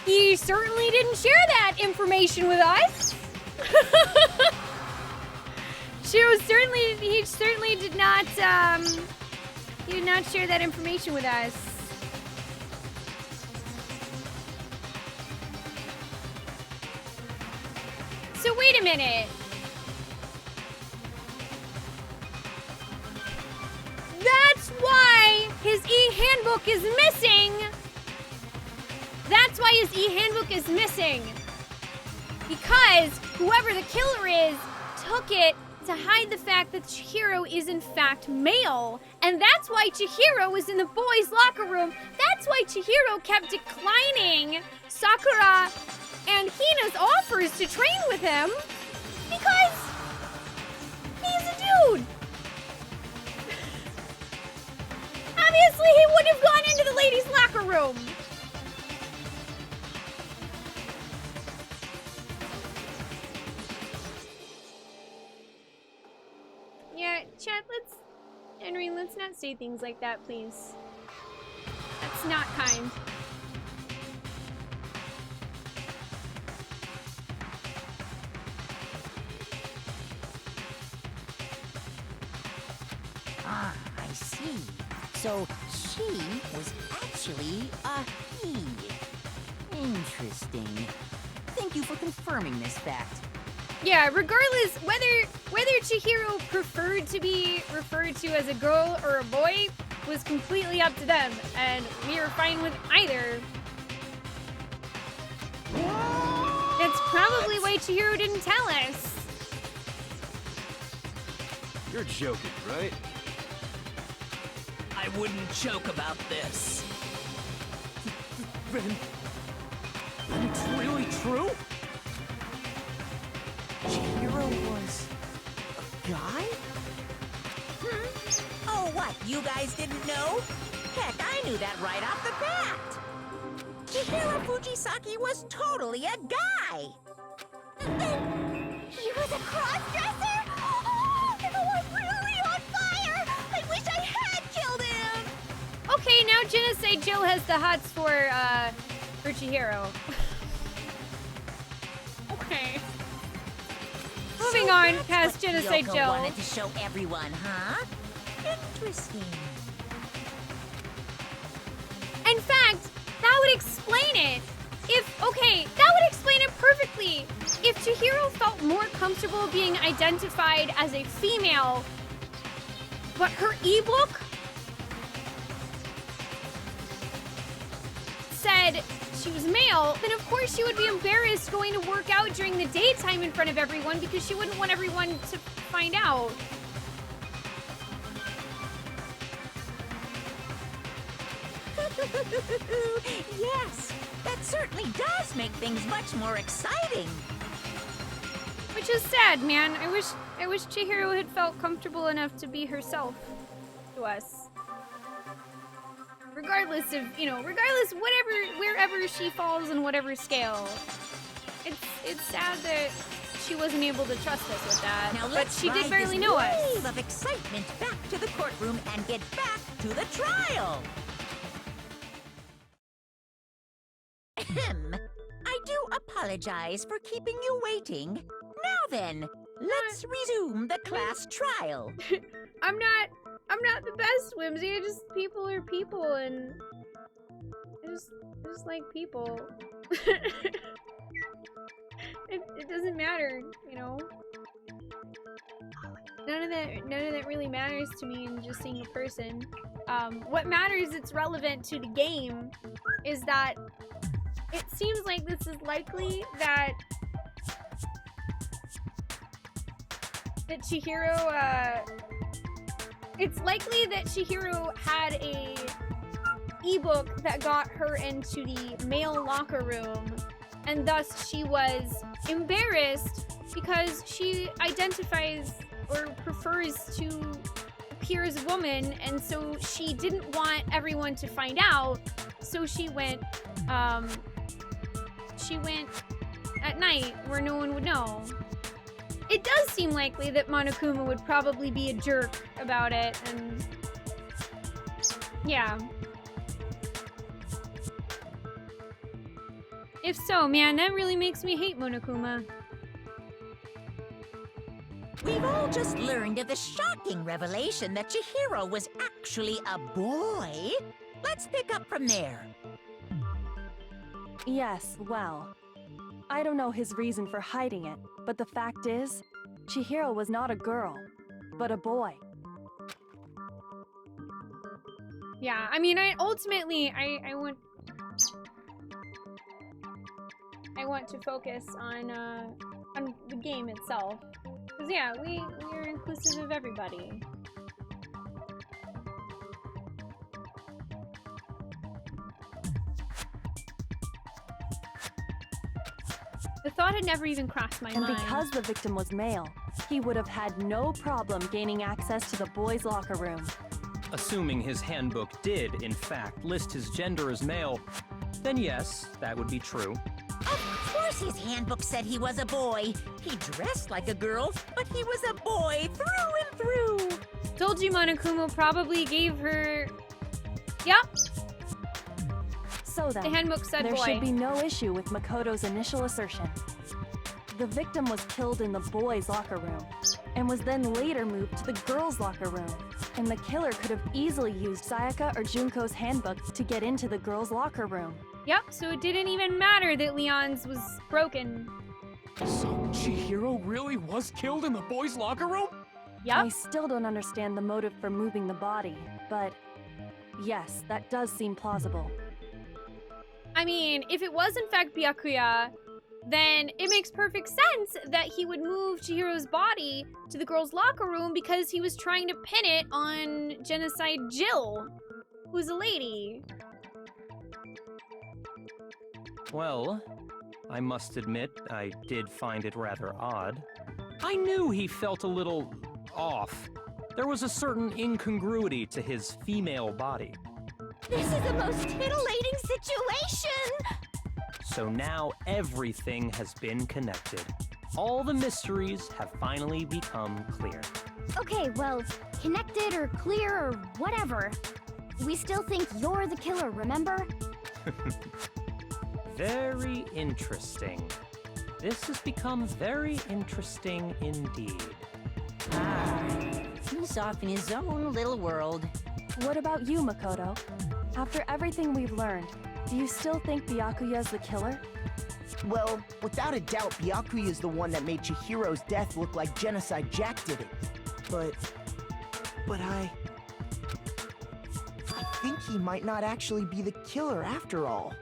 He certainly didn't share that information with us! He certainly did not, he did not share that information with us. So wait a minute. That's why his e-handbook is missing. That's why his e-handbook is missing. Because whoever the killer is took it to hide the fact that Chihiro is in fact male. And that's why Chihiro was in the boys' locker room. That's why Chihiro kept declining Sakura and Hina's offers to train with him. Because he's a dude. Obviously, he wouldn't have gone into the ladies' locker room. Yeah, chat, Henry, let's not say things like that, please. That's not kind. Ah, I see. So she was actually a he. Interesting. Thank you for confirming this fact. Yeah, regardless, whether Chihiro preferred to be referred to as a girl or a boy was completely up to them, and we are fine with either. That's probably why Chihiro didn't tell us. You're joking, right? I wouldn't joke about this. Then it's really true? Chihiro was a guy? Oh, what? You guys didn't know? Heck, I knew that right off the bat. Chihiro Fujisaki was totally a guy. He was a cross-dresser? Oh, I'm really on fire! I wish I had killed him! Okay, now Genocide Jill has the hots for Chihiro. Okay. Moving on past Genocide Yoko Jill. wanted to show everyone, huh? Interesting. In fact, that would explain it. That would explain it perfectly. If Chihiro felt more comfortable being identified as a female, but her ebook said she was male, then of course she would be embarrassed going to work out during the daytime in front of everyone because she wouldn't want everyone to find out. Yes, that certainly does make things much more exciting. Which is sad, man. I wish Chihiro had felt comfortable enough to be herself to us. Regardless of, wherever she falls in whatever scale. It's sad that she wasn't able to trust us with that. Now but let's she did ride barely this know wave us. of excitement back to the courtroom and get back to the trial. Ahem. I do apologize for keeping you waiting. Now then, let's resume the class trial. I'm not the best, Whimsy. People are people, and I just like people. It doesn't matter, you know. None of that really matters to me in just seeing a person. What matters, it's relevant to the game, is that it seems like this is likely that Chihiro, it's likely that Chihiro had a ebook that got her into the male locker room, and thus she was embarrassed because she identifies or prefers to appear as a woman, and so she didn't want everyone to find out, so she went at night where no one would know. It does seem likely that Monokuma would probably be a jerk about it, and yeah. If so, man, that really makes me hate Monokuma. We've all just learned of the shocking revelation that Chihiro was actually a boy. Let's pick up from there. Yes, well, I don't know his reason for hiding it, but the fact is, Chihiro was not a girl, but a boy. Yeah, I mean, I want to focus on the game itself. Because yeah, we are inclusive of everybody. The thought had never even crossed my mind. And because the victim was male, he would have had no problem gaining access to the boys' locker room. Assuming his handbook did, in fact, list his gender as male, then yes, that would be true. Of course his handbook said he was a boy. He dressed like a girl, but he was a boy through and through. Told you Monokuma probably gave her... Yep. So then, the handbook said there boy. should be no issue with Makoto's initial assertion. The victim was killed in the boys' locker room, and was then later moved to the girls' locker room. And the killer could have easily used Sayaka or Junko's handbook to get into the girls' locker room. Yep, so it didn't even matter that Leon's was broken. So Chihiro really was killed in the boys' locker room? Yep. I still don't understand the motive for moving the body, but yes, that does seem plausible. I mean, if it was in fact Byakuya, then it makes perfect sense that he would move Chihiro's body to the girls' locker room because he was trying to pin it on Genocide Jill, who's a lady. Well, I must admit, I did find it rather odd. I knew he felt a little off. There was a certain incongruity to his female body. This is the most titillating situation! So now everything has been connected. All the mysteries have finally become clear. Okay, well, connected or clear or whatever. We still think you're the killer, remember? Very interesting. This has become very interesting indeed. He's off in his own little world. What about you, Makoto? After everything we've learned, do you still think Byakuya's the killer? Well, without a doubt, Byakuya is the one that made Chihiro's death look like Genocide Jack did it. But I think he might not actually be the killer after all.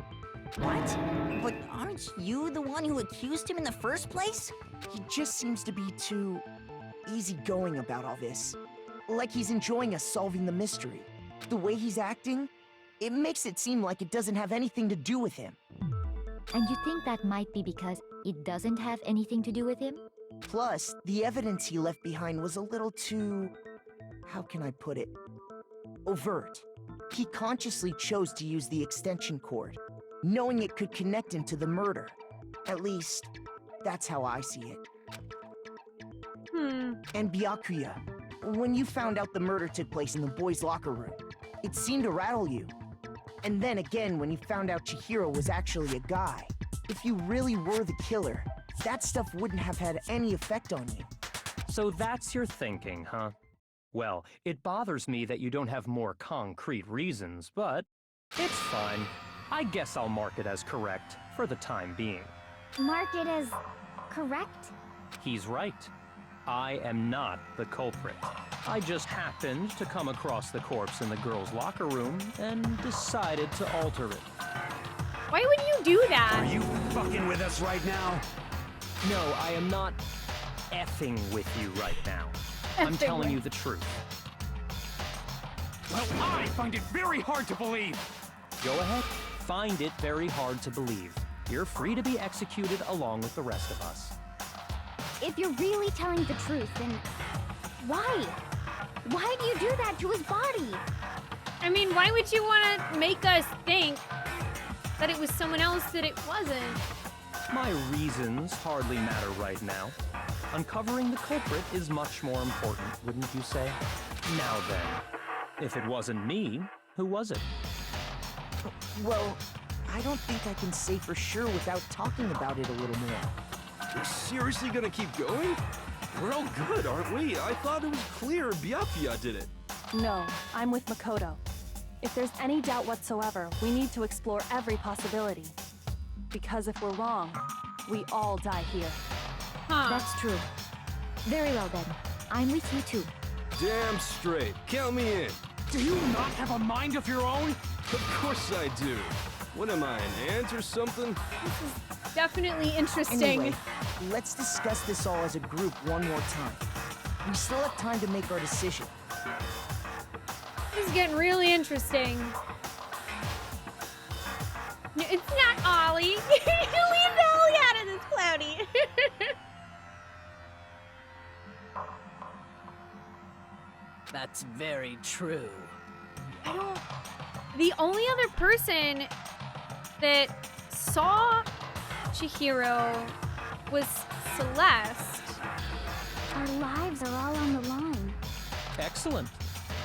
What? But aren't you the one who accused him in the first place? He just seems to be too easygoing about all this. Like he's enjoying us solving the mystery. The way he's acting, it makes it seem like it doesn't have anything to do with him. And you think that might be because it doesn't have anything to do with him? Plus, the evidence he left behind was a little too... how can I put it? Overt. He consciously chose to use the extension cord, knowing it could connect him to the murder. At least, that's how I see it. And Byakuya, when you found out the murder took place in the boys' locker room, it seemed to rattle you. And then again, when you found out Chihiro was actually a guy, if you really were the killer, that stuff wouldn't have had any effect on you. So that's your thinking, huh? Well, it bothers me that you don't have more concrete reasons, but it's fine. I guess I'll mark it as correct for the time being. Mark it as correct? He's right. I am not the culprit. I just happened to come across the corpse in the girls' locker room and decided to alter it. Why would you do that? Are you fucking with us right now? No, I am not effing with you right now. I'm telling you the truth. Well, I find it very hard to believe. Go ahead. Find it very hard to believe. You're free to be executed along with the rest of us. If you're really telling the truth, then why? Why do you do that to his body? I mean, why would you want to make us think that it was someone else that it wasn't? My reasons hardly matter right now. Uncovering the culprit is much more important, wouldn't you say? Now then, if it wasn't me, who was it? Well, I don't think I can say for sure without talking about it a little more. We're seriously gonna keep going? We're all good, aren't we? I thought it was clear Byakuya did it. No, I'm with Makoto. If there's any doubt whatsoever, we need to explore every possibility. Because if we're wrong, we all die here. That's true. Very well then. I'm with you too. Damn straight. Count me in. Do you not have a mind of your own? Of course I do. What am I, an ant or something? This is definitely interesting. Anyway, let's discuss this all as a group one more time. We still have time to make our decision. This is getting really interesting. It's not Ollie. Leave Ollie out of this, Cloudy. That's very true. The only other person that saw Chihiro was Celeste. Our lives are all on the line. Excellent.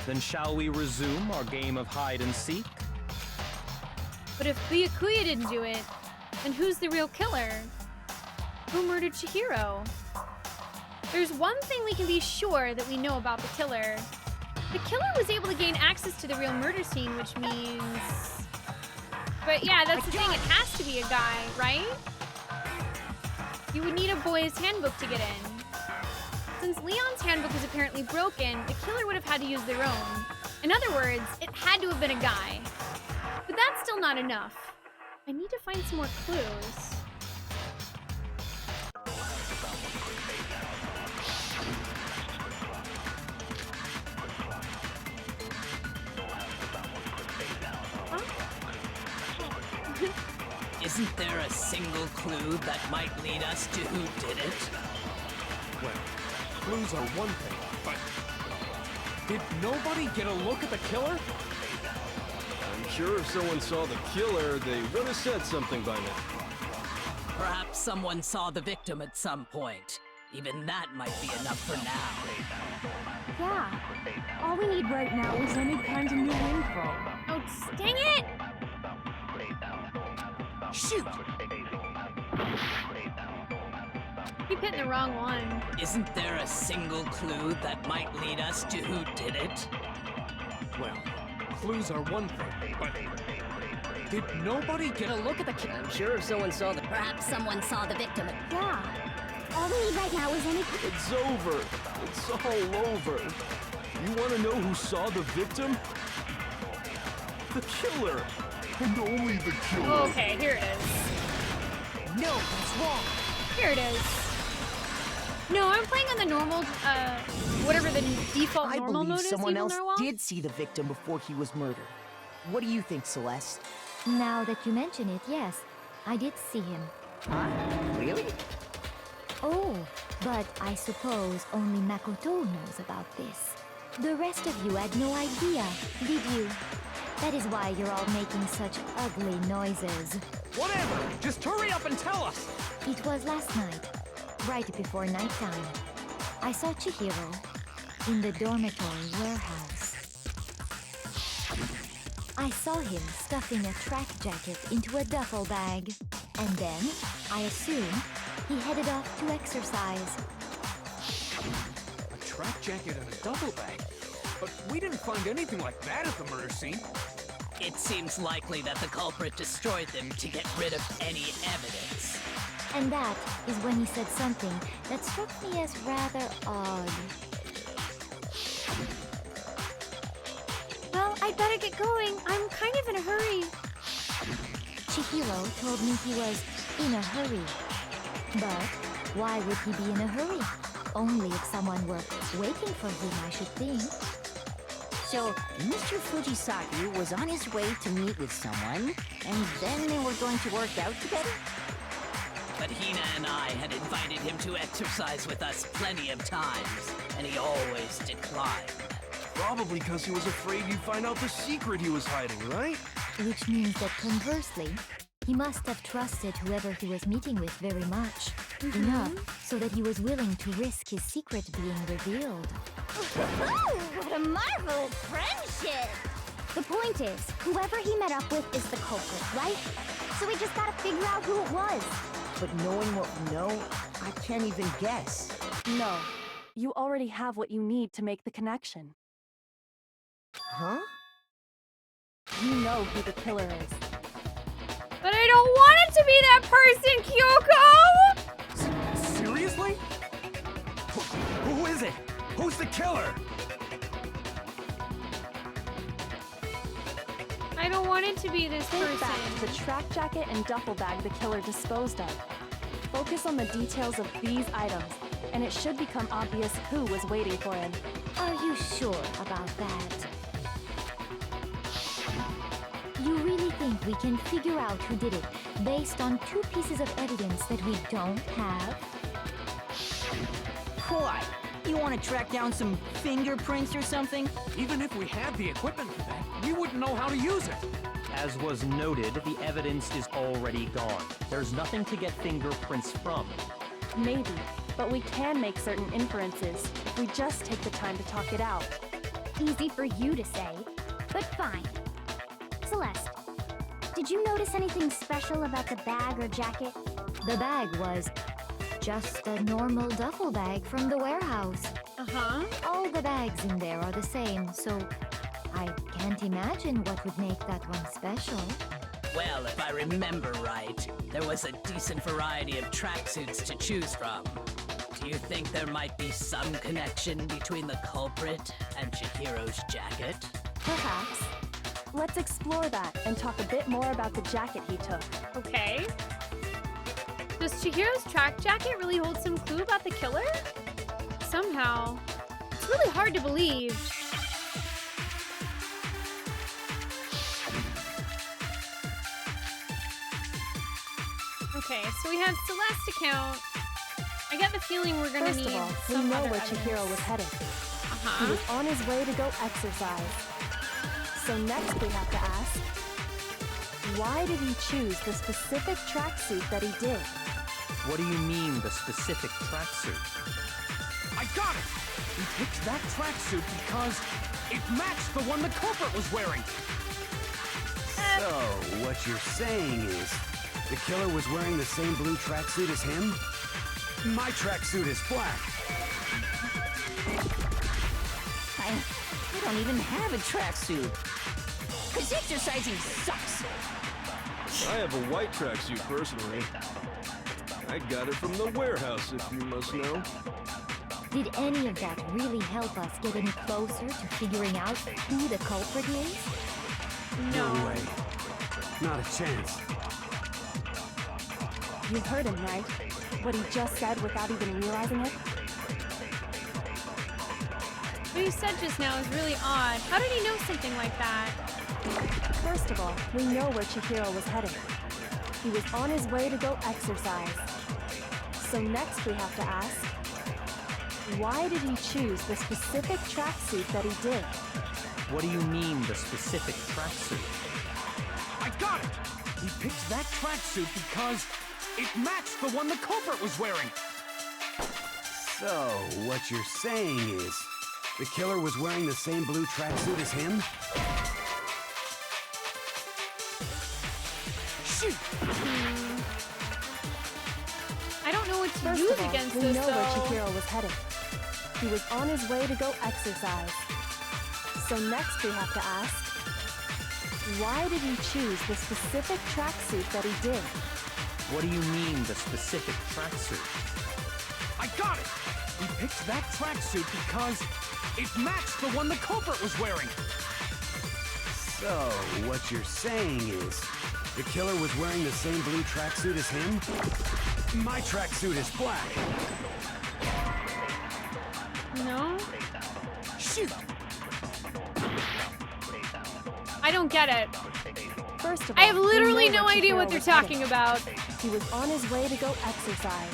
Then shall we resume our game of hide and seek? But if Byakuya didn't do it, then who's the real killer? Who murdered Chihiro? There's one thing we can be sure that we know about the killer. The killer was able to gain access to the real murder scene, which means... But yeah, that's the thing, it has to be a guy, right? You would need a boy's handbook to get in. Since Leon's handbook is apparently broken, the killer would have had to use their own. In other words, it had to have been a guy. But that's still not enough. I need to find some more clues. Isn't there a single clue that might lead us to who did it? Well, clues are one thing, but did nobody get a look at the killer? I'm sure if someone saw the killer, they would have said something by now. Perhaps someone saw the victim at some point. Even that might be enough for now. Yeah. All we need right now is any kind of new info. Oh, dang it! Shoot! Keep hitting the wrong one. Isn't there a single clue that might lead us to who did it? Well, clues are one thing, but did nobody get a look at the kid? I'm sure if someone saw the... Perhaps someone saw the victim. Yeah. All we need right now is any... It's over. It's all over. You want to know who saw the victim? The killer. And only the killer. Okay, here it is. No, that's wrong. Here it is. No, I'm playing on the normal, whatever the default I normal believe mode is. someone even else Narwhal. did see the victim before he was murdered. What do you think, Celeste? Now that you mention it, yes. I did see him. Huh? Really? Oh, but I suppose only Makoto knows about this. The rest of you had no idea, did you? That is why you're all making such ugly noises. Whatever! Just hurry up and tell us! It was last night, right before nighttime. I saw Chihiro in the dormitory warehouse. I saw him stuffing a track jacket into a duffel bag. And then, I assume, he headed off to exercise. A track jacket and a duffel bag? But we didn't find anything like that at the murder scene. It seems likely that the culprit destroyed them to get rid of any evidence. And that is when he said something that struck me as rather odd. Well, I'd better get going. I'm kind of in a hurry. Chihiro told me he was in a hurry. But why would he be in a hurry? Only if someone were waiting for him, I should think. So, Mr. Fujisaki was on his way to meet with someone, and then they were going to work out together? But Hina and I had invited him to exercise with us plenty of times, and he always declined. Probably because he was afraid you'd find out the secret he was hiding, right? Which means that conversely, he must have trusted whoever he was meeting with very much. Enough so that he was willing to risk his secret being revealed. What a marvelous friendship! The point is, whoever he met up with is the culprit, right? So we just gotta figure out who it was. But knowing what we know, I can't even guess. No. You already have what you need to make the connection. Huh? You know who the killer is. But I don't want it to be that person, Kyoko! Seriously? Who is it? Who's the killer? I don't want it to be this Think person. back to the track jacket and duffel bag the killer disposed of. Focus on the details of these items, and it should become obvious who was waiting for him. Are you sure about that? You really think we can figure out who did it based on two pieces of evidence that we don't have? Why? You want to track down some fingerprints or something? Even if we had the equipment for that, we wouldn't know how to use it. As was noted, the evidence is already gone. There's nothing to get fingerprints from. Maybe, but we can make certain inferences if we just take the time to talk it out. Easy for you to say, but fine. Celeste, did you notice anything special about the bag or jacket? The bag was just a normal duffel bag from the warehouse. Uh-huh. All the bags in there are the same, so I can't imagine what would make that one special. Well, if I remember right, there was a decent variety of tracksuits to choose from. Do you think there might be some connection between the culprit and Chihiro's jacket? Perhaps. Let's explore that and talk a bit more about the jacket he took. Okay. Does Chihiro's track jacket really hold some clue about the killer? Somehow. It's really hard to believe. Okay, so we have Celeste account. I get the feeling we're gonna First need of all, we some know other where evidence. Chihiro was headed. Uh-huh. He was on his way to go exercise. So next we have to ask, why did he choose the specific tracksuit that he did? What do you mean, the specific tracksuit? I got it! He picked that tracksuit because it matched the one the culprit was wearing. So, what you're saying is, the killer was wearing the same blue tracksuit as him? My tracksuit is black. I don't even have a tracksuit. Cause exercising sucks. I have a white tracksuit personally. I got it from the warehouse, if you must know. Did any of that really help us get any closer to figuring out who the culprit is? No way. Not a chance. You heard him, right? What he just said without even realizing it? What he said just now is really odd. How did he know something like that? First of all, we know where Chihiro was headed. He was on his way to go exercise. So next we have to ask, why did he choose the specific tracksuit that he did? What do you mean, the specific tracksuit? I got it! He picked that tracksuit because it matched the one the culprit was wearing. So, what you're saying is, the killer was wearing the same blue tracksuit as him? Shoot! I don't know what to First use of all, against we this, know though. where Chihiro was headed. He was on his way to go exercise. So next we have to ask, why did he choose the specific tracksuit that he did? What do you mean, the specific tracksuit? I got it! He picked that tracksuit because it matched the one the culprit was wearing. So, what you're saying is, the killer was wearing the same blue tracksuit as him? My tracksuit is black. No? Shoot! I don't get it. First of all, I have literally we know no where idea what Chihiro they're was talking headed. about. He was on his way to go exercise.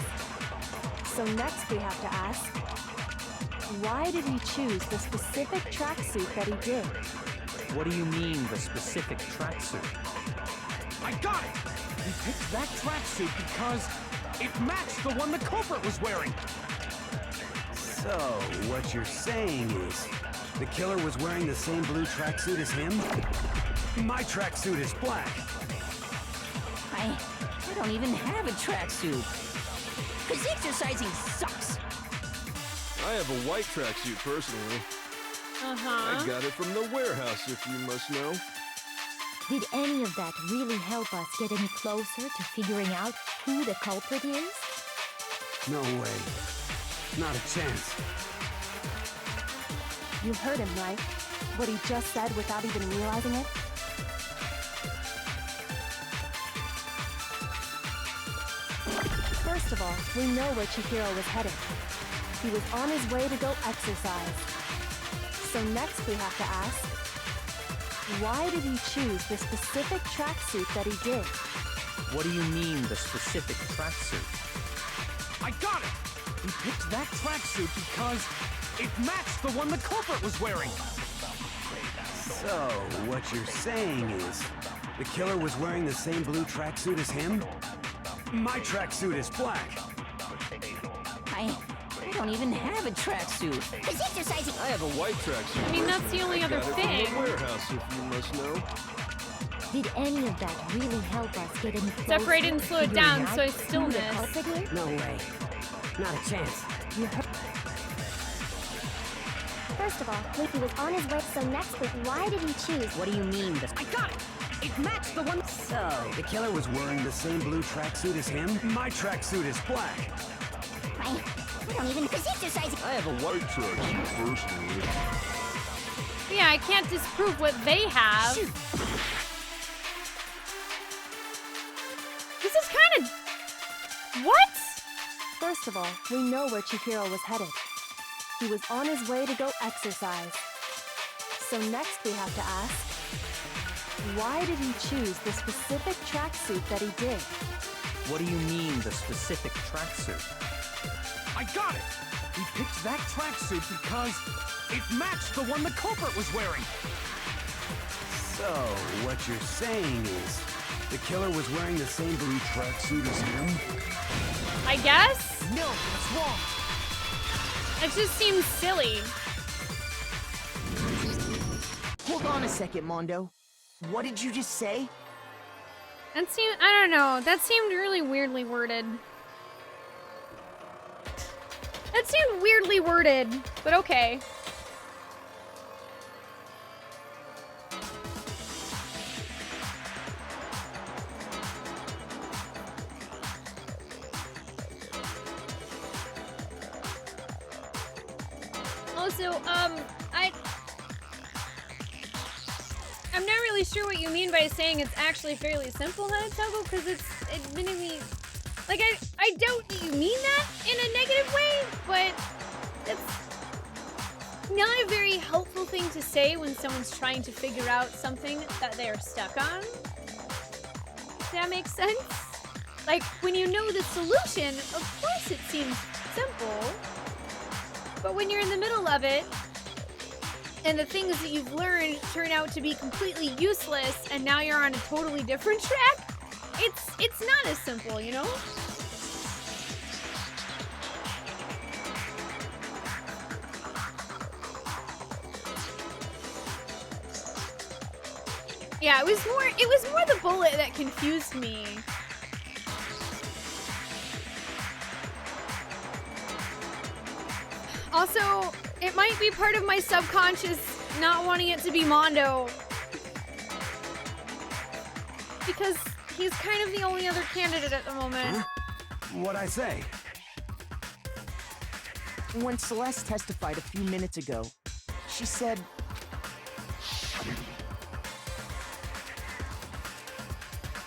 So next we have to ask, why did he choose the specific tracksuit that he did? What do you mean, the specific tracksuit? I got it! He picked that tracksuit because it matched the one the culprit was wearing. So, what you're saying is, the killer was wearing the same blue tracksuit as him? My tracksuit is black. I don't even have a tracksuit. Cause exercising sucks. I have a white tracksuit personally. I got it from the warehouse, if you must know. Did any of that really help us get any closer to figuring out who the culprit is? No way. Not a chance. You heard him, right? What he just said without even realizing it? First of all, we know where Chihiro was headed. He was on his way to go exercise. So next we have to ask, why did he choose the specific tracksuit that he did? What do you mean, the specific tracksuit? I got it! He picked that tracksuit because it matched the one the culprit was wearing. So, what you're saying is, the killer was wearing the same blue tracksuit as him? My tracksuit is black. I don't even have a tracksuit. Cause exercising. I have a white tracksuit. I mean, that's the only other got it thing. from the warehouse, if you must know. Did any of that really help us get any closer? Except for I didn't to slow it figuring down, out so I who still the missed. culprit is? No way. Not a chance. You heard. First of all, he was on his way, so next week, why did he choose? What do you mean, the... I got it! It matched the one... So, the killer was wearing the same blue tracksuit as him? My tracksuit is black. I don't even. Cause exercising. I have a white tracksuit personally. Yeah, I can't disprove what they have. Shoot. This is kind of... What? First of all, we know where Chihiro was headed. He was on his way to go exercise. So next we have to ask, why did he choose the specific tracksuit that he did? What do you mean, the specific tracksuit? I got it! He picked that tracksuit because it matched the one the culprit was wearing. So, what you're saying is, the killer was wearing the same blue tracksuit as him? I guess? No, that's wrong. It just seems silly. Hold on a second, Mondo. What did you just say? That seemed, I don't know, that seemed really weirdly worded. That seemed weirdly worded, but okay. Also, I'm not really sure what you mean by saying it's actually fairly simple, Hanatoko, because it's admittedly, like, I doubt that you mean that in a negative way, but it's not a very helpful thing to say when someone's trying to figure out something that they're stuck on. Does that make sense? Like, when you know the solution, of course it seems simple, but when you're in the middle of it, and the things that you've learned turn out to be completely useless, and now you're on a totally different track, it's not as simple, you know? Yeah, it was more the bullet that confused me. Also, it might be part of my subconscious not wanting it to be Mondo. Because he's kind of the only other candidate at the moment. Huh? What'd I say? When Celeste testified a few minutes ago, she said...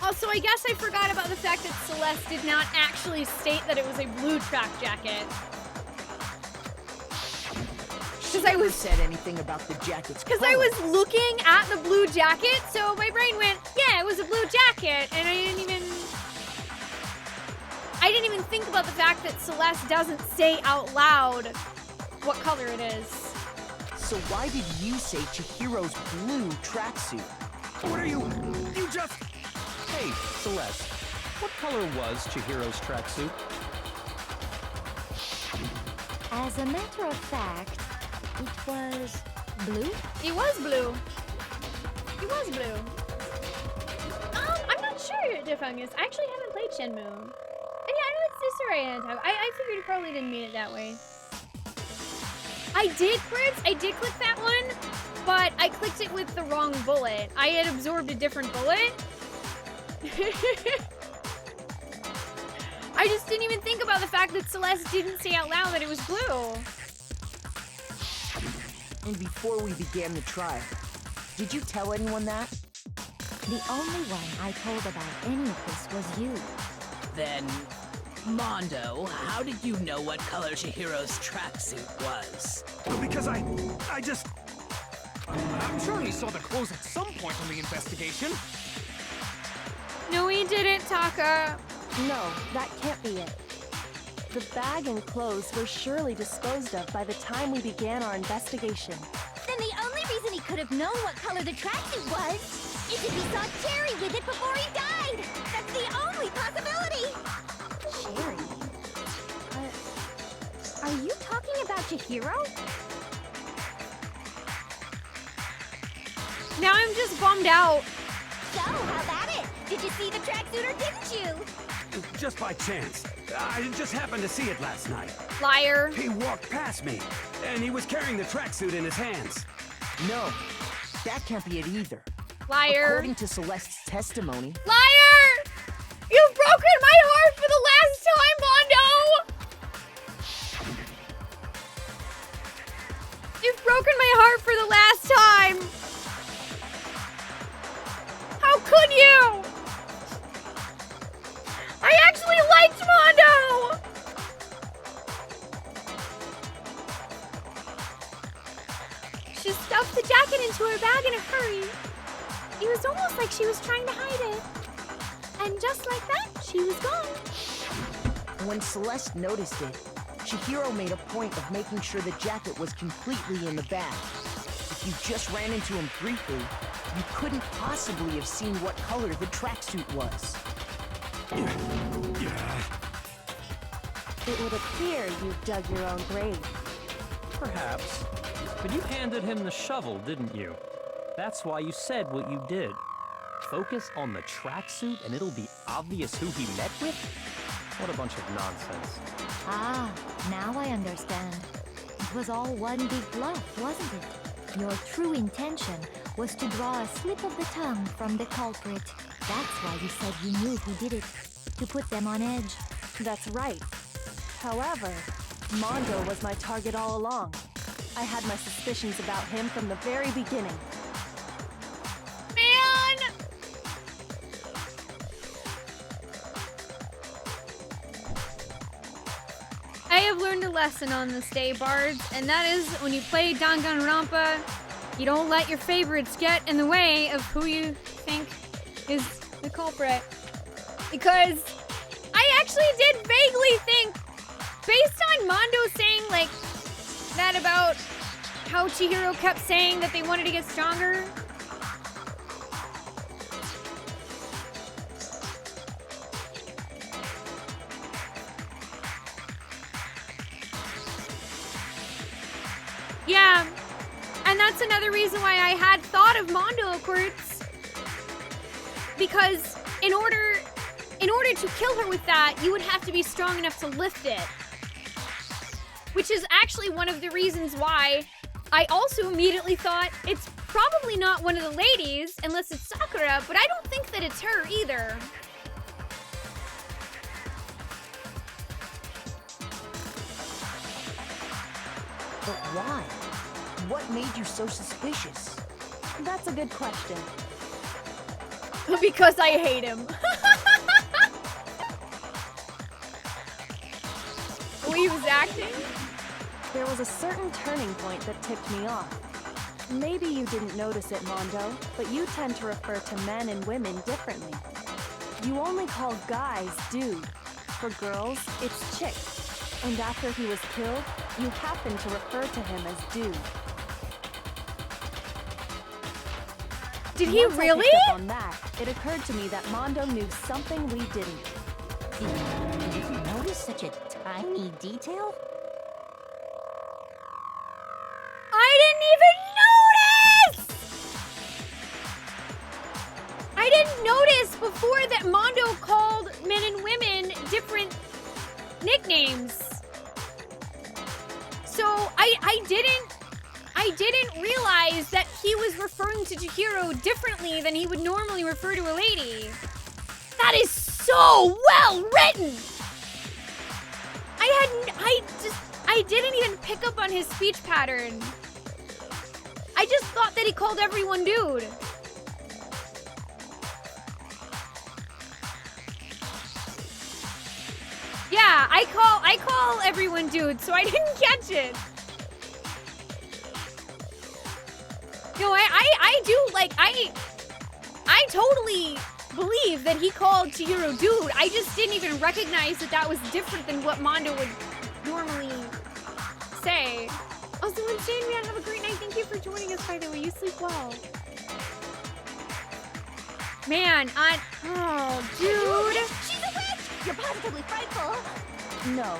Also, I guess I forgot about the fact that Celeste did not actually state that it was a blue track jacket. Because I was said anything about the jacket's Because color. I was looking at the blue jacket, so my brain went, yeah, it was a blue jacket, and I didn't even think about the fact that Celeste doesn't say out loud what color it is. So why did you say Chihiro's blue tracksuit? What are you just... Hey, Celeste, what color was Chihiro's tracksuit? As a matter of fact, it was blue? It was blue. It was blue. I'm not sure, Defungus. I actually haven't played Shenmue. And yeah, I know it's sorry, I figured you probably didn't mean it that way. I did click that one, but I clicked it with the wrong bullet. I had absorbed a different bullet. I just didn't even think about the fact that Celeste didn't say out loud that it was blue. And before we began the trial, did you tell anyone that? The only one I told about any of this was you. Then, Mondo, how did you know what color Chihiro's tracksuit was? Because I just... I'm sure he saw the clothes at some point in the investigation. No, he didn't, Taka. No, that can't be it. The bag and clothes were surely disposed of by the time we began our investigation. Then the only reason he could have known what color the tracksuit was is if he saw Cherry with it before he died! That's the only possibility! Cherry? Are you talking about Chihiro? Now I'm just bummed out. So, how about it? Did you see the tracksuit or didn't you? Just by chance. I just happened to see it last night. Liar. He walked past me, and he was carrying the tracksuit in his hands. No, that can't be it either. Liar. According to Celeste's testimony... Liar! You've broken my heart for the last time, Mondo! You've broken my heart for the last time! How could you? I actually liked Mondo! She stuffed the jacket into her bag in a hurry. It was almost like she was trying to hide it. And just like that, she was gone. When Celeste noticed it, Chihiro made a point of making sure the jacket was completely in the bag. If you just ran into him briefly, you couldn't possibly have seen what color the tracksuit was. It would appear you've dug your own grave. Perhaps. But you handed him the shovel, didn't you? That's why you said what you did. Focus on the tracksuit and it'll be obvious who he met with? What a bunch of nonsense. Ah, now I understand. It was all one big bluff, wasn't it? Your true intention was to draw a slip of the tongue from the culprit. That's why you said you knew who did it, to put them on edge. That's right. However, Mondo was my target all along. I had my suspicions about him from the very beginning. Man! I have learned a lesson on this day, Bards, and that is when you play Danganronpa, you don't let your favorites get in the way of who you think is the culprit. Because I actually did vaguely think, based on Mondo saying like that about how Chihiro kept saying that they wanted to get stronger. Yeah, and that's another reason why I had thought of Mondo, of course. Because in order to kill her with that, you would have to be strong enough to lift it. Which is actually one of the reasons why I also immediately thought it's probably not one of the ladies, unless it's Sakura, but I don't think that it's her either. But why? What made you so suspicious? That's a good question. Because I hate him. The way he was acting. There was a certain turning point that tipped me off. Maybe you didn't notice it, Mondo, but you tend to refer to men and women differently. You only call guys dude. For girls, it's chick. And after he was killed, you happen to refer to him as dude. Did he Once really? I picked up on that, it occurred to me that Mondo knew something we didn't. Did you notice such a tiny detail? I didn't even notice! I didn't notice before that Mondo called men and women different nicknames. So I didn't realize that he was referring to Chihiro differently than he would normally refer to a lady. That is so well written! I didn't even pick up on his speech pattern. I just thought that he called everyone dude. Yeah, I call everyone dude, so I didn't catch it. No, I do, like, I totally believe that he called Chihiro dude. I just didn't even recognize that that was different than what Mondo would normally say. Also, Insane Man, have a great night. Thank you for joining us, by the way. You sleep well. Man, oh, dude. She's a witch! You're positively frightful. No,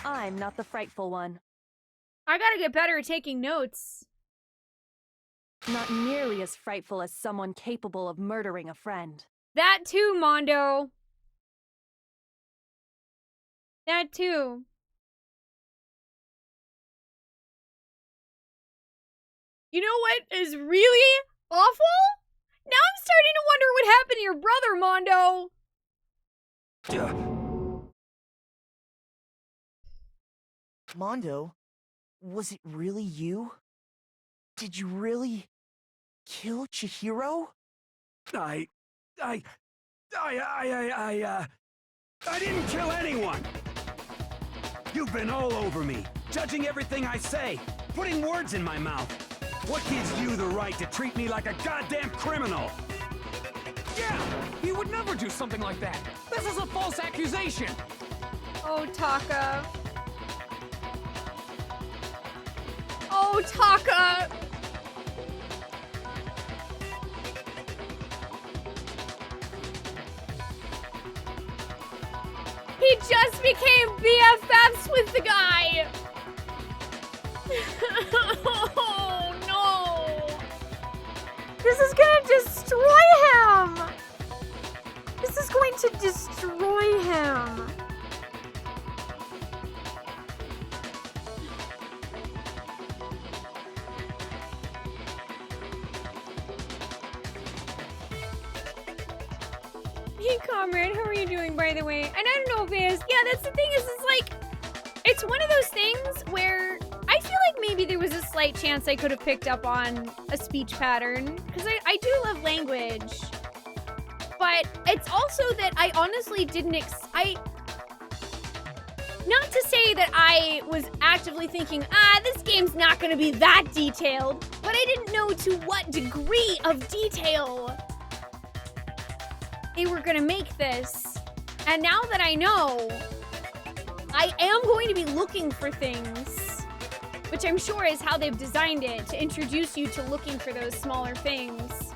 I'm not the frightful one. I gotta get better at taking notes. Not nearly as frightful as someone capable of murdering a friend. That too, Mondo. That too. You know what is really awful? Now I'm starting to wonder what happened to your brother, Mondo. Mondo, was it really you? Did you really kill Chihiro? I didn't kill anyone! You've been all over me, judging everything I say, putting words in my mouth. What gives you the right to treat me like a goddamn criminal? Yeah, he would never do something like that. This is a false accusation. Oh, Taka. Oh, Taka. He just became BFFs with the guy. Oh no. This is gonna destroy him. This is going to destroy him. Hey, comrade, how are you doing, by the way? And I don't know if it is. Yeah, that's the thing is like, it's one of those things where I feel like maybe there was a slight chance I could have picked up on a speech pattern. Because I do love language. But it's also that I honestly didn't not to say that I was actively thinking, this game's not going to be that detailed. But I didn't know to what degree of detail they were gonna make this. And now that I know, I am going to be looking for things, which I'm sure is how they've designed it, to introduce you to looking for those smaller things.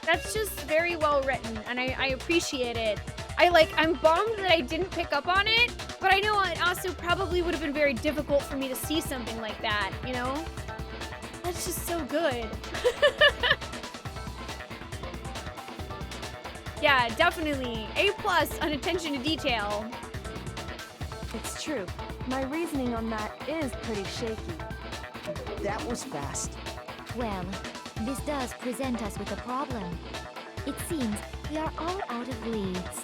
That's just very well written, and I appreciate it. I'm bummed that I didn't pick up on it, but I know it also probably would have been very difficult for me to see something like that, you know? That's just so good. Yeah, definitely. A+ on attention to detail. It's true. My reasoning on that is pretty shaky. That was fast. Well, this does present us with a problem. It seems we are all out of leads.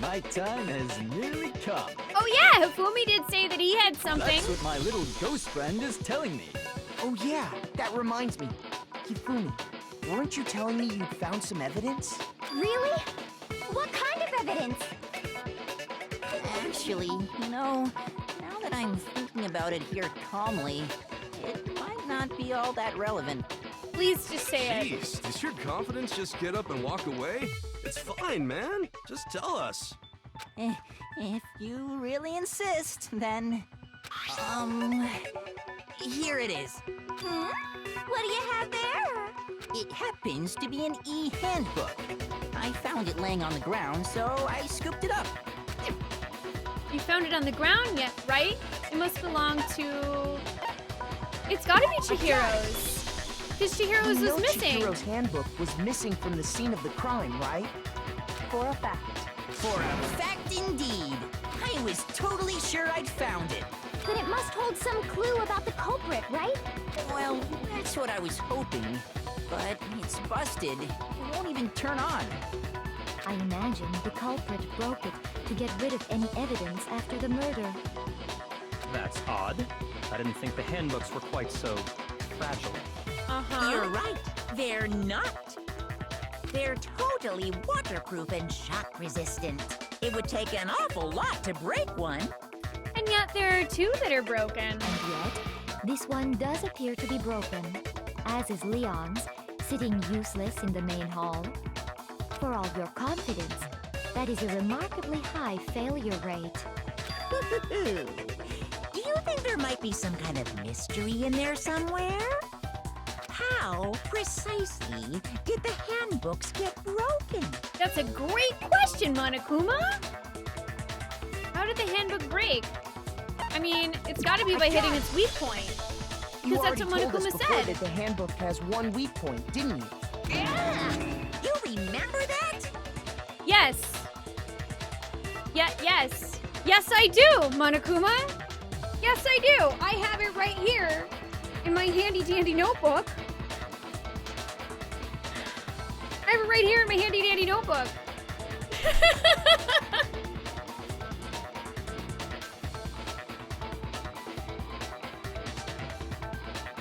My time has nearly come. Oh yeah, Hifumi did say that he had something. That's what my little ghost friend is telling me. Oh yeah, that reminds me. Hifumi, weren't you telling me you'd found some evidence? Really? What kind of evidence? Actually, now that I'm thinking about it here calmly, it might not be all that relevant. Please just say it. Jeez, does your confidence just get up and walk away? It's fine, man. Just tell us. If you really insist, then... here it is. What do you have there? It happens to be an e-handbook. I found it laying on the ground, so I scooped it up. You found it on the ground yet, right? It must belong to... It's gotta be Chihiro's. Because Chihiro's was missing. Chihiro's handbook was missing from the scene of the crime, right? For a fact. For a fact indeed. I was totally sure I'd found it. Then it must hold some clue about the culprit, right? Well, that's what I was hoping. But it's busted. It won't even turn on. I imagine the culprit broke it to get rid of any evidence after the murder. That's odd. I didn't think the handbooks were quite so fragile. You're right. They're not. They're totally waterproof and shock resistant. It would take an awful lot to break one. And yet there are two that are broken. And yet, this one does appear to be broken, as is Leon's, sitting useless in the main hall. For all your confidence, that is a remarkably high failure rate. Do you think there might be some kind of mystery in there somewhere? How precisely did the handbooks get broken? That's a great question, Monokuma. How did the handbook break? I mean, it's got to be by hitting its weak point. Because that's what Monokuma said. That the handbook has one weak point, didn't you? Yeah. You remember that? Yes. Yes. Yes, I do, Monokuma. Yes, I do. I have it right here in my handy-dandy notebook. I have it right here in my handy-dandy notebook.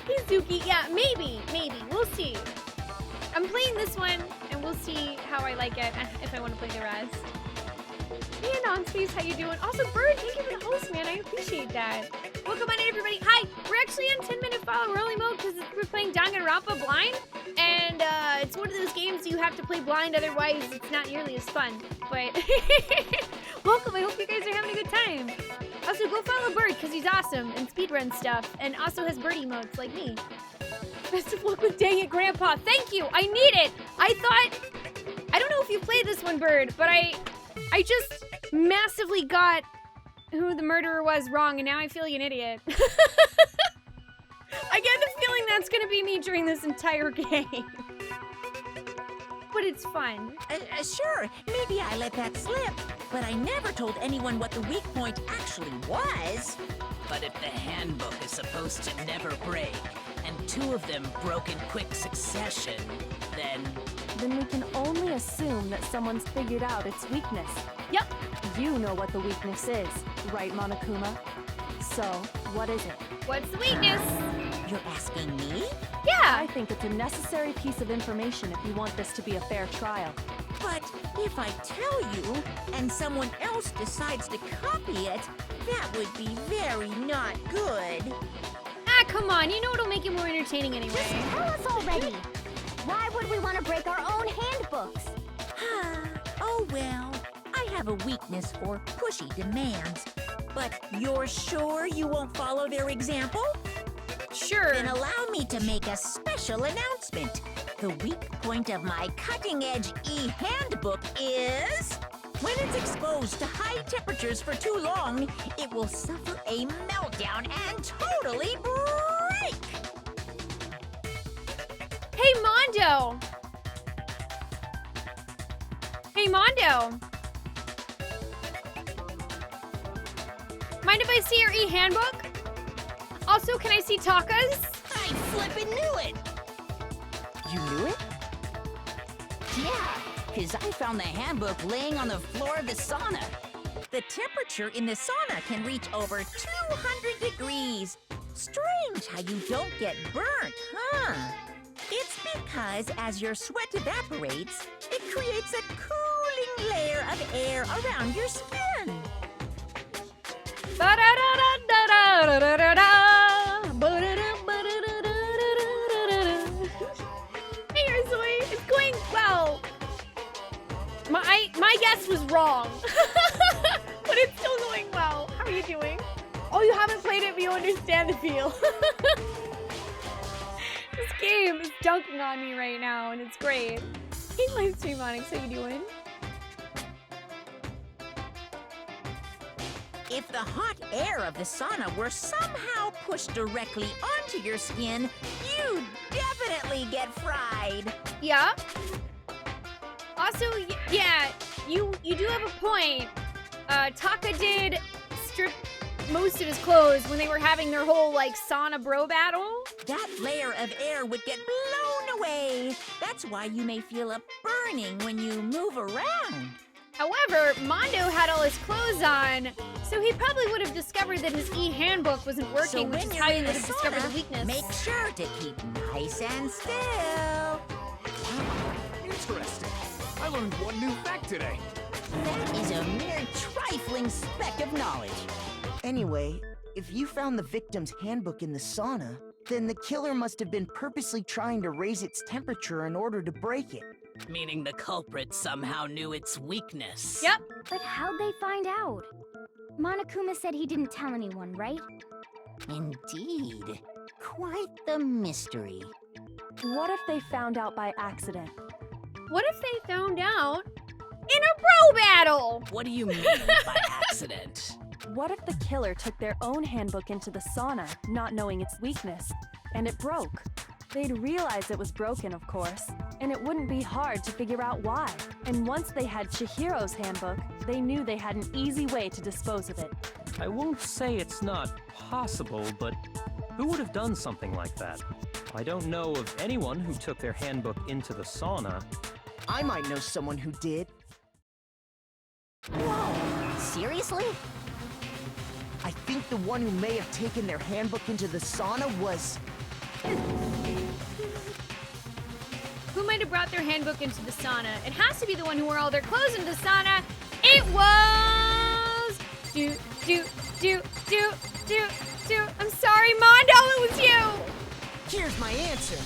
Kizuki, yeah, maybe. We'll see. I'm playing this one, and we'll see how I like it, if I want to play the rest. Hey, Non-Space, how you doing? Also, Bird, thank you for the host, man. I appreciate that. Welcome on in, everybody. Hi, we're actually on 10-minute follow early mode because we're playing Danganronpa blind, and it's one of those games you have to play blind, otherwise it's not nearly as fun. But welcome. I hope you guys are having a good time. Also, go follow Bird because he's awesome and speedrun stuff, and also has bird emotes like me. Best of luck with Dang It, Grandpa. Thank you. I need it. I don't know if you played this one, Bird, but I just massively got who the murderer was wrong, and now I feel like an idiot. I get the feeling that's gonna be me during this entire game. But it's fun. Sure, maybe I let that slip, but I never told anyone what the weak point actually was. But if the handbook is supposed to never break, and 2 of them broke in quick succession, then we can only assume that someone's figured out its weakness. Yep. You know what the weakness is, right, Monokuma? So, what is it? What's the weakness? You're asking me? Yeah. I think it's a necessary piece of information if you want this to be a fair trial. But if I tell you, and someone else decides to copy it, that would be very not good. Ah, come on. You know it'll make it more entertaining anyway. Just tell us already. Why would we want to break our own handbooks? Oh well, I have a weakness for pushy demands. But you're sure you won't follow their example? Sure. Then allow me to make a special announcement. The weak point of my cutting-edge e-handbook is... when it's exposed to high temperatures for too long, it will suffer a meltdown and totally break! Hey, Mondo! Hey, Mondo! Mind if I see your e-handbook? Also, can I see Taka's? I flippin' knew it! You knew it? Yeah, because I found the handbook laying on the floor of the sauna. The temperature in the sauna can reach over 200 degrees. Strange how you don't get burnt, huh? It's because as your sweat evaporates, it creates a cooling layer of air around your skin. Hey, Ursula, it's going well. My guess was wrong, but it's still going well. How are you doing? Oh, you haven't played it, but you understand the feel. This game is dunking on me right now, and it's great. Hey, Livestream Onyx, how you doing? If the hot air of the sauna were somehow pushed directly onto your skin, you'd definitely get fried. Yeah. Also, yeah, you do have a point. Taka did strip most of his clothes when they were having their whole, like, sauna bro battle. That layer of air would get blown away. That's why you may feel a burning when you move around. However, Mondo had all his clothes on, so he probably would have discovered that his e-handbook wasn't working, which is how he would have discovered the weakness. Make sure to keep nice and still. Interesting. I learned one new fact today. That is a mere trifling speck of knowledge. Anyway, if you found the victim's handbook in the sauna, then the killer must have been purposely trying to raise its temperature in order to break it. Meaning the culprit somehow knew its weakness. Yep. But how'd they find out? Monokuma said he didn't tell anyone, right? Indeed. Quite the mystery. What if they found out by accident? What if they found out in a bro battle? What do you mean by accident? What if the killer took their own handbook into the sauna, not knowing its weakness, and it broke? They'd realize it was broken, of course, and it wouldn't be hard to figure out why. And once they had Chihiro's handbook, they knew they had an easy way to dispose of it. I won't say it's not possible, but who would have done something like that? I don't know of anyone who took their handbook into the sauna. I might know someone who did. Whoa, seriously? I think the one who may have taken their handbook into the sauna was... Who might have brought their handbook into the sauna? It has to be the one who wore all their clothes into the sauna. It was... I'm sorry, Mondo, it was you! Here's my answer.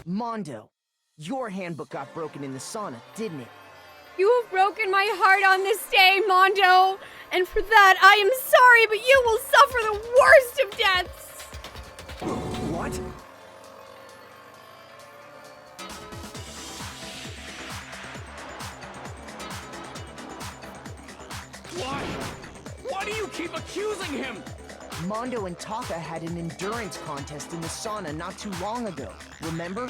Mondo, your handbook got broken in the sauna, didn't it? You have broken my heart on this day, Mondo. And for that, I am sorry, but you will suffer the worst of deaths. What? Why? Why do you keep accusing him? Mondo and Taka had an endurance contest in the sauna not too long ago, remember?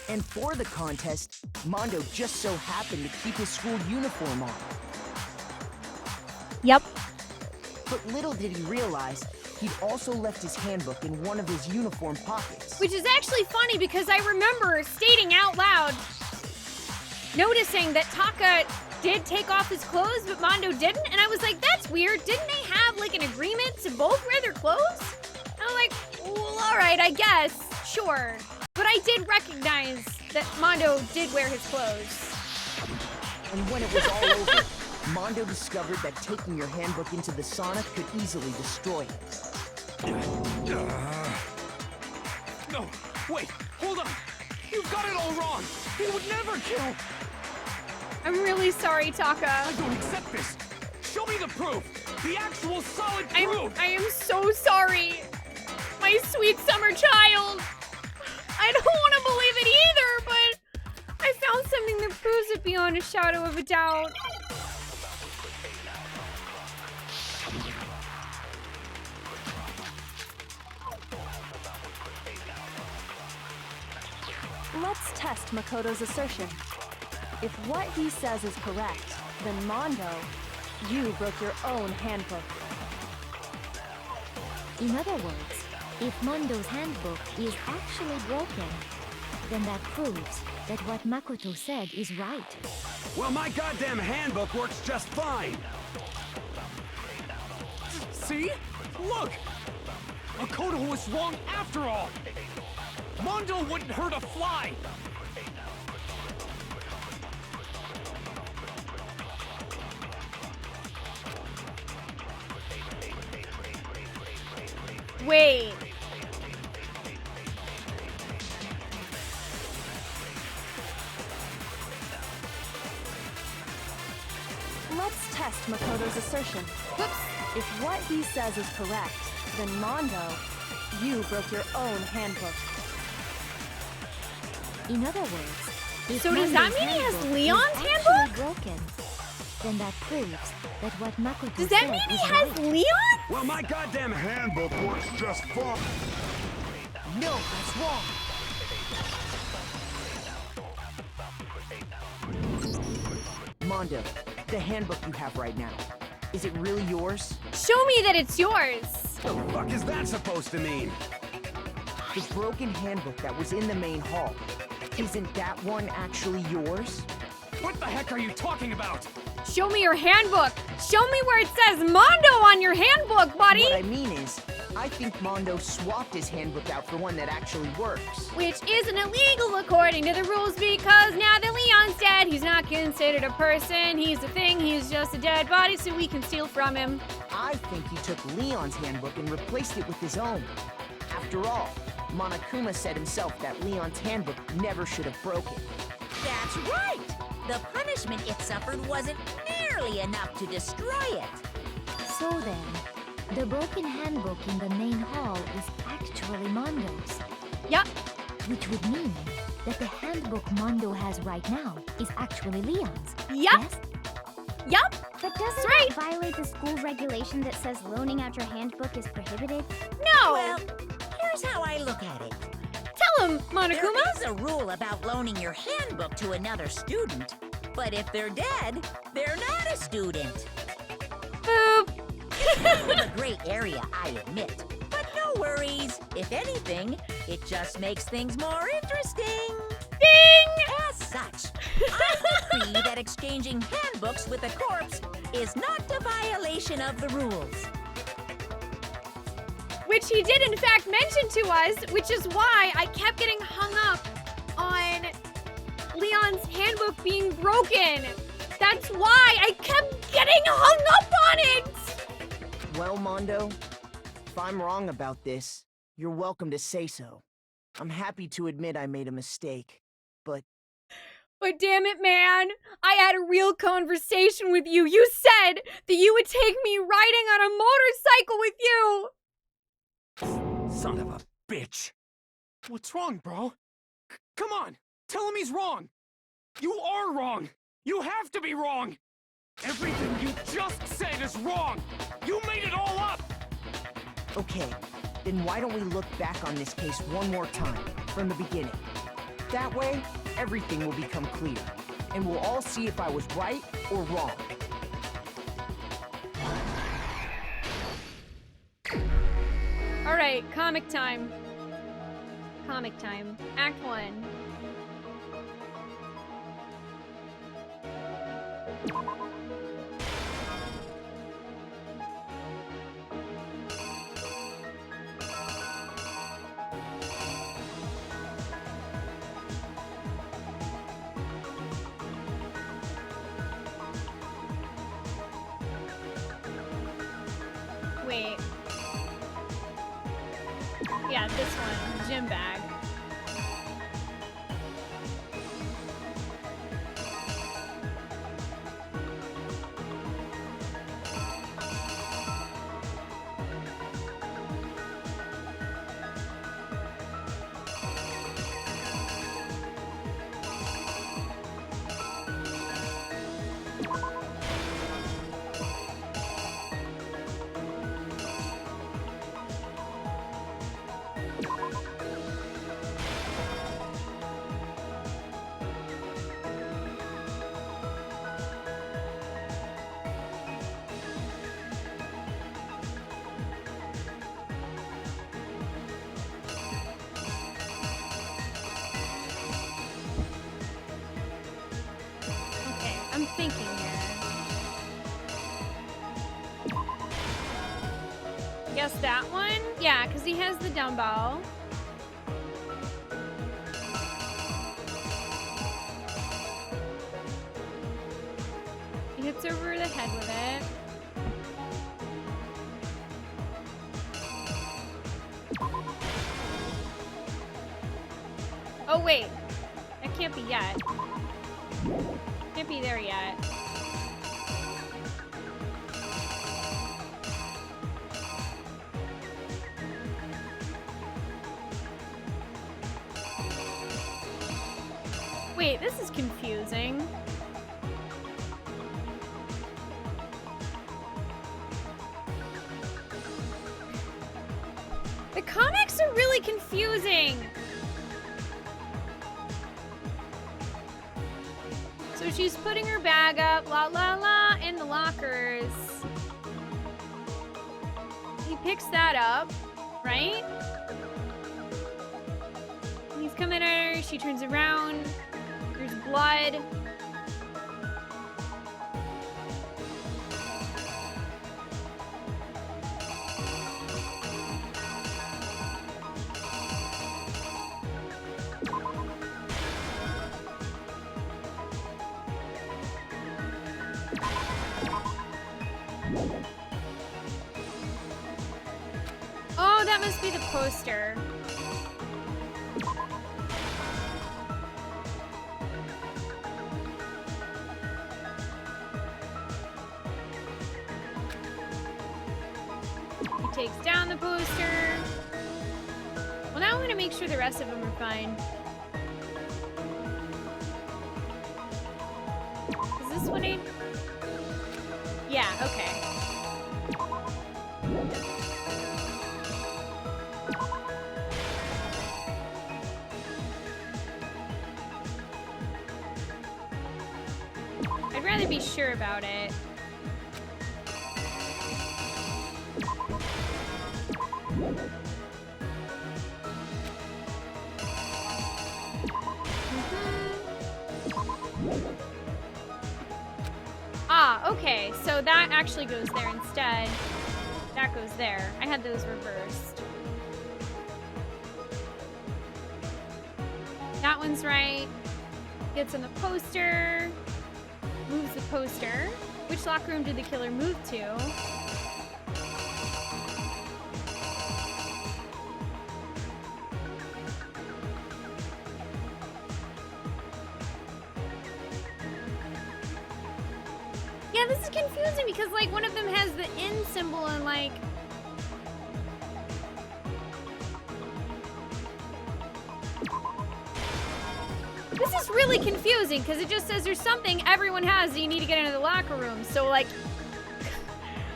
And for the contest, Mondo just so happened to keep his school uniform on. Yep. But little did he realize, he'd also left his handbook in one of his uniform pockets. Which is actually funny because I remember stating out loud, noticing that Taka did take off his clothes, but Mondo didn't, and I was like, that's weird. Didn't they have like an agreement to both wear their clothes? And I'm like, well, all right, I guess, sure. But I did recognize that Mondo did wear his clothes. And when it was all over, Mondo discovered that taking your handbook into the sauna could easily destroy it. No, wait, hold on. You've got it all wrong. He would never kill. I'm really sorry, Taka. I don't accept this. Show me the proof. The actual solid proof. I am so sorry. My sweet summer child. I don't want to believe it either, but I found something that proves it beyond a shadow of a doubt. Let's test Makoto's assertion. If what he says is correct, then Mondo, you broke your own handbook. In other words, if Mondo's handbook is actually broken, then that proves that what Makoto said is right. Well, my goddamn handbook works just fine. See? Look! Makoto was wrong after all! Mondo wouldn't hurt a fly! Wait. Let's test Makoto's assertion. If what he says is correct, then Mondo, you broke your own handbook. In other words, if So does that Mondo's mean he has handbook Leon's is actually handbook? broken, then that proves that what Makoto Does that said mean he is has right. Leon? Well, my goddamn handbook works just fine. No, that's wrong. Mondo, the handbook you have right now, is it really yours? Show me that it's yours. The fuck is that supposed to mean? The broken handbook that was in the main hall, isn't that one actually yours? What the heck are you talking about? Show me your handbook. Show me where it says Mondo on your handbook, buddy. What I mean is, I think Mondo swapped his handbook out for one that actually works. Which isn't illegal according to the rules because now that Leon's dead, he's not considered a person. He's a thing. He's just a dead body, so we can steal from him. I think he took Leon's handbook and replaced it with his own. After all, Monokuma said himself that Leon's handbook never should have broken. That's right! The punishment it suffered wasn't nearly enough to destroy it. So then, the broken handbook in the main hall is actually Mondo's. Yup. Which would mean that the handbook Mondo has right now is actually Leon's. Yup. Yes? Yup. But doesn't that violate the school regulation that says loaning out your handbook is prohibited? No. Well, here's how I look at it. Tell him, Monokuma. There is a rule about loaning your handbook to another student, but if they're dead, they're not a student. Boop. Kind of a gray area, I admit. But no worries. If anything, it just makes things more interesting. Ding! As such, I decree that exchanging handbooks with a corpse is not a violation of the rules. Which he did in fact mention to us, which is why I kept getting hung up on Leon's handbook being broken. That's why I kept getting hung up on it! Well, Mondo, if I'm wrong about this, you're welcome to say so. I'm happy to admit I made a mistake, but... But damn it, man, I had a real conversation with you. You said that you would take me riding on a motorcycle with you! Son of a bitch. What's wrong, bro? Come on, Tell him he's wrong. You are wrong. You have to be wrong. Everything you just said is wrong. You made it all up. Okay, then why don't we look back on this case one more time, from the beginning? That way, everything will become clear, and we'll all see if I was right or wrong. Alright, comic time. Comic time. Act 1. Wait. Yeah, this one. Gym bag. I'm thinking here. Guess that one? Yeah, because he has the dumbbell. He hits over the head with it. Oh wait, that can't be yet. Can't be there yet. Wait, this is confusing. The comics are really confusing. So she's putting her bag up, la la la, in the lockers. He picks that up, right? He's coming at her, she turns around, there's blood. Oh, that must be the poster. He takes down the poster. Well, now I'm gonna make sure the rest of them are fine. Is this what I... Yeah, okay. I'd rather be sure about it. Ah, okay, so that actually goes there instead. That goes there. I had those reversed. That one's right. Gets on the poster. Moves the poster. Which locker room did the killer move to? Yeah, this is confusing because, like, one of them has the in symbol and, like... This is really confusing because it just says there's something everyone has that you need to get into the locker room. So, like,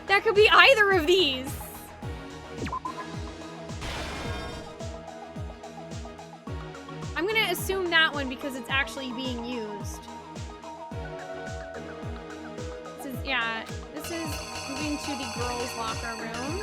that could be either of these. I'm gonna assume that one because it's actually being used. This is moving to the girls' locker room.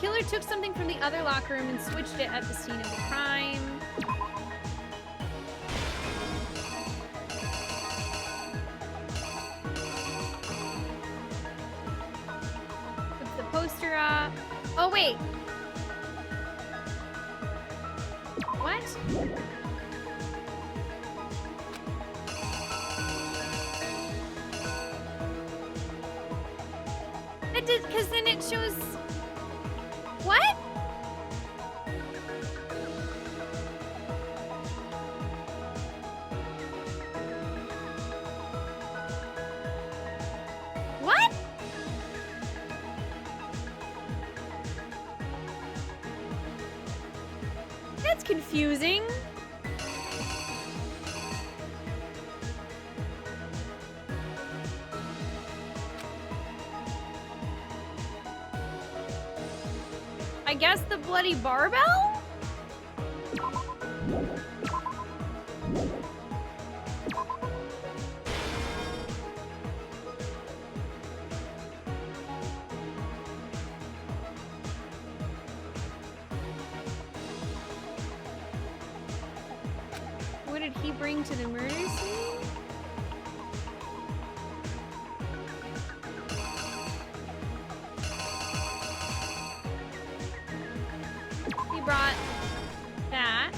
Killer took something from the other locker room and switched it at the scene of the crime. Puts the poster up. Oh, wait. What? That did, because then it shows... What? What? That's confusing. I guess the bloody barbell? What did he bring to the murder scene? Brought that.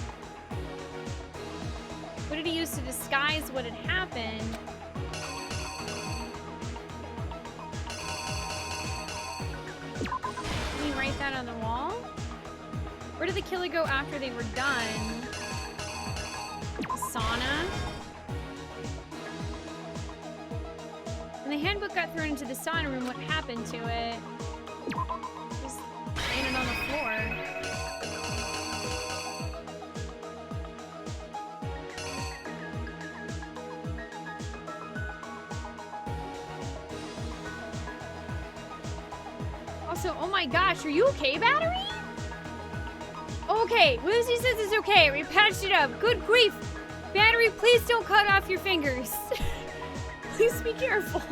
What did he use to disguise what had happened? Did he write that on the wall? Where did the killer go after they were done? The sauna. When the handbook got thrown into the sauna room, what happened to it? Just landed on the floor. Also, oh my gosh, are you okay, Battery? Okay, Lucy says it's okay. We patched it up. Good grief. Battery, please don't cut off your fingers. Please be careful.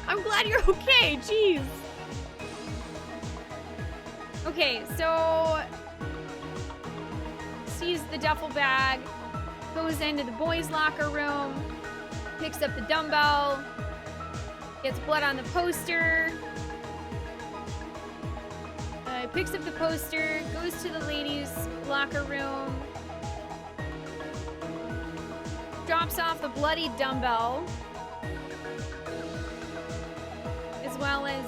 I'm glad you're okay, jeez. Okay, so... sees the duffel bag, goes into the boys' locker room, picks up the dumbbell, gets blood on the poster, picks up the poster, goes to the ladies' locker room, drops off the bloody dumbbell, as well as,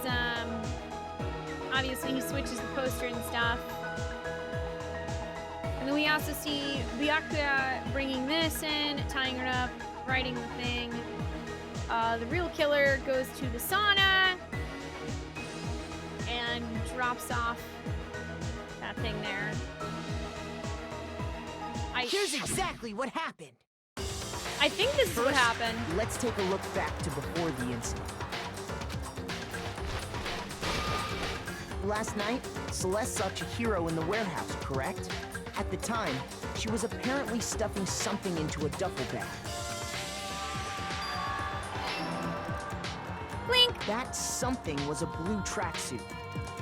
obviously he switches the poster and stuff. And then we also see Byakuya bringing this in, tying it up, writing the thing. The real killer goes to the sauna and drops off that thing there. Here's exactly what happened. I think this is what happened. Let's take a look back to before the incident. Last night, Celeste saw Chihiro in the warehouse, correct? At the time, she was apparently stuffing something into a duffel bag. Blink! That something was a blue tracksuit.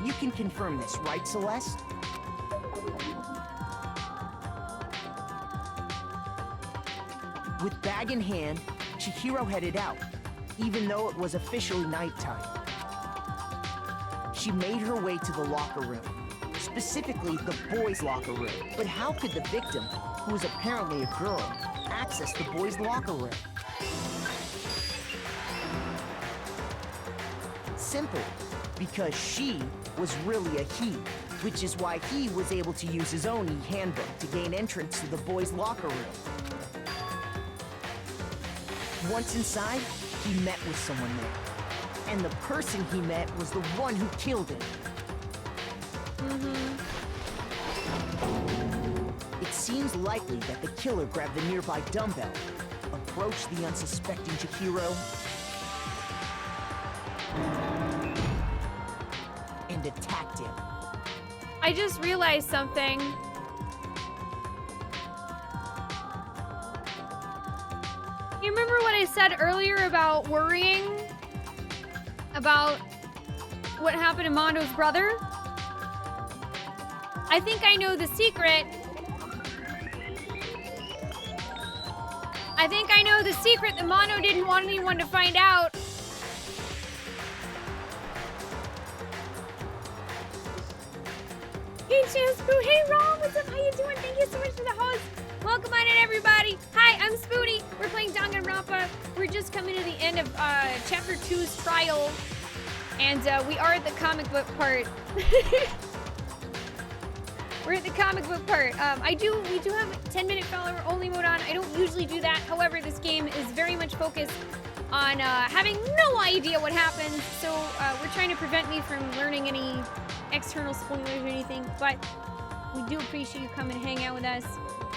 You can confirm this, right, Celeste? With bag in hand, Chihiro headed out, even though it was officially nighttime. She made her way to the locker room, specifically the boys' locker room. But how could the victim, who was apparently a girl, access the boys' locker room? Simple, because she was really a he, which is why he was able to use his own e-handbook to gain entrance to the boys' locker room. Once inside, he met with someone there. And the person he met was the one who killed him. It seems likely that the killer grabbed the nearby dumbbell, approached the unsuspecting Chihiro, and attacked him. I just realized something. You remember what I said earlier about worrying about what happened to Mondo's brother? I think I know the secret. I think I know the secret that Mondo didn't want anyone to find out. Hey, Spoo. Hey, Ron. What's up? How you doing? Thank you so much for the host. Welcome on in, everybody. Hi, I'm Spoonee. We're playing Danganronpa. We're just coming to the end of Chapter 2's trial. And we are at the comic book part. We're at the comic book part. We do have 10-minute follower only mode on. I don't usually do that. However, this game is very much focused on having no idea what happens. So we're trying to prevent me from learning any external spoilers or anything. But we do appreciate you coming and hang out with us.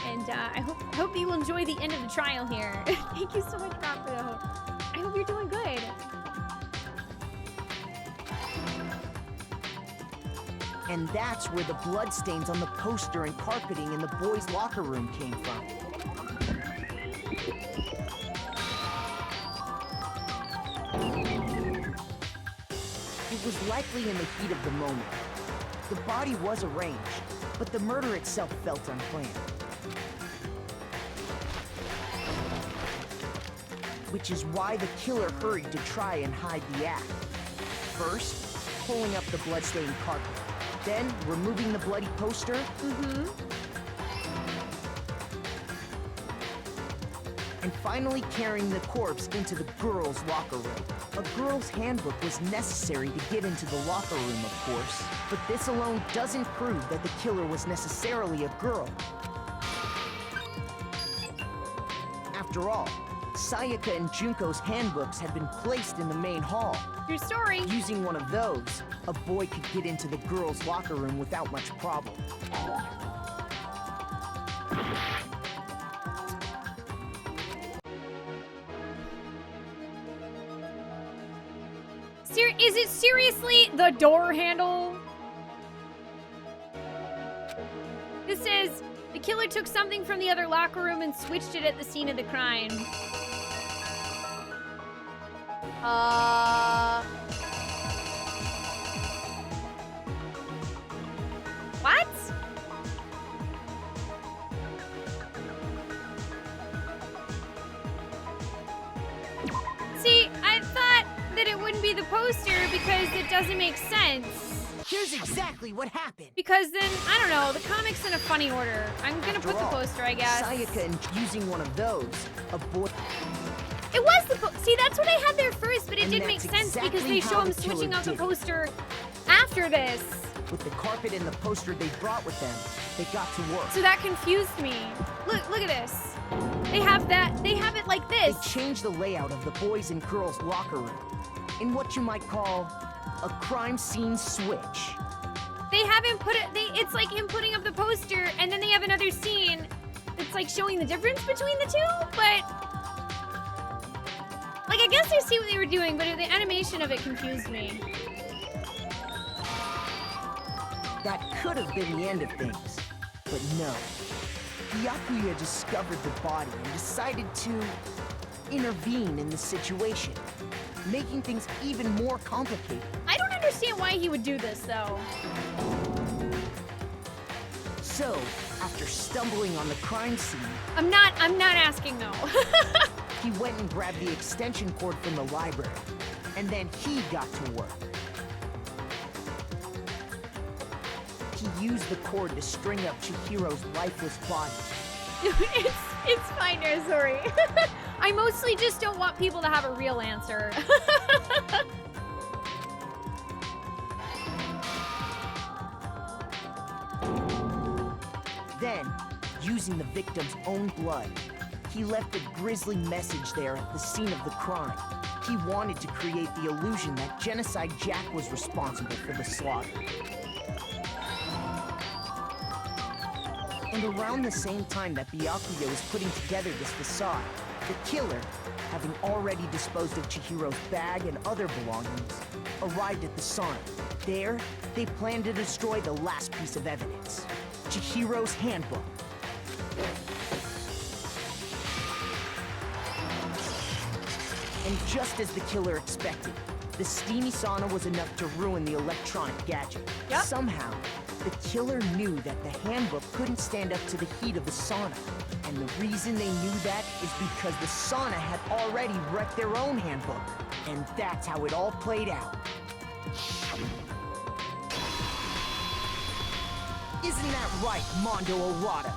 And I hope you will enjoy the end of the trial here. Thank you so much, Rob, for the hope. I hope you're doing good. And that's where the bloodstains on the poster and carpeting in the boys' locker room came from. It was likely in the heat of the moment. The body was arranged, but the murder itself felt unplanned. Which is why the killer hurried to try and hide the act. First, pulling up the bloodstained carpet. Then, removing the bloody poster. And finally carrying the corpse into the girls' locker room. A girl's handbook was necessary to get into the locker room, of course. But this alone doesn't prove that the killer was necessarily a girl. After all, Sayaka and Junko's handbooks had been placed in the main hall. True story. Using one of those, a boy could get into the girls' locker room without much problem. Is it seriously the door handle? This says, the killer took something from the other locker room and switched it at the scene of the crime. What? See, I thought that it wouldn't be the poster because it doesn't make sense. Here's exactly what happened. Because then, I don't know, the comic's in a funny order. I'm gonna put the poster, I guess. Sayaka and using one of those, a boy... It was the see, that's what I had there first, but it And didn't make that's sense because they exactly show how him the killer switching out the did it. poster after this. With the carpet and the poster they brought with them, they got to work. So that confused me. Look at this. They have it like this. They changed the layout of the boys and girls' locker room in what you might call a crime scene switch. They haven't put it, it's like him putting up the poster and then they have another scene that's like showing the difference between the two, but like I guess I see what they were doing, but the animation of it confused me. That could have been the end of things, but no. Byakuya discovered the body and decided to intervene in the situation, making things even more complicated. I don't understand why he would do this though. So, after stumbling on the crime scene, I'm not asking though. he went and grabbed the extension cord from the library, and then he got to work. He used the cord to string up Chihiro's lifeless body. It's fine, no, sorry. I mostly just don't want people to have a real answer. Then, using the victim's own blood, He left a grisly message there at the scene of the crime. He wanted to create the illusion that Genocide Jack was responsible for the slaughter. And around the same time that Byakuya was putting together this facade, the killer, having already disposed of Chihiro's bag and other belongings, arrived at the sauna. There, they planned to destroy the last piece of evidence, Chihiro's handbook. And just as the killer expected, the steamy sauna was enough to ruin the electronic gadget. Yep. Somehow, the killer knew that the handbook couldn't stand up to the heat of the sauna. And the reason they knew that is because the sauna had already wrecked their own handbook. And that's how it all played out. Isn't that right, Mondo Arata?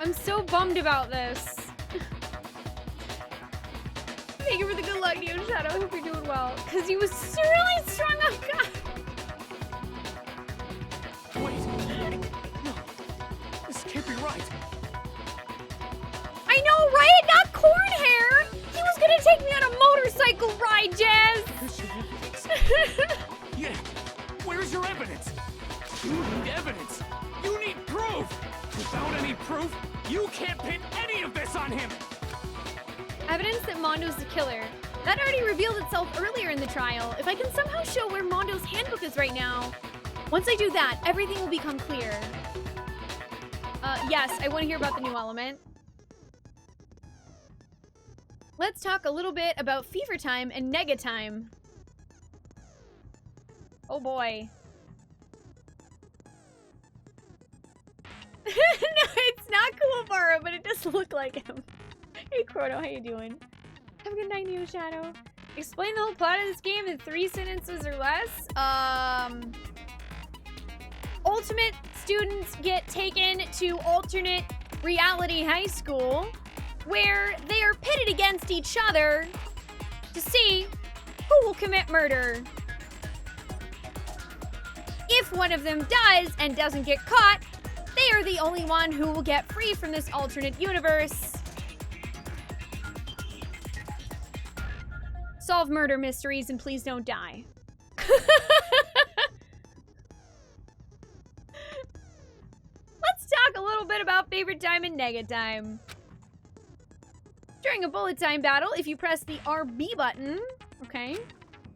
I'm so bummed about this. Thank you for the good luck, Neo Shadow. I hope you're doing well. Because he was really strong on God. Wait. No. This can't be right. I know, right? Not corn hair. He was gonna take me on a motorcycle ride, Jazz. Where's your evidence? Yeah. Where's your evidence? You need evidence. You need proof. Without any proof, you can't pin any of this on him. Evidence that Mondo's the killer. That already revealed itself earlier in the trial. If I can somehow show where Mondo's handbook is right now, once I do that, everything will become clear. Yes, I want to hear about the new element. Let's talk a little bit about fever time and nega time. Oh boy. No, it's not Kuwabara, but it does look like him. Hey, Chrono, how you doing? Have a good night, Neo Shadow. Explain the whole plot of this game in 3 sentences or less. Ultimate students get taken to alternate reality high school, where they are pitted against each other to see who will commit murder. If one of them does and doesn't get caught, they are the only one who will get free from this alternate universe. Solve murder mysteries and please don't die. Let's talk a little bit about favorite time and nega time. During a bullet time battle, if you press the RB button, okay,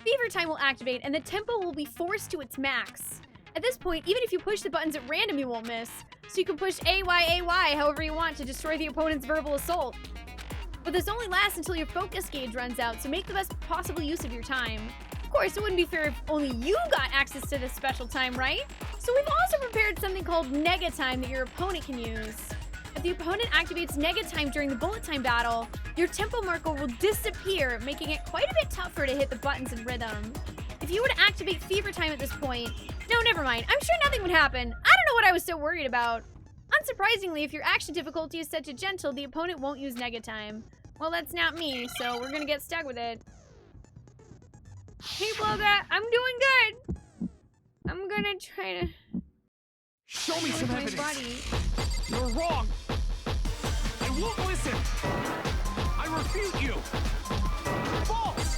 fever time will activate and the tempo will be forced to its max. At this point, even if you push the buttons at random, you won't miss. So you can push AY however you want to destroy the opponent's verbal assault. But this only lasts until your focus gauge runs out, so make the best possible use of your time. Of course, it wouldn't be fair if only you got access to this special time, right? So we've also prepared something called nega time that your opponent can use. If the opponent activates nega time during the bullet time battle, your tempo marker will disappear, making it quite a bit tougher to hit the buttons in rhythm. If you were to activate fever time at this point, no, never mind. I'm sure nothing would happen. I don't know what I was so worried about. Unsurprisingly, if your action difficulty is set to gentle, the opponent won't use nega time. Well, that's not me, so we're gonna get stuck with it. Hey, Bloga, I'm doing good. I'm gonna try to... Show me some my evidence. body. You're wrong. I won't listen. I refute you. False.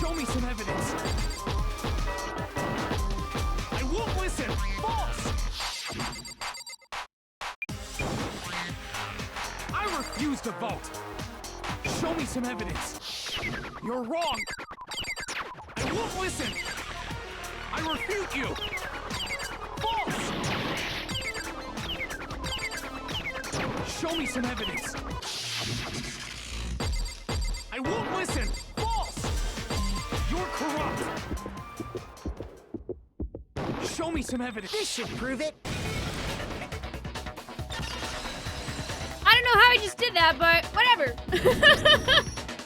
Show me some evidence. I won't listen. False. I refuse to vote. Show me some evidence. You're wrong. I won't listen. I refute you. False. Show me some evidence. I won't listen. False. You're corrupt. Show me some evidence. This should prove it. I don't know how I just did that, but whatever.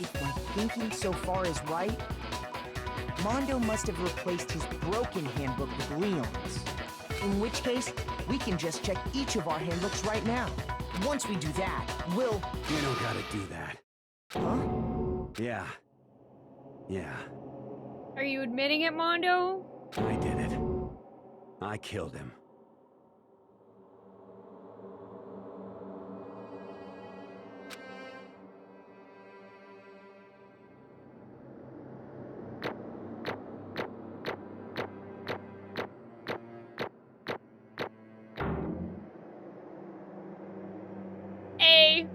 If my thinking so far is right, Mondo must have replaced his broken handbook with Leon's. In which case, we can just check each of our handbooks right now. Once we do that, we'll... You don't gotta do that. Huh? Yeah. Are you admitting it, Mondo? I did it. I killed him. A.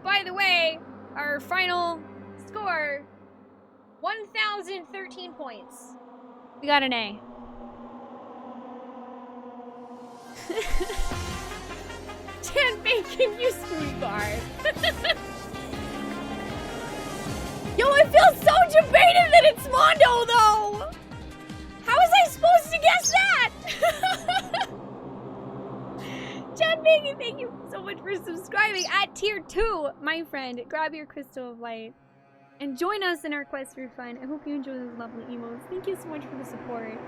By the way, our final score, 1,013 points. We got an A. Jen Bacon, you Spoonee bar. Yo, I feel so debated that it's Mondo, though! How was I supposed to guess that? Jen Bacon, thank you so much for subscribing at tier 2, my friend. Grab your crystal of light and join us in our quest for fun. I hope you enjoy those lovely emotes. Thank you so much for the support.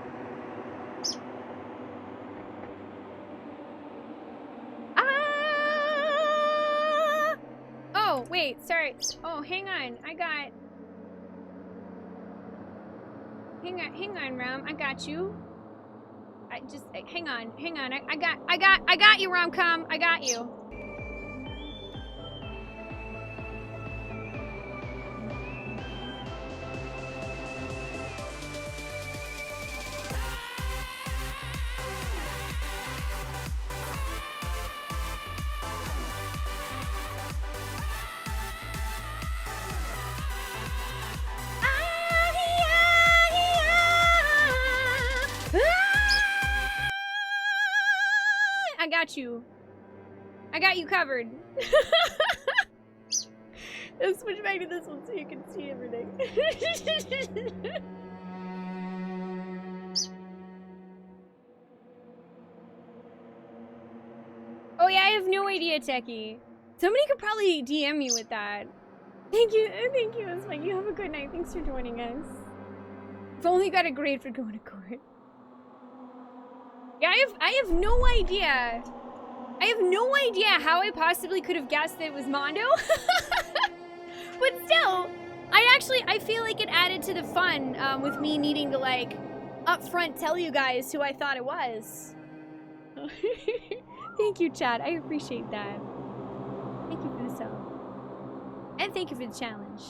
Ah! Oh, wait, sorry. Oh, hang on. Hang on, Ram. I got you. Hang on. I got you, Rom-Com. I got you. I got you. I got you covered. Let's switch back to this one so you can see everything. Oh yeah, I have no idea, Techie. Somebody could probably DM me with that. Thank you, it's fine. You have a good night. Thanks for joining us. I've only got a grade for going to court. Yeah, I have no idea. I have no idea how I possibly could have guessed that it was Mondo. But still, I feel like it added to the fun with me needing to like up front tell you guys who I thought it was. Thank you, Chad. I appreciate that. Thank you for the sub. And thank you for the challenge.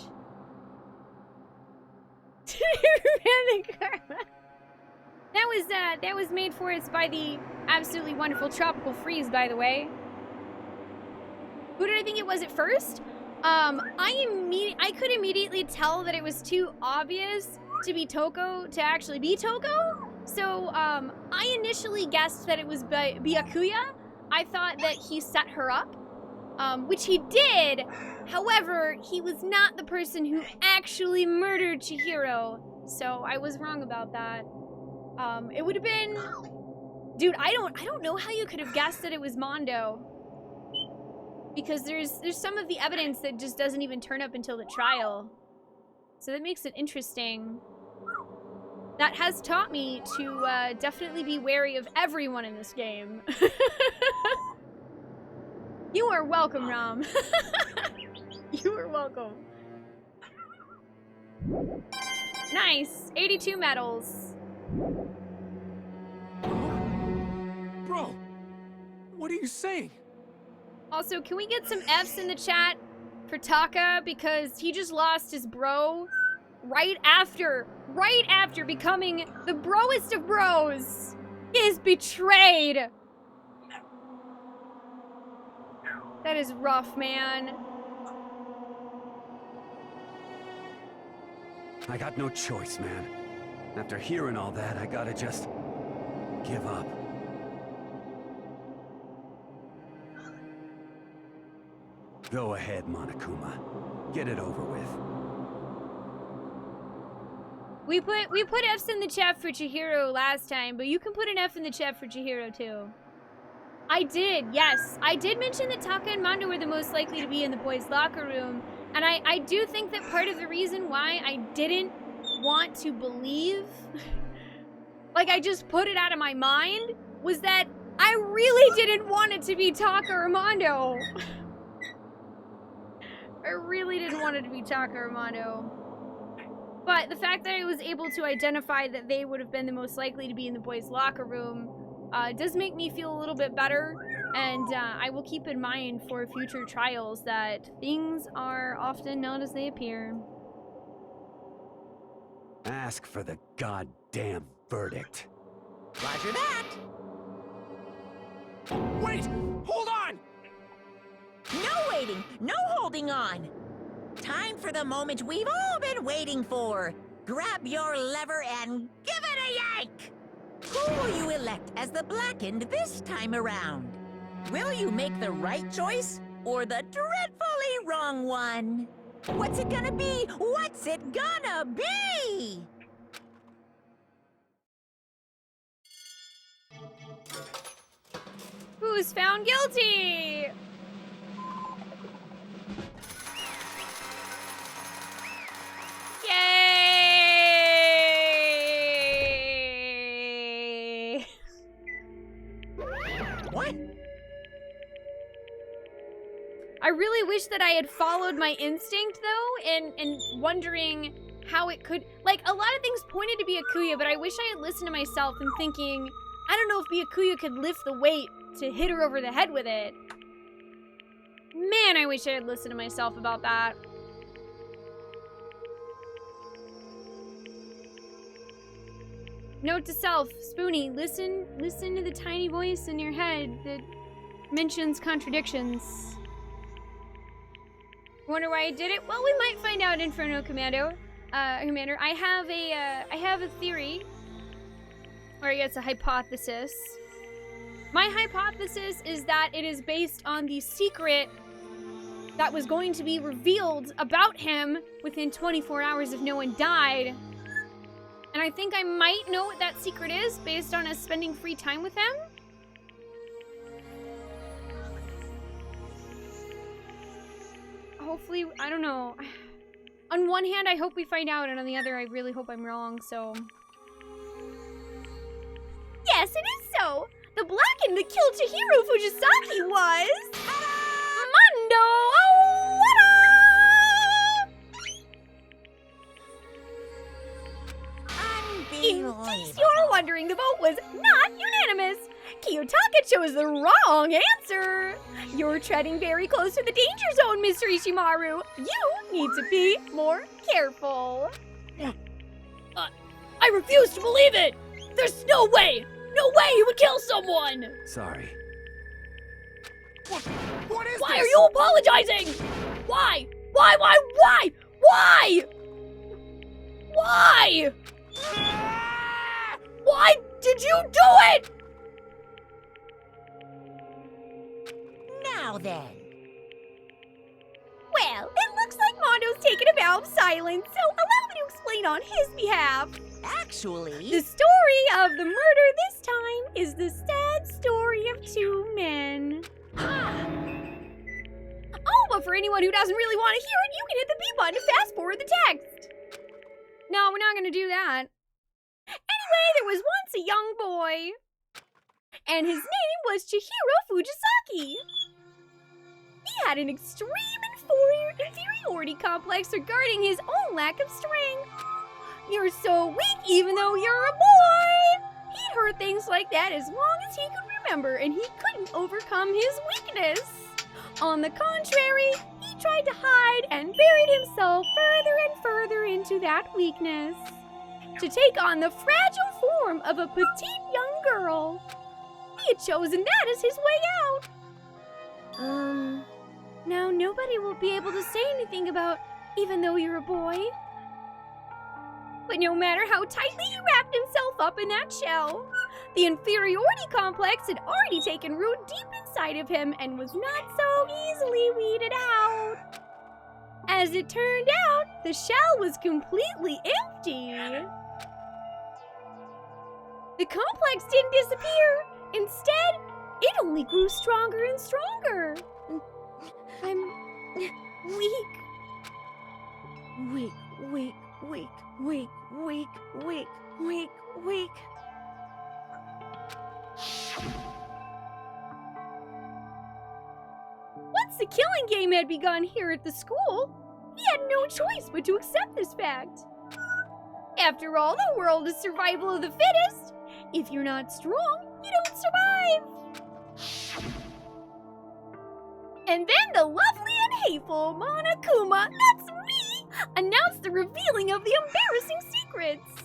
That was made for us by the absolutely wonderful Tropical Freeze, by the way. Who did I think it was at first? I could immediately tell that it was too obvious to be Toko to actually be Toko. So I initially guessed that it was Byakuya. I thought that he set her up, which he did. However, he was not the person who actually murdered Chihiro. So I was wrong about that. It would have been, dude. I don't know how you could have guessed that it was Mondo, because there's some of the evidence that just doesn't even turn up until the trial, so that makes it interesting. That has taught me to definitely be wary of everyone in this game. You are welcome, Ram. You are welcome. Nice, 82 medals. Bro, what are you saying? Also, can we get some Fs in the chat for Taka, because he just lost his bro right after becoming the broest of bros. He is betrayed. That is rough, man. I got no choice, man. After hearing all that, I gotta just give up. Go ahead, Monokuma. Get it over with. We put Fs in the chat for Chihiro last time, but you can put an F in the chat for Chihiro too. I did, yes. I did mention that Taka and Mondo were the most likely to be in the boys' locker room, and I do think that part of the reason why I didn't want to believe like I just put it out of my mind, was that I really didn't want it to be Taka Armando. I really didn't want it to be Taka Armando. But the fact that I was able to identify that they would have been the most likely to be in the boys' locker room does make me feel a little bit better. And I will keep in mind for future trials that things are often not as they appear. Ask for the goddamn verdict. Roger that. Wait! Hold on! No waiting, no holding on. Time for the moment we've all been waiting for. Grab your lever and give it a yank! Who will you elect as the Blackened this time around? Will you make the right choice or the dreadfully wrong one? What's it gonna be? What's it gonna be? Who's found guilty? Yay! What? I really wish that I had followed my instinct, though, and wondering how it could... Like, a lot of things pointed to be Akuya, but I wish I had listened to myself and thinking, I don't know if Byakuya could lift the weight to hit her over the head with it. Man, I wish I had listened to myself about that. Note to self, Spoonee, listen to the tiny voice in your head that mentions contradictions. Wonder why I did it? Well, we might find out, Inferno Commander. Commander, I have a theory, or I guess a hypothesis. My hypothesis is that it is based on the secret that was going to be revealed about him within 24 hours if no one died. And I think I might know what that secret is based on us spending free time with him. Hopefully, I don't know. On one hand, I hope we find out, and on the other, I really hope I'm wrong, so... Yes, it is so! The Blackened that killed Chihiro Fujisaki was... Mondo Owada! In case you're wondering, the vote was not unanimous. Kiyotaka chose the wrong answer. You're treading very close to the danger zone, Mr. Ishimaru. You need to be more careful. I refuse to believe it! There's no way! No way he would kill someone! Sorry. What is Why this? are you apologizing? Why? Why? Why? Why did you do it? Now then. Well, it looks like Mondo's taken a vow of silence, so allow me to explain on his behalf. Actually... The story of the murder this time is the sad story of two men. Oh, but for anyone who doesn't really want to hear it, you can hit the B button to fast forward the text. No, we're not gonna do that. Anyway, there was once a young boy, and his name was Chihiro Fujisaki. He had an extreme inferiority complex regarding his own lack of strength. You're so weak even though you're a boy! He'd heard things like that as long as he could remember, and he couldn't overcome his weakness. On the contrary, he tried to hide and buried himself further and further into that weakness, to take on the fragile form of a petite young girl. He had chosen that as his way out. Now nobody will be able to say anything about even though you're a boy. But no matter how tightly he wrapped himself up in that shell, the inferiority complex had already taken root deep inside of him and was not so easily weeded out. As it turned out, the shell was completely empty. The complex didn't disappear. Instead, it only grew stronger and stronger. I'm weak. the killing game had begun here at the school, he had no choice but to accept this fact. After all, the world is survival of the fittest. If you're not strong, you don't survive. And then the lovely and hateful Monokuma, that's me, announced the revealing of the embarrassing secrets.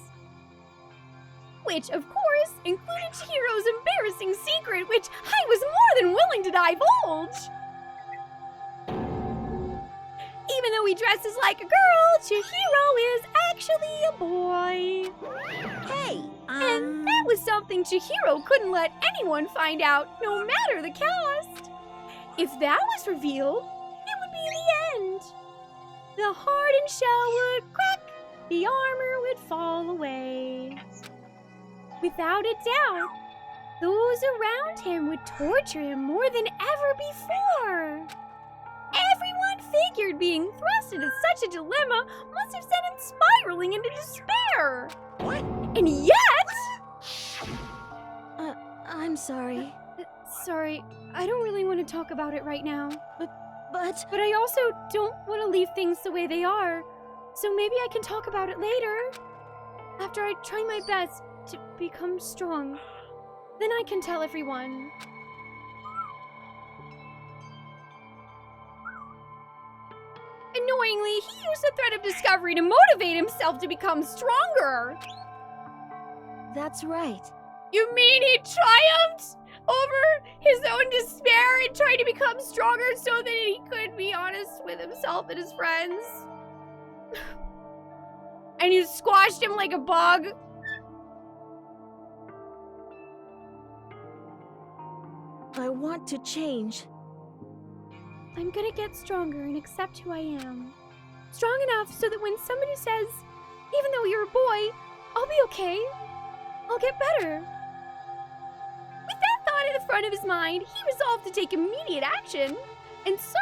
Which, of course, included Chihiro's embarrassing secret, which I was more than willing to divulge. Even though he dresses like a girl, Chihiro is actually a boy. Hey, And that was something Chihiro couldn't let anyone find out, no matter the cost. If that was revealed, it would be the end. The hardened shell would crack, the armor would fall away. Without a doubt, those around him would torture him more than ever before. Everyone figured being thrust into such a dilemma must have sent him spiraling into despair. What? And yet... I'm sorry. Sorry, I don't really want to talk about it right now. But I also don't want to leave things the way they are. So maybe I can talk about it later. After I try my best to become strong. Then I can tell everyone. Annoyingly, he used the threat of discovery to motivate himself to become stronger. that's right. You mean he triumphed over his own despair and tried to become stronger so that he could be honest with himself and his friends? And you squashed him like a bug? I want to change. I'm gonna get stronger and accept who I am. Strong enough so that when somebody says, even though you're a boy, I'll be okay. I'll get better. With that thought at the front of his mind, he resolved to take immediate action. And so,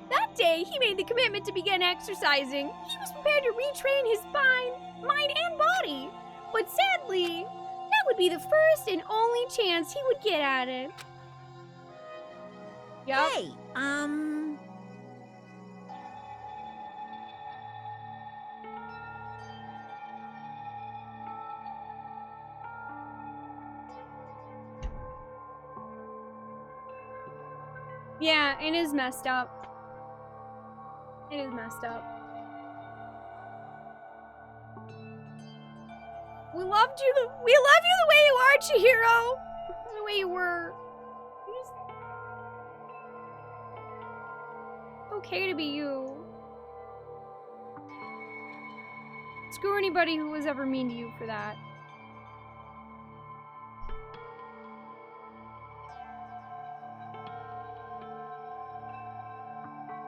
that day, he made the commitment to begin exercising. He was prepared to retrain his spine, mind, and body. But sadly, that would be the first and only chance he would get at it. Yep. Hey, Yeah, it is messed up. It is messed up. We loved you the way you are, Chihiro. The way you were. It's okay to be you. Screw anybody who was ever mean to you for that.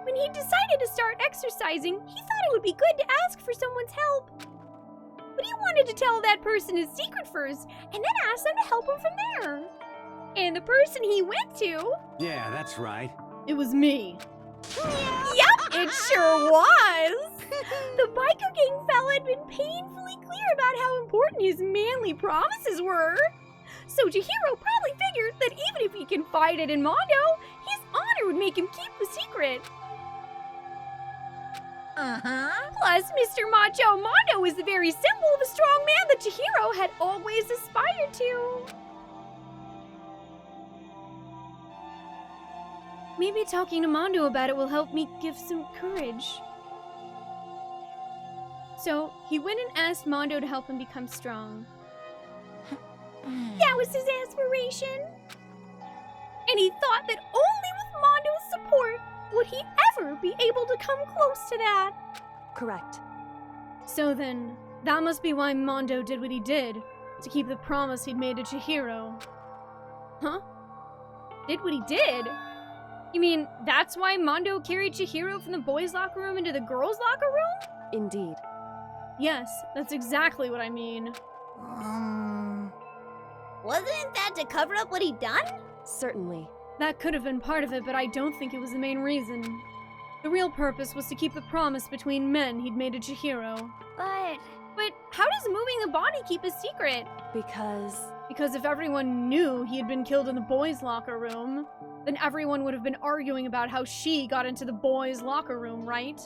When he decided to start exercising, he thought it would be good to ask for someone's help. But he wanted to tell that person his secret first, and then ask them to help him from there. And the person he went to... Yeah, that's right. It was me. Yep, it sure was! The biker gang fella had been painfully clear about how important his manly promises were. So Chihiro probably figured that even if he confided in Mondo, his honor would make him keep the secret. Plus, Mr. Macho Mondo is the very symbol of a strong man that Chihiro had always aspired to. Maybe talking to Mondo about it will help me give some courage. So, he went and asked Mondo to help him become strong. That was his aspiration. And he thought that only with Mondo's support would he ever be able to come close to that. Correct. So then, that must be why Mondo did what he did, to keep the promise he'd made to Chihiro. Huh? Did what he did? You mean, that's why Mondo carried Chihiro from the boys' locker room into the girls' locker room? Indeed. Yes, that's exactly what I mean. Wasn't that to cover up what he'd done? Certainly. That could have been part of it, but I don't think it was the main reason. The real purpose was to keep the promise between men he'd made to Chihiro. But how does moving the body keep a secret? Because if everyone knew he had been killed in the boys' locker room, then everyone would have been arguing about how she got into the boys' locker room, right?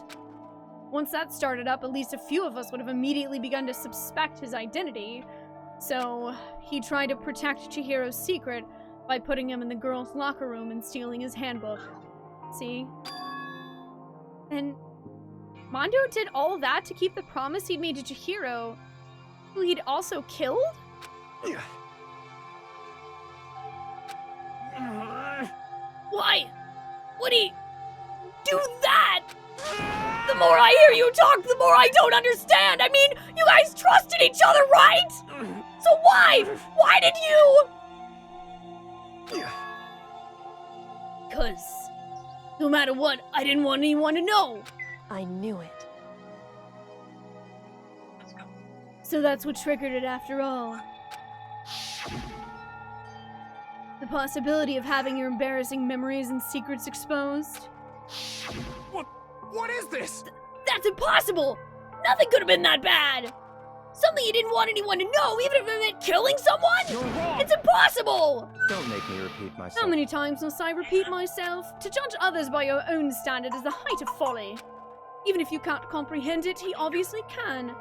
Once that started up, at least a few of us would have immediately begun to suspect his identity. So, he tried to protect Chihiro's secret by putting him in the girls' locker room and stealing his handbook. See? And Mondo did all that to keep the promise he'd made to Chihiro, who he'd also killed? Why? Would he do that? The more I hear you talk, the more I don't understand. I mean, you guys trusted each other, right? So why? Why did you? 'Cause no matter what, I didn't want anyone to know. I knew it. So that's what triggered it after all. The possibility of having your embarrassing memories and secrets exposed. What is this? That's impossible! Nothing could have been that bad! Something you didn't want anyone to know, even if it meant killing someone? You're wrong! It's impossible! Don't make me repeat myself. How many times must I repeat myself? To judge others by your own standard is the height of folly. Even if you can't comprehend it, he obviously can.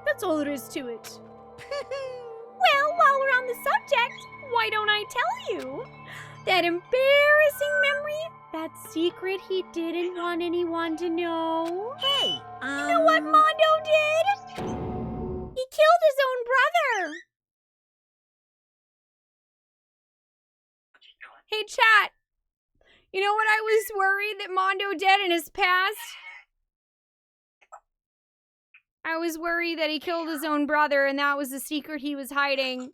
That's all there is to it. Well, while we're on the subject, why don't I tell you? That embarrassing memory, that secret he didn't want anyone to know. Hey, You know what Mondo did? He killed his own brother. Hey, chat. You know what I was worried that Mondo did in his past? I was worried that he killed his own brother and that was the secret he was hiding.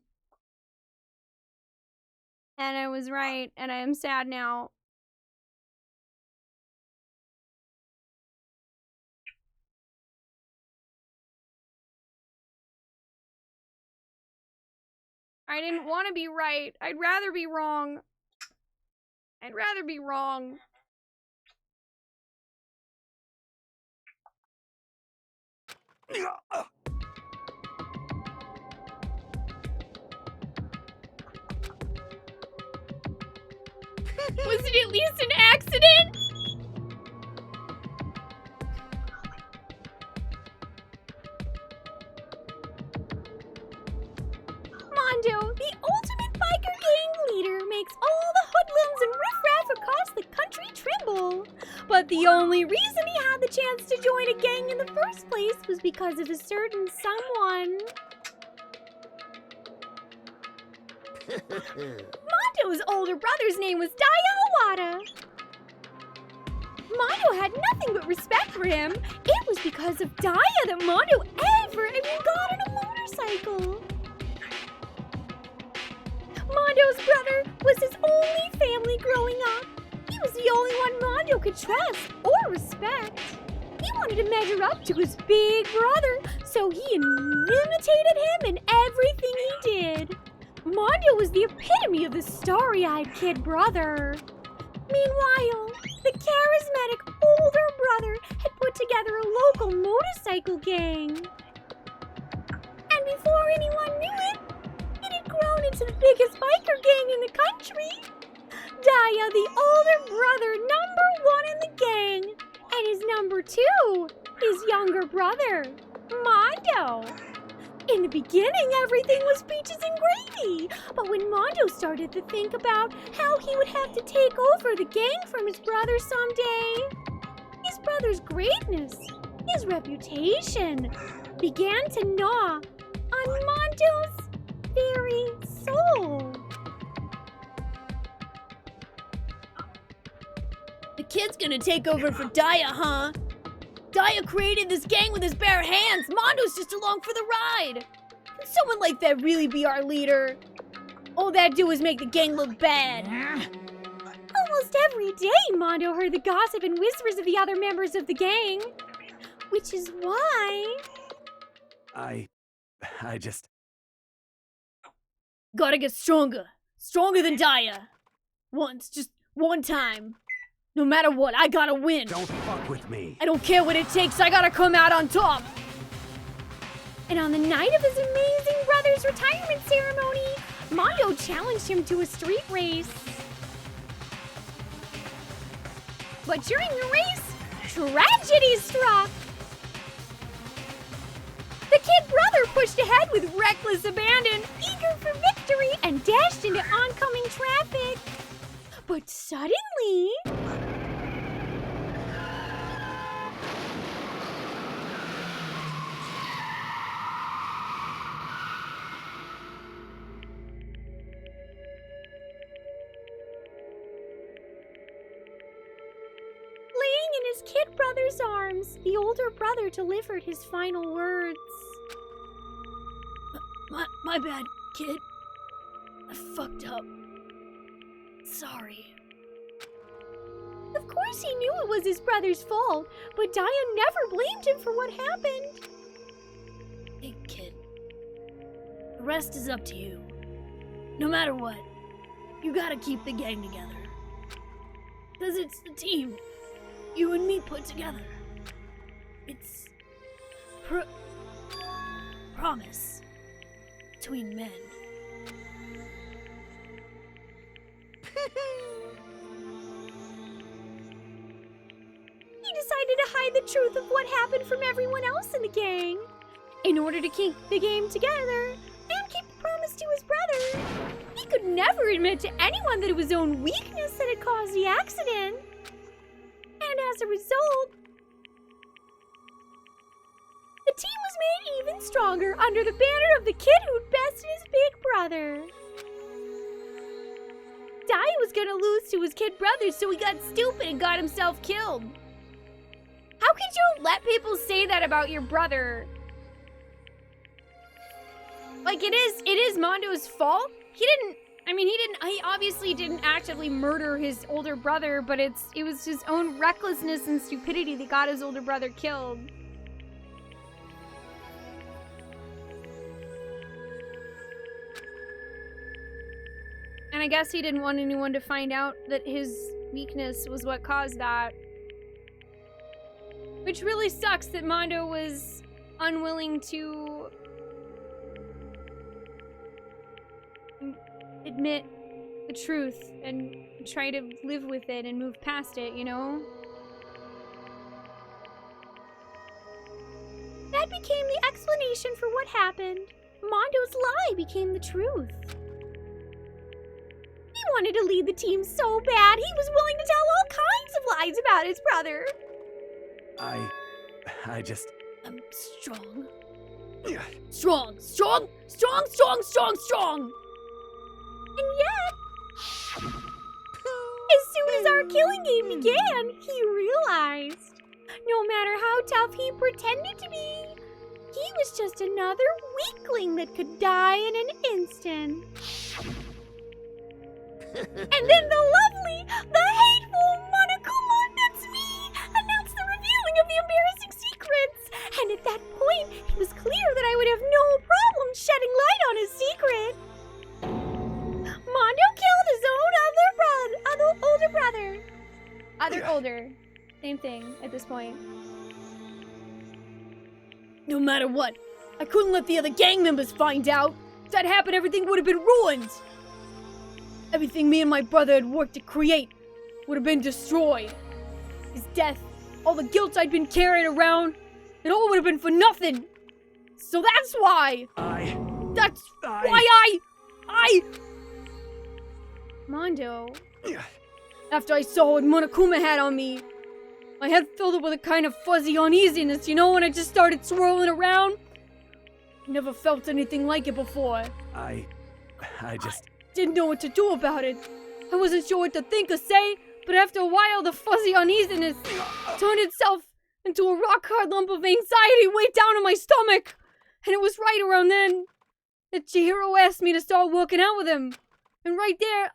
And I was right, and I am sad now. I didn't want to be right. I'd rather be wrong. I'd rather be wrong. Was it at least an accident? Mondo, the ultimate biker gang leader, makes all the hoodlums and riffraff across the country tremble. But the only reason he had the chance to join a gang in the first place was because of a certain someone. Mondo's older brother's name was Daya Owada. Mondo had nothing but respect for him. It was because of Daya that Mondo ever even got on a motorcycle. Mondo's brother was his only family growing up. He was the only one Mondo could trust or respect. He wanted to measure up to his big brother, so he imitated him in everything he did. Mondo was the epitome of the starry-eyed kid brother. Meanwhile, the charismatic older brother had put together a local motorcycle gang. And before anyone knew it, it had grown into the biggest biker gang in the country. Daya, the older brother, #1 in the gang. And his #2, his younger brother, Mondo. In the beginning, everything was peaches and gravy. But when Mondo started to think about how he would have to take over the gang from his brother someday, his brother's greatness, his reputation, began to gnaw on Mondo's very soul. The kid's gonna take over for Daya, huh? Daya created this gang with his bare hands. Mondo's just along for the ride. Can someone like that really be our leader? All that do is make the gang look bad. Almost every day, Mondo heard the gossip and whispers of the other members of the gang. Which is why... I just... Gotta get stronger. Stronger than Daya. Once, just one time. No matter what, I gotta win. Don't fuck with me. I don't care what it takes, I gotta come out on top. And on the night of his amazing brother's retirement ceremony, Mondo challenged him to a street race. But during the race, tragedy struck. The kid brother pushed ahead with reckless abandon, eager for victory, and dashed into oncoming traffic. But suddenly... laying in his kid brother's arms, the older brother delivered his final words. My bad, kid. I fucked up. Sorry. Of course he knew it was his brother's fault, but Daya never blamed him for what happened. Hey, kid. The rest is up to you. No matter what, you gotta keep the gang together. Because it's the team you and me put together. It's... promise. Between men. He decided to hide the truth of what happened from everyone else in the gang, in order to keep the game together and keep the promise to his brother. He could never admit to anyone that it was his own weakness that had caused the accident. And as a result, the team was made even stronger under the banner of the kid who'd bested his big brother. Dai was gonna lose to his kid brother, so he got stupid and got himself killed. How could you let people say that about your brother? Like, it is Mondo's fault. He obviously didn't actively murder his older brother, but it was his own recklessness and stupidity that got his older brother killed. And I guess he didn't want anyone to find out that his weakness was what caused that. Which really sucks that Mondo was unwilling to admit the truth and try to live with it and move past it, you know? That became the explanation for what happened. Mondo's lie became the truth. He wanted to lead the team so bad, he was willing to tell all kinds of lies about his brother. I just... I'm strong. Yeah. Strong! Strong! Strong! Strong! Strong! Strong! And yet, as soon as our killing game began, he realized no matter how tough he pretended to be, he was just another weakling that could die in an instant. And then the lovely, the hateful Monokuma, that's me, announced the revealing of the embarrassing secrets. And at that point, it was clear that I would have no problem shedding light on his secret. Mondo killed his own older brother. Older. Same thing at this point. No matter what, I couldn't let the other gang members find out. If that happened, everything would have been ruined. Everything me and my brother had worked to create would have been destroyed. His death, all the guilt I'd been carrying around, it all would have been for nothing. So that's why. Mondo. After I saw what Monokuma had on me, my head filled up with a kind of fuzzy uneasiness, you know, and I just started swirling around. Never felt anything like it before. I didn't know what to do about it. I wasn't sure what to think or say, but after a while, the fuzzy uneasiness turned itself into a rock-hard lump of anxiety way down in my stomach. And it was right around then that Chihiro asked me to start working out with him. And right there,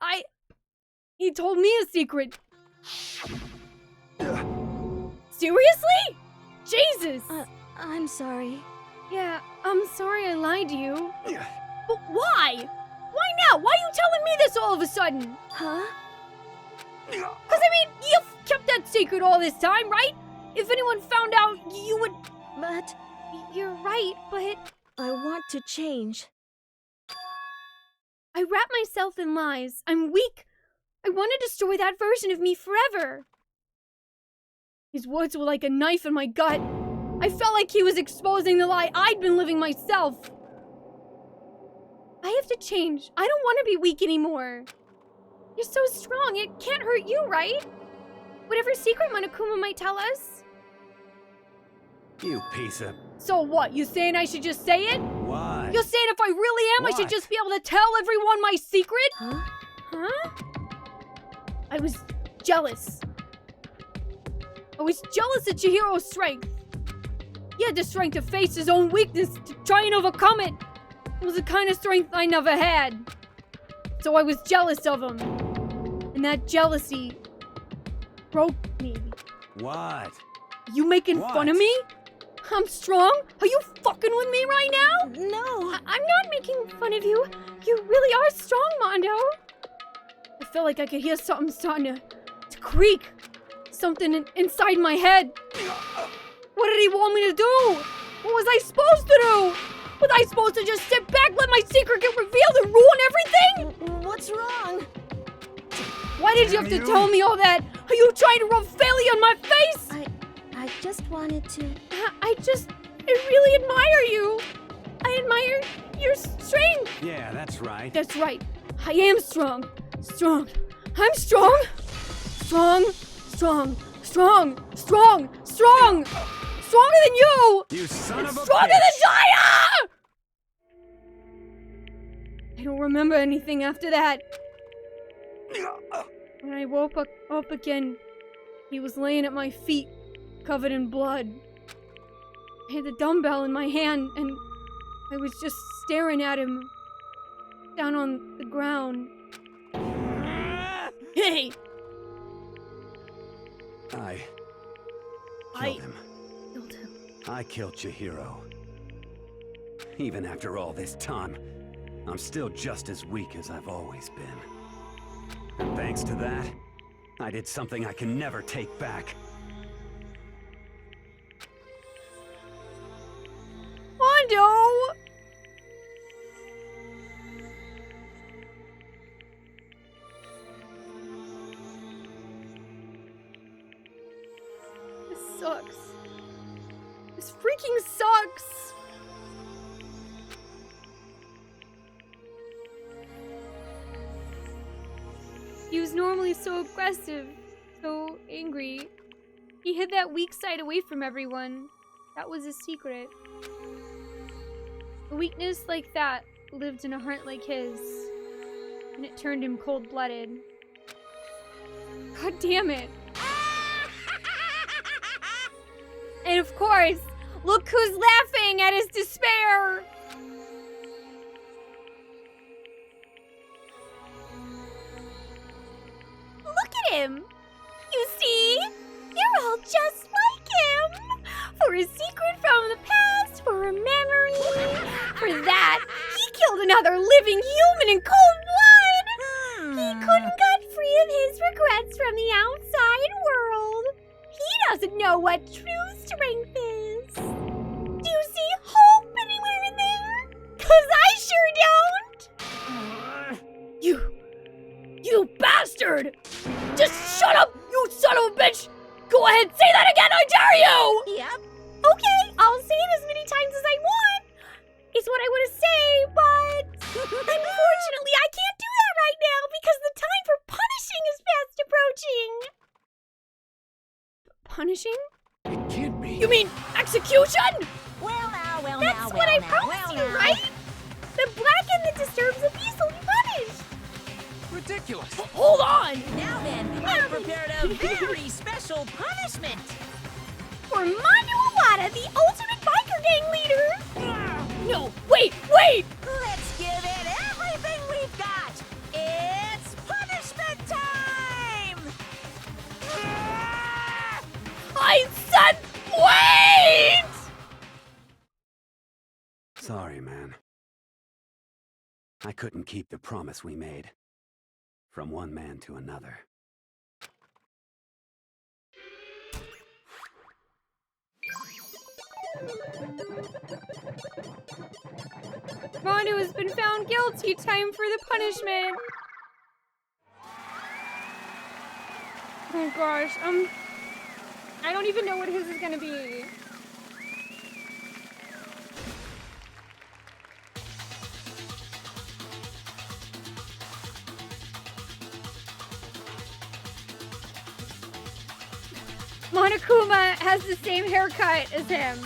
he told me a secret. Seriously? Jesus! I'm sorry. Yeah, I'm sorry I lied to you. But why? Why now? Why are you telling me this all of a sudden? Huh? Because, you've kept that secret all this time, right? If anyone found out, you would... But... You're right, but... I want to change. I wrap myself in lies. I'm weak. I want to destroy that version of me forever. His words were like a knife in my gut. I felt like he was exposing the lie I'd been living myself. I have to change. I don't want to be weak anymore. You're so strong. It can't hurt you, right? Whatever secret Monokuma might tell us. You piece of... So what? You saying I should just say it? Why? You're saying if I really am, I should just be able to tell everyone my secret? Huh? I was jealous. I was jealous of Chihiro's strength. He had the strength to face his own weakness, to try and overcome it. It was the kind of strength I never had. So I was jealous of him. And that jealousy broke me. What? You making fun of me? I'm strong? Are you fucking with me right now? No. I'm not making fun of you. You really are strong, Mondo. I felt like I could hear something starting to creak. Something inside my head. What did he want me to do? What was I supposed to do? Was I supposed to just sit back, let my secret get revealed and ruin everything? What's wrong? Why did you have to tell me all that? Are you trying to rub failure on my face? I just wanted to... I really admire you. I admire your strength. Yeah, that's right. That's right. I am strong. Strong. I'm strong. Strong. Strong. Strong. Strong. Strong. Stronger than you. You son of a Stronger bitch. than Jaya! I don't remember anything after that. When I woke up again, he was laying at my feet, covered in blood. I had the dumbbell in my hand, and I was just staring at him, down on the ground. Hey! I killed him. I killed Chihiro. Even after all this time, I'm still just as weak as I've always been. And thanks to that, I did something I can never take back. Mondo! This sucks. This freaking sucks! He was normally so aggressive, so angry. He hid that weak side away from everyone. That was his secret. A weakness like that lived in a heart like his, and it turned him cold-blooded. God damn it. And of course, look who's laughing at his despair! Look at him! You see? You're all just like him! For a secret from the past, for a memory. For that, he killed another living human in cold blood! He couldn't get free of his regrets from the outside world. He doesn't know what true strength is. Do you see hope anywhere in there? 'Cause I sure don't! You bastard! Just shut up, you son of a bitch! Go ahead, say that again, I dare you! Yep. Okay, I'll say it as many times as I want. It's what I want to say, but unfortunately I can't do that right now because the time for punishing is fast approaching. Punishing? It can't be. You mean execution? That's what I promised you, right? The black and the disturbed the beast will be punished. Ridiculous. Hold on! Now then, I've prepared a very special punishment. For Mondo Iwata, the ultimate biker gang leader. No, wait! Let's give it everything we've got. It's punishment time! I said wait! Sorry, man. I couldn't keep the promise we made. From one man to another. Mondo has been found guilty. Time for the punishment. Oh gosh, I don't even know what his is gonna be. Monokuma has the same haircut as him.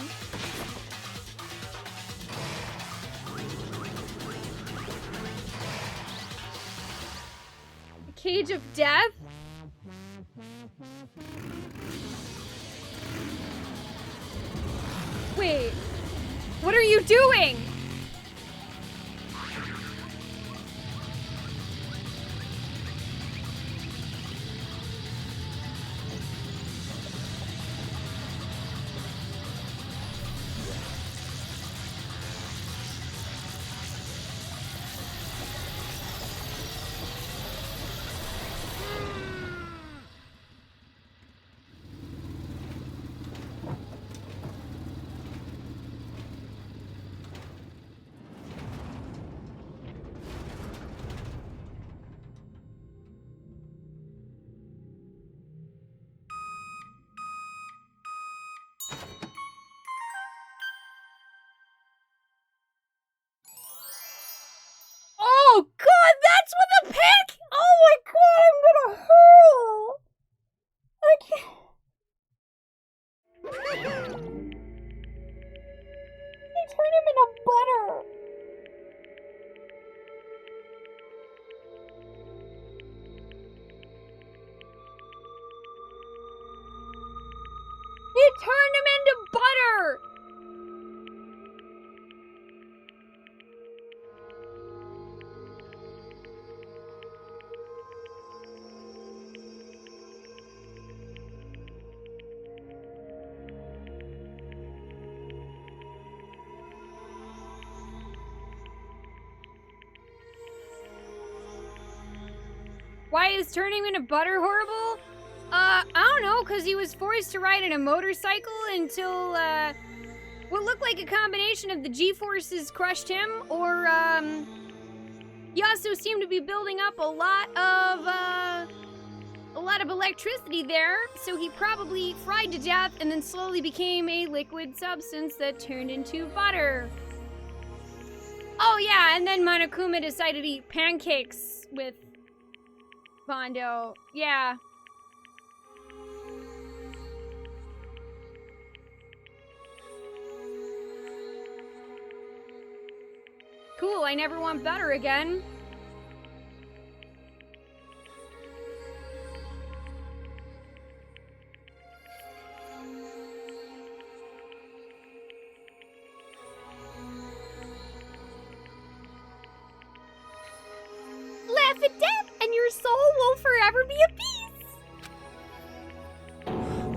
A cage of death? Wait, what are you doing? Oh god, that's what the pick! Oh my god, I'm gonna hurl! I can't. They turned him into butter. They turned him into butter! Why is turning him into butter horrible? I don't know, because he was forced to ride in a motorcycle until, what looked like a combination of the G-forces crushed him, or, he also seemed to be building up a lot of electricity there, so he probably fried to death and then slowly became a liquid substance that turned into butter. Oh yeah, and then Monokuma decided to eat pancakes with Bondo. Yeah. Cool, I never want butter again. Laugh at death, and your soul will forever be at peace.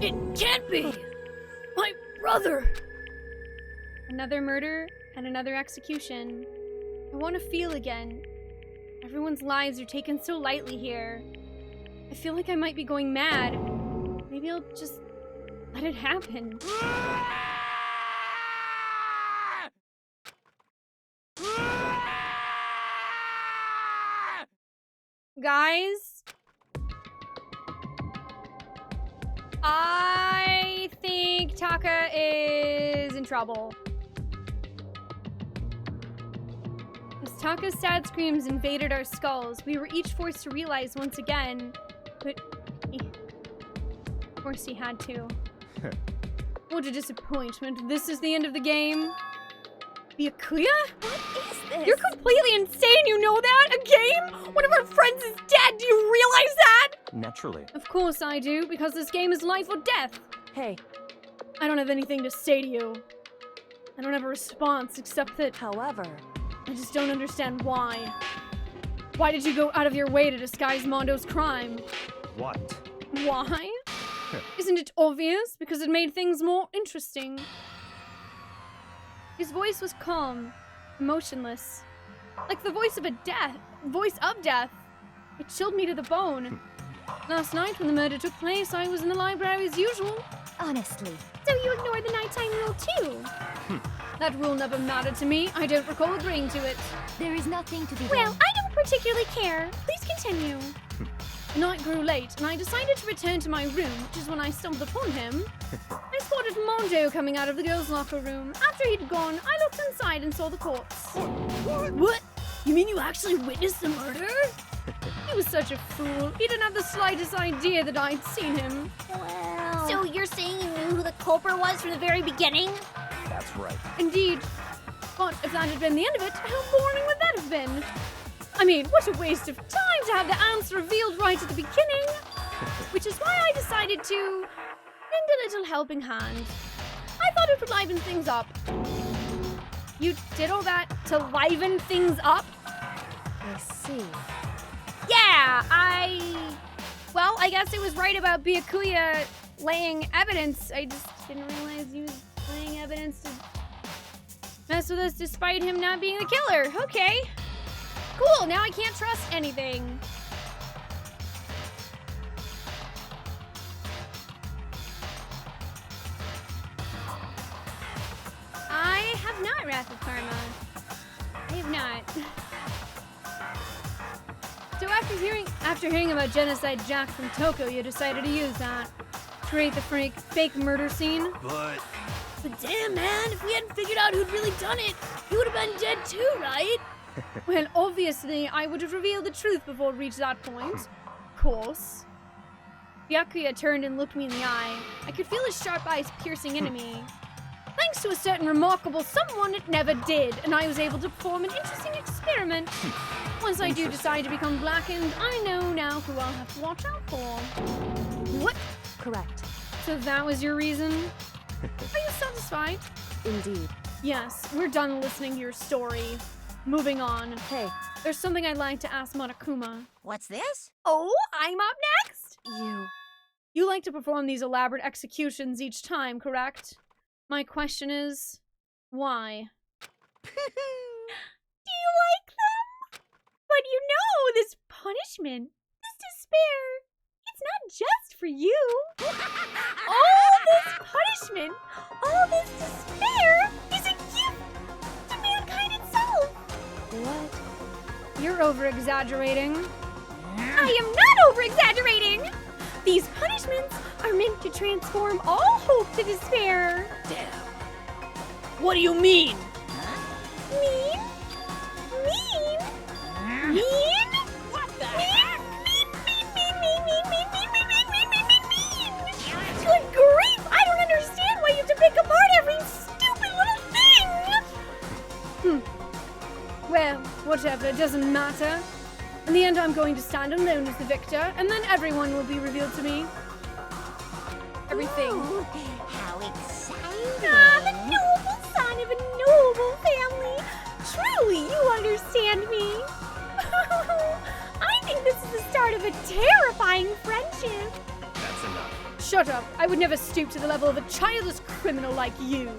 It can't be! My brother! Another murder and another execution. I want to feel again. Everyone's lives are taken so lightly here. I feel like I might be going mad. Maybe I'll just let it happen. Guys, I think Taka is in trouble. As Taka's sad screams invaded our skulls, we were each forced to realize once again, but of course he had to. What a disappointment. This is the end of the game. Byakuya? What is this? You're completely insane, you know that? A game? One of our friends is dead, do you realize that? Naturally. Of course I do, because this game is life or death. Hey. I don't have anything to say to you. I don't have a response, except that... However... I just don't understand why. Why did you go out of your way to disguise Mondo's crime? What? Why? Isn't it obvious? Because it made things more interesting. His voice was calm, emotionless, like the voice of death. It chilled me to the bone. Last night when the murder took place, I was in the library as usual. Honestly. So you ignore the nighttime rule too? That rule never mattered to me. I don't recall agreeing to it. There is nothing to be done. Well, I don't particularly care. Please continue. The night grew late, and I decided to return to my room, which is when I stumbled upon him. I spotted Mondo coming out of the girls' locker room. After he'd gone, I looked inside and saw the corpse. What? You mean you actually witnessed the murder? He was such a fool. He didn't have the slightest idea that I'd seen him. Wow. So you're saying you knew who the culprit was from the very beginning? That's right. Indeed. But if that had been the end of it, how boring would that have been? I mean, what a waste of time to have the answer revealed right at the beginning. Which is why I decided to lend a little helping hand. I thought it would liven things up. You did all that to liven things up? I see. Yeah, well, I guess it was right about Byakuya laying evidence. I just didn't realize he was laying evidence to mess with us despite him not being the killer. Okay. Cool, now I can't trust anything. I have not Wrath of Karma. I have not. So after hearing about Genocide Jack from Toko, you decided to use that to create the fake murder scene? But damn, man, if we hadn't figured out who'd really done it, he would have been dead too, right? Well, obviously, I would have revealed the truth before it reached that point. Of course. Byakuya turned and looked me in the eye. I could feel his sharp eyes piercing into me. Thanks to a certain remarkable someone, it never did, and I was able to perform an interesting experiment. Once I do decide to become blackened, I know now who I'll have to watch out for. What? Correct. So that was your reason? Are you satisfied? Indeed. Yes, we're done listening to your story. Moving on. Hey. There's something I'd like to ask Monokuma. What's this? Oh, I'm up next? You. You like to perform these elaborate executions each time, correct? My question is, why? Do you like them? But you know, this punishment, this despair, it's not just for you. All this punishment, all this despair is a gift to mankind itself. What? You're over-exaggerating. I am not over-exaggerating. These punishments are meant to transform all hope to despair. Damn. What do you mean? Mean? Mean? Mean? What the heck? Mean. Good grief! I don't understand why you have to pick apart every stupid little thing! Well, whatever, it doesn't matter. In the end, I'm going to stand alone as the victor, and then everyone will be revealed to me. Everything. Ooh, how exciting! Ah, the noble son of a noble family! Truly, you understand me! I think this is the start of a terrifying friendship! That's enough. Shut up. I would never stoop to the level of a childless criminal like you.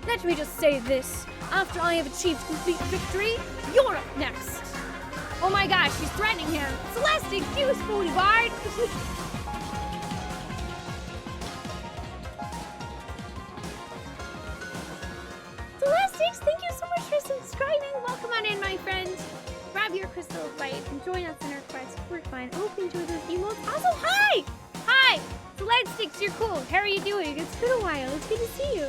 Let me just say this. After I have achieved complete victory, you're up next. Oh my gosh, she's threatening him. Celeste, excuse Spoonee Bard. Celeste, thank you so much for subscribing. Welcome on in, my friend. Grab your crystal of light and join us in our quest. We're fine. I hope you enjoy those emotes. Also, hi! Hi! Celeste, you're cool. How are you doing? It's been a while. It's good to see you.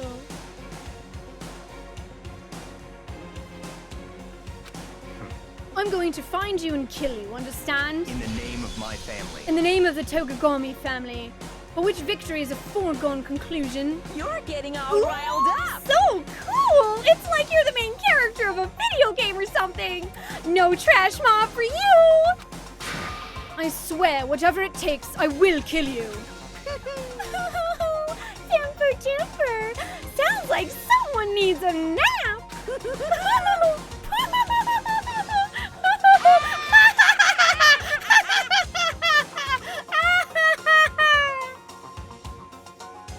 I'm going to find you and kill you, understand? In the name of my family. In the name of the Togagami family. For which victory is a foregone conclusion. You're getting all riled up. So cool! It's like you're the main character of a video game or something. No trash mob for you! I swear, whatever it takes, I will kill you. Temper, temper. Sounds like someone needs a nap.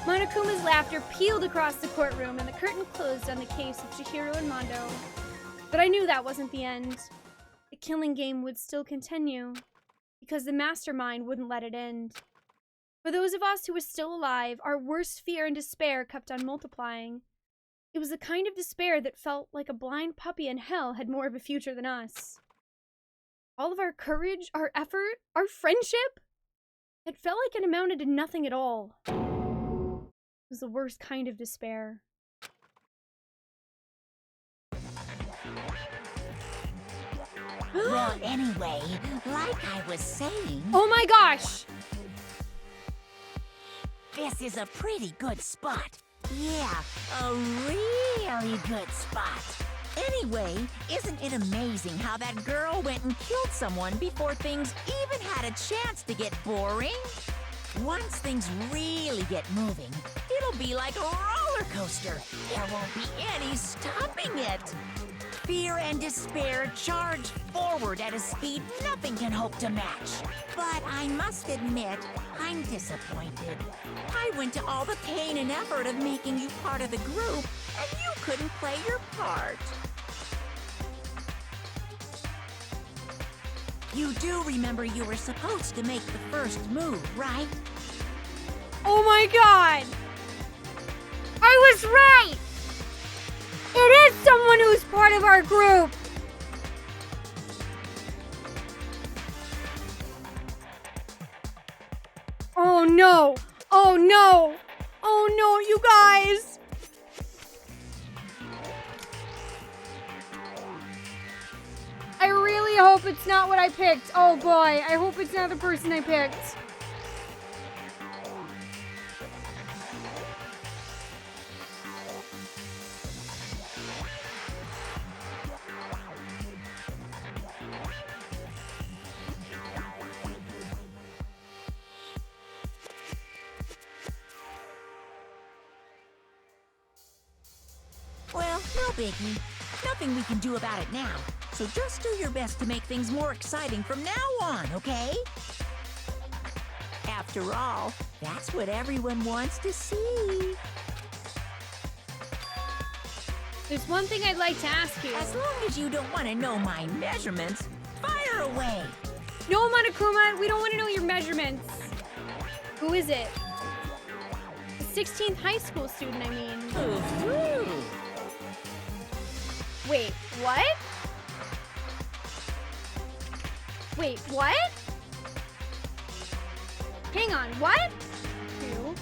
Monokuma's laughter peeled across the courtroom and the curtain closed on the case of Chihiro and Mondo. But I knew that wasn't the end. The killing game would still continue, because the mastermind wouldn't let it end. For those of us who were still alive, our worst fear and despair kept on multiplying. It was the kind of despair that felt like a blind puppy in hell had more of a future than us. All of our courage, our effort, our friendship, it felt like it amounted to nothing at all. It was the worst kind of despair. Well, anyway, like I was saying... Oh my gosh! This is a pretty good spot. Yeah, a really good spot. Anyway, isn't it amazing how that girl went and killed someone before things even had a chance to get boring? Once things really get moving, it'll be like a roller coaster. There won't be any stopping it. Fear and despair charge forward at a speed nothing can hope to match. But I must admit, I'm disappointed. I went to all the pain and effort of making you part of the group, and you couldn't play your part. You do remember you were supposed to make the first move, right? Oh my god! I was right! It is someone who's part of our group! Oh no! Oh no! Oh no, you guys! I really hope it's not what I picked. Oh boy, I hope it's not the person I picked. Well, no biggie. Nothing we can do about it now. So just do your best to make things more exciting from now on, okay? After all, that's what everyone wants to see. There's one thing I'd like to ask you. As long as you don't want to know my measurements, fire away. No, Monokuma, we don't want to know your measurements. Who is it? A 16th high school student, I mean. Ooh. Wait, what? Wait, what? Hang on, what? 2,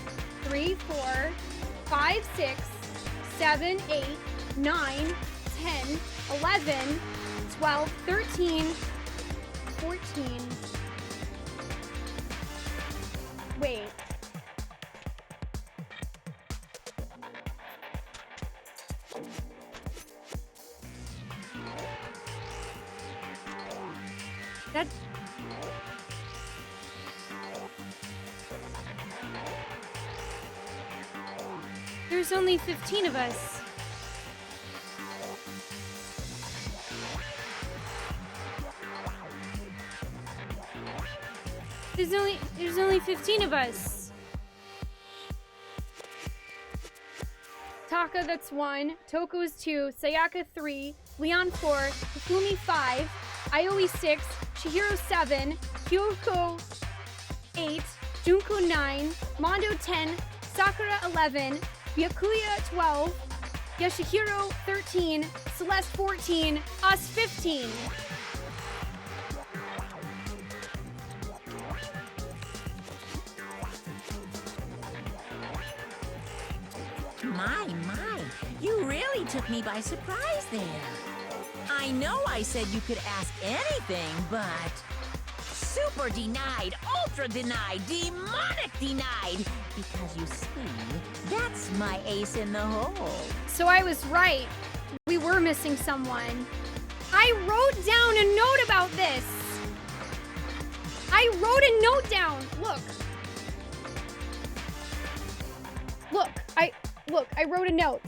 3, 4, 5, 6, 7, 8, 9, 10, 11, 12, 13, 14. Wait. That... There's only 15 of us. There's only 15 of us. Taka, that's 1. Toko is 2. Sayaka 3. Leon 4. Hifumi 5. Aoi 6. Chihiro 7. Kyoko 8. Junko 9. Mondo 10. Sakura 11. Byakuya 12. Yashihiro 13. Celeste 14. Us 15. My, you really took me by surprise there. I know I said you could ask anything, but... Super denied, ultra denied, demonic denied! Because you see, that's my ace in the hole. So I was right. We were missing someone. I wrote down a note about this. I wrote a note down. Look. I wrote a note.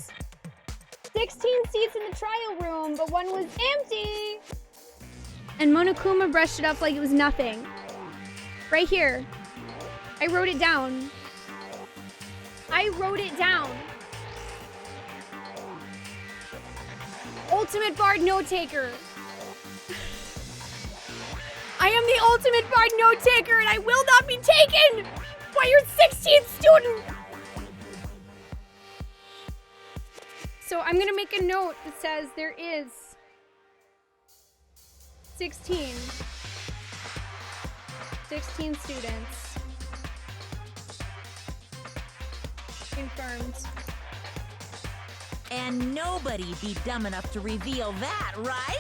16 seats in the trial room, but one was empty. And Monokuma brushed it up like it was nothing. Right here. I wrote it down. Ultimate Bard Note Taker. I am the Ultimate Bard Note Taker, and I will not be taken by your 16th student. So I'm gonna make a note that says there is 16 16 students. Confirmed. And nobody be dumb enough to reveal that, right?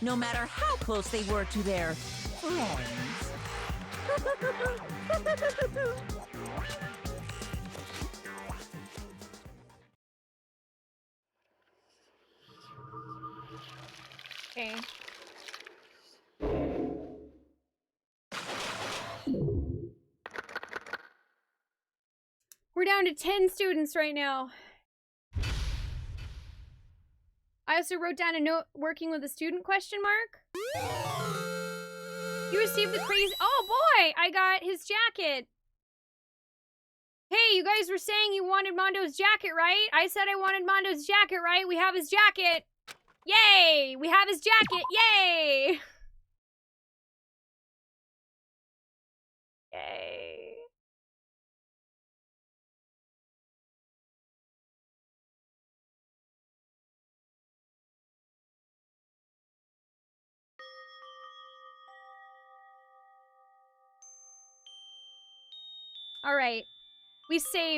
No matter how close they were to their friends. Okay. We're down to 10 students right now. I also wrote down a note, working with a student, question mark. You received the crazy, oh boy, I got his jacket. Hey, you guys were saying you wanted Mondo's jacket, right? I said I wanted Mondo's jacket, right? We have his jacket. Yay, we have his jacket, yay. Yay. All right, we saved